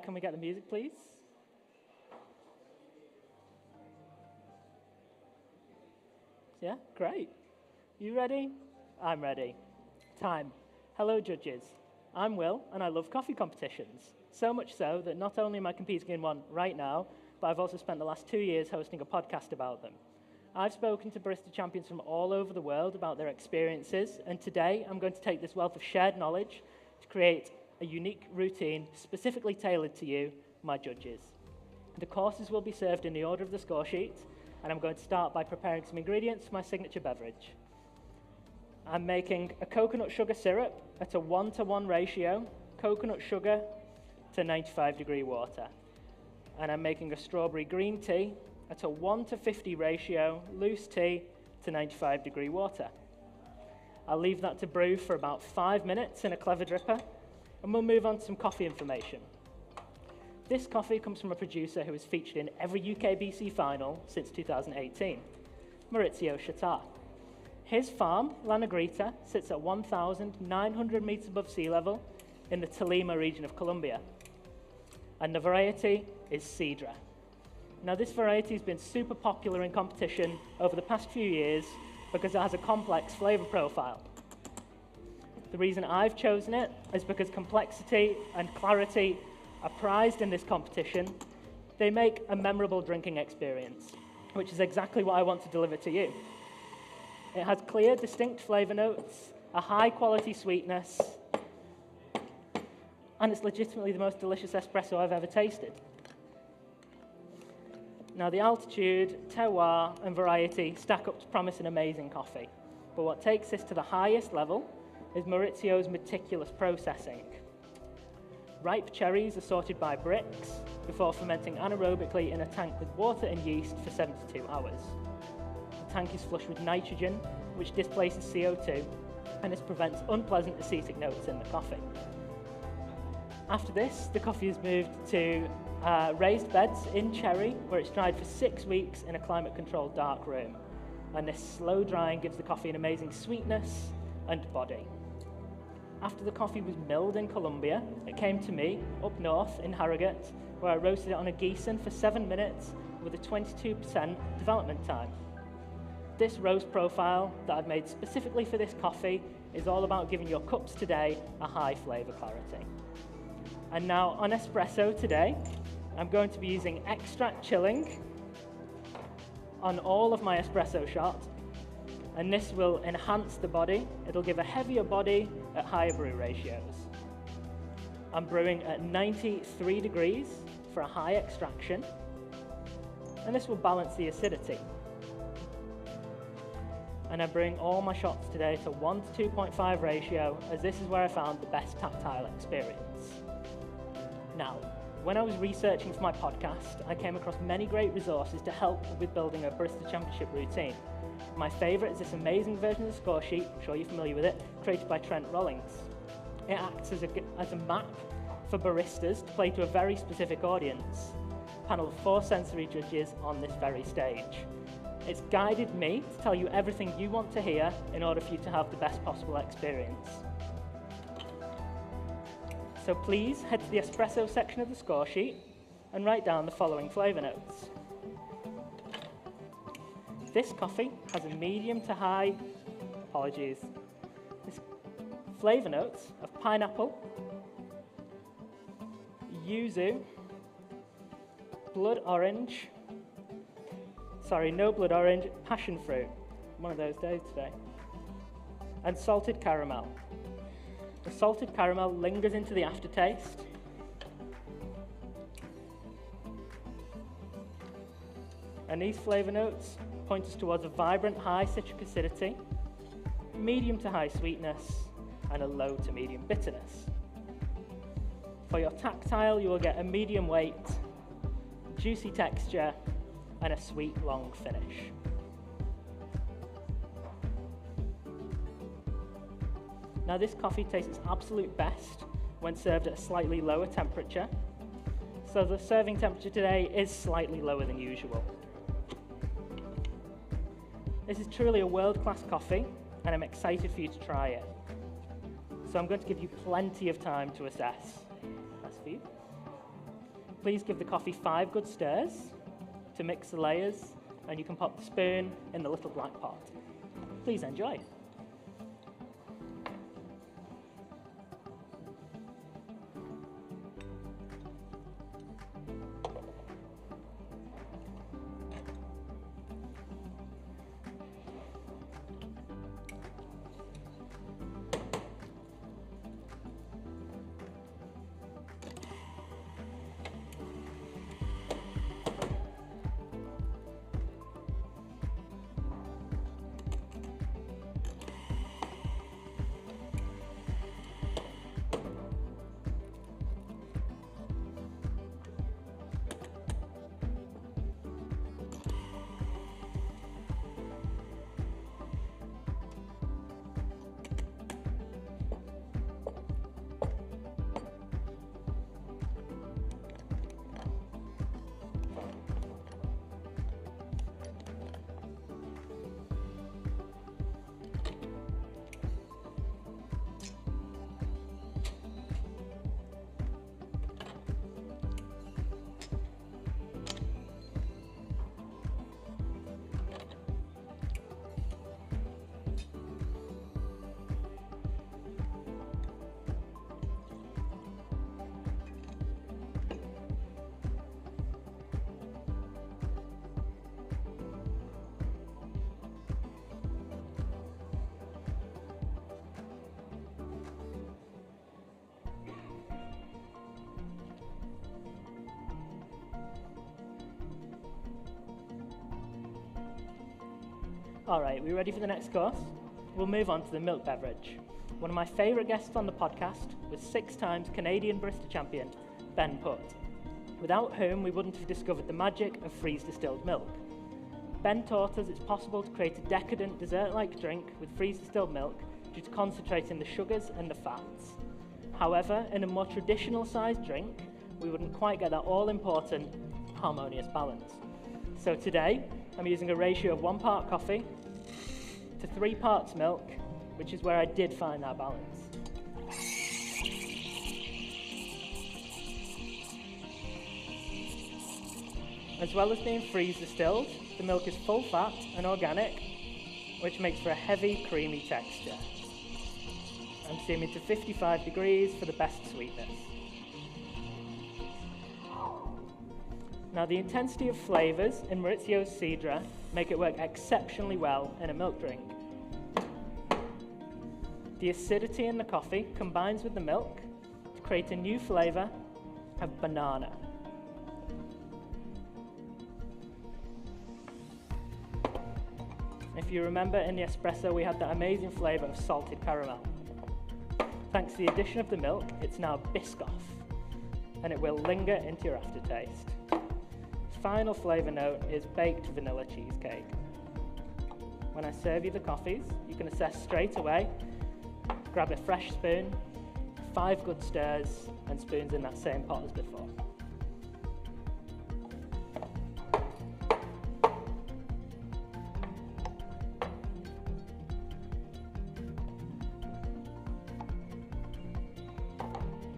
Speaker 10: Can we get the music, please? Yeah, great. You ready? I'm ready. Time. Hello, judges. I'm Will, and I love coffee competitions. So much so that not only am I competing in one right now, but I've also spent the last 2 years hosting a podcast about them. I've spoken to barista champions from all over the world about their experiences, and today I'm going to take this wealth of shared knowledge to create a unique routine specifically tailored to you, my judges. The courses will be served in the order of the score sheet, and I'm going to start by preparing some ingredients for my signature beverage. I'm making a coconut sugar syrup at a 1-to-1 ratio, coconut sugar to 95-degree water. And I'm making a strawberry green tea at a 1-to-50 ratio, loose tea to 95-degree water. I'll leave that to brew for about 5 minutes in a clever dripper, and we'll move on to some coffee information. This coffee comes from a producer who has featured in every UKBC final since 2018, Maurizio Chatar. His farm, La Negrita, sits at 1,900 meters above sea level in the Tolima region of Colombia. And the variety is Sidra. Now, this variety has been super popular in competition over the past few years because it has a complex flavor profile. The reason I've chosen it is because complexity and clarity are prized in this competition. They make a memorable drinking experience, which is exactly what I want to deliver to you. It has clear, distinct flavor notes, a high-quality sweetness, and it's legitimately the most delicious espresso I've ever tasted. Now, the altitude, terroir, and variety stack up to promise an amazing coffee. But what takes this to the highest level is Maurizio's meticulous processing. Ripe cherries are sorted by bricks before fermenting anaerobically in a tank with water and yeast for 72 hours. The tank is flushed with nitrogen, which displaces CO2, and this prevents unpleasant acetic notes in the coffee. After this, the coffee is moved to raised beds in cherry, where it's dried for 6 weeks in a climate-controlled dark room. And this slow drying gives the coffee an amazing sweetness and body. After the coffee was milled in Colombia, it came to me up north in Harrogate, where I roasted it on a Gießen for 7 minutes with a 22% development time. This roast profile that I've made specifically for this coffee is all about giving your cups today a high flavor clarity. And now on espresso today, I'm going to be using extract chilling on all of my espresso shot, and this will enhance the body. It'll give a heavier body at higher brew ratios. I'm brewing at 93 degrees for a high extraction, and this will balance the acidity. And I'm brewing all my shots today to 1 to 2.5 ratio, as this is where I found the best tactile experience. Now, when I was researching for my podcast, I came across many great resources to help with building a Barista Championship routine. My favourite is this amazing version of the score sheet, I'm sure you're familiar with it, created by Trent Rollings. It acts as a map for baristas to play to a very specific audience. A panel of 4 sensory judges on this very stage. It's guided me to tell you everything you want to hear in order for you to have the best possible experience. So please head to the espresso section of the score sheet and write down the following flavour notes. This coffee has a medium to high, flavour notes of pineapple, yuzu, blood orange, no blood orange, passion fruit. One of those days today. And salted caramel. The salted caramel lingers into the aftertaste. And these flavour notes point us towards a vibrant high citric acidity, medium to high sweetness, and a low to medium bitterness. For your tactile, you will get a medium weight, juicy texture, and a sweet, long finish. Now, this coffee tastes its absolute best when served at a slightly lower temperature. So the serving temperature today is slightly lower than usual. This is truly a world-class coffee, and I'm excited for you to try it. So I'm going to give you plenty of time to assess. That's for you. Please give the coffee 5 good stirs to mix the layers, and you can pop the spoon in the little black pot. Please enjoy. All right, we ready for the next course? We'll move on to the milk beverage. One of my favourite guests on the podcast was 6 times Canadian Barista champion, Ben Putt, without whom we wouldn't have discovered the magic of freeze-distilled milk. Ben taught us it's possible to create a decadent dessert-like drink with freeze-distilled milk due to concentrating the sugars and the fats. However, in a more traditional-sized drink, we wouldn't quite get that all-important harmonious balance. So today, I'm using a ratio of 1 part coffee to 3 parts milk, which is where I did find that balance. As well as being freeze-distilled, the milk is full fat and organic, which makes for a heavy, creamy texture. I'm steaming to 55 degrees for the best sweetness. Now, the intensity of flavours in Maurizio's Sidra make it work exceptionally well in a milk drink. The acidity in the coffee combines with the milk to create a new flavour of banana. If you remember, in the espresso we had that amazing flavour of salted caramel. Thanks to the addition of the milk, it's now Biscoff, and it will linger into your aftertaste. Final flavour note is baked vanilla cheesecake. When I serve you the coffees, you can assess straight away. Grab a fresh spoon, 5 good stirs, and spoons in that same pot as before.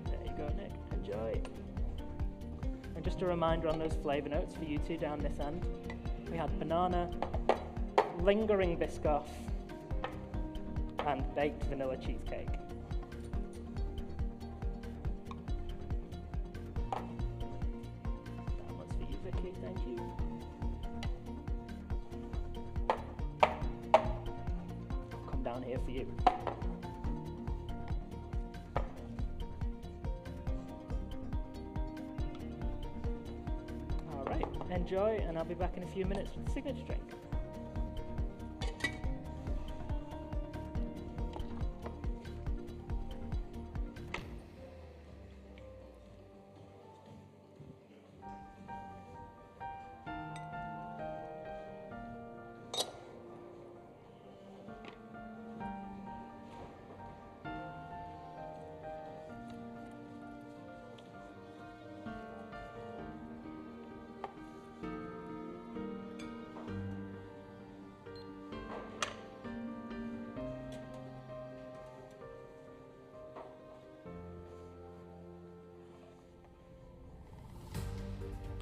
Speaker 10: There you go, Nick. Enjoy. And just a reminder on those flavour notes for you two down this end. We had banana, lingering Biscoff, and baked vanilla cheesecake. That one's for you, Vicky, thank you. you. All right, enjoy, and I'll be back in a few minutes with the signature drink.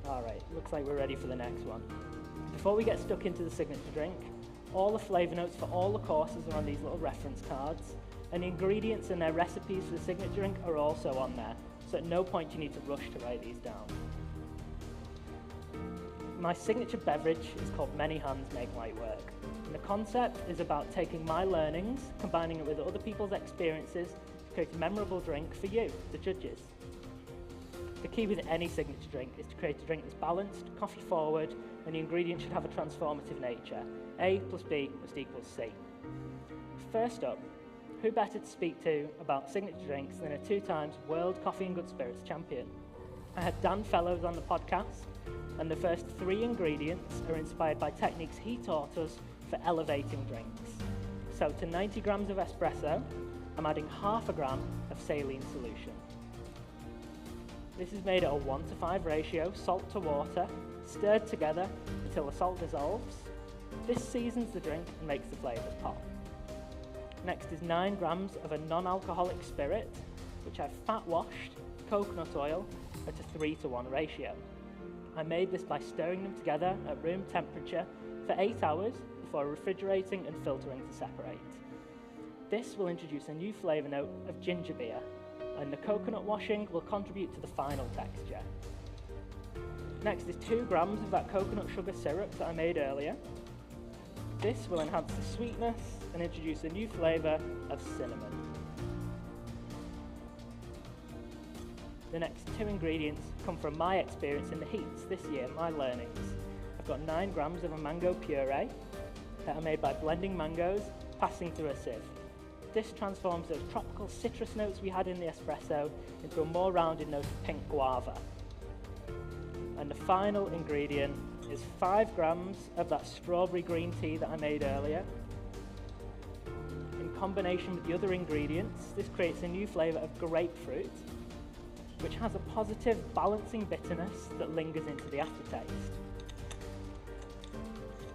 Speaker 10: All right, looks like we're ready for the next one. Before we get stuck into the signature drink, all the flavour notes for all the courses are on these little reference cards, and the ingredients and their recipes for the signature drink are also on there, so at no point do you need to rush to write these down. My signature beverage is called Many Hands Make Light Work, and the concept is about taking my learnings, combining it with other people's experiences to create a memorable drink for you, the judges. The key with any signature drink is to create a drink that's balanced, coffee forward, and the ingredients should have a transformative nature. A plus B must equal C. First up, who better to speak to about signature drinks than a 2-time World Coffee and Good Spirits champion? I had Dan Fellows on the podcast, and the first 3 ingredients are inspired by techniques he taught us for elevating drinks. So to 90 grams of espresso, I'm adding half a gram of saline solution. This is made at a 1:5 ratio, salt to water, stirred together until the salt dissolves. This seasons the drink and makes the flavours pop. Next is 9 grams of a non-alcoholic spirit, which I've fat washed, coconut oil, at a 3:1 ratio. I made this by stirring them together at room temperature for 8 hours before refrigerating and filtering to separate. This will introduce a new flavour note of ginger beer, and the coconut washing will contribute to the final texture. Next is 2 grams of that coconut sugar syrup that I made earlier. This will enhance the sweetness and introduce a new flavour of cinnamon. The next 2 ingredients come from my experience in the heats this year, my learnings. I've got 9 grams of a mango puree that are made by blending mangoes, passing through a sieve. This transforms those tropical citrus notes we had in the espresso into a more rounded note of pink guava. And the final ingredient is 5 grams of that strawberry green tea that I made earlier. In combination with the other ingredients, this creates a new flavour of grapefruit, which has a positive balancing bitterness that lingers into the aftertaste.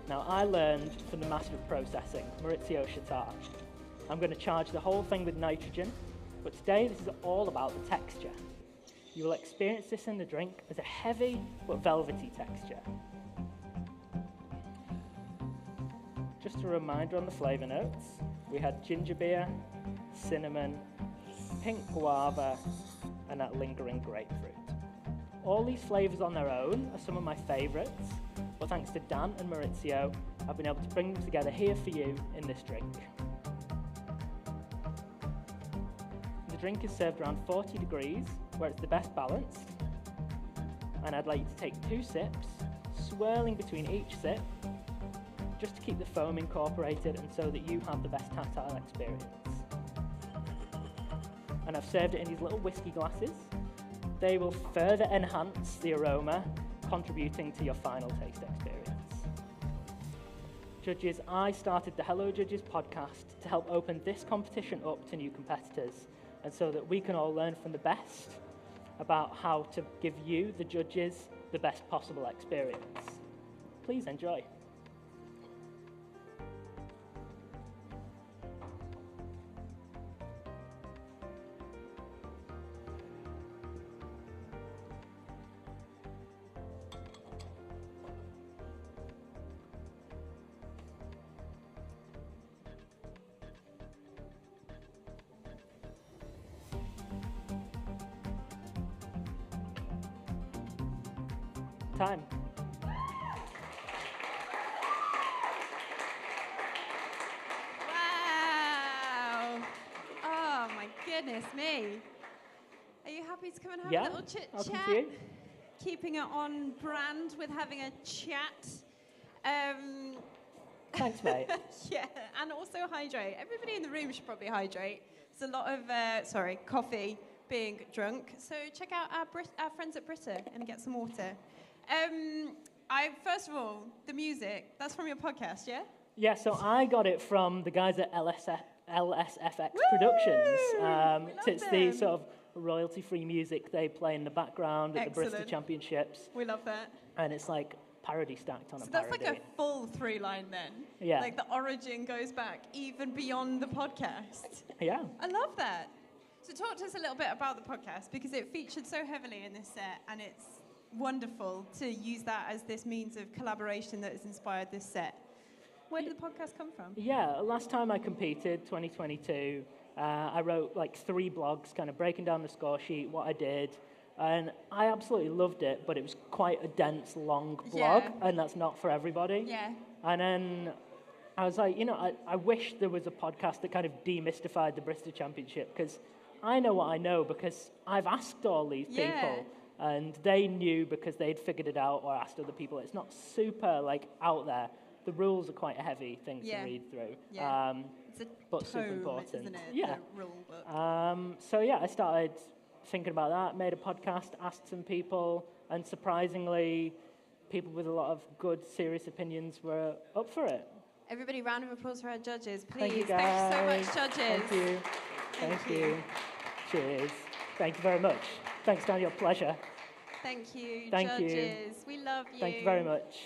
Speaker 10: Now, I learned from the master of processing, Maurizio Shatar. I'm going to charge the whole thing with nitrogen, but today this is all about the texture. You will experience this in the drink as a heavy but velvety texture. Just a reminder on the flavour notes, we had ginger beer, cinnamon, pink guava, and that lingering grapefruit. All these flavours on their own are some of my favourites, but thanks to Dan and Maurizio, I've been able to bring them together here for you in this drink. The drink is served around 40 degrees, where it's the best balanced, and I'd like you to take 2 sips, swirling between each sip, just to keep the foam incorporated and so that you have the best tactile experience. And I've served it in these little whiskey glasses. They will further enhance the aroma, contributing to your final taste experience. Judges, I started the Hello Judges podcast to help open this competition up to new competitors, and so that we can all learn from the best about how to give you, the judges, the best possible experience. Please enjoy. Time.
Speaker 2: Wow. Goodness me. Are you happy to come and have
Speaker 10: Yeah,
Speaker 2: a little chit
Speaker 10: I'll come
Speaker 2: chat?
Speaker 10: to you.
Speaker 2: Keeping it on brand with having a chat.
Speaker 10: Thanks, mate.
Speaker 2: Yeah, and also hydrate. Everybody in the room should probably hydrate. There's a lot of, coffee being drunk. So check out our friends at Barista and get some water. First of all, the music, that's from your podcast, yeah?
Speaker 10: Yeah, so I got it from the guys at LSFX
Speaker 2: Woo!
Speaker 10: Productions.
Speaker 2: We love
Speaker 10: It's the
Speaker 2: them.
Speaker 10: sort of royalty-free music they play in the background at the Barista
Speaker 2: Excellent.
Speaker 10: Championships.
Speaker 2: We love that.
Speaker 10: And it's like parody stacked on
Speaker 2: So
Speaker 10: a
Speaker 2: that's
Speaker 10: parody.
Speaker 2: like a full through line then.
Speaker 10: Yeah.
Speaker 2: Like the origin goes back even beyond the podcast.
Speaker 10: Yeah.
Speaker 2: I love that. So talk to us a little bit about the podcast because it featured so heavily in this set and it's wonderful to use that as this means of collaboration that has inspired this set. Where did the podcast come from?
Speaker 10: Yeah, last time I competed, 2022, I wrote like 3 blogs, kind of breaking down the score sheet, what I did, and I absolutely loved it, but it was quite a dense, long blog,
Speaker 2: Yeah.
Speaker 10: and that's not for everybody.
Speaker 2: Yeah.
Speaker 10: And then I was like, I wish there was a podcast that kind of demystified the Barista Championship, because I know what I know because I've asked all these
Speaker 2: Yeah.
Speaker 10: people, and they knew because they'd figured it out or asked other people. It's not super, like, out there. The rules are quite a heavy thing
Speaker 2: Yeah.
Speaker 10: to read through.
Speaker 2: Yeah. It's a
Speaker 10: but super
Speaker 2: tome,
Speaker 10: important.
Speaker 2: isn't it?
Speaker 10: Yeah.
Speaker 2: The rule book.
Speaker 10: So yeah, I started thinking about that, made a podcast, asked some people, and surprisingly, people with a lot of good, serious opinions were up for it.
Speaker 2: Everybody, round of applause for our judges, please.
Speaker 10: Thank you, guys.
Speaker 2: Thanks so much, judges.
Speaker 10: Thank you. Thank you. Cheers. Thank you very much. Thanks, Daniel. Pleasure.
Speaker 2: Thank you,
Speaker 10: Thank you.
Speaker 2: judges. We love you.
Speaker 10: Thank you very much.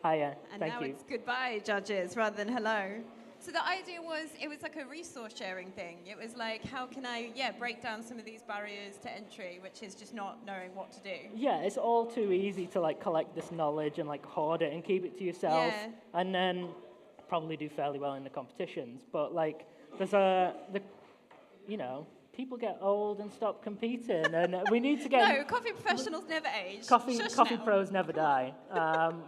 Speaker 10: Hiya.
Speaker 2: And
Speaker 10: Thank
Speaker 2: now
Speaker 10: you.
Speaker 2: it's goodbye, judges, rather than hello. So the idea was, it was like a resource sharing thing. It was like, how can I, break down some of these barriers to entry, which is just not knowing what to do.
Speaker 10: Yeah, it's all too easy to like collect this knowledge and like hoard it and keep it to yourself,
Speaker 2: Yeah.
Speaker 10: and then probably do fairly well in the competitions. But like, there's people get old and stop competing, and we need to get
Speaker 2: No, coffee professionals never age.
Speaker 10: coffee
Speaker 2: Shush now.
Speaker 10: pros never die.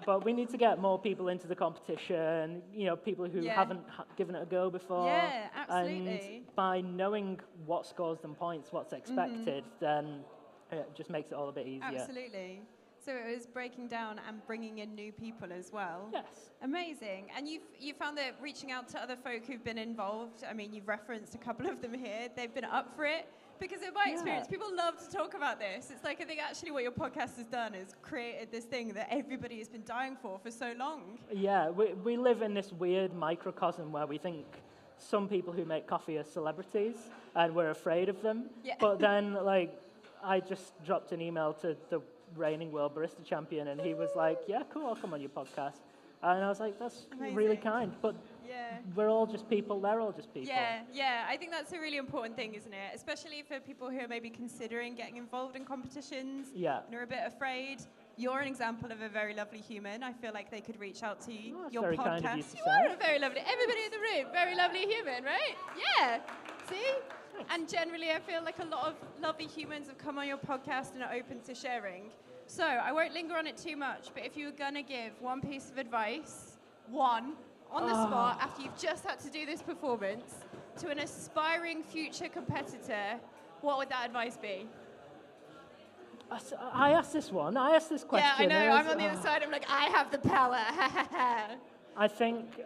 Speaker 10: But we need to get more people into the competition. People who
Speaker 2: Yeah.
Speaker 10: haven't given it a go before.
Speaker 2: Yeah, absolutely.
Speaker 10: And by knowing what scores them points, what's expected, then it just makes it all a bit easier.
Speaker 2: Absolutely. So it was breaking down and bringing in new people as well.
Speaker 10: Yes.
Speaker 2: Amazing. And you found that reaching out to other folk who've been involved, I mean, you've referenced a couple of them here, they've been up for it. Because in my experience, people love to talk about this. It's like, I think actually what your podcast has done is created this thing that everybody has been dying for so long.
Speaker 10: Yeah, we live in this weird microcosm where we think some people who make coffee are celebrities and we're afraid of them.
Speaker 2: Yeah.
Speaker 10: But then, I just dropped an email to the reigning world barista champion, and he was like, yeah, cool, I'll come on your podcast. And I was like, that's really kind. But we're all just people, they're all just people.
Speaker 2: Yeah, I think that's a really important thing, isn't it? Especially for people who are maybe considering getting involved in competitions and are a bit afraid. You're an example of a very lovely human. I feel like they could reach out to you,
Speaker 10: that's
Speaker 2: your
Speaker 10: very
Speaker 2: podcast.
Speaker 10: kind of you to
Speaker 2: You
Speaker 10: say.
Speaker 2: are a very lovely, everybody in the room, very lovely human, right? Yeah, see? And generally, I feel like a lot of lovely humans have come on your podcast and are open to sharing. So I won't linger on it too much, but if you were going to give one piece of advice, on the spot, after you've just had to do this performance, to an aspiring future competitor, what would that advice be?
Speaker 10: I asked this question.
Speaker 2: Yeah, I know, I'm on the other side, I'm like, I have the power.
Speaker 10: I think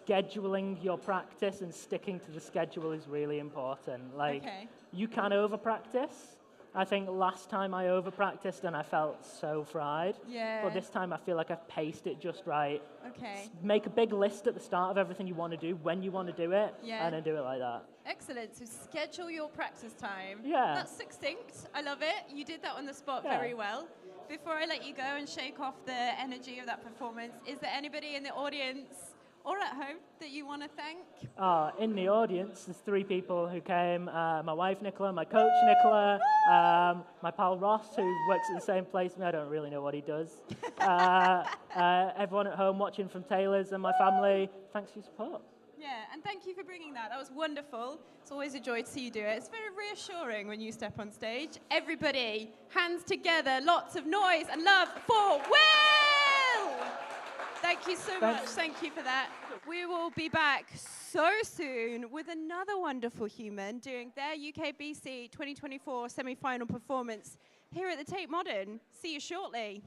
Speaker 10: scheduling your practice and sticking to the schedule is really important. You can over-practice. I think last time I over-practiced and I felt so fried.
Speaker 2: Yeah.
Speaker 10: But this time I feel like I've paced it just right.
Speaker 2: Okay.
Speaker 10: Make a big list at the start of everything you want to do, when you want to do it, and then do it like that.
Speaker 2: Excellent. So schedule your practice time.
Speaker 10: Yeah.
Speaker 2: That's succinct. I love it. You did that on the spot very well. Before I let you go and shake off the energy of that performance, is there anybody in the audience or at home that you want to thank?
Speaker 10: In the audience, there's 3 people who came. My wife, Nicola, my coach, Nicola, my pal, Ross, who works at the same place. I don't really know what he does. Everyone at home watching from Taylor's and my family, thanks for your support.
Speaker 2: Yeah, and thank you for bringing that. That was wonderful. It's always a joy to see you do it. It's very reassuring when you step on stage. Everybody, hands together, lots of noise and love for Will! Thank you so much. Thank you for that. We will be back so soon with another wonderful human doing their UKBC 2024 semi-final performance here at the Tate Modern. See you shortly.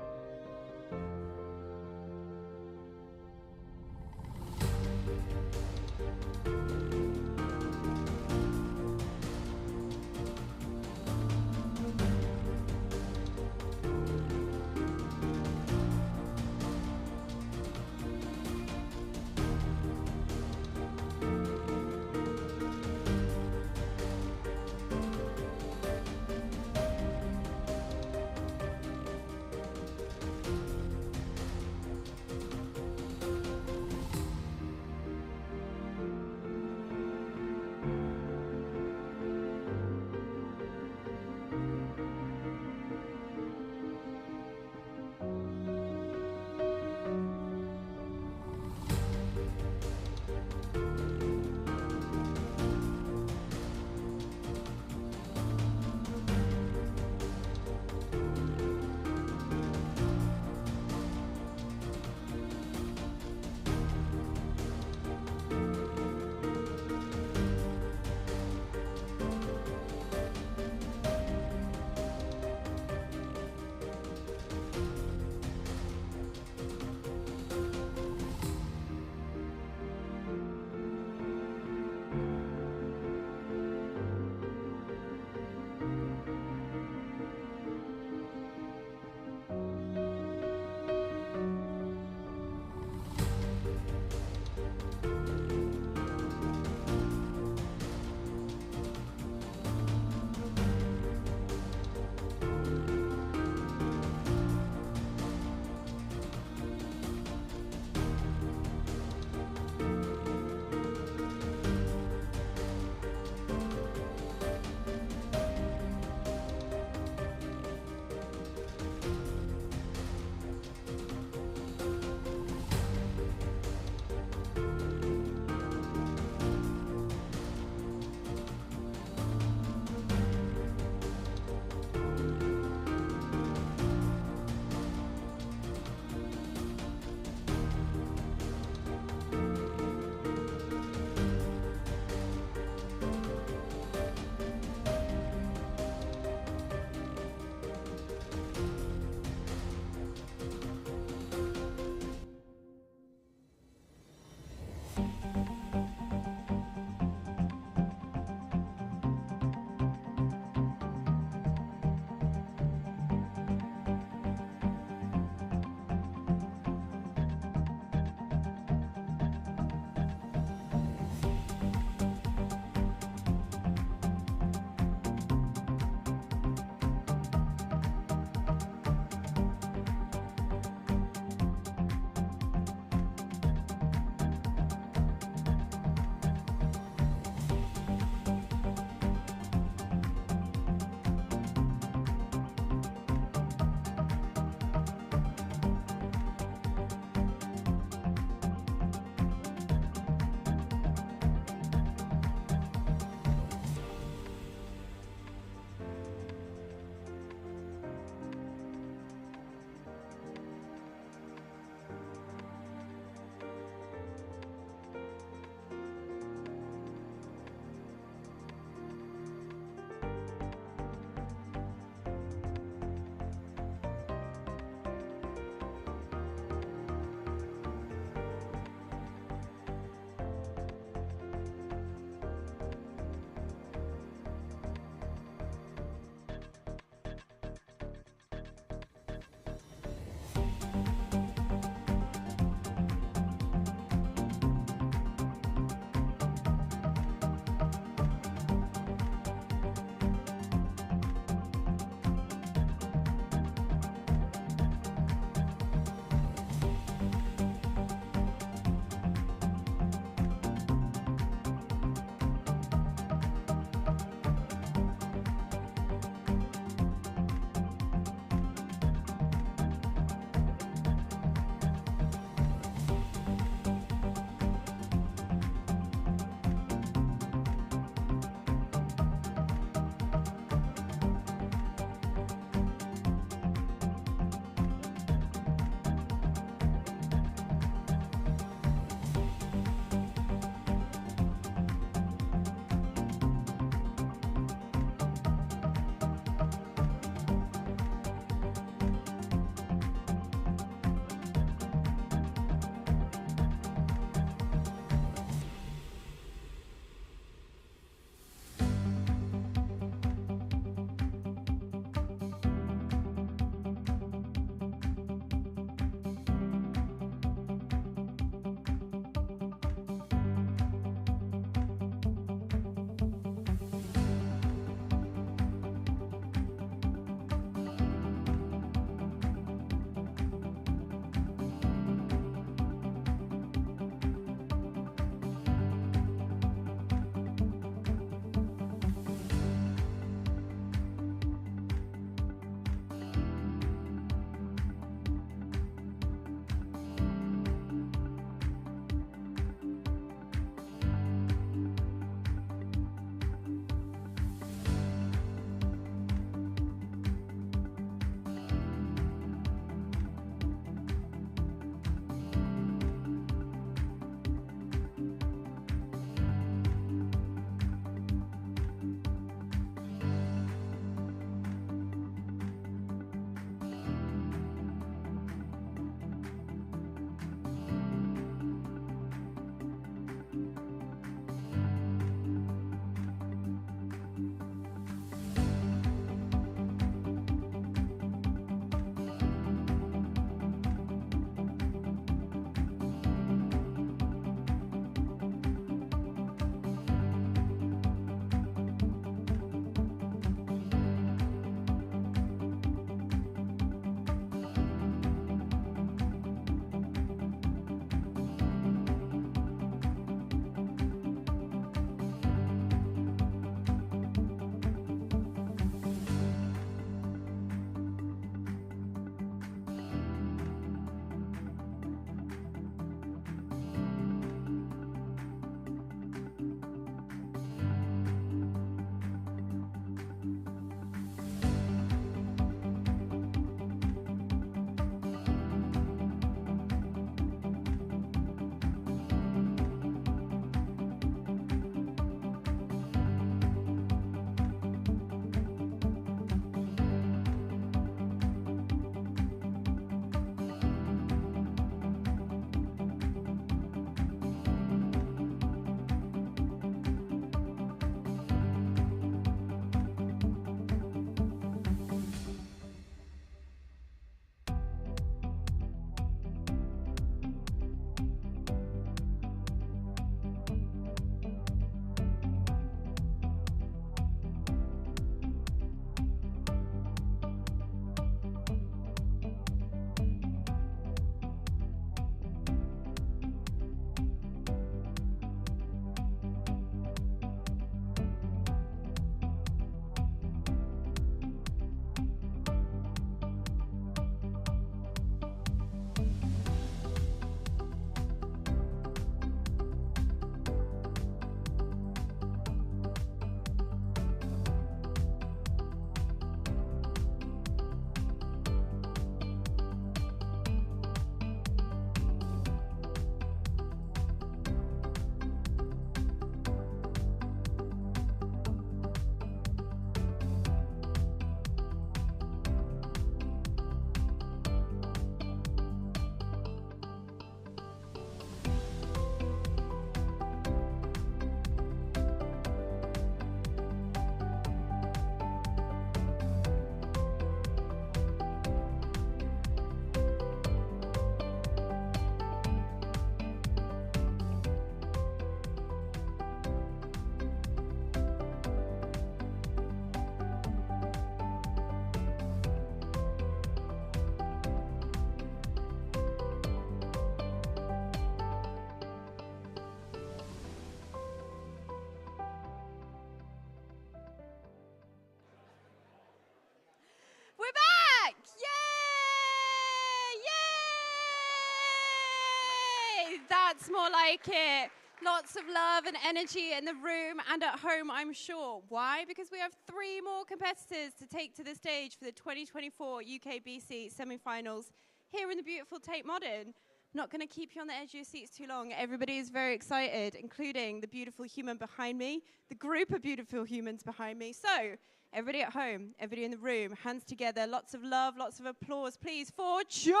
Speaker 2: That's more like it. Lots of love and energy in the room and at home, I'm sure. Why? Because we have 3 more competitors to take to the stage for the 2024 UKBC semi-finals here in the beautiful Tate Modern. Not going to keep you on the edge of your seats too long. Everybody is very excited, including the beautiful human behind me, the group of beautiful humans behind me. So, everybody at home, everybody in the room, hands together, lots of love, lots of applause, please, for Charlie!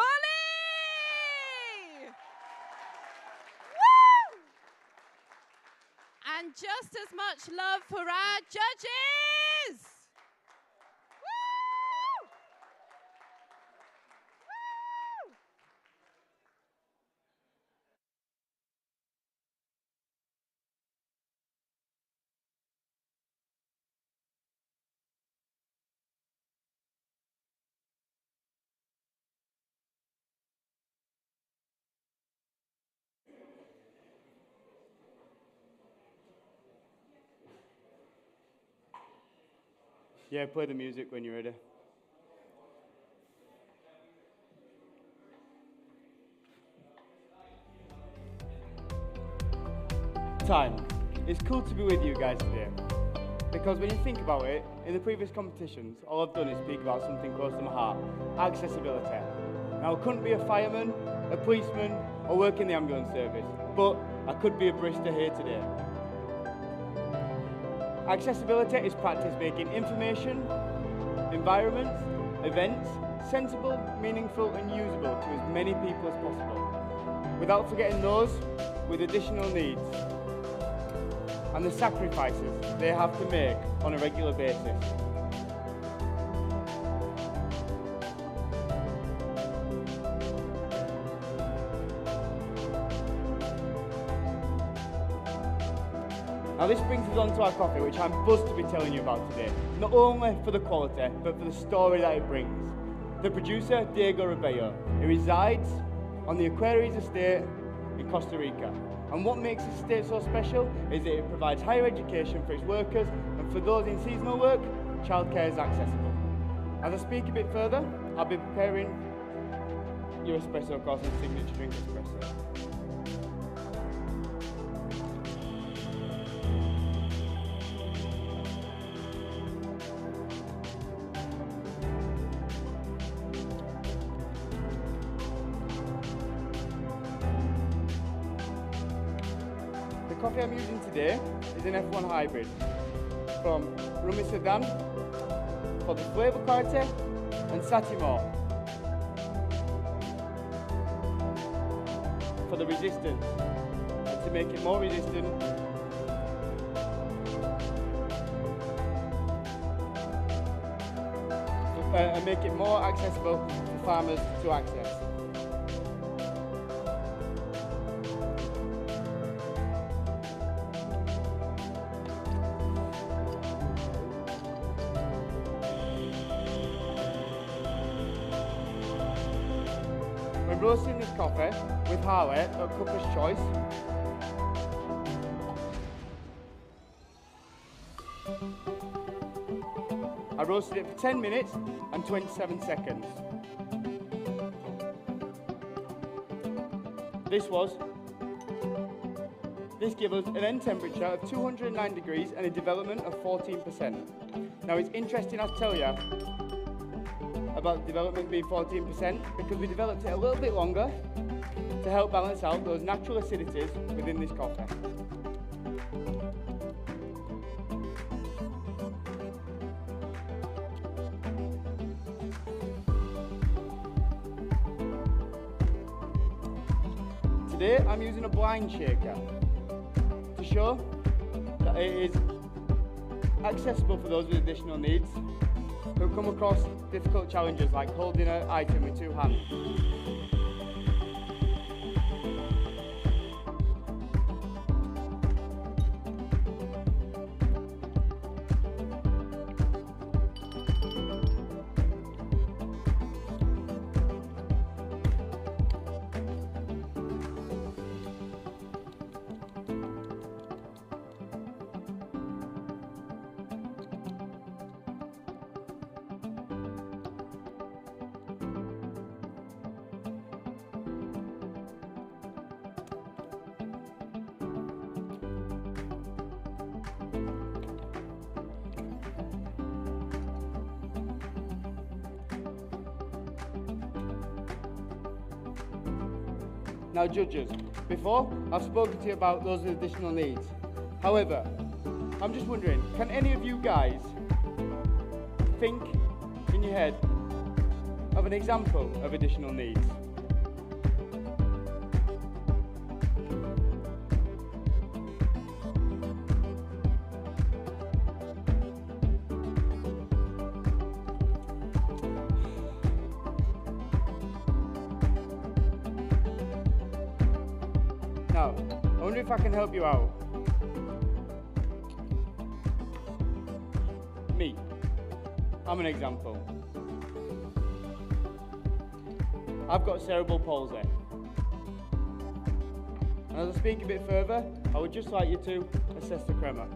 Speaker 2: Woo! And just as much love for our judges! Woo! Woo!
Speaker 3: Yeah, play the music when you're ready. Time. It's cool to be with you guys today. Because when you think about it, in the previous competitions, all I've done is speak about something close to my heart, accessibility. Now, I couldn't be a fireman, a policeman, or work in the ambulance service, but I could be a barista here today. Accessibility is practice making information, environments, events, sensible, meaningful and usable to as many people as possible, without forgetting those with additional needs and the sacrifices they have to make on a regular basis. Now this brings us on to our coffee, which I'm buzzed to be telling you about today. Not only for the quality, but for the story that it brings. The producer, Diego Rebello, he resides on the Aquarius estate in Costa Rica. And what makes this estate so special is that it provides higher education for its workers, and for those in seasonal work, childcare is accessible. As I speak a bit further, I'll be preparing your espresso, of course, and signature drink espresso. The coffee I'm using today is an F1 hybrid from Rumi Sedan for the flavour clarity and Satimor for the resistance, and to make it more resistant and make it more accessible for farmers to access. We're roasting this coffee with Harley at Cooper's Choice. I roasted it for 10 minutes and 27 seconds. This gives us an end temperature of 209 degrees and a development of 14%. Now it's interesting I tell you about the development being 14% because we developed it a little bit longer to help balance out those natural acidities within this coffee. Today I'm using a blind shaker to show that it is accessible for those with additional needs who come across difficult challenges like holding an item with 2 hands.
Speaker 11: Now judges, before I've spoken to you about those additional needs. However, I'm just wondering, can any of you guys think in your head of an example of additional needs? Now, I wonder if I can help you out. Me. I'm an example. I've got cerebral palsy. And as I speak a bit further, I would just like you to assess the crema.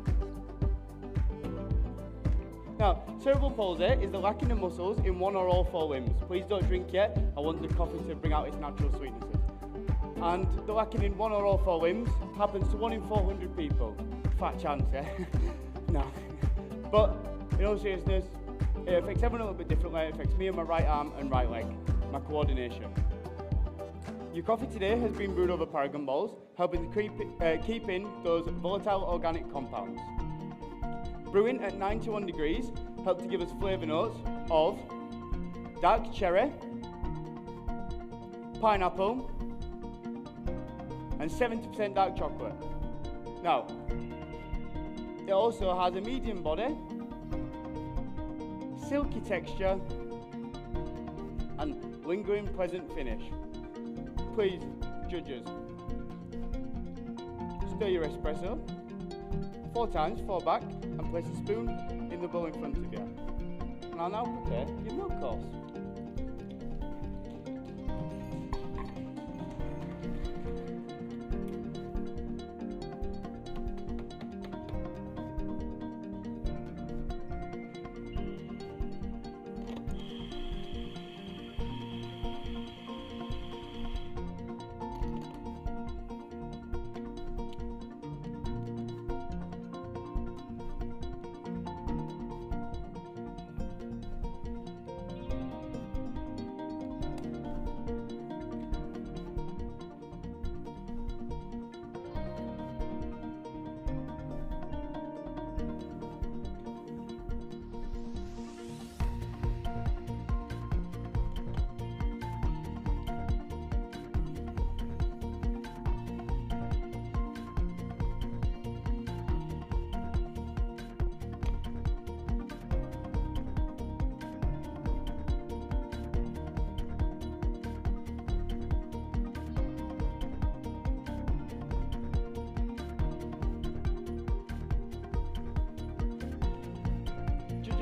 Speaker 11: Now, cerebral palsy is the lacking of muscles in one or all four limbs. Please don't drink yet. I want the coffee to bring out its natural sweetnesses. And the lacking in one or all four limbs happens to 1 in 400 people. Fat chance, yeah? No. But in all seriousness, it affects everyone a little bit differently. It affects me and my right arm and right leg, my coordination. Your coffee today has been brewed over paragon balls, helping to keep in those volatile organic compounds. Brewing at 91 degrees helped to give us flavour notes of dark cherry, pineapple, and 70% dark chocolate. Now, it also has a medium body, silky texture, and lingering pleasant finish. Please, judges, stir your espresso 4 times, 4 back, and place a spoon in the bowl in front of you. And I'll now prepare your milk course.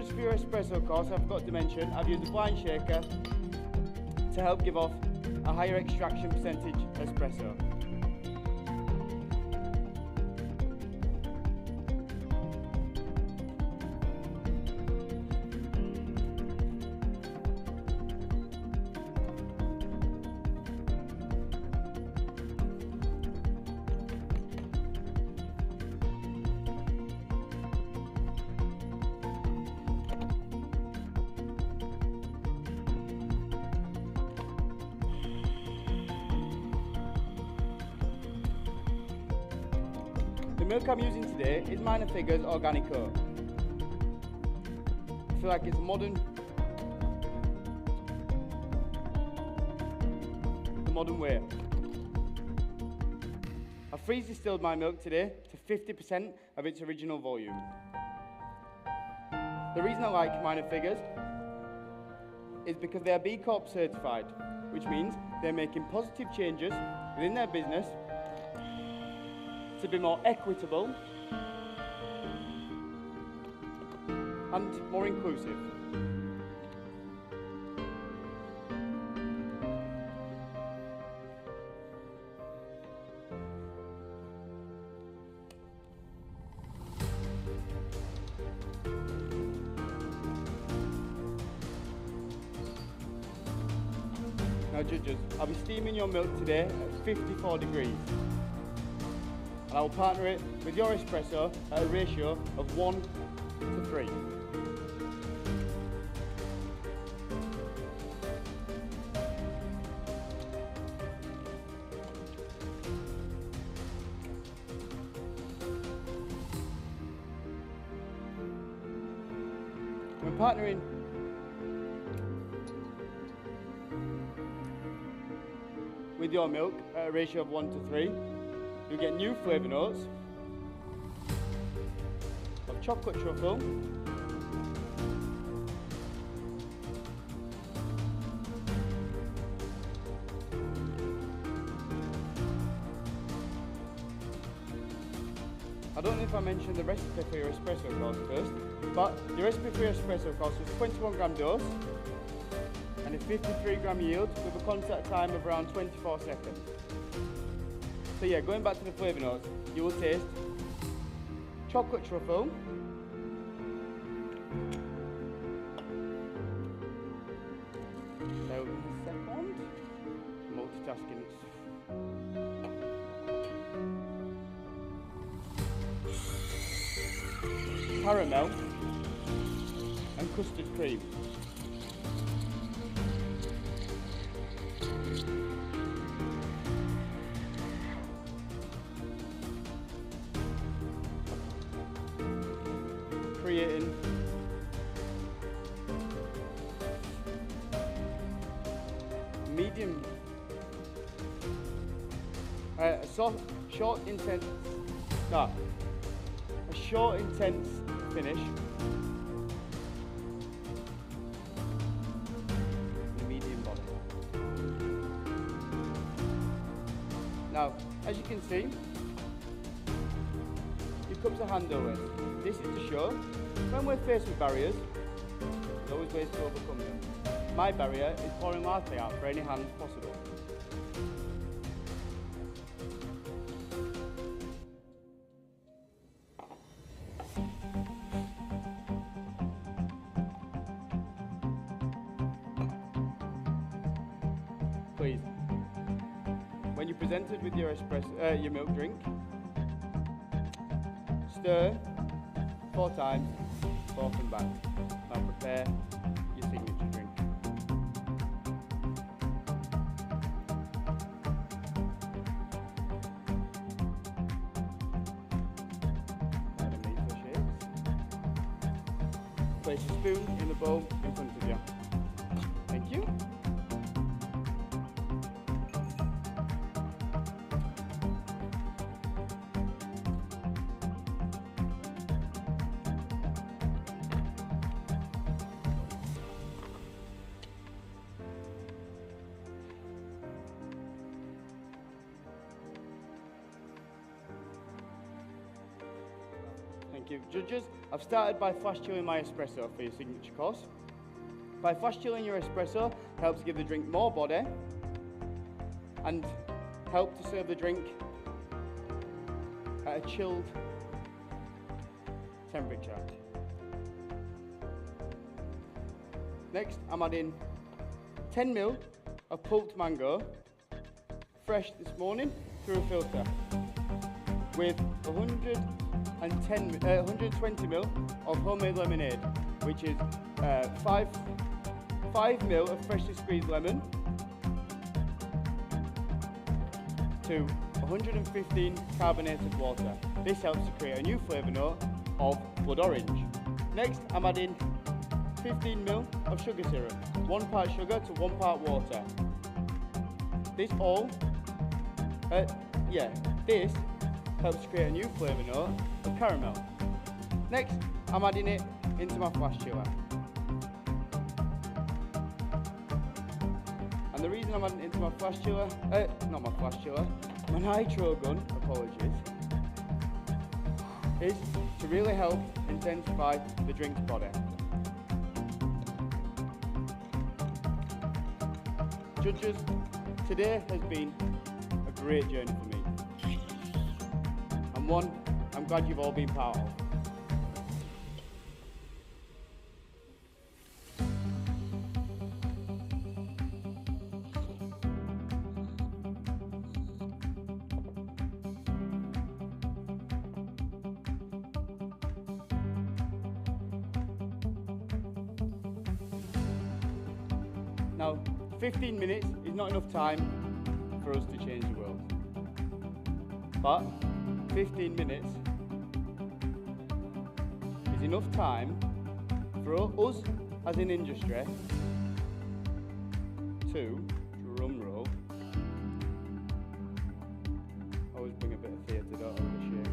Speaker 11: For your espresso course, I forgot to mention, I've used a blind shaker to help give off a higher extraction percentage espresso. The milk I'm using today is Minor Figures Organic Oat. I feel like it's the modern way. I freeze distilled my milk today to 50% of its original volume. The reason I like Minor Figures is because they are B Corp certified, which means they're making positive changes within their business to be more equitable and more inclusive. Now judges, I'll be steaming your milk today at 54 degrees. And I will partner it with your espresso at a ratio of 1 to 3. partnering with your milk at a ratio of 1 to 3, you get new flavour notes of chocolate truffle, I don't know if I mentioned the recipe for your espresso course first, but the recipe for your espresso course is 21 gram dose and a 53 gram yield with a contact time of around 24 seconds. So yeah, going back to the flavour notes, you will taste chocolate truffle, there will be a second, multitasking. Caramel and custard cream. Creating medium, a short intense finish. The medium body. Now, as you can see, your cups are handle width. This is to show when we're faced with barriers, there's always ways to overcome them. My barrier is pouring latte out for any hands possible. Please, when you're presented with your espresso, your milk drink, stir 4 times, forth and back. Now prepare your signature drink. Add a meat for shakes. Place your spoon in the bowl in front of you. Thank you. Thank you. Judges, I've started by flash chilling my espresso for your signature course. By flash chilling your espresso helps give the drink more body and help to serve the drink at a chilled temperature. Next, I'm adding 10 ml of pulped mango, fresh this morning through a filter, with 120 ml of homemade lemonade, which is 5 ml of freshly squeezed lemon to 115 carbonated water. This helps to create a new flavour note of blood orange. Next, I'm adding 15 ml of sugar syrup, 1 part sugar to 1 part water. This helps create a new flavour note of caramel. Next, I'm adding it into my flash chiller. And the reason I'm adding it into my flash chiller, my nitro gun, apologies, is to really help intensify the drink's body. Judges, today has been a great journey for me. And one I'm glad you've all been part of. Now, 15 minutes is not enough time for us to change the world. But 15 minutes is enough time For us, as an industry, to, drum roll, I always bring a bit of theatre, don't I, with the shakes.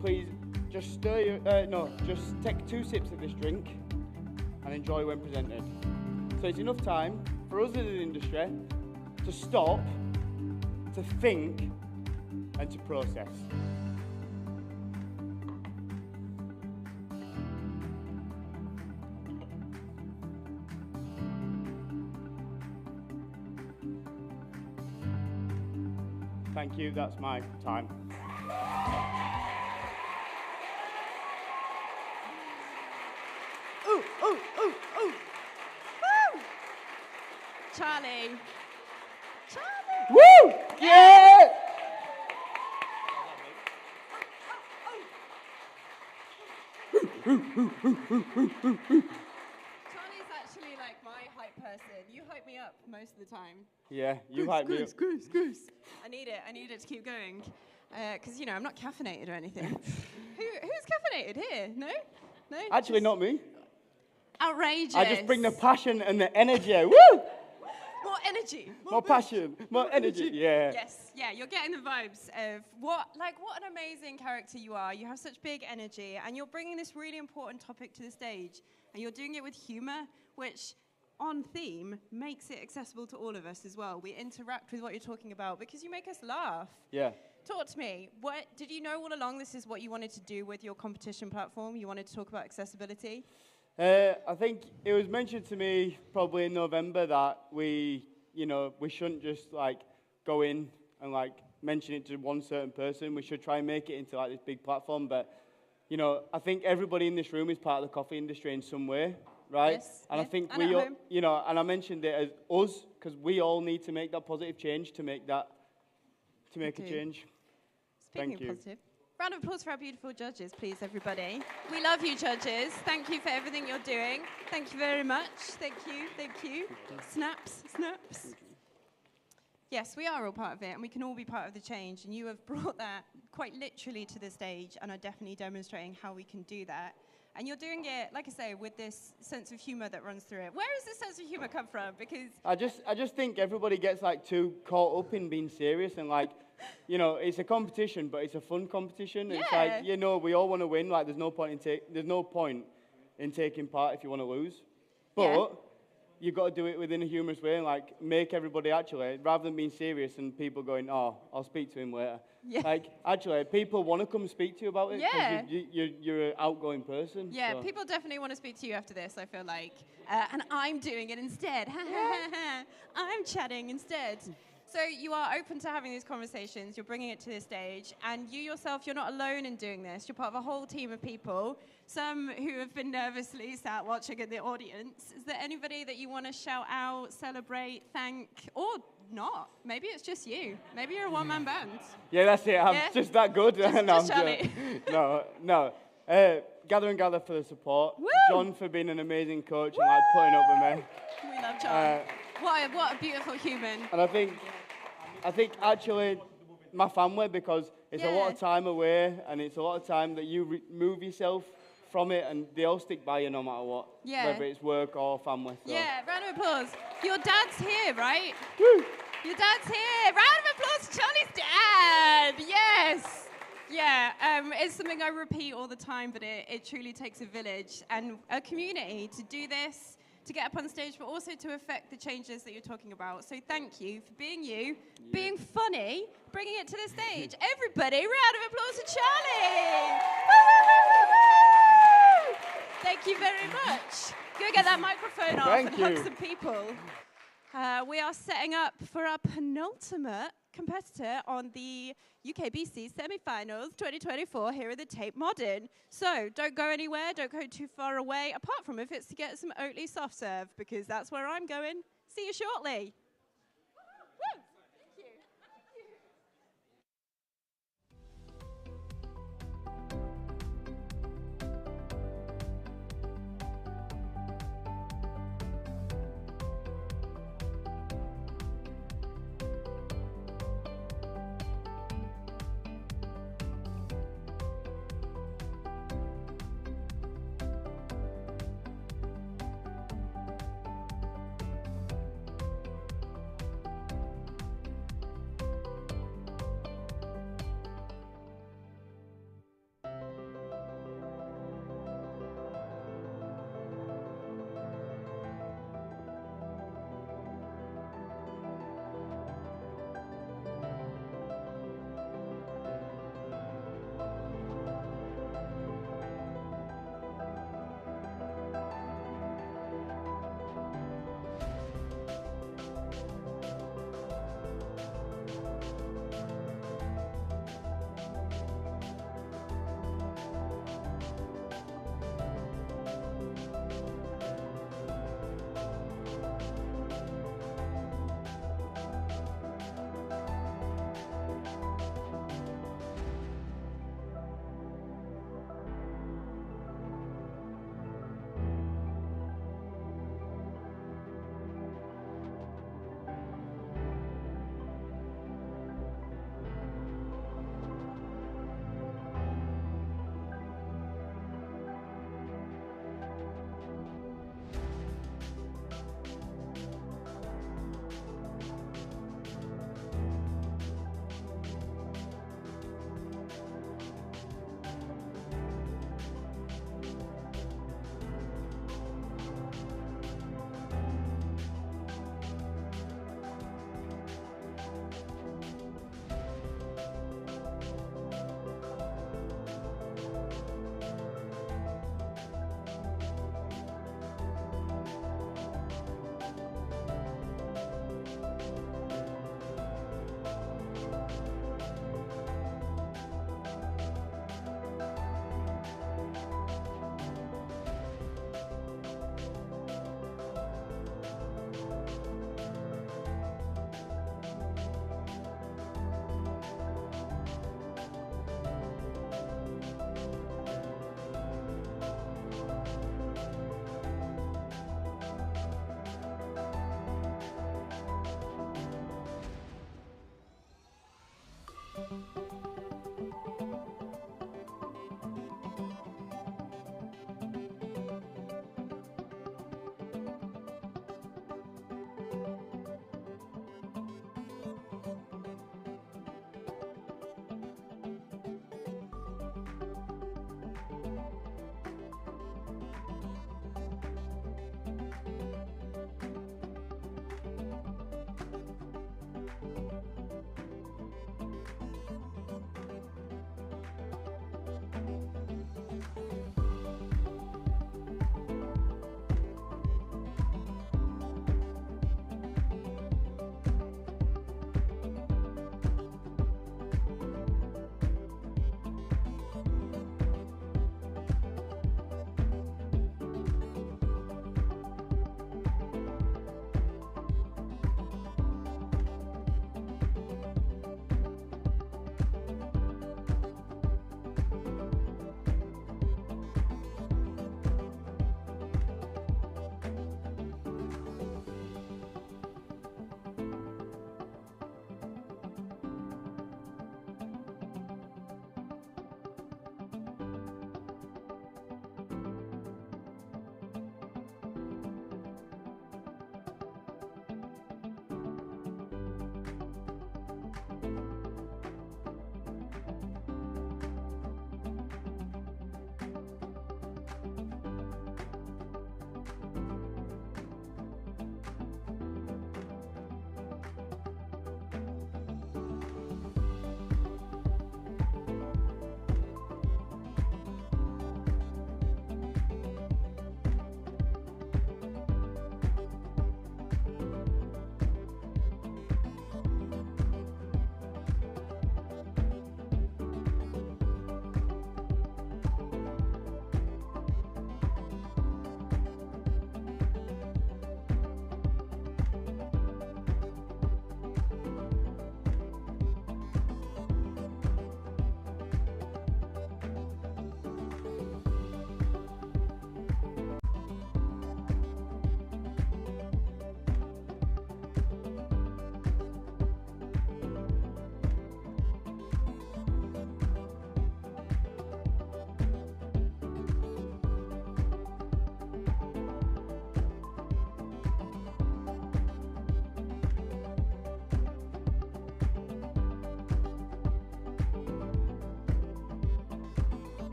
Speaker 11: Please, just stir your, just take 2 sips of this drink and enjoy when presented. So it's enough time for us as an industry to stop, to think, and to process. Thank you, that's my time.
Speaker 2: Ooh, ooh, ooh, ooh. Woo! Charlie. Charlie.
Speaker 11: Woo! Yeah!
Speaker 2: Charlie's actually like my hype person. You hype me up most of the time.
Speaker 11: Yeah, you hype me up.
Speaker 2: Goose. I need it to keep going. Because, you know, I'm not caffeinated or anything. Who's caffeinated here? No? No?
Speaker 11: Actually, not me.
Speaker 2: Outrageous.
Speaker 11: I just bring the passion and the energy. Woo!
Speaker 2: More energy.
Speaker 11: More passion, more energy. Yeah.
Speaker 2: Yes, yeah, you're getting the vibes of what an amazing character you are. You have such big energy, and you're bringing this really important topic to the stage, and you're doing it with humor, which on theme makes it accessible to all of us as well. We interact with what you're talking about because you make us laugh.
Speaker 11: Yeah.
Speaker 2: Talk to me. What did you know all along this is what you wanted to do with your competition platform? You wanted to talk about accessibility?
Speaker 11: I think it was mentioned to me probably in November that we shouldn't just like go in and like mention it to one certain person. We should try and make it into like this big platform. But, you know, I think everybody in this room is part of the coffee industry in some way, right?
Speaker 2: Yes,
Speaker 11: and
Speaker 2: yeah.
Speaker 11: I think
Speaker 2: And
Speaker 11: we
Speaker 2: at
Speaker 11: all,
Speaker 2: home.
Speaker 11: you know, and I mentioned it as us because we all need to make that positive change to make that, to make a
Speaker 2: do.
Speaker 11: change.
Speaker 2: Speaking
Speaker 11: Thank
Speaker 2: of
Speaker 11: you.
Speaker 2: positive. Round of applause for our beautiful judges, please, everybody. We love you, judges. Thank you for everything you're doing. Thank you very much. Thank you. Snaps. Yes, we are all part of it, and we can all be part of the change, and you have brought that quite literally to the stage and are definitely demonstrating how we can do that. And you're doing it, like I say, with this sense of humor that runs through it. Where does this sense of humor come from? Because
Speaker 11: I just think everybody gets like too caught up in being serious and like, you know, it's a competition, but it's a fun competition.
Speaker 2: Yeah.
Speaker 11: It's like, you know, we all want to win. Like, there's no point in taking part if you want to lose. But
Speaker 2: Yeah.
Speaker 11: you've got to do it within a humorous way and like make everybody actually, rather than being serious and people going, oh, I'll speak to him later.
Speaker 2: Yeah.
Speaker 11: Like, actually, people want to come speak to you about it because
Speaker 2: Yeah.
Speaker 11: you're an outgoing person.
Speaker 2: yeah,
Speaker 11: so.
Speaker 2: people definitely want to speak to you after this, I feel like. And I'm doing it instead. I'm chatting instead. So you are open to having these conversations, you're bringing it to the stage, and you yourself, you're not alone in doing this. You're part of a whole team of people, some who have been nervously sat watching in the audience. Is there anybody that you want to shout out, celebrate, thank, or not? Maybe it's just you. Maybe you're a one-man band.
Speaker 11: Yeah, that's it. I'm
Speaker 2: Yeah?
Speaker 11: just that good.
Speaker 2: Just
Speaker 11: I'm
Speaker 2: Charlie.
Speaker 11: No. Gather and gather for the support.
Speaker 2: Woo!
Speaker 11: John for being an amazing coach and like putting up with me.
Speaker 2: We love John. What a beautiful human.
Speaker 11: And I think actually my family, because it's a lot of time away and it's a lot of time that you move yourself from it and they all stick by you no matter what.
Speaker 2: Yeah.
Speaker 11: Whether it's work or family. So.
Speaker 2: Yeah, round of applause. Your dad's here, right?
Speaker 11: Woo!
Speaker 2: Your dad's here. Round of applause for Charlie's dad. Yes. Yeah, it's something I repeat all the time, but it truly takes a village and a community to do this, to get up on stage, but also to affect the changes that you're talking about. So thank you for being you, being funny, bringing it to the stage. Everybody, round of applause for Charlie. Woo, woo, woo, woo, woo. Thank you very much. Go get that microphone off
Speaker 11: Thank
Speaker 2: and
Speaker 11: you.
Speaker 2: hug some people. We are setting up for our penultimate competitor on the UKBC semi-finals 2024 here at the Tate Modern. So don't go anywhere, don't go too far away, apart from if it's to get some Oatly soft serve, because that's where I'm going. See you shortly. Woo! Thank you.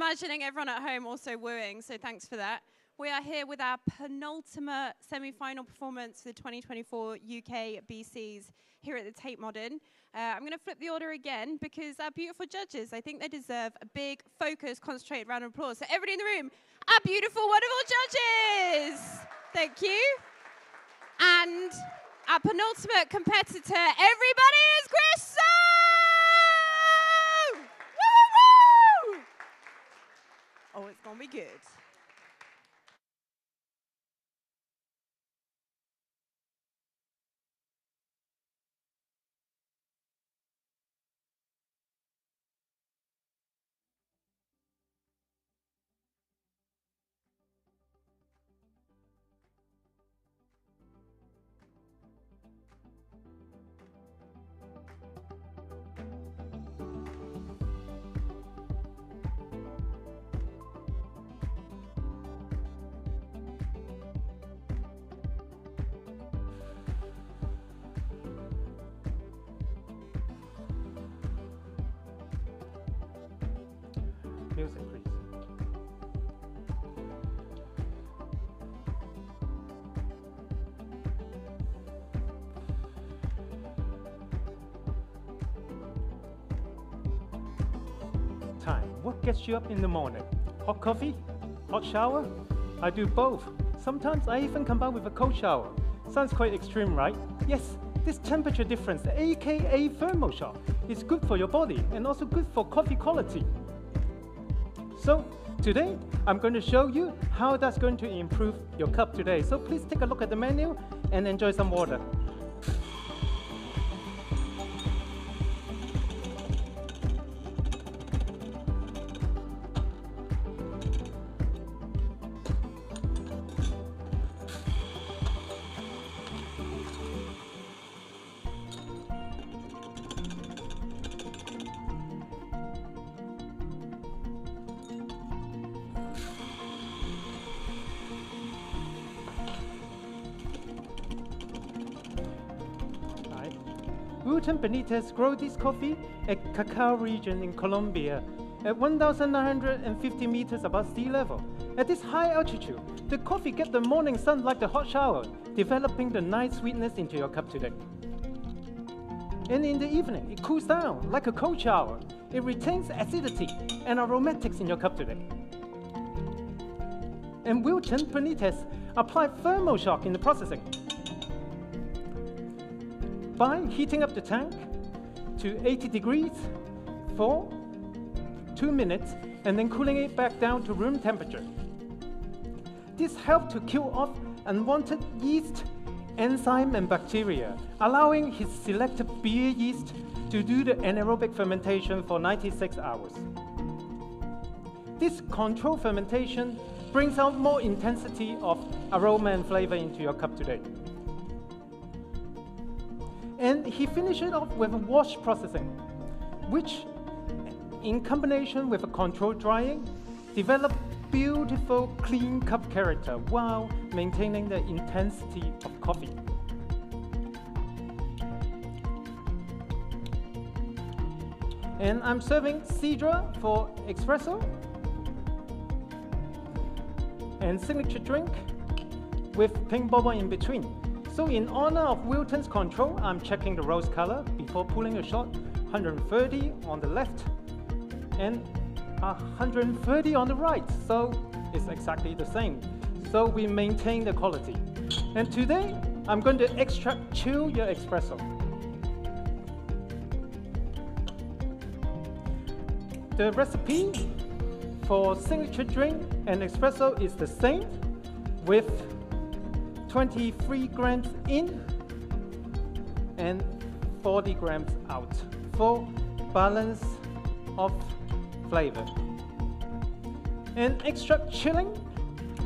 Speaker 2: imagining everyone at home also wooing, so thanks for that. We are here with our penultimate semi-final performance for the 2024 UKBCs here at the Tate Modern. I'm going to flip the order again because our beautiful judges, I think they deserve a big, focused, concentrated round of applause. So everybody in the room, our beautiful, wonderful judges. Thank you. And our penultimate competitor, everybody is Chris. Woo! Oh, it's going to be good.
Speaker 12: Music, please. Time. What gets you up in the morning? Hot coffee? Hot shower? I do both. Sometimes I even combine with a cold shower. Sounds quite extreme, right? Yes, this temperature difference, aka thermal shock, is good for your body and also good for coffee quality. So today, I'm going to show you how that's going to improve your cup today. So please take a look at the menu and enjoy some water. Wilton Benitez grow this coffee at Cacao region in Colombia at 1,950 meters above sea level. At this high altitude, the coffee gets the morning sun like the hot shower, developing the nice sweetness into your cup today. And in the evening, it cools down like a cold shower. It retains acidity and aromatics in your cup today. And Wilton Benitez applied thermal shock in the processing by heating up the tank to 80 degrees for 2 minutes and then cooling it back down to room temperature. This helped to kill off unwanted yeast, enzyme, and bacteria, allowing his selected beer yeast to do the anaerobic fermentation for 96 hours. This controlled fermentation brings out more intensity of aroma and flavor into your cup today. And he finished it off with a wash processing, which, in combination with a controlled drying, developed beautiful, clean cup character while maintaining the intensity of coffee. And I'm serving Sidra for espresso and signature drink with pink bubble in between. So in honor of Wilton's control, I'm checking the rose color before pulling a shot. 130 on the left and 130 on the right. So it's exactly the same. So we maintain the quality. And today, I'm going to extract chill your espresso. The recipe for signature drink and espresso is the same, with 23 grams in and 40 grams out for balance of flavor. And extract chilling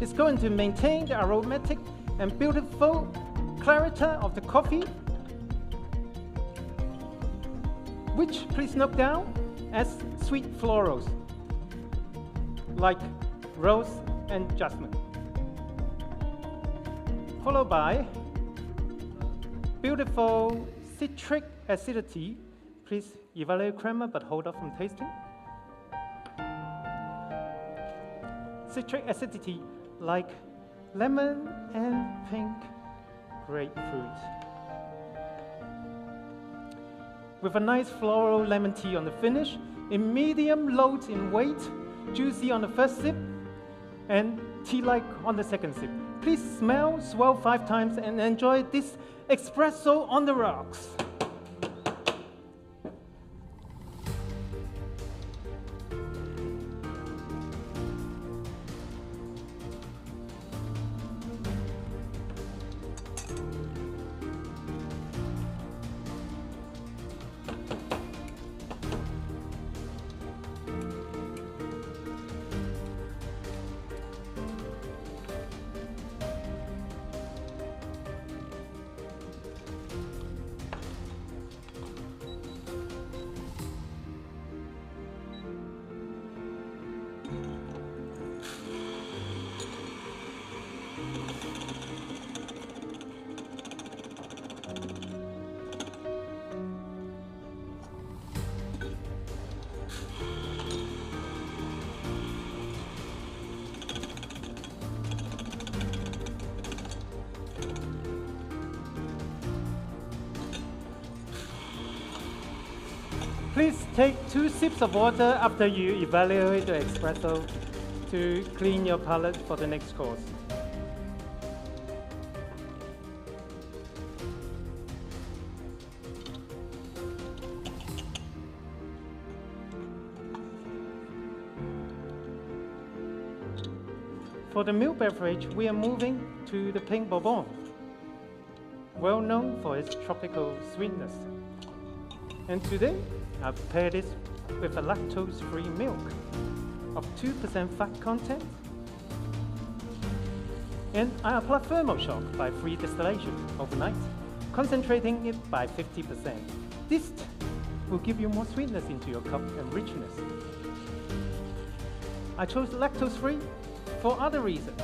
Speaker 12: is going to maintain the aromatic and beautiful clarity of the coffee, which please note down as sweet florals like rose and jasmine, followed by beautiful citric acidity. Please evaluate crema, but hold off from tasting. citric acidity like lemon and pink grapefruit. With a nice floral lemon tea on the finish, a medium load in weight, juicy on the first sip, and tea-like on the second sip. Please smell, swirl 5 times, and enjoy this espresso on the rocks. Please take 2 sips of water after you evaluate the espresso to clean your palate for the next course. For the milk beverage, we are moving to the pink bourbon, well known for its tropical sweetness. And today, I prepared this with a lactose-free milk of 2% fat content. And I apply thermal shock by free distillation overnight, concentrating it by 50%. This will give you more sweetness into your cup and richness. I chose lactose-free for other reasons.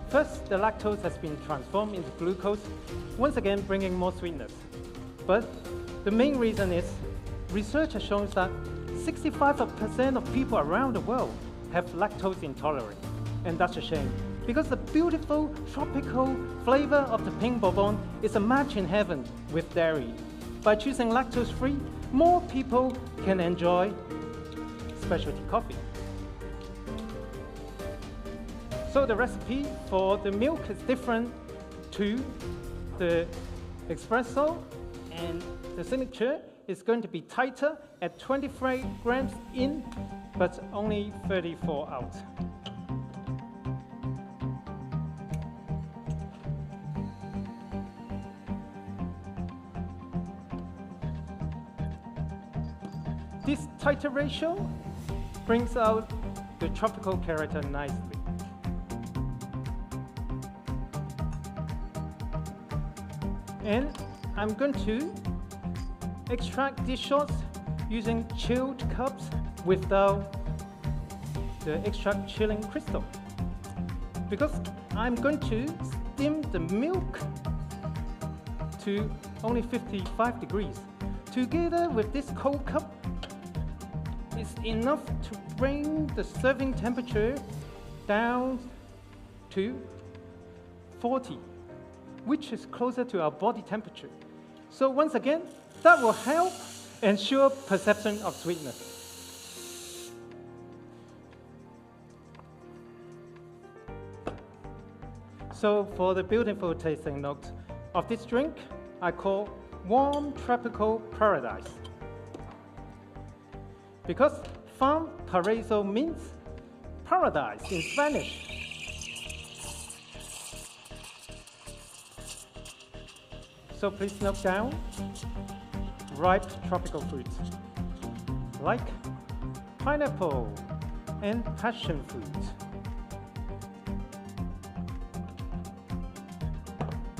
Speaker 12: First, the lactose has been transformed into glucose, once again bringing more sweetness. But the main reason is research has shown that 65% of people around the world have lactose intolerance, and that's a shame, because the beautiful tropical flavor of the pink bourbon is a match in heaven with dairy. By choosing lactose-free, more people can enjoy specialty coffee. So the recipe for the milk is different to the espresso, and the signature is going to be tighter at 23 grams in, but only 34 out. This tighter ratio brings out the tropical character nicely. And I'm going to extract these shots using chilled cups without the extract chilling crystal, because I'm going to steam the milk to only 55 degrees. Together with this cold cup is enough to bring the serving temperature down to 40, which is closer to our body temperature. So once again, that will help ensure perception of sweetness. So for the beautiful tasting note of this drink, I call warm tropical paradise. Because farm paraíso means paradise in Spanish. So please note down ripe tropical fruits like pineapple and passion fruit,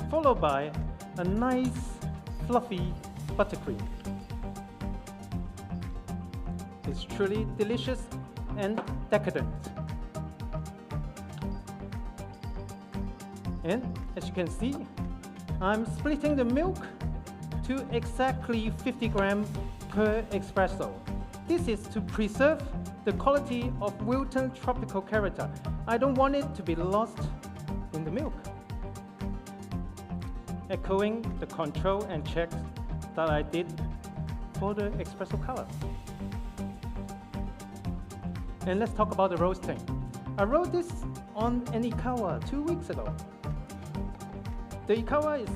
Speaker 12: followed by a nice fluffy buttercream. It's truly delicious and decadent. And as you can see, I'm splitting the milk to exactly 50 grams per espresso. This is to preserve the quality of Wilton tropical character. I don't want it to be lost in the milk. Echoing the control and checks that I did for the espresso color. And let's talk about the roasting. I wrote this on an Ikawa 2 weeks ago. The Ikawa is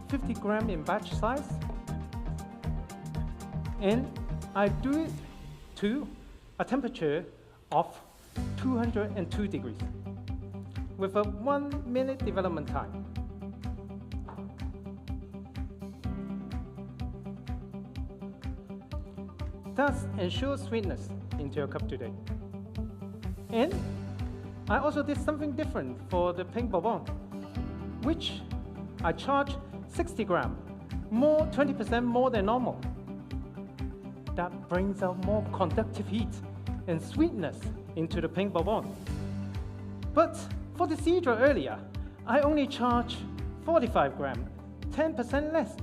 Speaker 12: 50 gram in batch size. And I do it to a temperature of 202 degrees with a 1 minute development time. Thus ensure sweetness into your cup today. And I also did something different for the pink bourbon, which I charge 60 gram, 20% more than normal. That brings out more conductive heat and sweetness into the pink bourbon. But for the Cidra earlier, I only charge 45 gram, 10% less,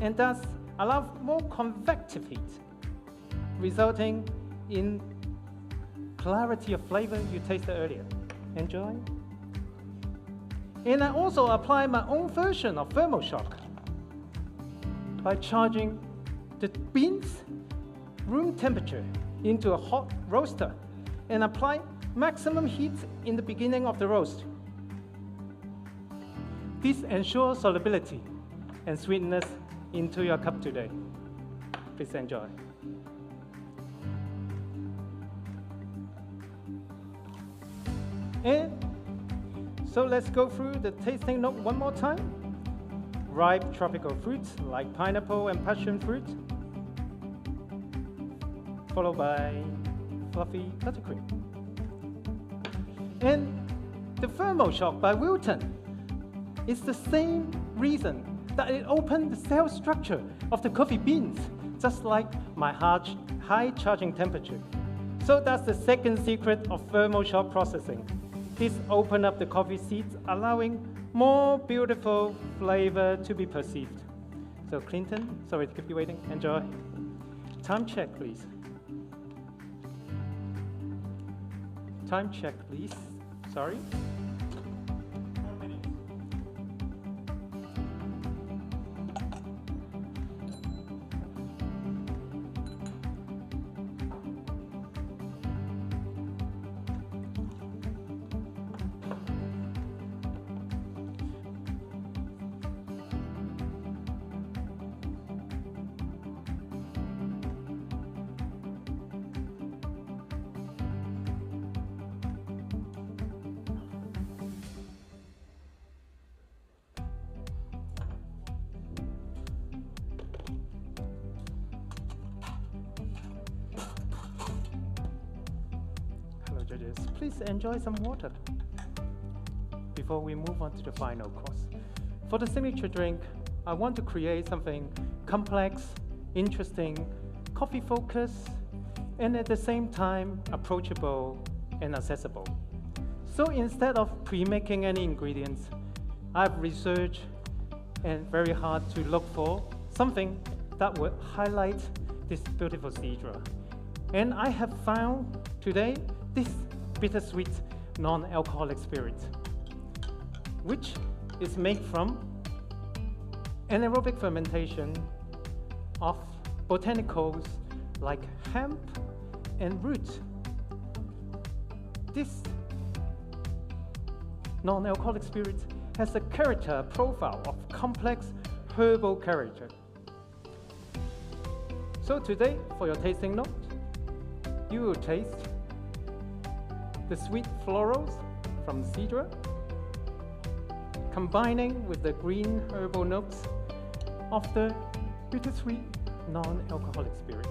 Speaker 12: and thus allow more convective heat, resulting in clarity of flavor you tasted earlier. Enjoy. And I also apply my own version of thermoshock by charging the beans room temperature into a hot roaster and apply maximum heat in the beginning of the roast. This ensures solubility and sweetness into your cup today. Please enjoy. And so let's go through the tasting note one more time. Ripe tropical fruits like pineapple and passion fruit, followed by fluffy buttercream. And the thermoshock by Wilton is the same reason that it opened the cell structure of the coffee beans, just like my high charging temperature. So that's the second secret of thermoshock processing. This opened up the coffee seeds, allowing more beautiful flavor to be perceived. So Clinton, sorry to keep you waiting, enjoy. Time check, please. Time check, please. Sorry. Judges, please enjoy some water before we move on to the final course. For the signature drink, I want to create something complex, interesting, coffee-focused, and at the same time approachable and accessible. So instead of pre-making any ingredients, I've researched and very hard to look for something that would highlight this beautiful Cidra. And I have found today this bittersweet non-alcoholic spirit, which is made from anaerobic fermentation of botanicals like hemp and root. This non-alcoholic spirit has a character profile of complex herbal character. So today, for your tasting note, you will taste the sweet florals from Cidra, combining with the green herbal notes of the bittersweet non-alcoholic spirit.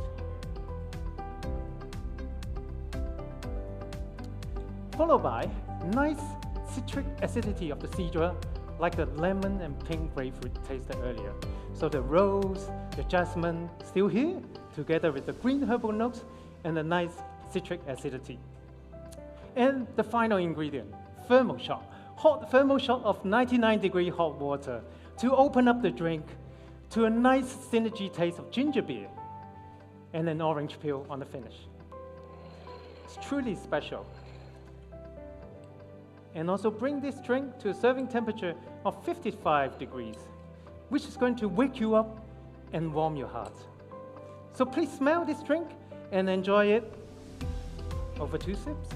Speaker 12: Followed by nice citric acidity of the Cidra, like the lemon and pink grapefruit tasted earlier. So the rose, the jasmine still here, together with the green herbal notes and the nice citric acidity. And the final ingredient, thermoshock. Hot thermoshock of 99-degree hot water to open up the drink to a nice synergy taste of ginger beer. and an orange peel on the finish. It's truly special. And also bring this drink to a serving temperature of 55 degrees, which is going to wake you up and warm your heart. So please smell this drink and enjoy it over 2 sips.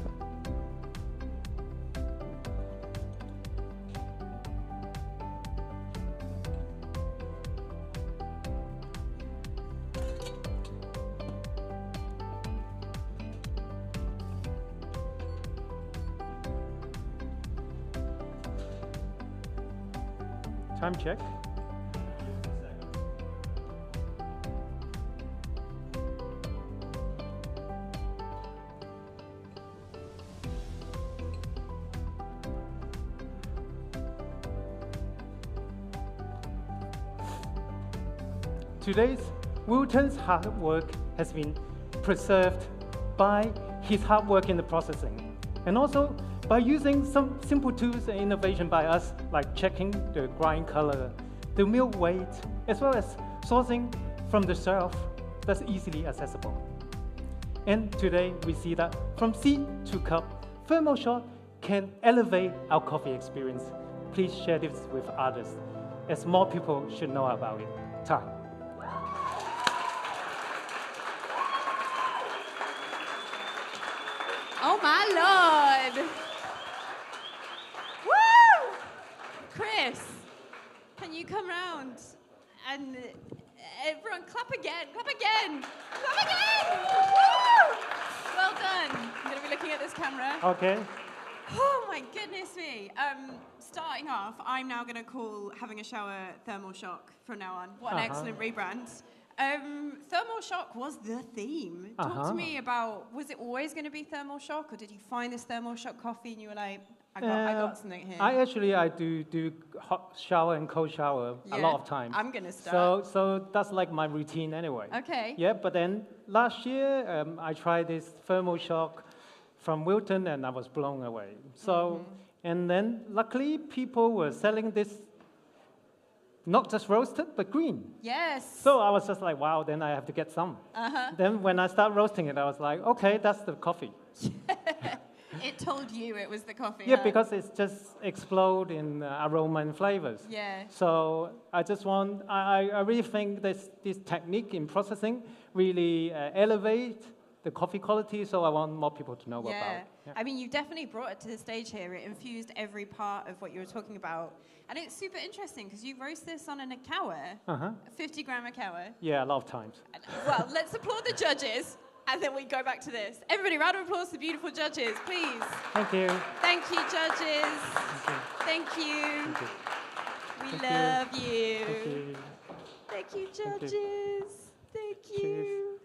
Speaker 12: Time check. Today's Wilton's hard work has been preserved by his hard work in the processing, and also by using some simple tools and innovation by us, like checking the grind color, the milk weight, as well as sourcing from the shelf that's easily accessible. And today we see that from seed to cup, thermal shock can elevate our coffee experience. Please share this with others, as more people should know about it. Time.
Speaker 2: Oh my Lord! Woo! Chris, can you come round and everyone clap again, clap again, clap again! Woo! Well done. I'm going to be looking at this camera.
Speaker 12: Okay.
Speaker 2: Oh my goodness me. Starting off, I'm now going to call having a shower thermal shock from now on. What an excellent rebrand. Thermal shock was the theme. Talk to me about, was it always going to be thermal shock, or did you find this thermal shock coffee and you were like, I got something here?
Speaker 12: I do hot shower and cold shower a lot of times.
Speaker 2: I'm going to start.
Speaker 12: So that's like my routine anyway.
Speaker 2: Okay.
Speaker 12: Yeah, but then last year I tried this thermal shock from Wilton and I was blown away. So, and then luckily people were selling this not just roasted, but green.
Speaker 2: Yes.
Speaker 12: So I was just like, wow, then I have to get some. Then when I start roasting it, I was like, okay, that's the coffee.
Speaker 2: It told you it was the coffee.
Speaker 12: Yeah, because it's just explode in aroma and flavors.
Speaker 2: Yeah.
Speaker 12: So I just want, I really think this technique in processing really elevate the coffee quality, so I want more people to know about it. Yeah.
Speaker 2: I mean, you definitely brought it to the stage here. It infused every part of what you were talking about. And it's super interesting because you roast this on an akawa, 50-gram akawa.
Speaker 12: Yeah, a lot of times.
Speaker 2: Well, let's applaud the judges, and then we go back to this. Everybody, round of applause for beautiful judges, please.
Speaker 12: Thank you.
Speaker 2: Thank you, judges. Thank you. We love you. Thank you, judges. Thank you.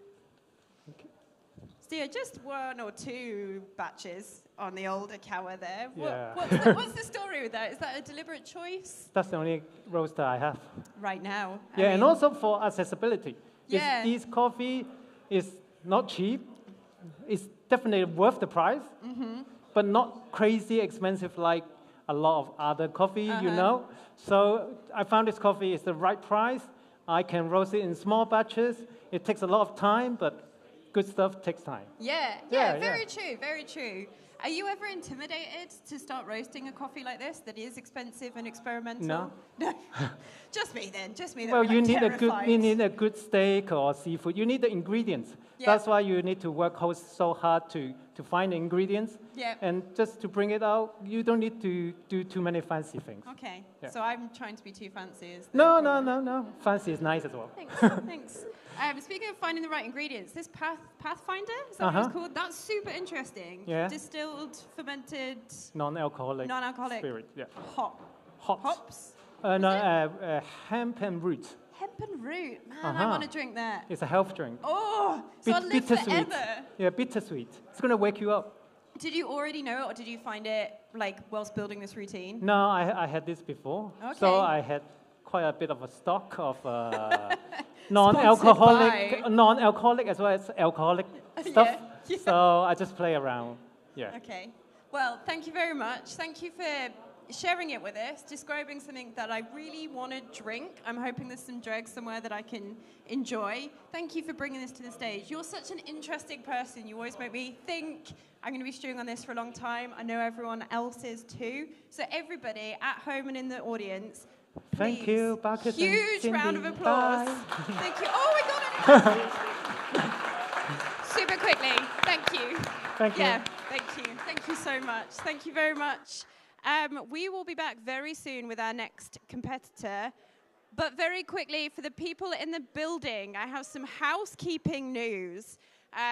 Speaker 2: So yeah, just 1 or 2 batches on the old akawa there.
Speaker 12: Yeah.
Speaker 2: What's the story with that? Is that a deliberate choice?
Speaker 12: That's the only roaster I have.
Speaker 2: Right now.
Speaker 12: Yeah, and also for accessibility.
Speaker 2: Yeah.
Speaker 12: This coffee is not cheap. It's definitely worth the price, but not crazy expensive like a lot of other coffee, you know. So I found this coffee is the right price. I can roast it in small batches. It takes a lot of time, but good stuff takes time.
Speaker 2: Yeah, very true, very true. Are you ever intimidated to start roasting a coffee like this that is expensive and experimental?
Speaker 12: No.
Speaker 2: Just me then.
Speaker 12: Well, you need
Speaker 2: terrified.
Speaker 12: you need a good steak or seafood. You need the ingredients. Yeah. That's why you need to work so hard to find the ingredients.
Speaker 2: Yeah.
Speaker 12: And just to bring it out, you don't need to do too many fancy things.
Speaker 2: Okay.
Speaker 12: Yeah.
Speaker 2: So I'm trying to be too fancy.
Speaker 12: No. Fancy is nice as well.
Speaker 2: Thanks. Speaking of finding the right ingredients, this Pathfinder, is that what it's called? That's super interesting.
Speaker 12: Yeah.
Speaker 2: Distilled, fermented,
Speaker 12: non-alcoholic spirit. Yeah.
Speaker 2: Hops?
Speaker 12: Hemp and root.
Speaker 2: Hemp and root. Man, I want to drink that.
Speaker 12: It's a health drink.
Speaker 2: Oh, so I'll live forever.
Speaker 12: Yeah, bittersweet. It's going to wake you up.
Speaker 2: Did you already know it, or did you find it like whilst building this routine?
Speaker 12: No, I had this before.
Speaker 2: Okay.
Speaker 12: So I had quite a bit of a stock of non-alcoholic as well as alcoholic stuff. Yeah. So I just play around. Yeah.
Speaker 2: Okay. Well, thank you very much. Thank you for sharing it with us, describing something that I really want to drink. I'm hoping there's some drugs somewhere that I can enjoy. Thank you for bringing this to the stage. You're such an interesting person. You always make me think I'm going to be stewing on this for a long time. I know everyone else is too. So everybody at home and in the audience,
Speaker 12: Thank you, Marcus.
Speaker 2: huge
Speaker 12: and
Speaker 2: round of
Speaker 12: Cindy.
Speaker 2: applause.
Speaker 12: Bye.
Speaker 2: Thank you. Oh, we got it. Super quickly. Thank you.
Speaker 12: Thank you.
Speaker 2: Yeah, thank you. Thank you so much. Thank you very much. We will be back very soon with our next competitor. But very quickly, for the people in the building, I have some housekeeping news.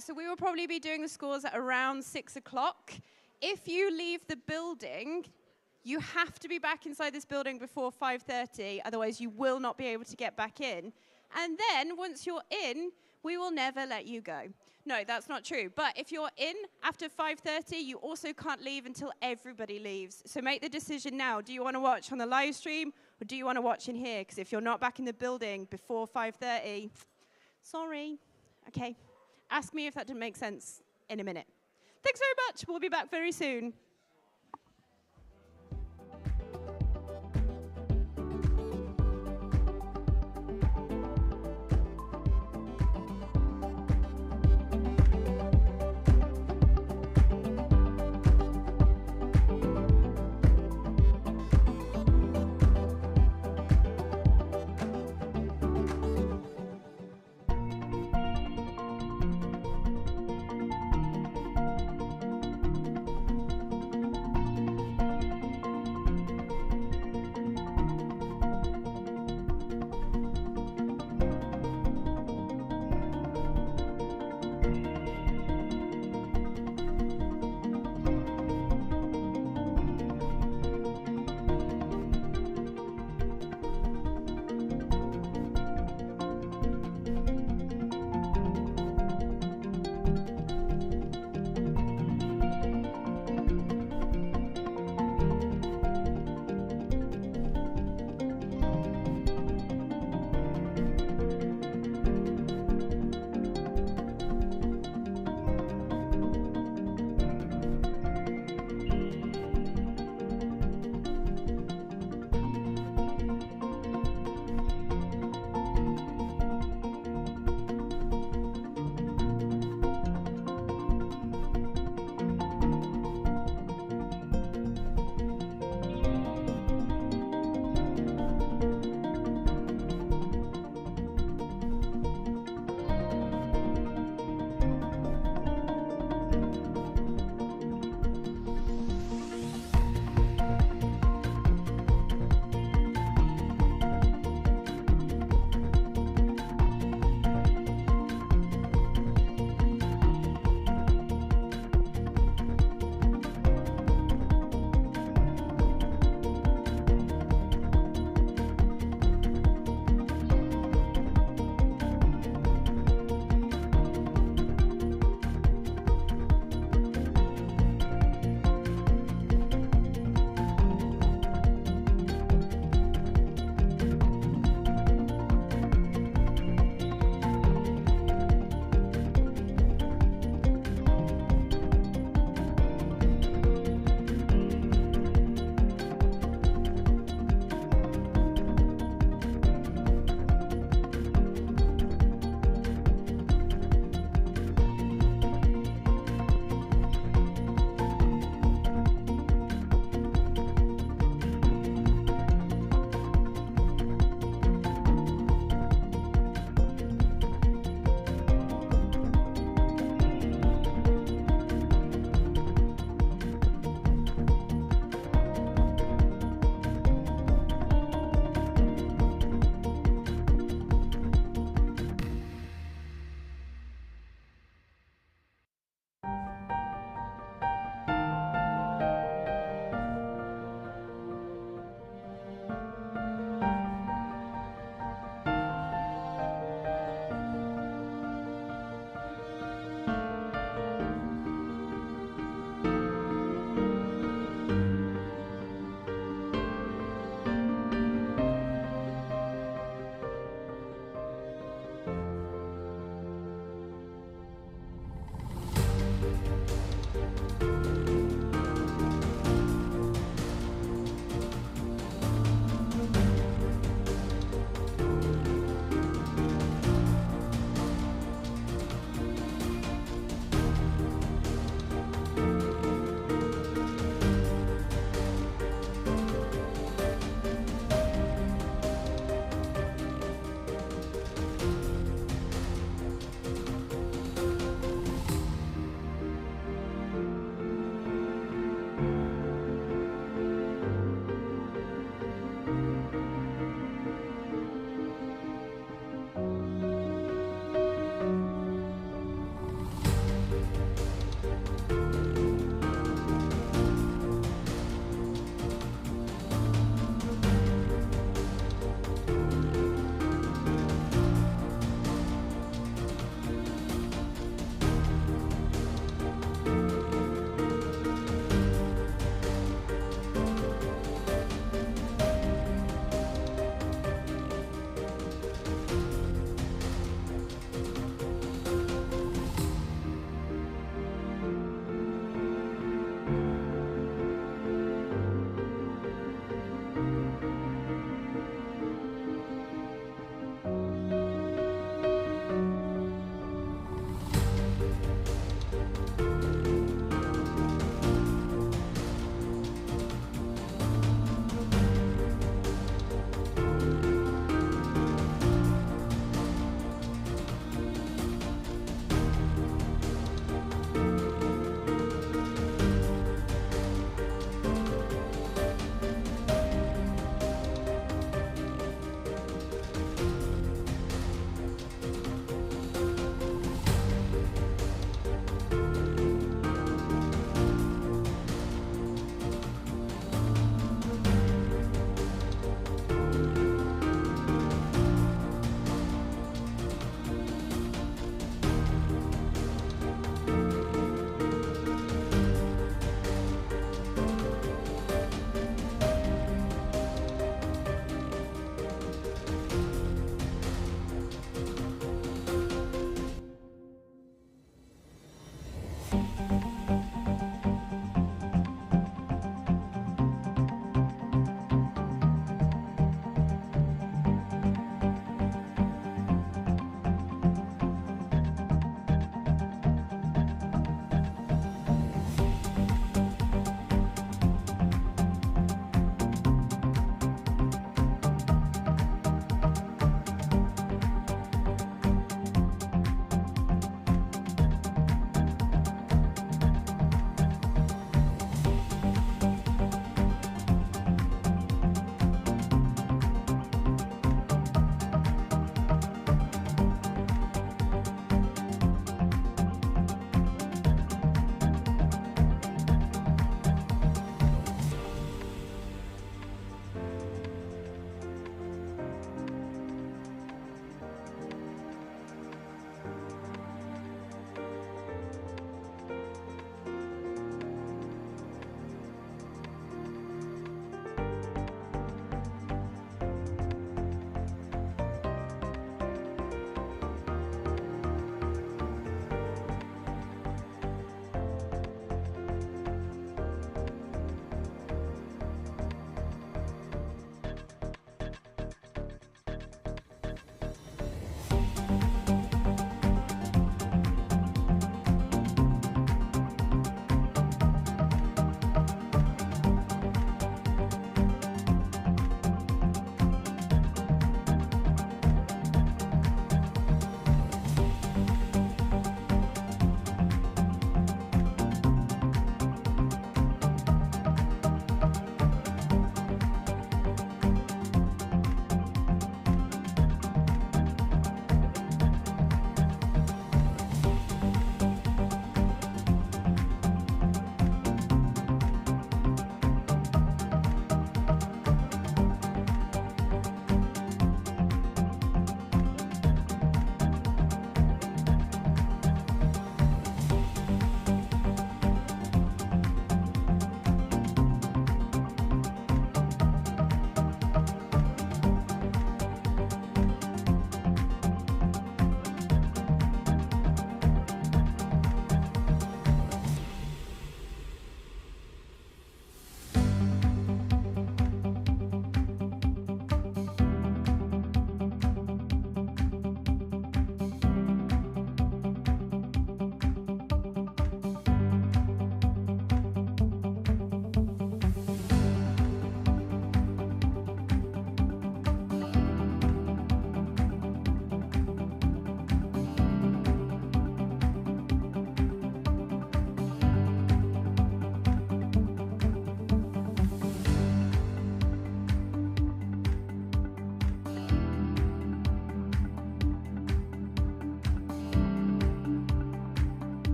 Speaker 2: So we will probably be doing the scores at around 6 o'clock. If you leave the building, you have to be back inside this building before 5:30, otherwise you will not be able to get back in. And then, once you're in, we will never let you go. No, that's not true. But if you're in after 5:30, you also can't leave until everybody leaves. So make the decision now. Do you want to watch on the live stream, or do you want to watch in here? Because if you're not back in the building before 5:30, sorry. Okay. Ask me if that didn't make sense in a minute. Thanks very much. We'll be back very soon.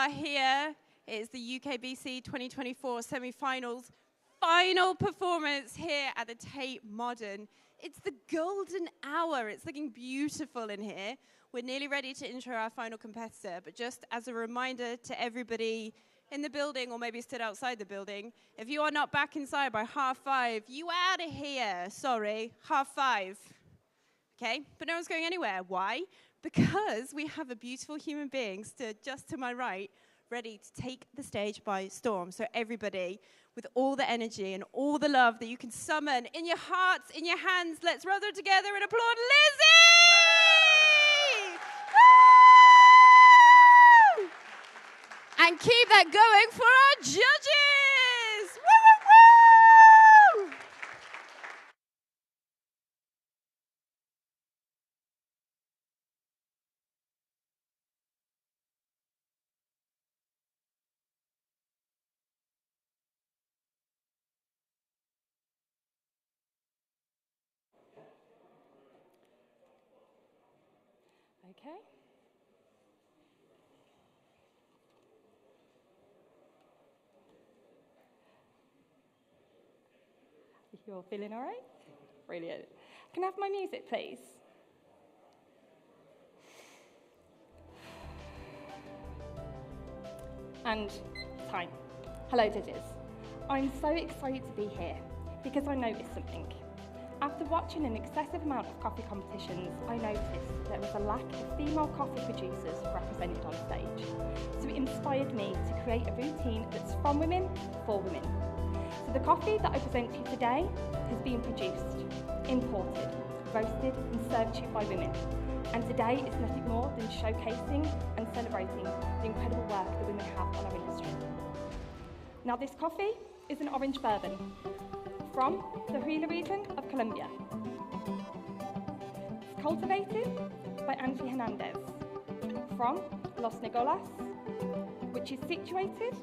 Speaker 2: are here. It is the UKBC 2024 semi-finals final performance here at the Tate Modern. It's the golden hour. It's looking beautiful in here. We're nearly ready to intro our final competitor, but just as a reminder to everybody in the building or maybe stood outside the building, if you are not back inside by 5:30, you out of here. Sorry, 5:30. Okay, but no one's going anywhere. Why? Because we have a beautiful human being stood just to my right, ready to take the stage by storm. So everybody, with all the energy and all the love that you can summon in your hearts, in your hands, let's rub them together and applaud Lizzie! Woo! And keep that going for our judges! Woo, woo, woo!
Speaker 5: Okay. You're feeling all right? Brilliant. Can I have my music, please? And time. Hello, judges. I'm so excited to be here because I noticed something. After watching an excessive amount of coffee competitions, I noticed there was a lack of female coffee producers represented on stage. So it inspired me to create a routine that's from women, for women. So the coffee that I present to you today has been produced, imported, roasted and served to you by women. And today is nothing more than showcasing and celebrating the incredible work that women have on our industry. Now this coffee is an orange bourbon from the Huila region of Colombia. It's cultivated by Angie Hernandez from Los Negolas, which is situated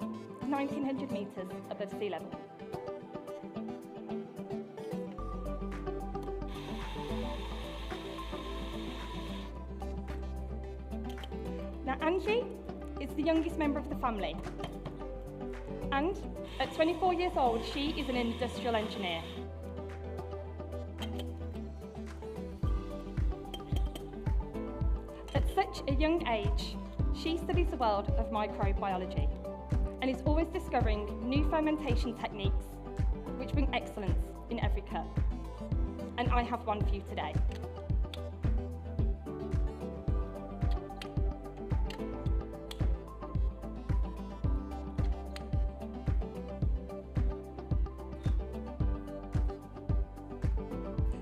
Speaker 5: 1,900 metres above sea level. Now Angie is the youngest member of the family, and at 24 years old, she is an industrial engineer. At such a young age, she studies the world of microbiology and is always discovering new fermentation techniques which bring excellence in every cup. And I have one for you today.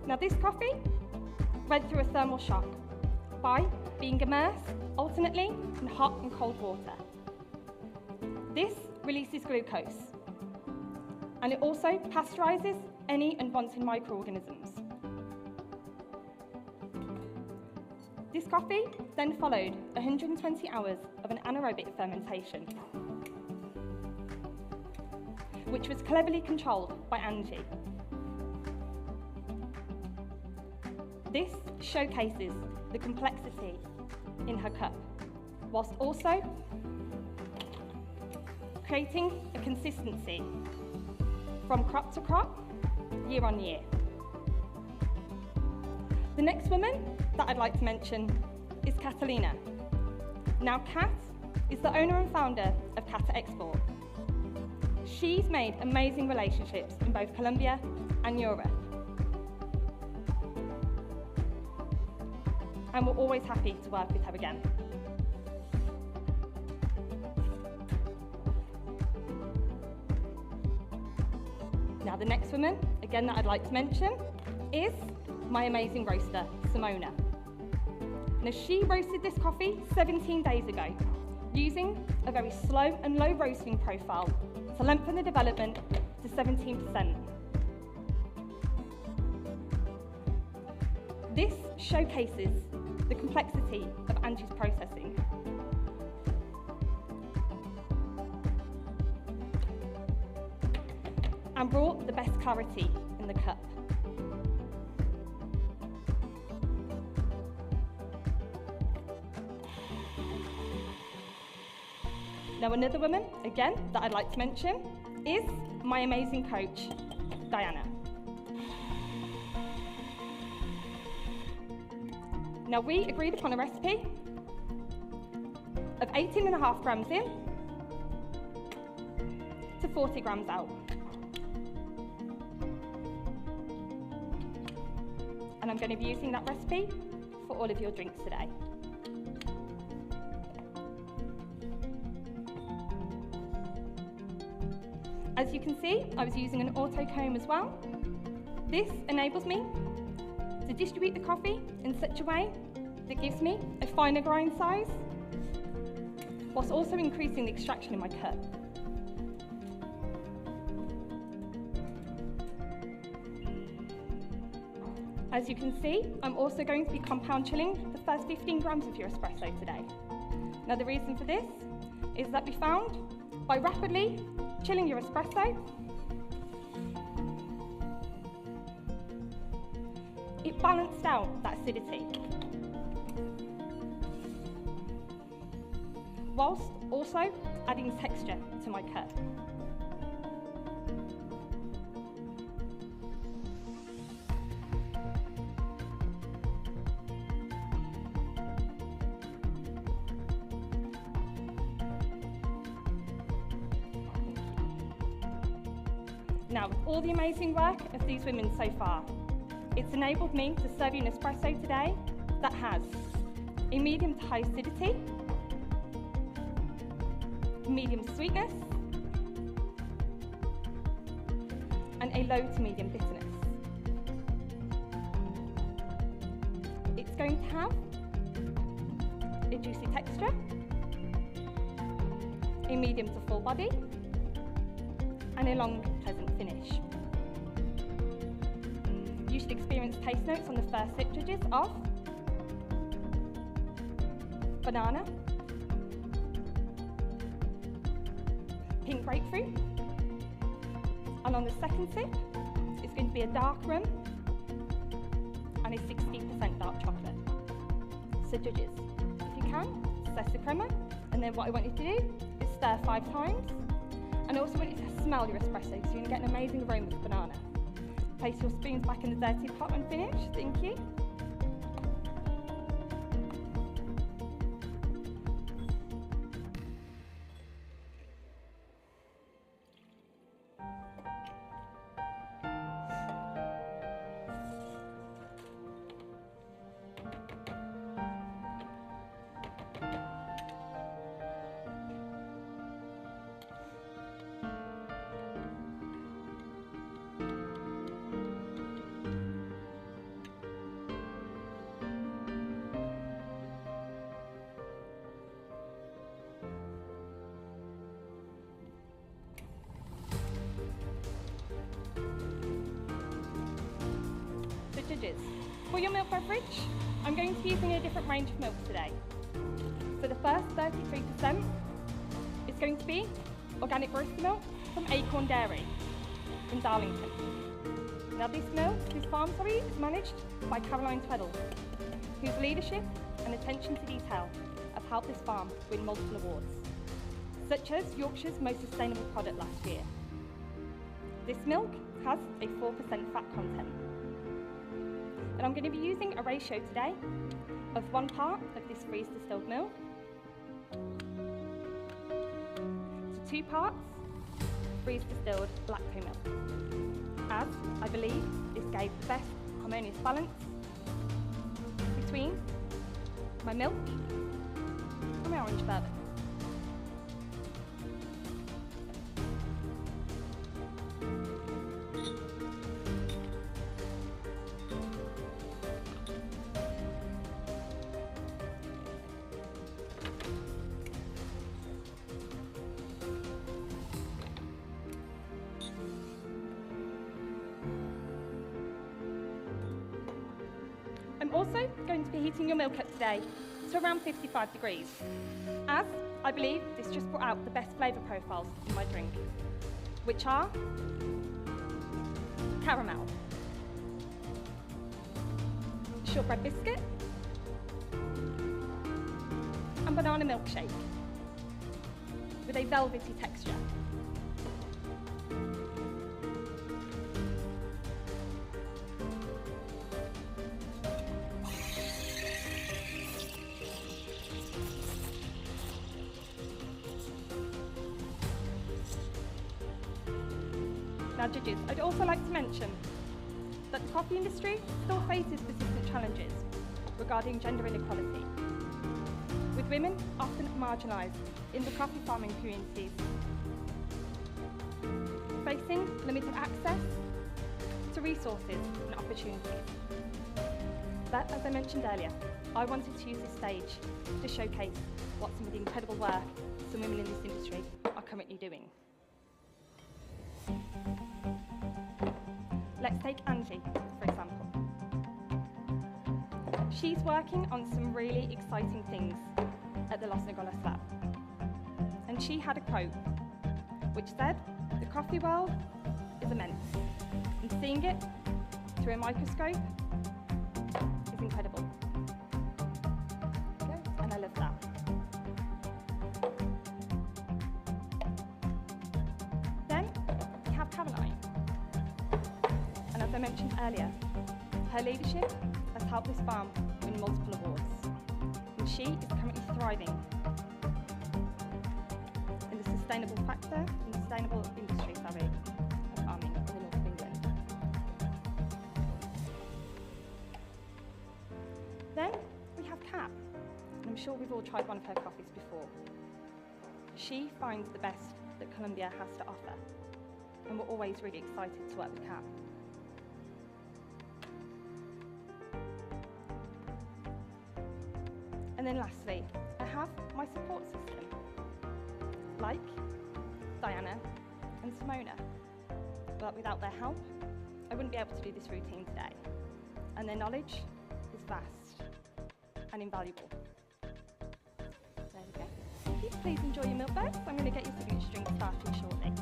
Speaker 5: Now this coffee went through a thermal shock by being immersed alternately in hot and cold water. This releases glucose, and it also pasteurises any unwanted microorganisms. This coffee then followed 120 hours of an anaerobic fermentation, which was cleverly controlled by Angie. This showcases the complexity in her cup, whilst also creating a consistency from crop to crop, year on year. The next woman that I'd like to mention is Catalina. Now Kat is the owner and founder of Kat Export. She's made amazing relationships in both Colombia and Europe. And we're always happy to work with her again. Now the next woman, again that I'd like to mention, is my amazing roaster, Simona. Now she roasted this coffee 17 days ago, using a very slow and low roasting profile to lengthen the development to 17%. This showcases the complexity of Angie's processing. And brought the best clarity in the cup. Now another woman, again, that I'd like to mention is my amazing coach, Diana. Now we agreed upon a recipe of 18.5 grams in to 40 grams out. And I'm going to be using that recipe for all of your drinks today. As you can see, I was using an auto comb as well. This enables me to distribute the coffee in such a way that gives me a finer grind size, whilst also increasing the extraction in my cup. As you can see, I'm also going to be compound chilling the first 15 grams of your espresso today. Now the reason for this is that we found by rapidly chilling your espresso, it balanced out that acidity, whilst also adding texture to my cup. Now, with all the amazing work of these women so far, it's enabled me to serve you an espresso today that has a medium to high acidity, medium sweetness, and a low to medium bitterness. It's going to have a juicy texture, a medium to full body, and a long, pleasant finish. You should experience taste notes on the first sip, judges, of banana, pink grapefruit, and on the second sip, it's going to be a dark rum and a 60% dark chocolate. So judges, if you can, slice the crema, and then what I want you to do is stir 5 times. And I also want you to smell your espresso, so you're going to get an amazing aroma of banana. Place your spoons back in the dirty pot when finished. Thank you. Judges, for your milk beverage, I'm going to be using a different range of milks today. So the first 33% is going to be organic barista milk from Acorn Dairy in Darlington. Now this farm is managed by Caroline Tweddle, whose leadership and attention to detail have helped this farm win multiple awards, such as Yorkshire's most sustainable product last year. This milk has a 4% fat content. And I'm going to be using a ratio today of 1 part of this freeze distilled milk to 2 parts freeze distilled lacto milk, as I believe this gave the best harmonious balance between my milk and my orange bourbon. I'm also going to be heating your milk up today to around 55 degrees, as I believe this just brought out the best flavour profiles in my drink, which are caramel, shortbread biscuit, and banana milkshake, with with a velvety texture. Now judges, I'd also like to mention that the coffee industry still faces persistent challenges regarding gender inequality, with women often marginalised in the coffee farming communities, facing limited access to resources and opportunities. But as I mentioned earlier, I wanted to use this stage to showcase what some of the incredible work some women in this industry are currently doing. Let's take Angie, for example. She's working on some really exciting things at the Los Nogales lab. And she had a quote, which said, "The coffee world is immense, and seeing it through a microscope is incredible." And I love that. Then we have Caroline. And as I mentioned earlier, her leadership has helped this farm win multiple awards. And she is currently thriving in the sustainable industry, of farming in the north of England. Then we have Kat, and I'm sure we've all tried one of her coffees before. She finds the best that Colombia has to offer, and we're always really excited to work with Kat. And then lastly, I have my support system, like Diana and Simona. But without their help, I wouldn't be able to do this routine today. And their knowledge is vast and invaluable. There we go. Please enjoy your milk bags. I'm going to get your signature drink started shortly.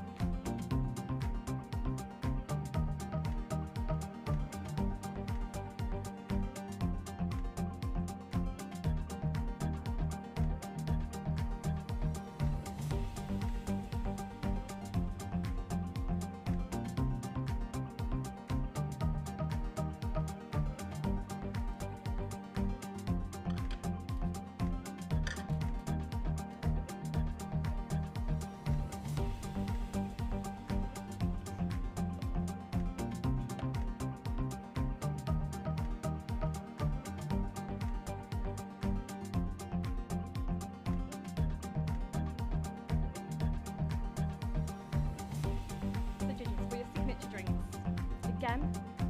Speaker 5: Again,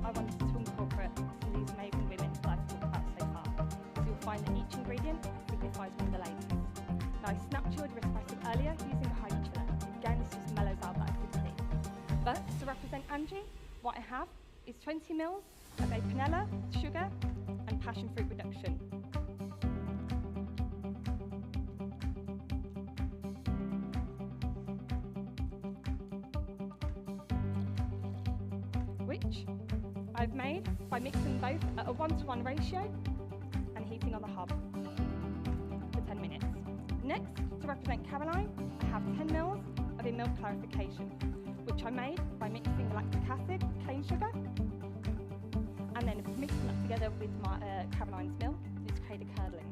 Speaker 5: I wanted to incorporate some of these amazing women that I've talked about so far. So you'll find that each ingredient signifies one of the ladies. Now I snapped your espresso earlier using a hydro chiller. Again, this just mellows out that acidity. But to represent Angie, what I have is 20 ml of a panela, sugar and passion fruit reduction. Which I've made by mixing both at a 1-to-1 ratio and heating on the hob for 10 minutes. Next, to represent Caroline, I have 10 ml of a milk clarification, which I made by mixing lactic acid, cane sugar, and then mixing that together with my Caroline's milk to create a curdling.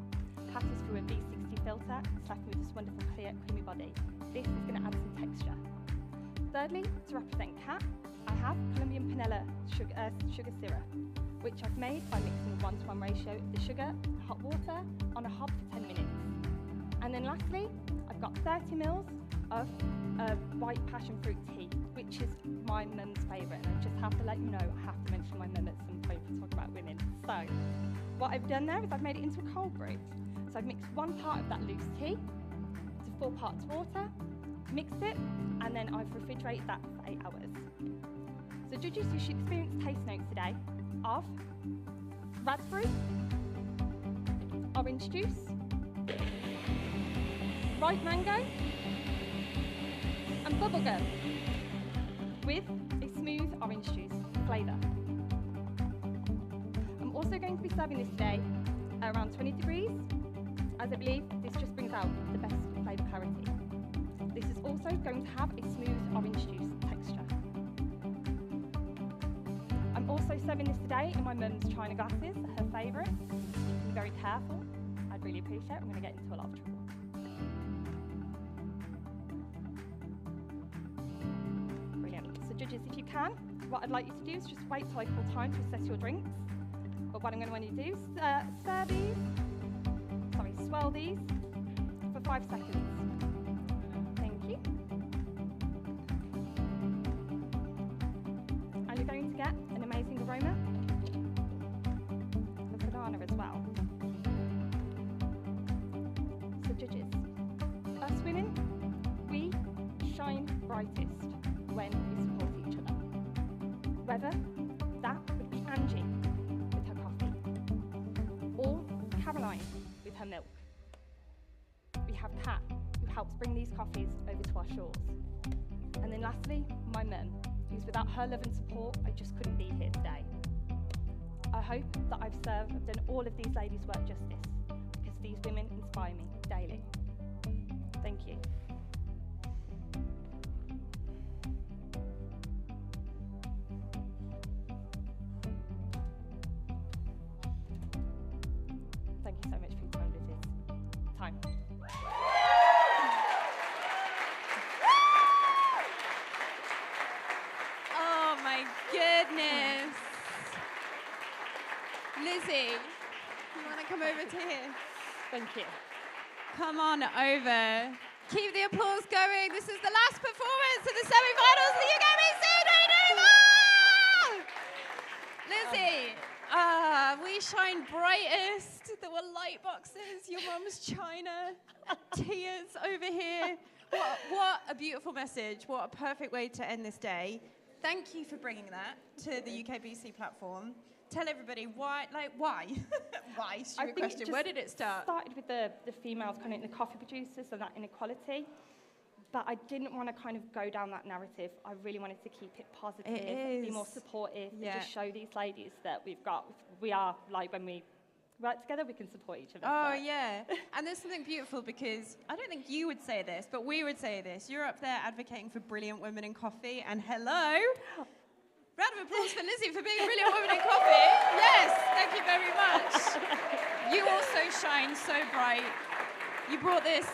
Speaker 5: Passes through a V60 filter, left with this wonderful clear, creamy body. This is going to add some texture. Thirdly, to represent Kat, I have Colombian panela sugar syrup, which I've made by mixing a 1-to-1 ratio of the sugar and hot water on a hob for 10 minutes. And then lastly, I've got 30 ml of white passion fruit tea, which is my mum's favourite. And I just have to let you know, I have to mention my mum at some point to talk about women. So, what I've done there is I've made it into a cold brew. So I've mixed 1 part of that loose tea to 4 parts water, mixed it, and then I've refrigerated that for 8 hours. So judges, you should experience taste notes today of raspberry, orange juice, ripe mango, and bubblegum with a smooth orange juice flavour. I'm also going to be serving this today at around 20 degrees, as I believe this just brings out the best flavour clarity. This is also going to have a smooth orange juice texture. I'm also serving this today in my mum's china glasses, her favourite. Be very careful. I'd really appreciate it. I'm going to get into a lot of trouble. Brilliant. So judges, if you can, what I'd like you to do is just wait till I call time to assess your drinks. But what I'm going to want you to do is swirl these for 5 seconds. Thank you. And you're going to get an amazing aroma of banana as well. So judges, us women, we shine brightest when we support each other. Whether that would be Angie with her coffee or Caroline with her milk. We have Kat, who helps bring these coffees over to our shores. And then lastly, my mum, who's without her love and support, I just couldn't be here today. I hope that I've done all of these ladies' work justice, because these women inspire me daily. Thank you. Thank you so much for your time, judges. Time.
Speaker 2: Oh my goodness. Lizzie, you want to come over to here?
Speaker 5: Thank you.
Speaker 2: Come on over. Keep the applause going. This is the last performance of the semi-finals of the UKBC. Lizzie, we shine brightest. There were light boxes, your mum's china, tears over here. What a beautiful message. What a perfect way to end this day. Thank you for bringing that to the UKBC platform. Tell everybody why, why? Why? Stupid question. Where did it start?
Speaker 5: Started with the females kind of in the coffee producers and that inequality. But I didn't want to kind of go down that narrative. I really wanted to keep it positive, be more supportive, and just show these ladies that we are like when we work together, we can support each other.
Speaker 2: Oh, yeah. And there's something beautiful because I don't think you would say this, but we would say this. You're up there advocating for brilliant women in coffee, and hello. Round of applause for Lizzie for being a brilliant woman in coffee. Yes, thank you very much. You also shine so bright. You brought this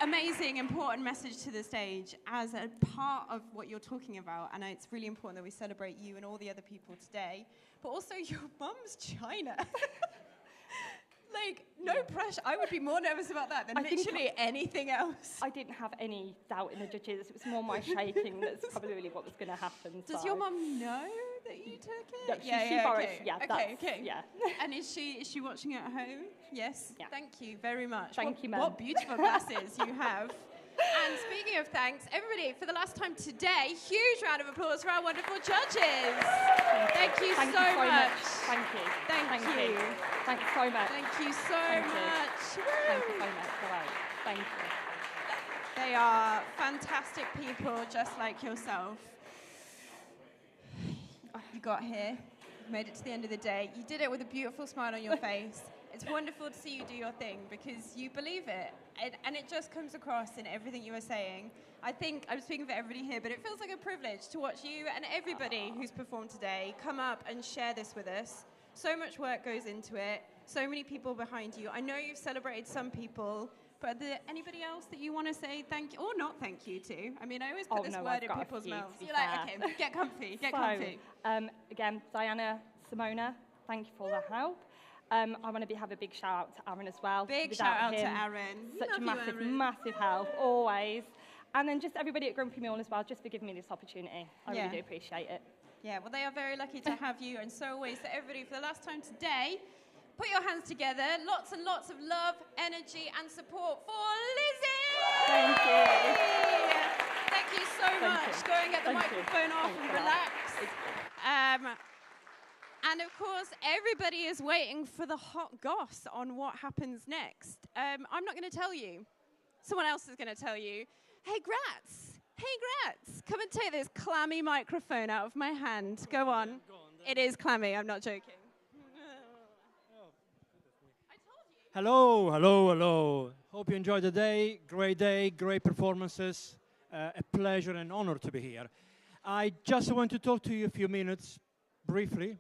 Speaker 2: amazing, important message to the stage as a part of what you're talking about, and it's really important that we celebrate you and all the other people today, but also your mum's china. Like, no pressure. I would be more nervous about that than literally anything else.
Speaker 5: I didn't have any doubt in the judges. It was more my shaking that's probably really what was going to happen.
Speaker 2: Does your mum know that you took it?
Speaker 5: Yeah, she borrowed. Yeah,
Speaker 2: okay.
Speaker 5: Yeah.
Speaker 2: And is she watching it at home? Yes.
Speaker 5: Yeah.
Speaker 2: Thank you very much.
Speaker 5: Thank you, Mum.
Speaker 2: What beautiful glasses you have. And speaking of thanks, everybody, for the last time today, huge round of applause for our wonderful judges. Thank you so much.
Speaker 5: Thank you.
Speaker 2: Thank you.
Speaker 5: Thank you so much.
Speaker 2: Thank you so much.
Speaker 5: Thank you so much. Thank you.
Speaker 2: They are fantastic people, just like yourself. You got here. You made it to the end of the day. You did it with a beautiful smile on your face. It's wonderful to see you do your thing because you believe it. And it just comes across in everything you were saying. I think I'm speaking for everybody here, but it feels like a privilege to watch you and everybody who's performed today come up and share this with us. So much work goes into it. So many people behind you. I know you've celebrated some people, but are there anybody else that you want to say thank you or not thank you to? I mean, I always put this word in people's mouths. You're like, okay, get comfy, get comfy.
Speaker 5: Again, Diana, Simona, thank you for all the help. I want to have a big shout out to Aaron as well.
Speaker 2: Big shout out to Aaron.
Speaker 5: Such a massive help, always. And then just everybody at Grumpy Mule as well, just for giving me this opportunity. I really do appreciate it.
Speaker 2: Yeah, well, they are very lucky to have you, and so always to everybody for the last time today. Put your hands together. Lots and lots of love, energy, and support for Lizzie!
Speaker 5: Thank you.
Speaker 2: Thank you so much. Go and get the microphone off and relax. And of course, everybody is waiting for the hot goss on what happens next. I'm not going to tell you. Someone else is going to tell you. Hey, Gratz. Hey, Gratz. Come and take this clammy microphone out of my hand. Go on. It is clammy. I'm not joking.
Speaker 13: Hello, hello, hello. Hope you enjoyed the day, great performances. A pleasure and honor to be here. I just want to talk to you a few minutes, briefly.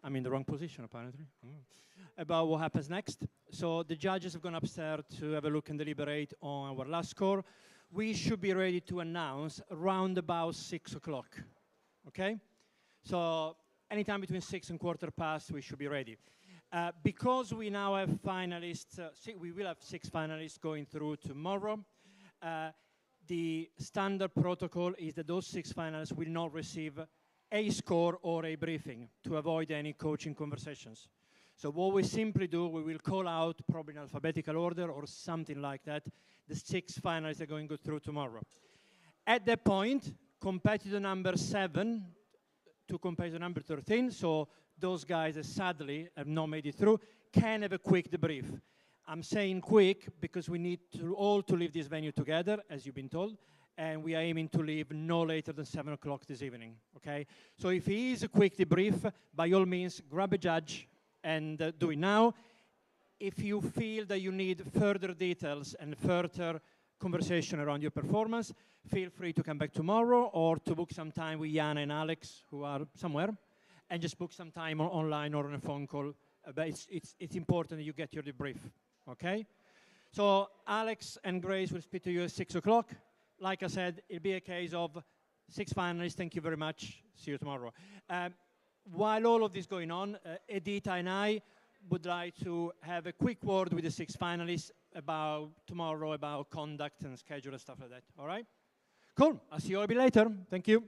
Speaker 13: I'm in the wrong position, apparently. About what happens next. So the judges have gone upstairs to have a look and deliberate on our last score. We should be ready to announce around about 6 o'clock, okay? So anytime between 6 and 15:15, we should be ready. Because we now have finalists, we will have 6 finalists going through tomorrow. The standard protocol is that those 6 finalists will not receive a score or a briefing to avoid any coaching conversations. So what we simply do, we will call out, probably in alphabetical order or something like that, the 6 finalists are going to go through tomorrow. At that point, competitor number 7 to competitor number 13, so those guys that sadly have not made it through, can have a quick debrief. I'm saying quick because we need all to leave this venue together, as you've been told, and we are aiming to leave no later than 7 o'clock this evening, okay? So if it is a quick debrief, by all means, grab a judge and do it now. If you feel that you need further details and further conversation around your performance, feel free to come back tomorrow or to book some time with Jana and Alex, who are somewhere, and just book some time online or on a phone call. But it's important that you get your debrief, okay? So Alex and Grace will speak to you at 6 o'clock. Like I said, it'll be a case of 6 finalists. Thank you very much. See you tomorrow. While all of this is going on, Edita and I would like to have a quick word with the 6 finalists about tomorrow, about conduct and schedule and stuff like that. All right? Cool. I'll see you all a bit later. Thank you.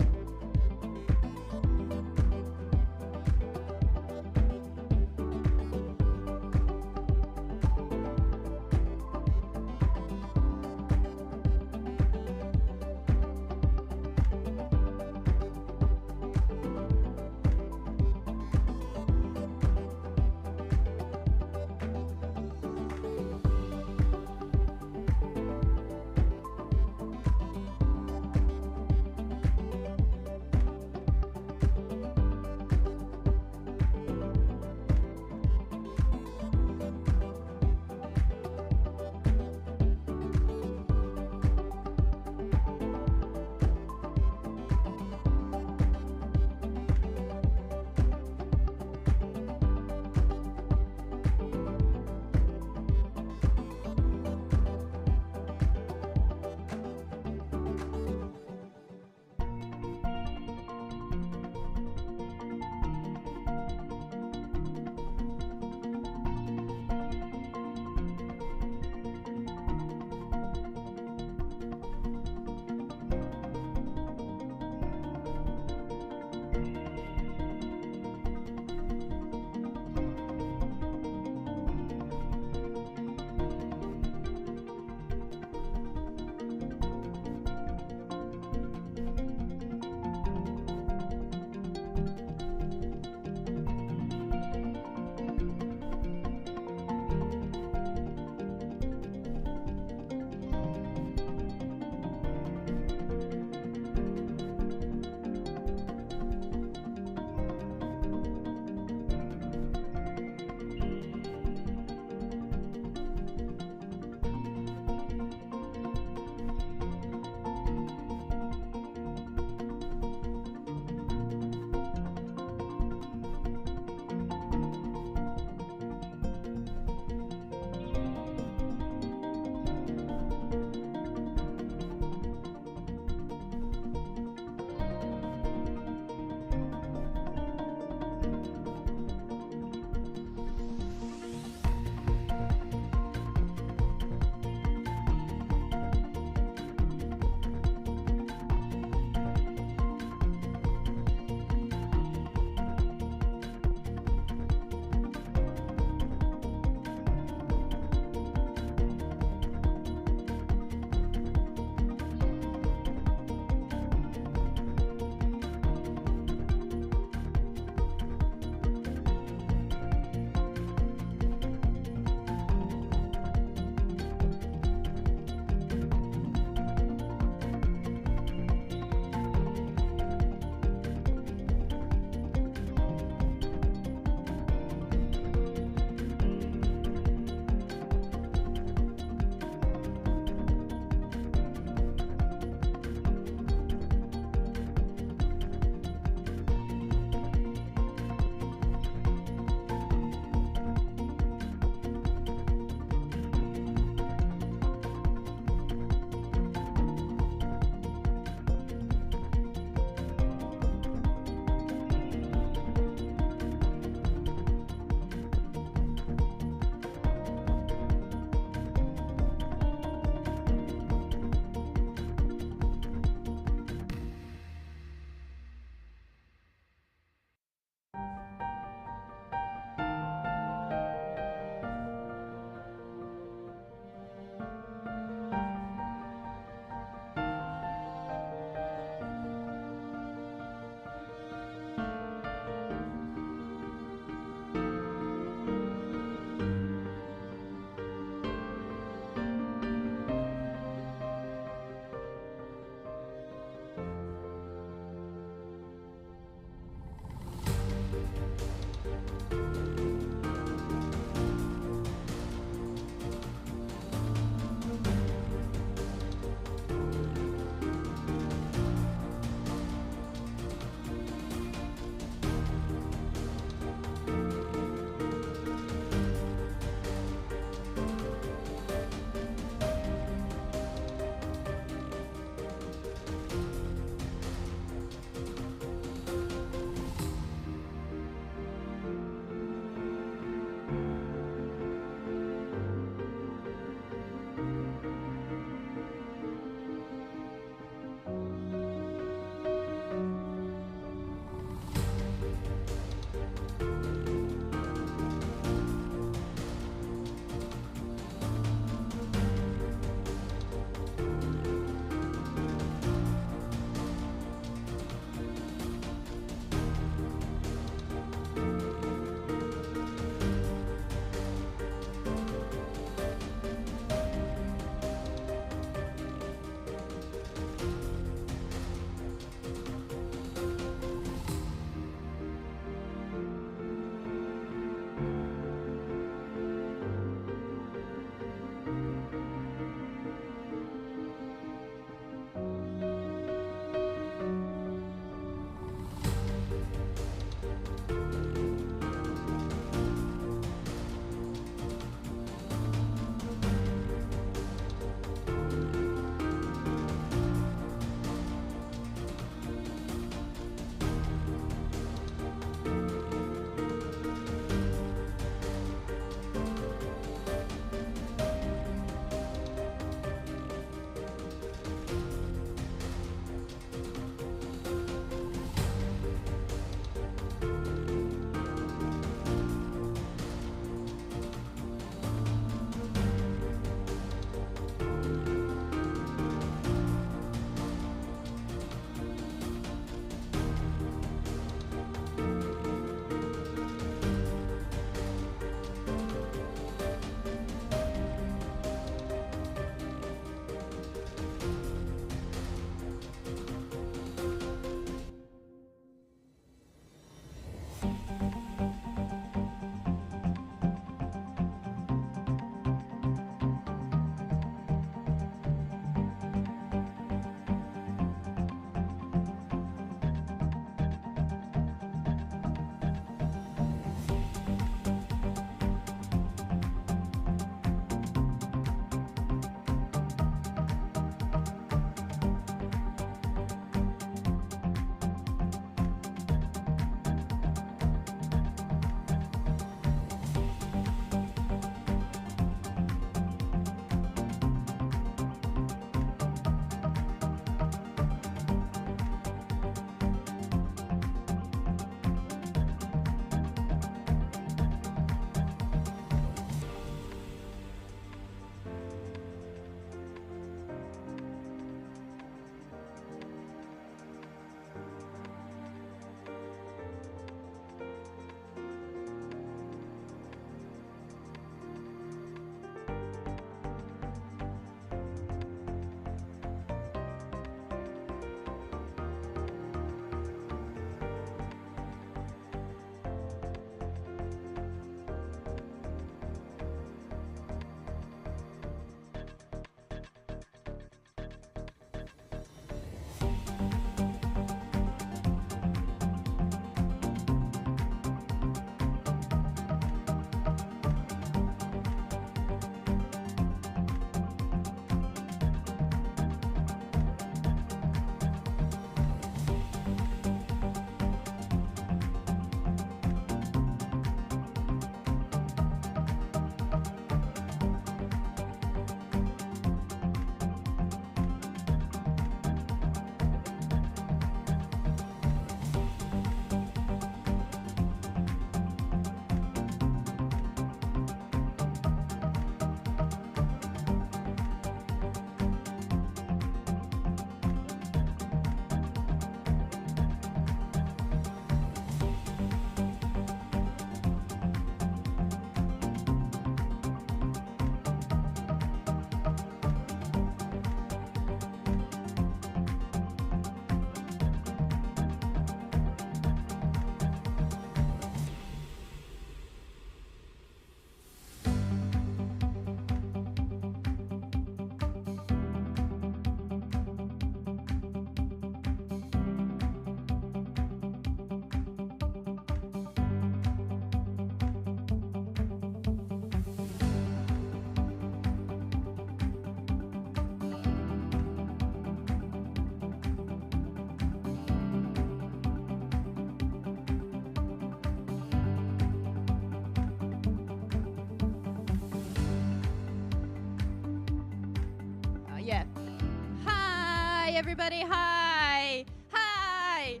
Speaker 2: everybody. Hi. Hi.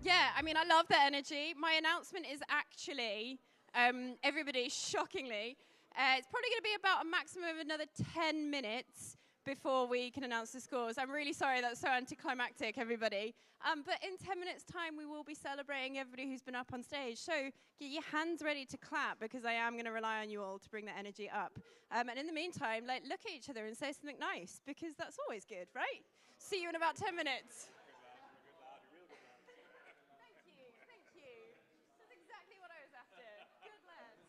Speaker 2: Yeah, I mean, I love the energy. My announcement is actually, everybody, shockingly, it's probably going to be about a maximum of another 10 minutes before we can announce the scores. I'm really sorry that's so anticlimactic, everybody. But in 10 minutes' time, we will be celebrating everybody who's been up on stage. So get your hands ready to clap, because I am going to rely on you all to bring the energy up. And in the meantime, like, look at each other and say something nice, because that's always good, right? See you in about 10 minutes. Thank you. That's exactly what I was after. Good lads.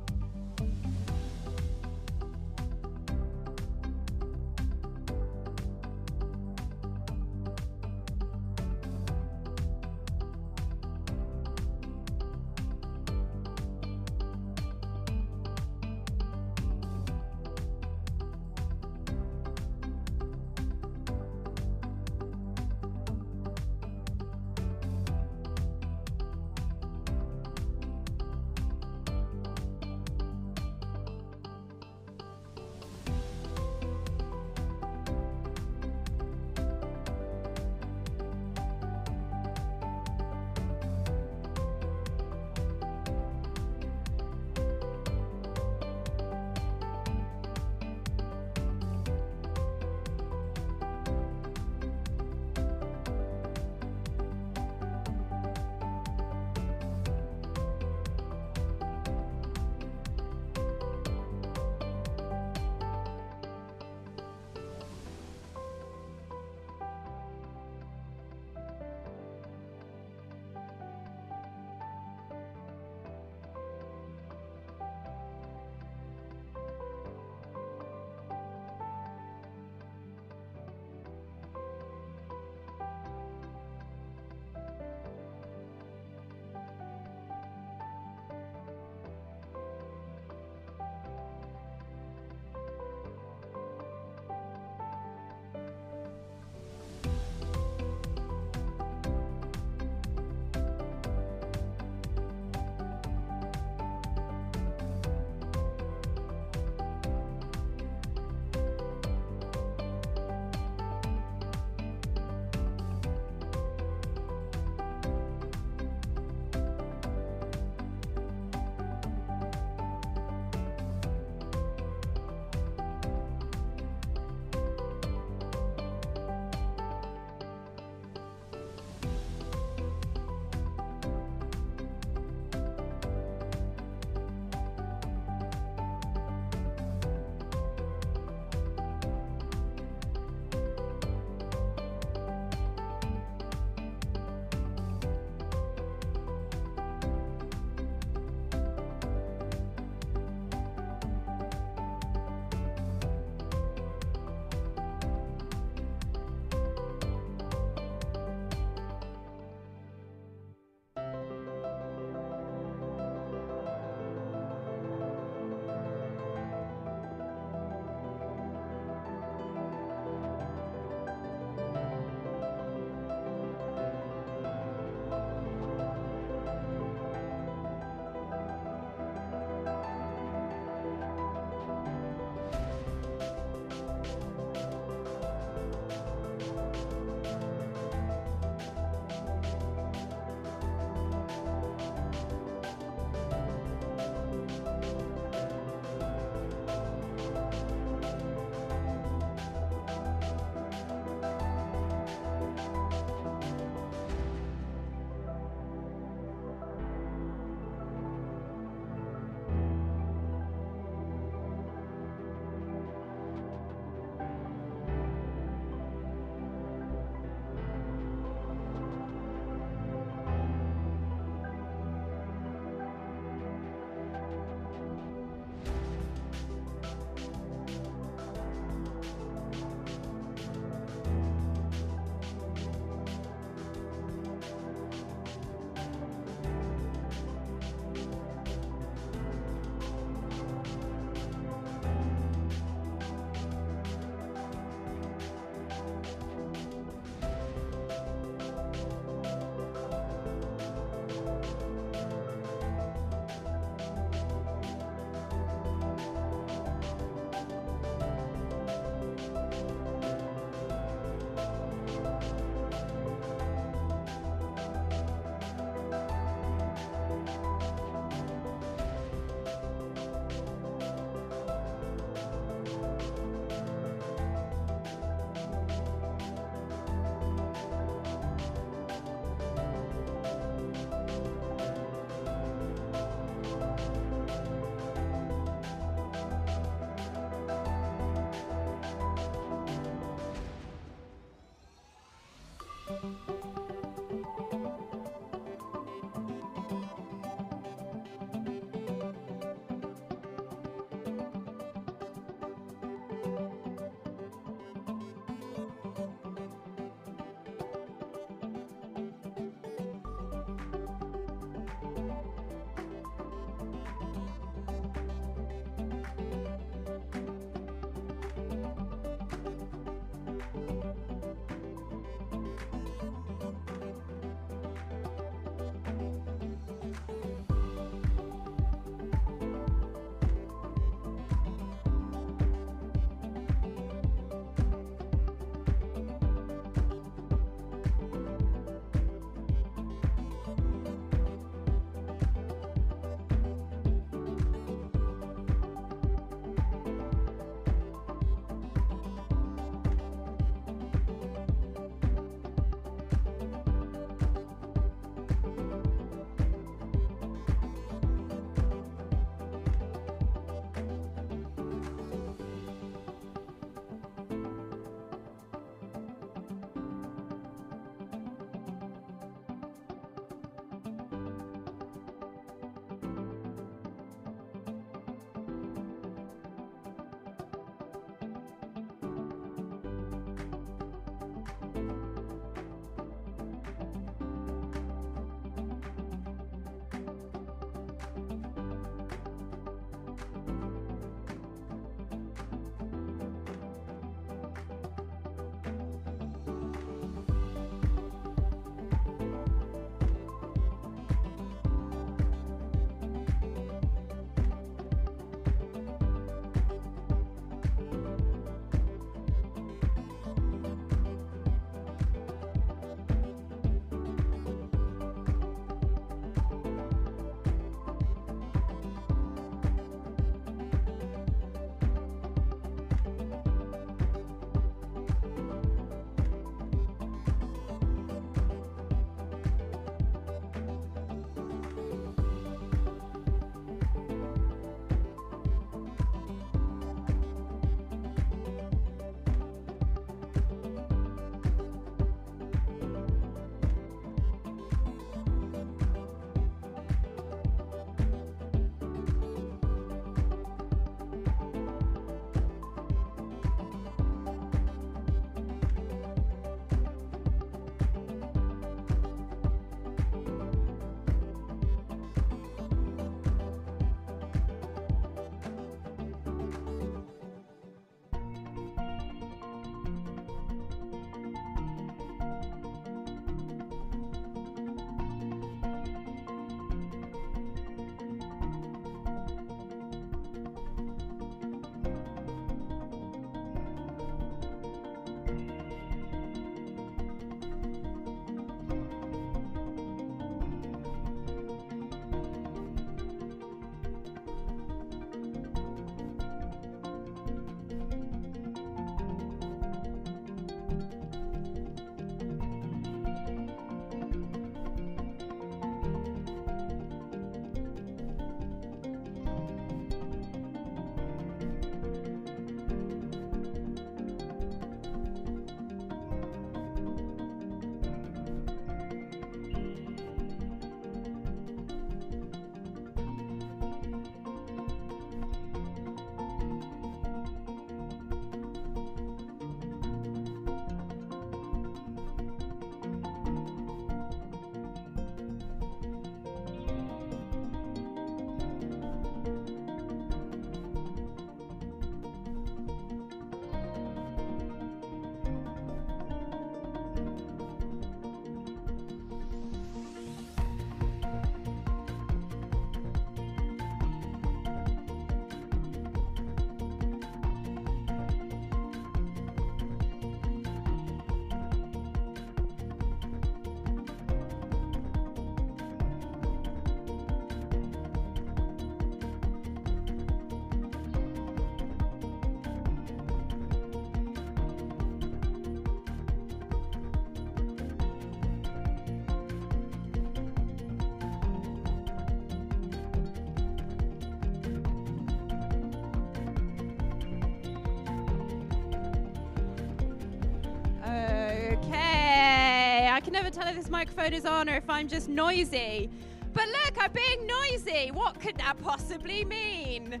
Speaker 2: can never tell if this microphone is on or if I'm just noisy. But look, I'm being noisy. What could that possibly mean?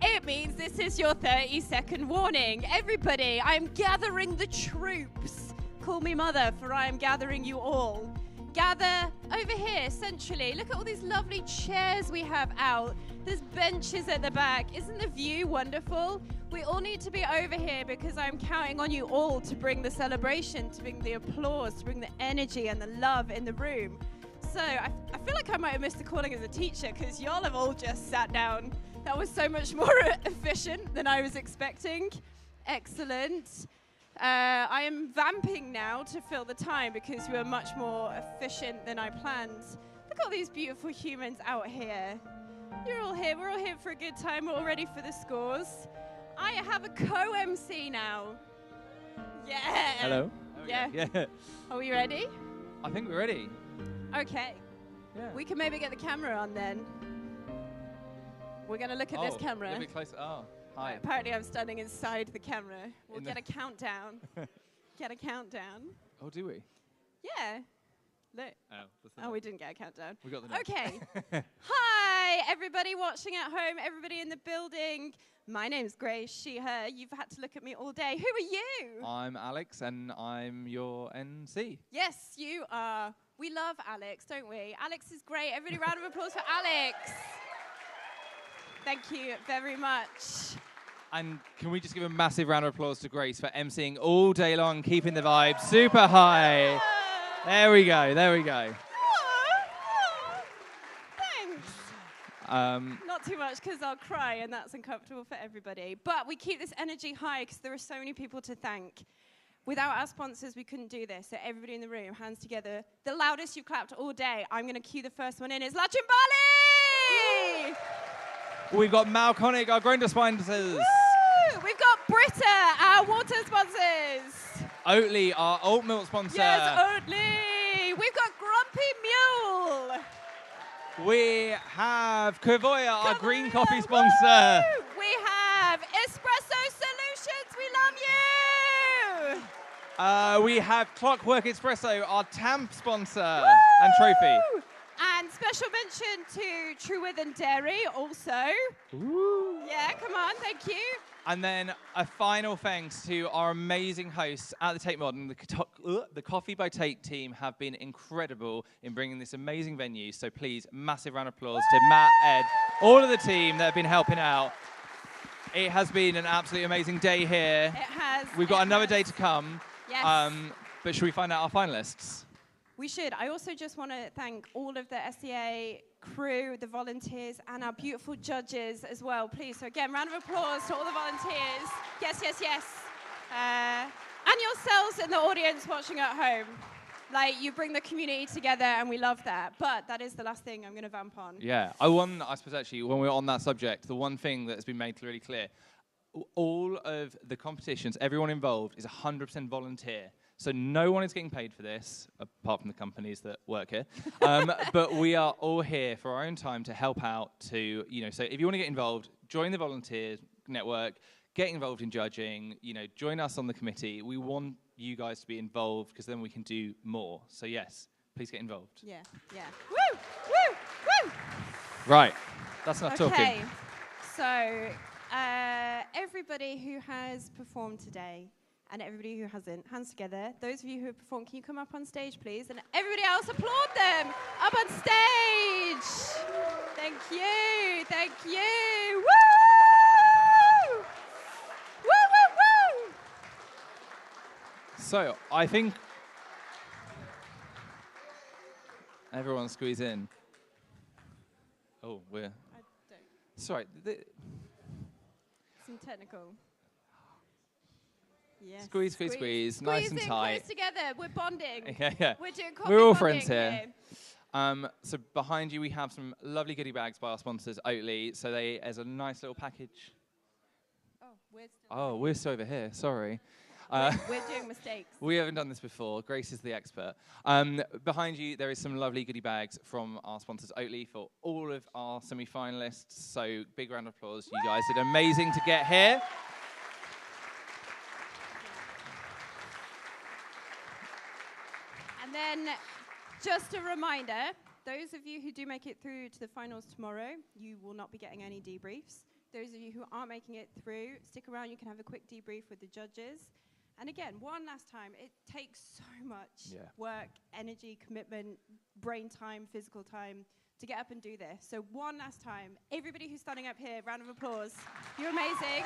Speaker 2: It means this is your 30-second warning. Everybody, I'm gathering the troops. Call me mother, for I am gathering you all. Gather over here, centrally. Look at all these lovely chairs we have out. There's benches at the back. Isn't the view wonderful? We all need to be over here because I'm counting on you all to bring the celebration, to bring the applause, to bring the energy and the love in the room. So I feel like I might have missed the calling as a teacher because y'all have all just sat down. That was so much more efficient than I was expecting. Excellent. I am vamping now to fill the time because we were much more efficient than I planned. Look at all these beautiful humans out here. You're all here. We're all here for a good time. We're all ready for the scores. I have a co-MC now. Yeah.
Speaker 14: Hello.
Speaker 2: Yeah.
Speaker 14: Yeah.
Speaker 2: Are we ready?
Speaker 14: I think we're ready.
Speaker 2: Okay.
Speaker 14: Yeah.
Speaker 2: We can maybe get the camera on then. We're going to look at this camera.
Speaker 14: A little bit closer. Oh, hi.
Speaker 2: Apparently I'm standing inside the camera. We'll get a countdown. Get a countdown.
Speaker 14: Oh, do we?
Speaker 2: Yeah. Look.
Speaker 14: Oh,
Speaker 2: we didn't get a countdown.
Speaker 14: We got the nod.
Speaker 2: Okay. Hi, everybody watching at home, everybody in the building. My name's Grace, she, her. You've had to look at me all day. Who are you?
Speaker 14: I'm Alex, and I'm your NC.
Speaker 2: Yes, you are. We love Alex, don't we? Alex is great. Everybody, round of applause for Alex. Thank you very much.
Speaker 14: And can we just give a massive round of applause to Grace for emceeing all day long, keeping the vibe super high. There we go, there we go.
Speaker 2: Thanks. Not too much because I'll cry and that's uncomfortable for everybody. But we keep this energy high because there are so many people to thank. Without our sponsors, we couldn't do this. So everybody in the room, hands together. The loudest you've clapped all day. I'm going to cue the first one in. It's Lachimbali!
Speaker 14: We've got Malconic, our grinder sponsors.
Speaker 2: Woo! We've got Brita, our water sponsors.
Speaker 14: Oatly, our oat milk sponsor.
Speaker 2: Yes, Oatly. We've got Grumpy Mule.
Speaker 14: We have Kavoya, our green coffee sponsor.
Speaker 2: We have Espresso Solutions. We love you.
Speaker 14: We have Clockwork Espresso, our TAMP sponsor and trophy.
Speaker 2: And special mention to Truth and Dairy also.
Speaker 14: Ooh.
Speaker 2: Yeah, come on, thank you.
Speaker 14: And then a final thanks to our amazing hosts at the Tate Modern. The Coffee by Tate team have been incredible in bringing this amazing venue. So please, massive round of applause to Matt, Ed, all of the team that have been helping out. It has been an absolutely amazing day here.
Speaker 2: It has.
Speaker 14: We've got another day to come.
Speaker 2: Yes.
Speaker 14: But should we find out our finalists?
Speaker 2: We should. I also just want to thank all of the SEA crew, the volunteers, and our beautiful judges as well, please. So again, round of applause to all the volunteers. Yes, yes, yes. And yourselves in the audience watching at home. Like, you bring the community together, and we love that. But that is the last thing I'm going to vamp on.
Speaker 14: Yeah. I suppose, actually, when we're on that subject, the one thing that has been made really clear, all of the competitions, everyone involved is 100% volunteer. So no one is getting paid for this, apart from the companies that work here. But we are all here for our own time to help out to, so if you want to get involved, join the volunteer network, get involved in judging, join us on the committee. We want you guys to be involved because then we can do more. So yes, please get involved.
Speaker 2: Yeah, yeah. Woo, woo, woo!
Speaker 14: Right, that's enough talking.
Speaker 2: Okay, so everybody who has performed today, and everybody who hasn't, hands together. Those of you who have performed, can you come up on stage, please? And everybody else, applaud them up on stage. Thank you, thank you. Woo! Woo, woo, woo!
Speaker 14: So, I think everyone squeeze in. Oh, sorry.
Speaker 2: Some technical. Yes.
Speaker 14: Squeeze, squeeze, squeeze. Nice and tight.
Speaker 2: Close together. We're bonding.
Speaker 14: Yeah.
Speaker 2: We're doing coffee
Speaker 14: We're all
Speaker 2: bonding
Speaker 14: friends here. So behind you, we have some lovely goodie bags by our sponsors, Oatly. So there's a nice little package. We're still over here. Sorry.
Speaker 2: We're doing mistakes.
Speaker 14: We haven't done this before. Grace is the expert. Behind you, there is some lovely goodie bags from our sponsors, Oatly, for all of our semi-finalists. So big round of applause. You guys did amazing to get here.
Speaker 2: And then, just a reminder, those of you who do make it through to the finals tomorrow, you will not be getting any debriefs. Those of you who aren't making it through, stick around, you can have a quick debrief with the judges. And again, one last time, it takes so much work, energy, commitment, brain time, physical time to get up and do this. So one last time, everybody who's standing up here, round of applause. You're amazing.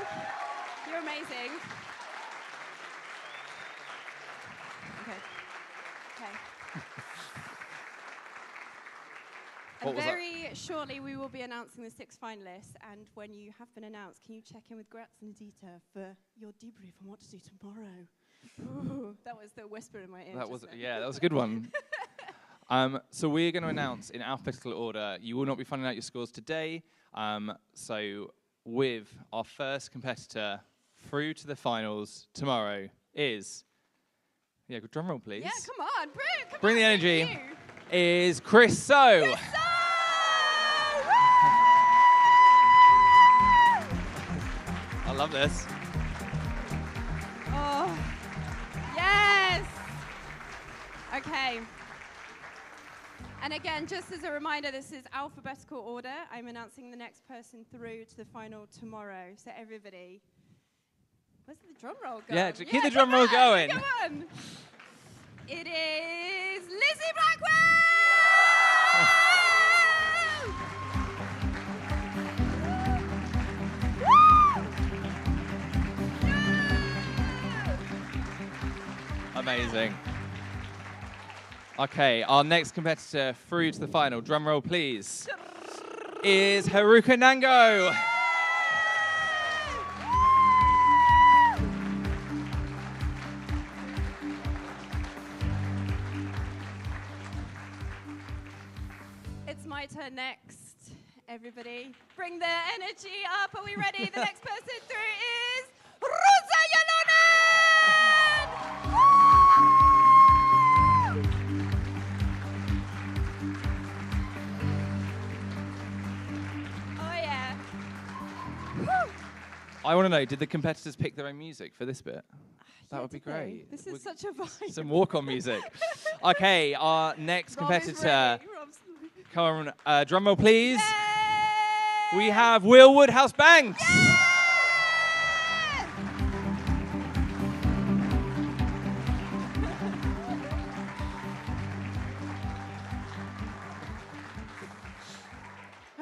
Speaker 2: You're amazing. Okay. And very shortly, we will be announcing the 6 finalists. And when you have been announced, can you check in with Graz and Adita for your debrief on what to do tomorrow? Ooh, that was the whisper in my ear.
Speaker 14: That was a good one. So we're going to announce in alphabetical order. You will not be finding out your scores today. So with our first competitor through to the finals tomorrow is, good drum roll, please.
Speaker 2: Yeah, come on,
Speaker 14: bring the energy. Is Chris So. I love this.
Speaker 2: Oh, yes. Okay. And again, just as a reminder, this is alphabetical order. I'm announcing the next person through to the final tomorrow. So everybody, where's the drum roll going?
Speaker 14: Yeah, keep the drum roll going.
Speaker 2: Come on. It is Lizzie Blackwell!
Speaker 14: Amazing. Okay, our next competitor through to the final, drum roll please, is Haruka Nango.
Speaker 2: It's my turn next. Everybody, bring the energy up. Are we ready? The next person through is Rosa Yalonen! Oh, yeah.
Speaker 14: I want to know, did the competitors pick their own music for this bit? That would be great.
Speaker 2: This is such a vibe.
Speaker 14: Some walk-on music. Okay, our next competitor. Come on, drum roll, please. Yay! We have Will Woodhouse Banks. Yeah!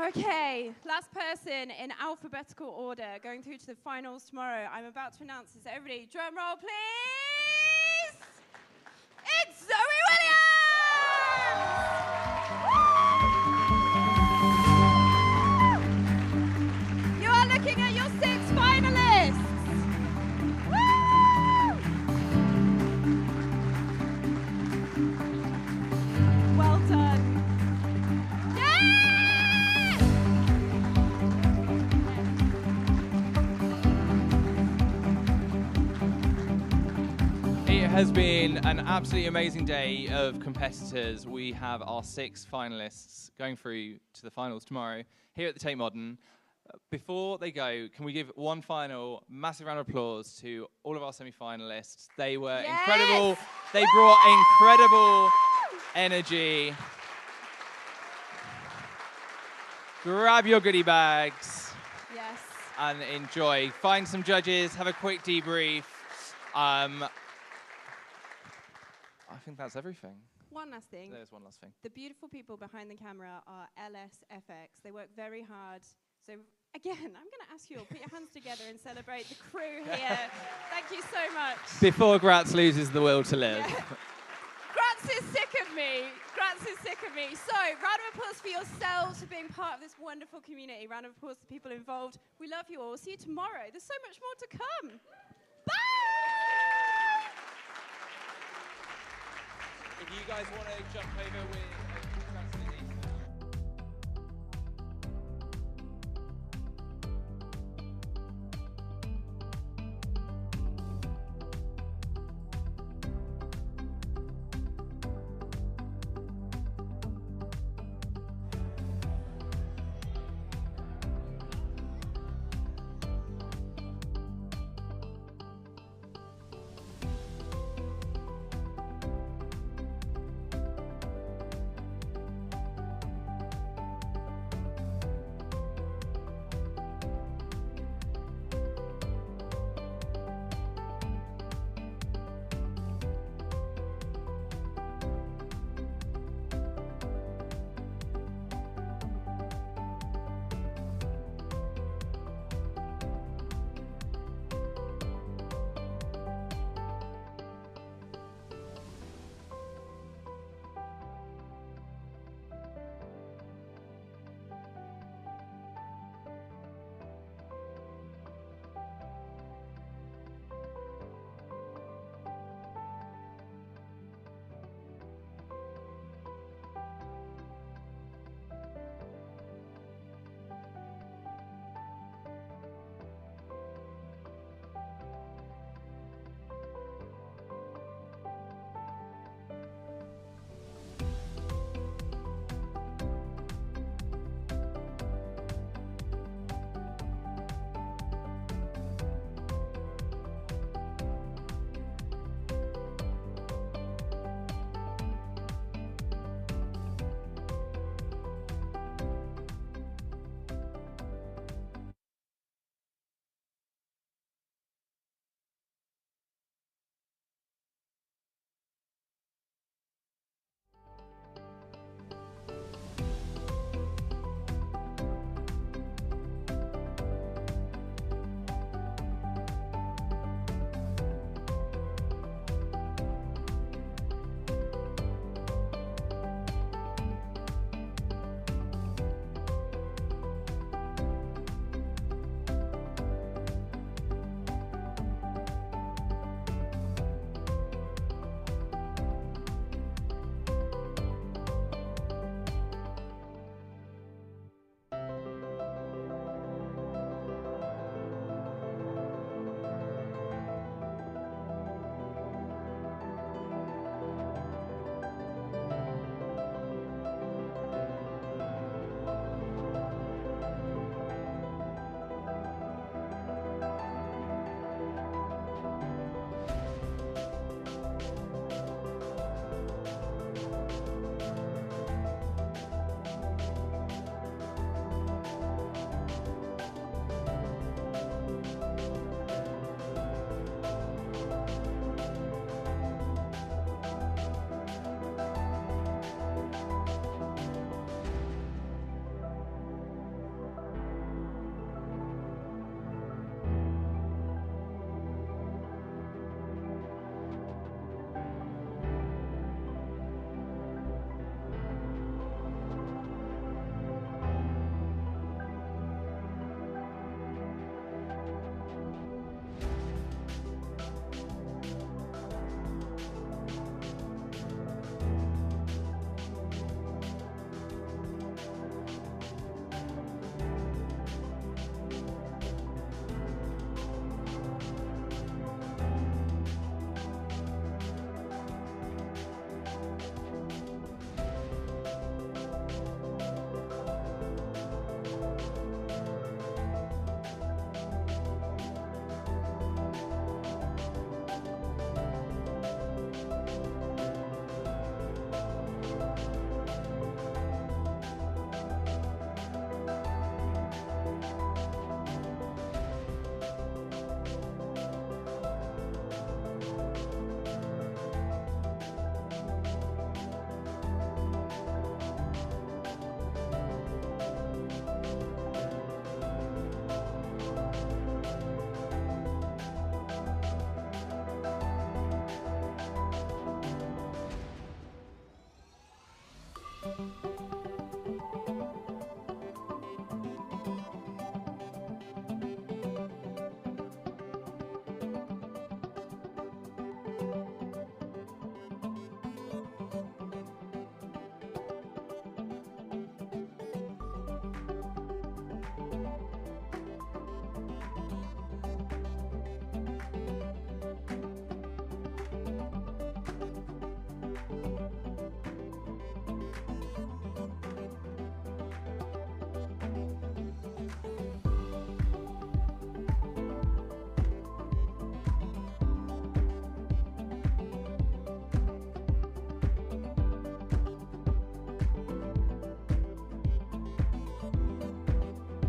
Speaker 2: Okay, last person in alphabetical order going through to the finals tomorrow. I'm about to announce this. Everybody, drum roll, please. It's Zoe Williams! You are looking at your 6 finalists. Woo! Well done.
Speaker 14: It has been an absolutely amazing day of competitors. We have our 6 finalists going through to the finals tomorrow here at the Tate Modern. Before they go, can we give one final massive round of applause to all of our semi-finalists? They were incredible. They brought incredible energy. Grab your goodie bags.
Speaker 2: Yes.
Speaker 14: And enjoy. Find some judges, have a quick debrief. I think that's everything.
Speaker 2: One last thing.
Speaker 14: There's one last thing.
Speaker 2: The beautiful people behind the camera are LSFX. They work very hard. So again, I'm going to ask you all, put your hands together and celebrate the crew here. Thank you so much.
Speaker 14: Before Graz loses the will to live.
Speaker 2: Yeah. Graz is sick of me. Graz is sick of me. So, round of applause for yourselves for being part of this wonderful community. Round of applause for the people involved. We love you all. See you tomorrow. There's so much more to come. Bye!
Speaker 14: If you guys want to jump over with